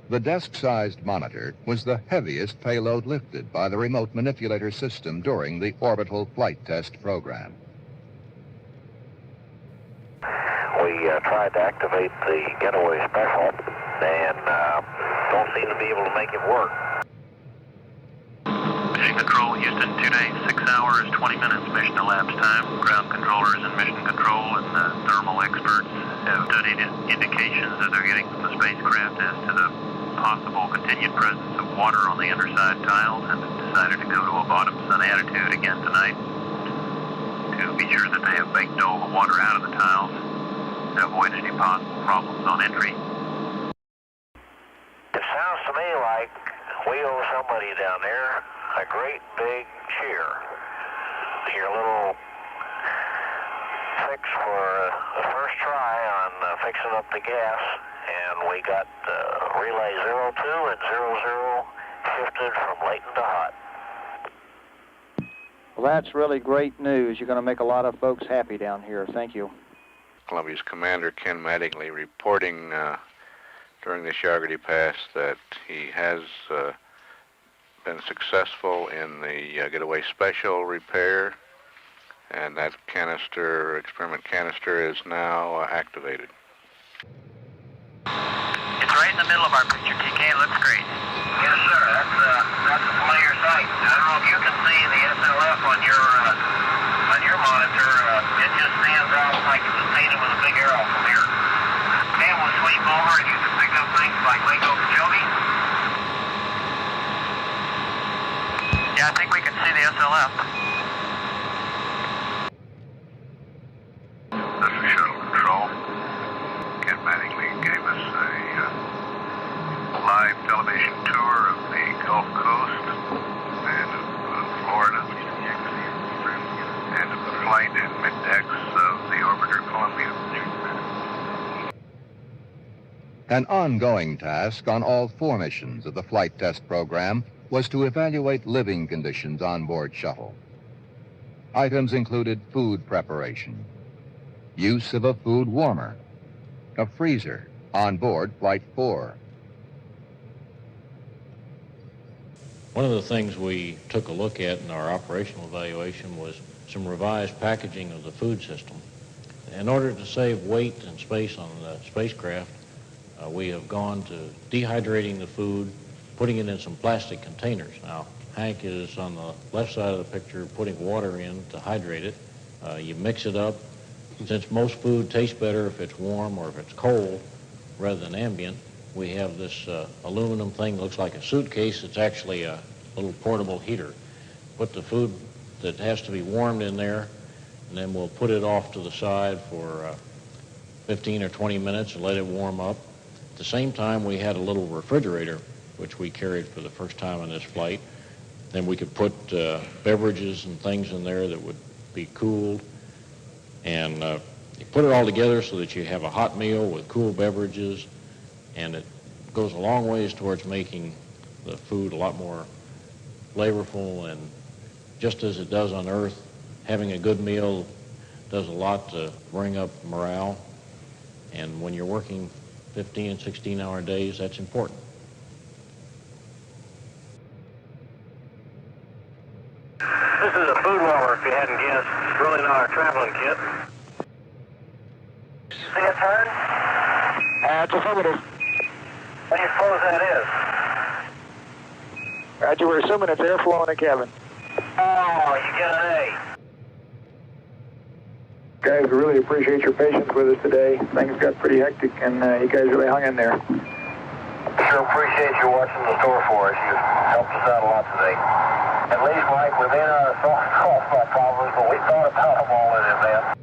The desk-sized monitor was the heaviest payload lifted by the remote manipulator system during the orbital flight test program. We tried to activate the getaway special and don't seem to be able to make it work. Mission Control, Houston, 2 days, 6 hours, 20 minutes mission elapsed time. Ground controllers and mission control and thermal experts have studied indications that they're getting from the spacecraft as to the possible continued presence of water on the underside tiles, and decided to go to a bottom sun attitude again tonight to be sure that they have baked all the water out of the tiles to avoid any possible problems on entry. It sounds to me like we owe somebody down there a great big cheer. Your little fix for the first try on fixing up the gas, and we got relay 02 and 00 shifted from latent to hot. Well, that's really great news. You're going to make a lot of folks happy down here. Thank you. Columbia's commander, Ken Mattingly, reporting during the Chagrin Pass that he has been successful in the getaway special repair, and that canister, experiment canister, is now activated. It's right in the middle of our picture, TK. It looks great. Yes, sir. That's a familiar sight. I don't know if you can see the SLF on your monitor. It just stands out like it was painted with a big arrow from here. And we'll sweep over and you can pick up things like Lake Okeechobee. Yeah, I think we can see the SLF. This is Shuttle Control. Ken Mattingly gave us a live television tour of the Gulf Coast and of Florida and of the flight and mid-decks of the orbiter Columbia. An ongoing task on all 4 missions of the flight test program was to evaluate living conditions on board Shuttle. Items included food preparation, use of a food warmer, a freezer on board Flight 4. One of the things we took a look at in our operational evaluation was some revised packaging of the food system. In order to save weight and space on the spacecraft, we have gone to dehydrating the food, putting it in some plastic containers. Now, Hank is on the left side of the picture putting water in to hydrate it. You mix it up. Since most food tastes better if it's warm or if it's cold rather than ambient, we have this aluminum thing that looks like a suitcase. It's actually a little portable heater. Put the food that has to be warmed in there, and then we'll put it off to the side for 15 or 20 minutes and let it warm up. At the same time, we had a little refrigerator, which we carried for the first time on this flight. Then we could put beverages and things in there that would be cooled. And you put it all together so that you have a hot meal with cool beverages, and it goes a long ways towards making the food a lot more flavorful. And just as it does on Earth, having a good meal does a lot to bring up morale. And when you're working 15 and 16-hour days, that's important. This is a food warmer, if you hadn't guessed. It's really not a traveling kit. See it turn? It's affirmative. What do you suppose that is? Roger, we're assuming it's airflow in the cabin. Oh, you get an A. Guys, we really appreciate your patience with us today. Things got pretty hectic, and you guys really hung in there. Sure appreciate you watching the store for us. You helped us out a lot today. At least, Mike, we may not have solved my problems, but we thought about them all in advance.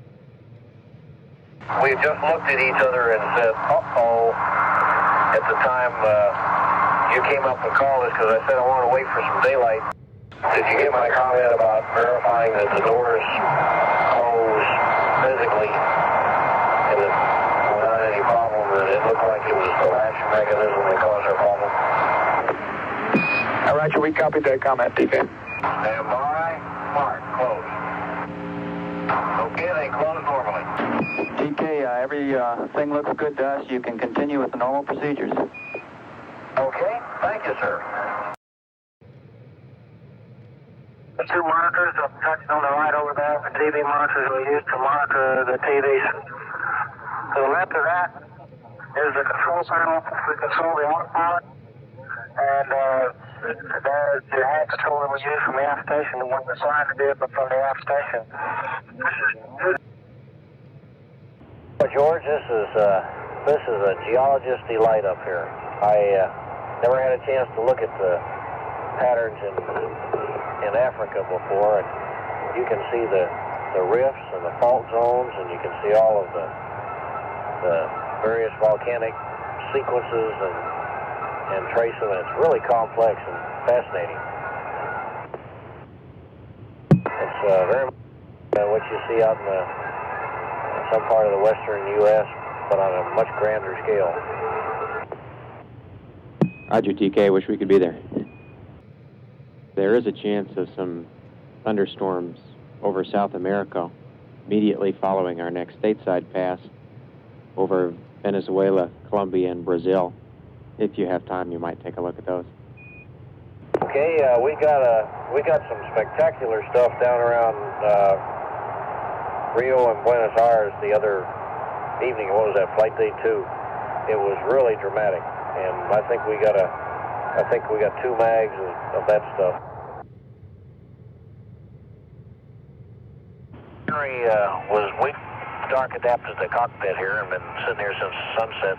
We just looked at each other and said, uh-oh. At the time, you came up and called us because I said I want to wait for some daylight. Did you get my comment about verifying that the doors close physically and that without any problem, that it looked like it was the latch mechanism that caused our problem? All right, we copied that comment, TK. Stand by. Mark. Close. Okay, they close normally. TK, everything looks good to us. You can continue with the normal procedures. Okay, thank you, sir. The 2 monitors touched on the right over there, the TV monitors we use to monitor the TVs. To the left of that is the control panel to control the autopilot, and there's the hand control that we use from the aft station, the one that's flying the vehicle from the aft station. George, this is a geologist's delight up here. I never had a chance to look at the patterns in Africa before, and you can see the rifts and the fault zones, and you can see all of the various volcanic sequences and trace them. It's really complex and fascinating. It's very much what you see out in some part of the western U.S., but on a much grander scale. Roger, TK. Wish we could be there. There is a chance of some thunderstorms over South America immediately following our next stateside pass over Venezuela, Colombia, and Brazil. if you have time, you might take a look at those. Okay, we got some spectacular stuff down around Rio and Buenos Aires the other evening. What was that, Flight Day 2? It was really dramatic, and I think we got 2 mags of that stuff. Henry we dark adapted the cockpit here and been sitting here since sunset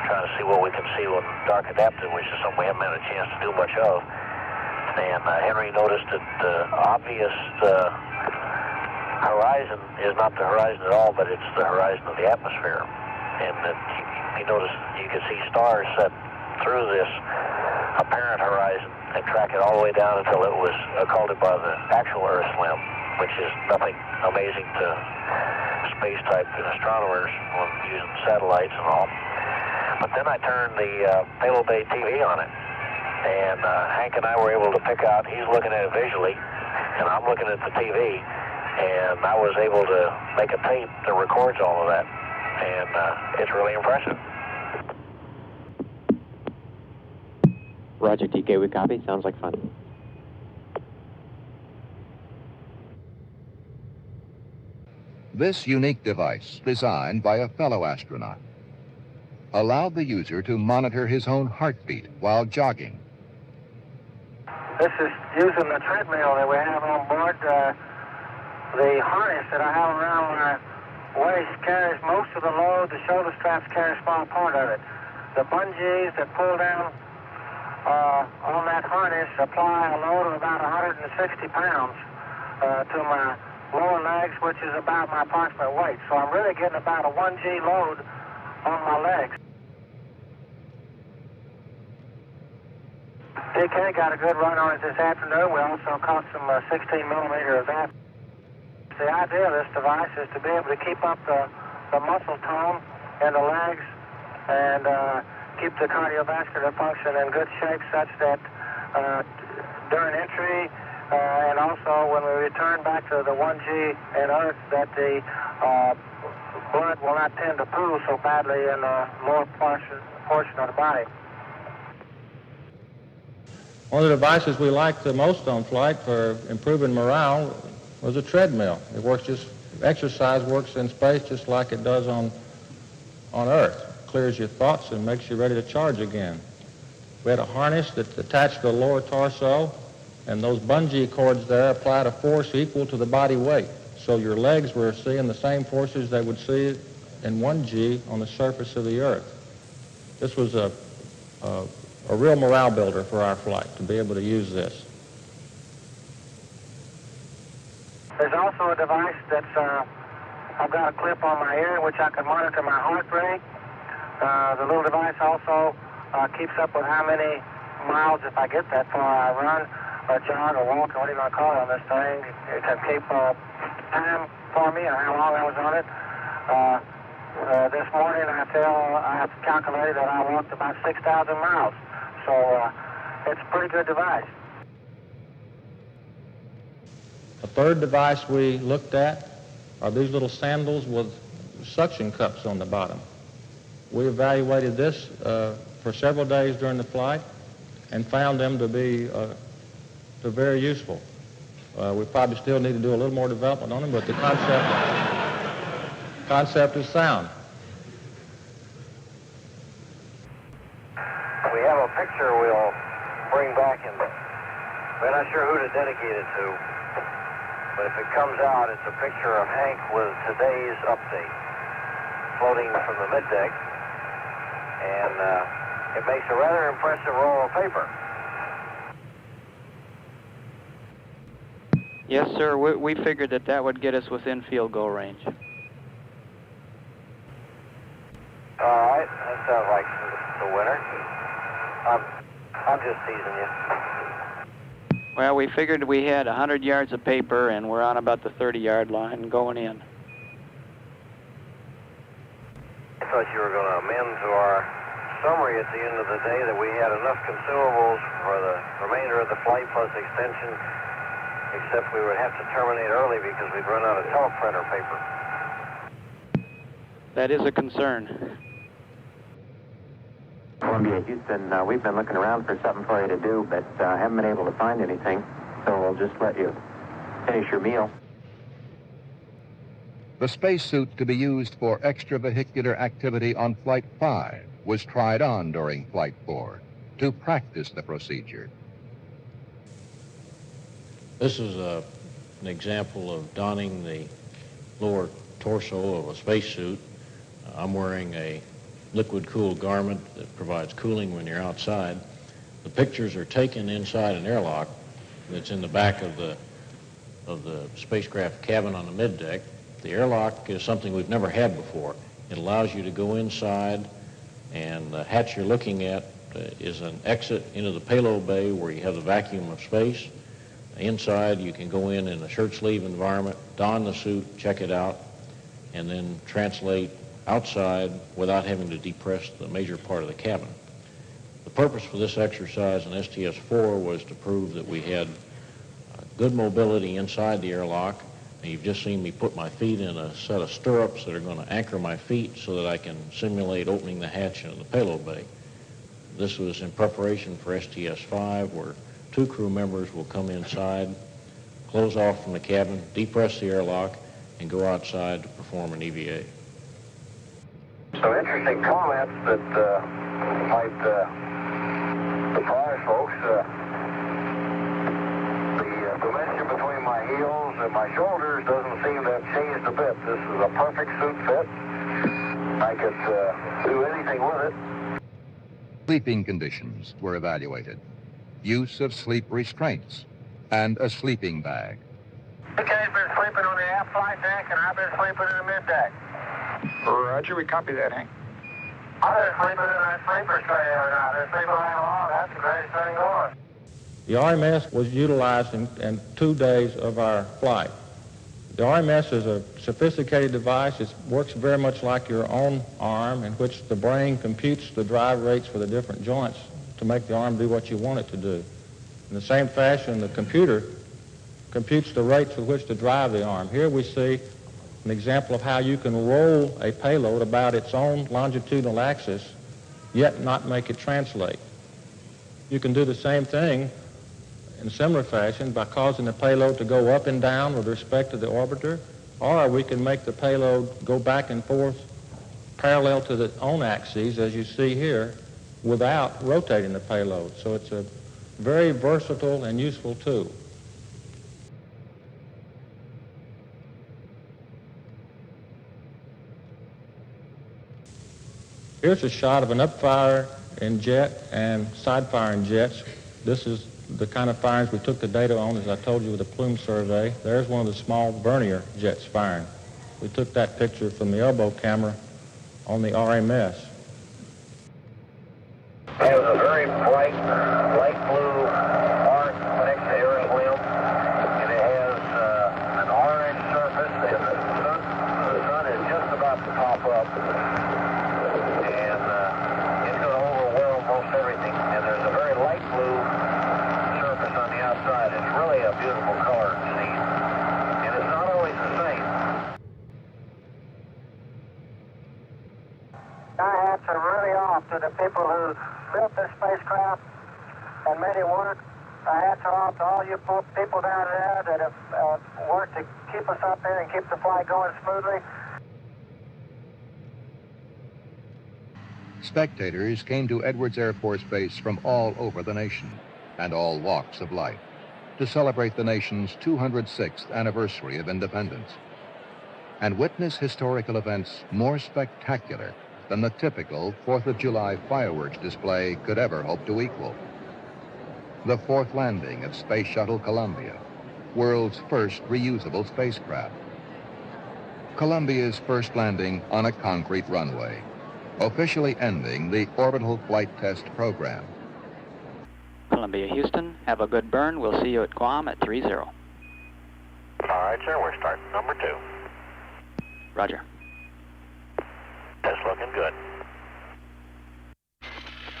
trying to see what we can see when dark adapted, which is something we haven't had a chance to do much of. And Henry noticed that the obvious horizon is not the horizon at all, but it's the horizon of the atmosphere. And that he noticed you could see stars set through this apparent horizon and track it all the way down until it was occulted by the actual Earth's limb, which is nothing amazing to space-type astronomers when using satellites and all. But then I turned the payload bay TV on it, and Hank and I were able to pick out, he's looking at it visually, and I'm looking at the TV, and I was able to make a tape that records all of that, and it's really impressive. Roger, TK, we copy. Sounds like fun. This unique device, designed by a fellow astronaut, allowed the user to monitor his own heartbeat while jogging. This is using the treadmill that we have on board. The harness that I have around my waist carries most of the load. The shoulder straps carry a small part of it. The bungees that pull down on that harness apply a load of about 160 pounds to my lower legs, which is about my approximate weight. So I'm really getting about a 1G load on my legs. TK got a good run on it this afternoon. We also caught some 16 millimeter of that. The idea of this device is to be able to keep up the muscle tone in the legs and keep the cardiovascular function in good shape such that during entry and also when we return back to the 1G and Earth, that the blood will not tend to pool so badly in the lower portion of the body. One of the devices we liked the most on flight for improving morale was a treadmill. It works exercise works in space just like it does on Earth. Clears your thoughts and makes you ready to charge again. We had a harness that attached to the lower torso, and those bungee cords there applied a force equal to the body weight. So your legs were seeing the same forces they would see in 1G on the surface of the Earth. This was a real morale builder for our flight, to be able to use this. There's also a device that's, I've got a clip on my ear in which I can monitor my heart rate. The little device also keeps up with how many miles, if I get that far, I run or jog or walk or whatever you want to call it on this thing. It can keep time for me and how long I was on it. This morning I have calculated that I walked about 6,000 miles. So it's a pretty good device. A third device we looked at are these little sandals with suction cups on the bottom. We evaluated this for several days during the flight and found them to be very useful. We probably still need to do a little more development on them, but the concept is sound. We have a picture we'll bring back, and we're not sure who to dedicate it to, but if it comes out, it's a picture of Hank with today's update, floating from the middeck, and it makes a rather impressive roll of paper. Yes, sir. We figured that would get us within field goal range. All right, that sounds like the winner. I'm just teasing you. Well, we figured we had 100 yards of paper, and we're on about the 30-yard line going in. I thought you were going to amend to our summary at the end of the day that we had enough consumables for the remainder of the flight plus extension, except we would have to terminate early because we'd run out of teleprinter paper. That is a concern. Columbia, Houston, we've been looking around for something for you to do, but haven't been able to find anything, so we'll just let you finish your meal. The spacesuit to be used for extravehicular activity on Flight 5 was tried on during Flight 4 to practice the procedure. This is an example of donning the lower torso of a spacesuit. I'm wearing a liquid-cooled garment that provides cooling when you're outside. The pictures are taken inside an airlock that's in the back of the spacecraft cabin on the middeck. The airlock is something we've never had before. It allows you to go inside, and the hatch you're looking at is an exit into the payload bay where you have the vacuum of space. Inside, you can go in a shirt sleeve environment, don the suit, check it out, and then translate outside without having to depress the major part of the cabin. The purpose for this exercise in STS-4 was to prove that we had good mobility inside the airlock. And you've just seen me put my feet in a set of stirrups that are going to anchor my feet so that I can simulate opening the hatch into the payload bay. This was in preparation for STS-5, where 2 crew members will come inside, close off from the cabin, depress the airlock, and go outside to perform an EVA. Some interesting comments that might surprise folks. The dimension between my heels and my shoulders doesn't seem to have changed a bit. This is a perfect suit fit. I could do anything with it. Sleeping conditions were evaluated. Use of sleep restraints and a sleeping bag. TK's been sleeping on the aft flight deck, and I've been sleeping in the middeck. Roger, we copy that, Hank. I've been sleeping in that sleeper tray every night. I've been sleeping right along. That's the greatest thing going. The RMS was utilized in 2 days of our flight. The RMS is a sophisticated device. It works very much like your own arm, in which the brain computes the drive rates for the different joints to make the arm do what you want it to do. In the same fashion, the computer computes the rates with which to drive the arm. Here we see an example of how you can roll a payload about its own longitudinal axis, yet not make it translate. You can do the same thing in a similar fashion by causing the payload to go up and down with respect to the orbiter, or we can make the payload go back and forth parallel to the own axes, as you see here, without rotating the payload. So it's a very versatile and useful tool. Here's a shot of an upfire in jet and side firing jets. This is the kind of firings we took the data on, as I told you, with the plume survey. There's one of the small vernier jets firing. We took that picture from the elbow camera on the RMS. It has a very bright, light blue arc next to the aerial limb, and it has an orange surface, and the sun is just about to pop up, and it's going to overwhelm most everything. And there's a very light blue surface on the outside. It's really a beautiful color to see, and it's not always the same. My hats are really off to the people who built this spacecraft and made it work. My hats are off to all you people down there that have worked to keep us up there and keep the flight going smoothly. Spectators came to Edwards Air Force Base from all over the nation and all walks of life to celebrate the nation's 206th anniversary of independence and witness historical events more spectacular than the typical 4th of July fireworks display could ever hope to equal. The 4th landing of Space Shuttle Columbia, world's first reusable spacecraft. Columbia's first landing on a concrete runway, officially ending the orbital flight test program. Columbia, Houston, have a good burn. We'll see you at Guam at 30. All right, sir, we're starting number 2. Roger. That's looking good.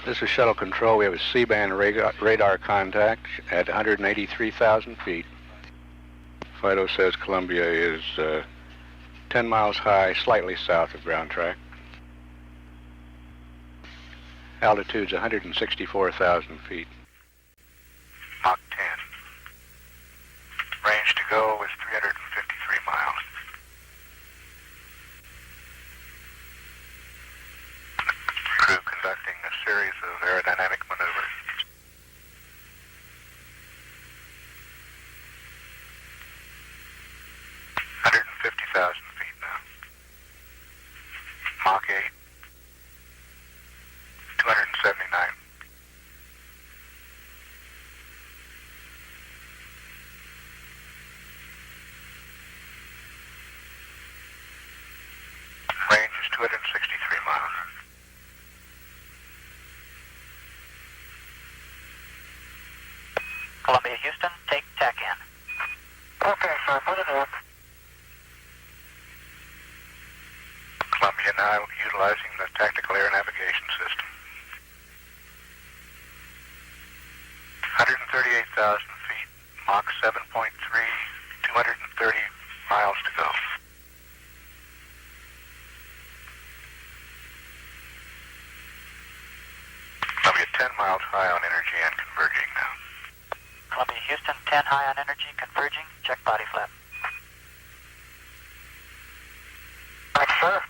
This is Shuttle Control. We have a C-band radar contact at 183,000 feet. FIDO says Columbia is 10 miles high, slightly south of ground track. Altitude's 164,000 feet. Mach 10. Range to go is 353 miles. Crew conducting a series of aerodynamic maneuvers. Feet now. Mach 8. 279. Range is 263 miles. Columbia, Houston, take TAC in. Okay, sir, put it in. Columbia now utilizing the tactical air navigation system. 138,000 feet, Mach 7.3, 230 miles to go. Columbia 10 miles high on energy and converging now. Columbia, Houston, 10 high on energy, converging, check body flap. Thanks, sir.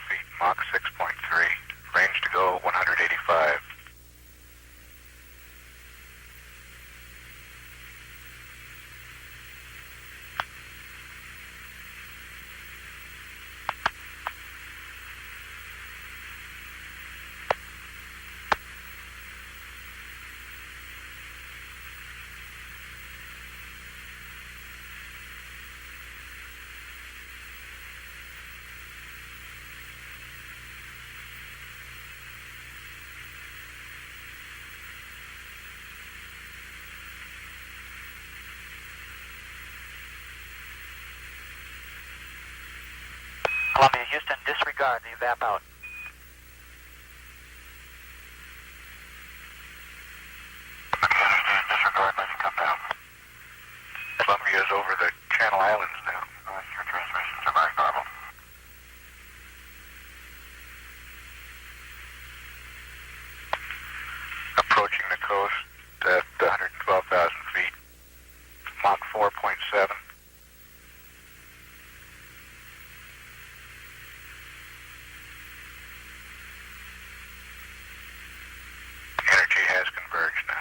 Feet, Mach 6.3, range to go 185. Columbia, Houston, disregard the evap out. Disregard, let's come down. Columbia is over the Channel Islands now. Your transmissions are back normal. Approaching the coast at 112,000 feet. Mach 4.7. Energy has converged now.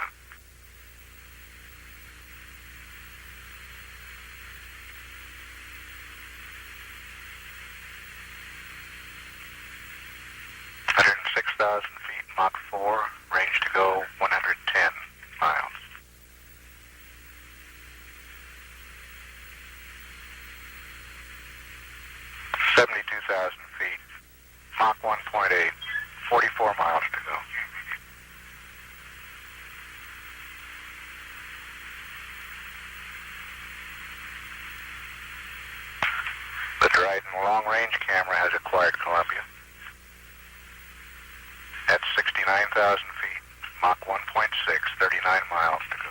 Feet, Mach 4, range to go 110 miles. Feet, Mach 1.8, 44 miles to go. The Dryden long-range camera has acquired Columbia. At 69,000 feet, Mach 1.6, 39 miles to go.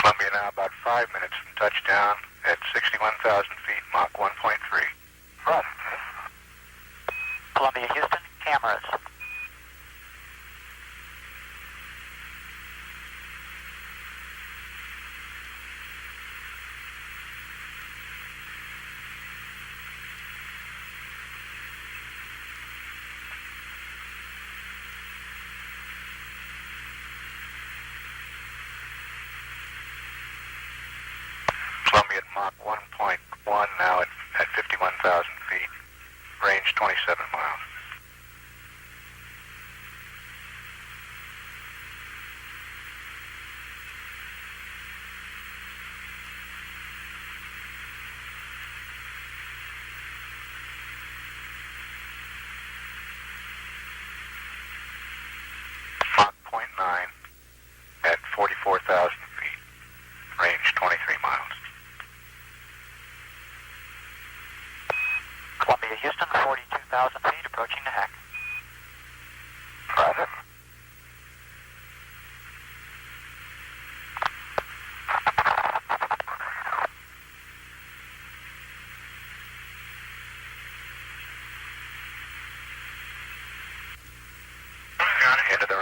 Columbia now about 5 minutes from touchdown at 61,000 feet, Mach 1.3. Right. Columbia, Houston, cameras. Columbia at Mach 1.1 now at 51,000 feet. Range 27 miles.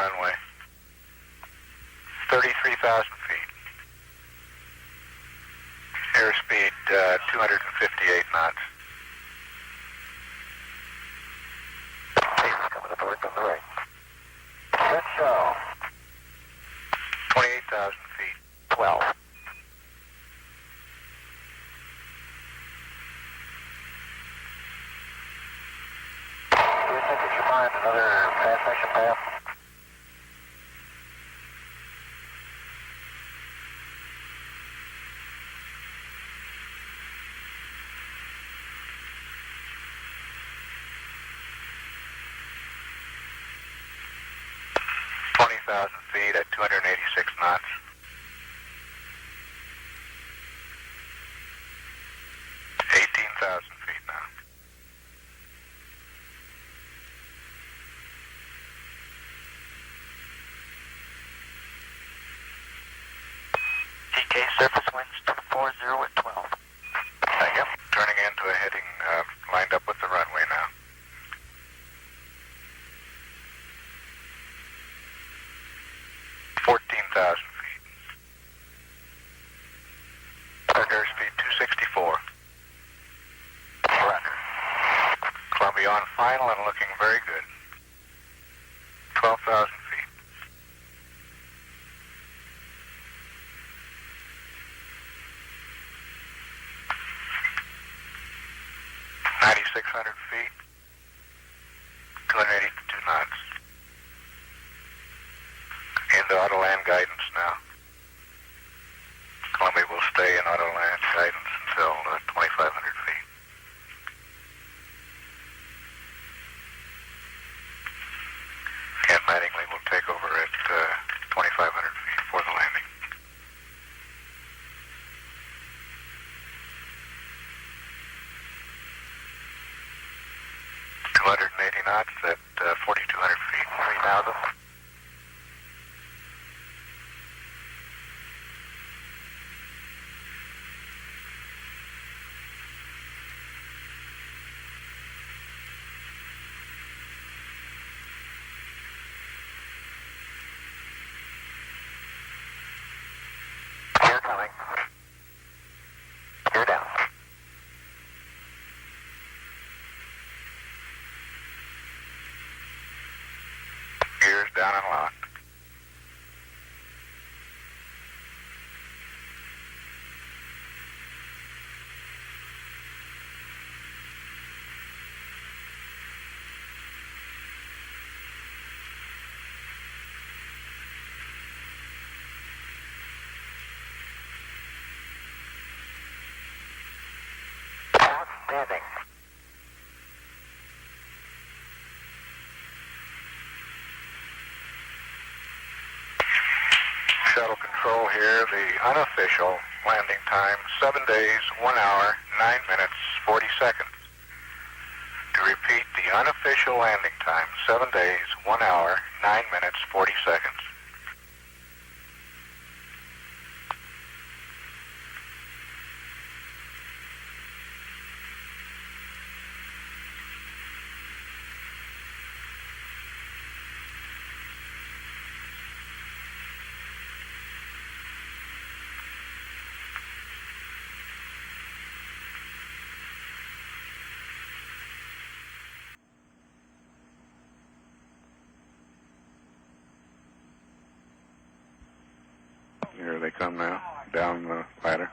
runway. 33,000 feet. Airspeed 258 knots. Coming aboard on the right. Good show. 28,000 feet. 12. Houston, did you find another transmission path? Feet at 286 knots. 18,000 feet now. TK surface winds 240 at 12. Thank you. Turning into a heading lined up with the runway now. 14,000 feet. Airspeed 264. Roger. Columbia on final and looking very good. 12,000 feet. $9,600 feet. 282 knots. Into auto land guidance now. Columbia will stay in auto land guidance until 2,500 feet. Ken Mattingly will take over at 2,500 feet for the landing. $280 knots at 4,200 feet. 3,000. You're coming. You're down. Gears down and locked. Outstanding. Shuttle control here, the unofficial landing time, 7 days, 1 hour, 9 minutes, 40 seconds. To repeat, the unofficial landing time, 7 days, 1 hour, 9 minutes, 40 seconds. Here they come now, down the ladder.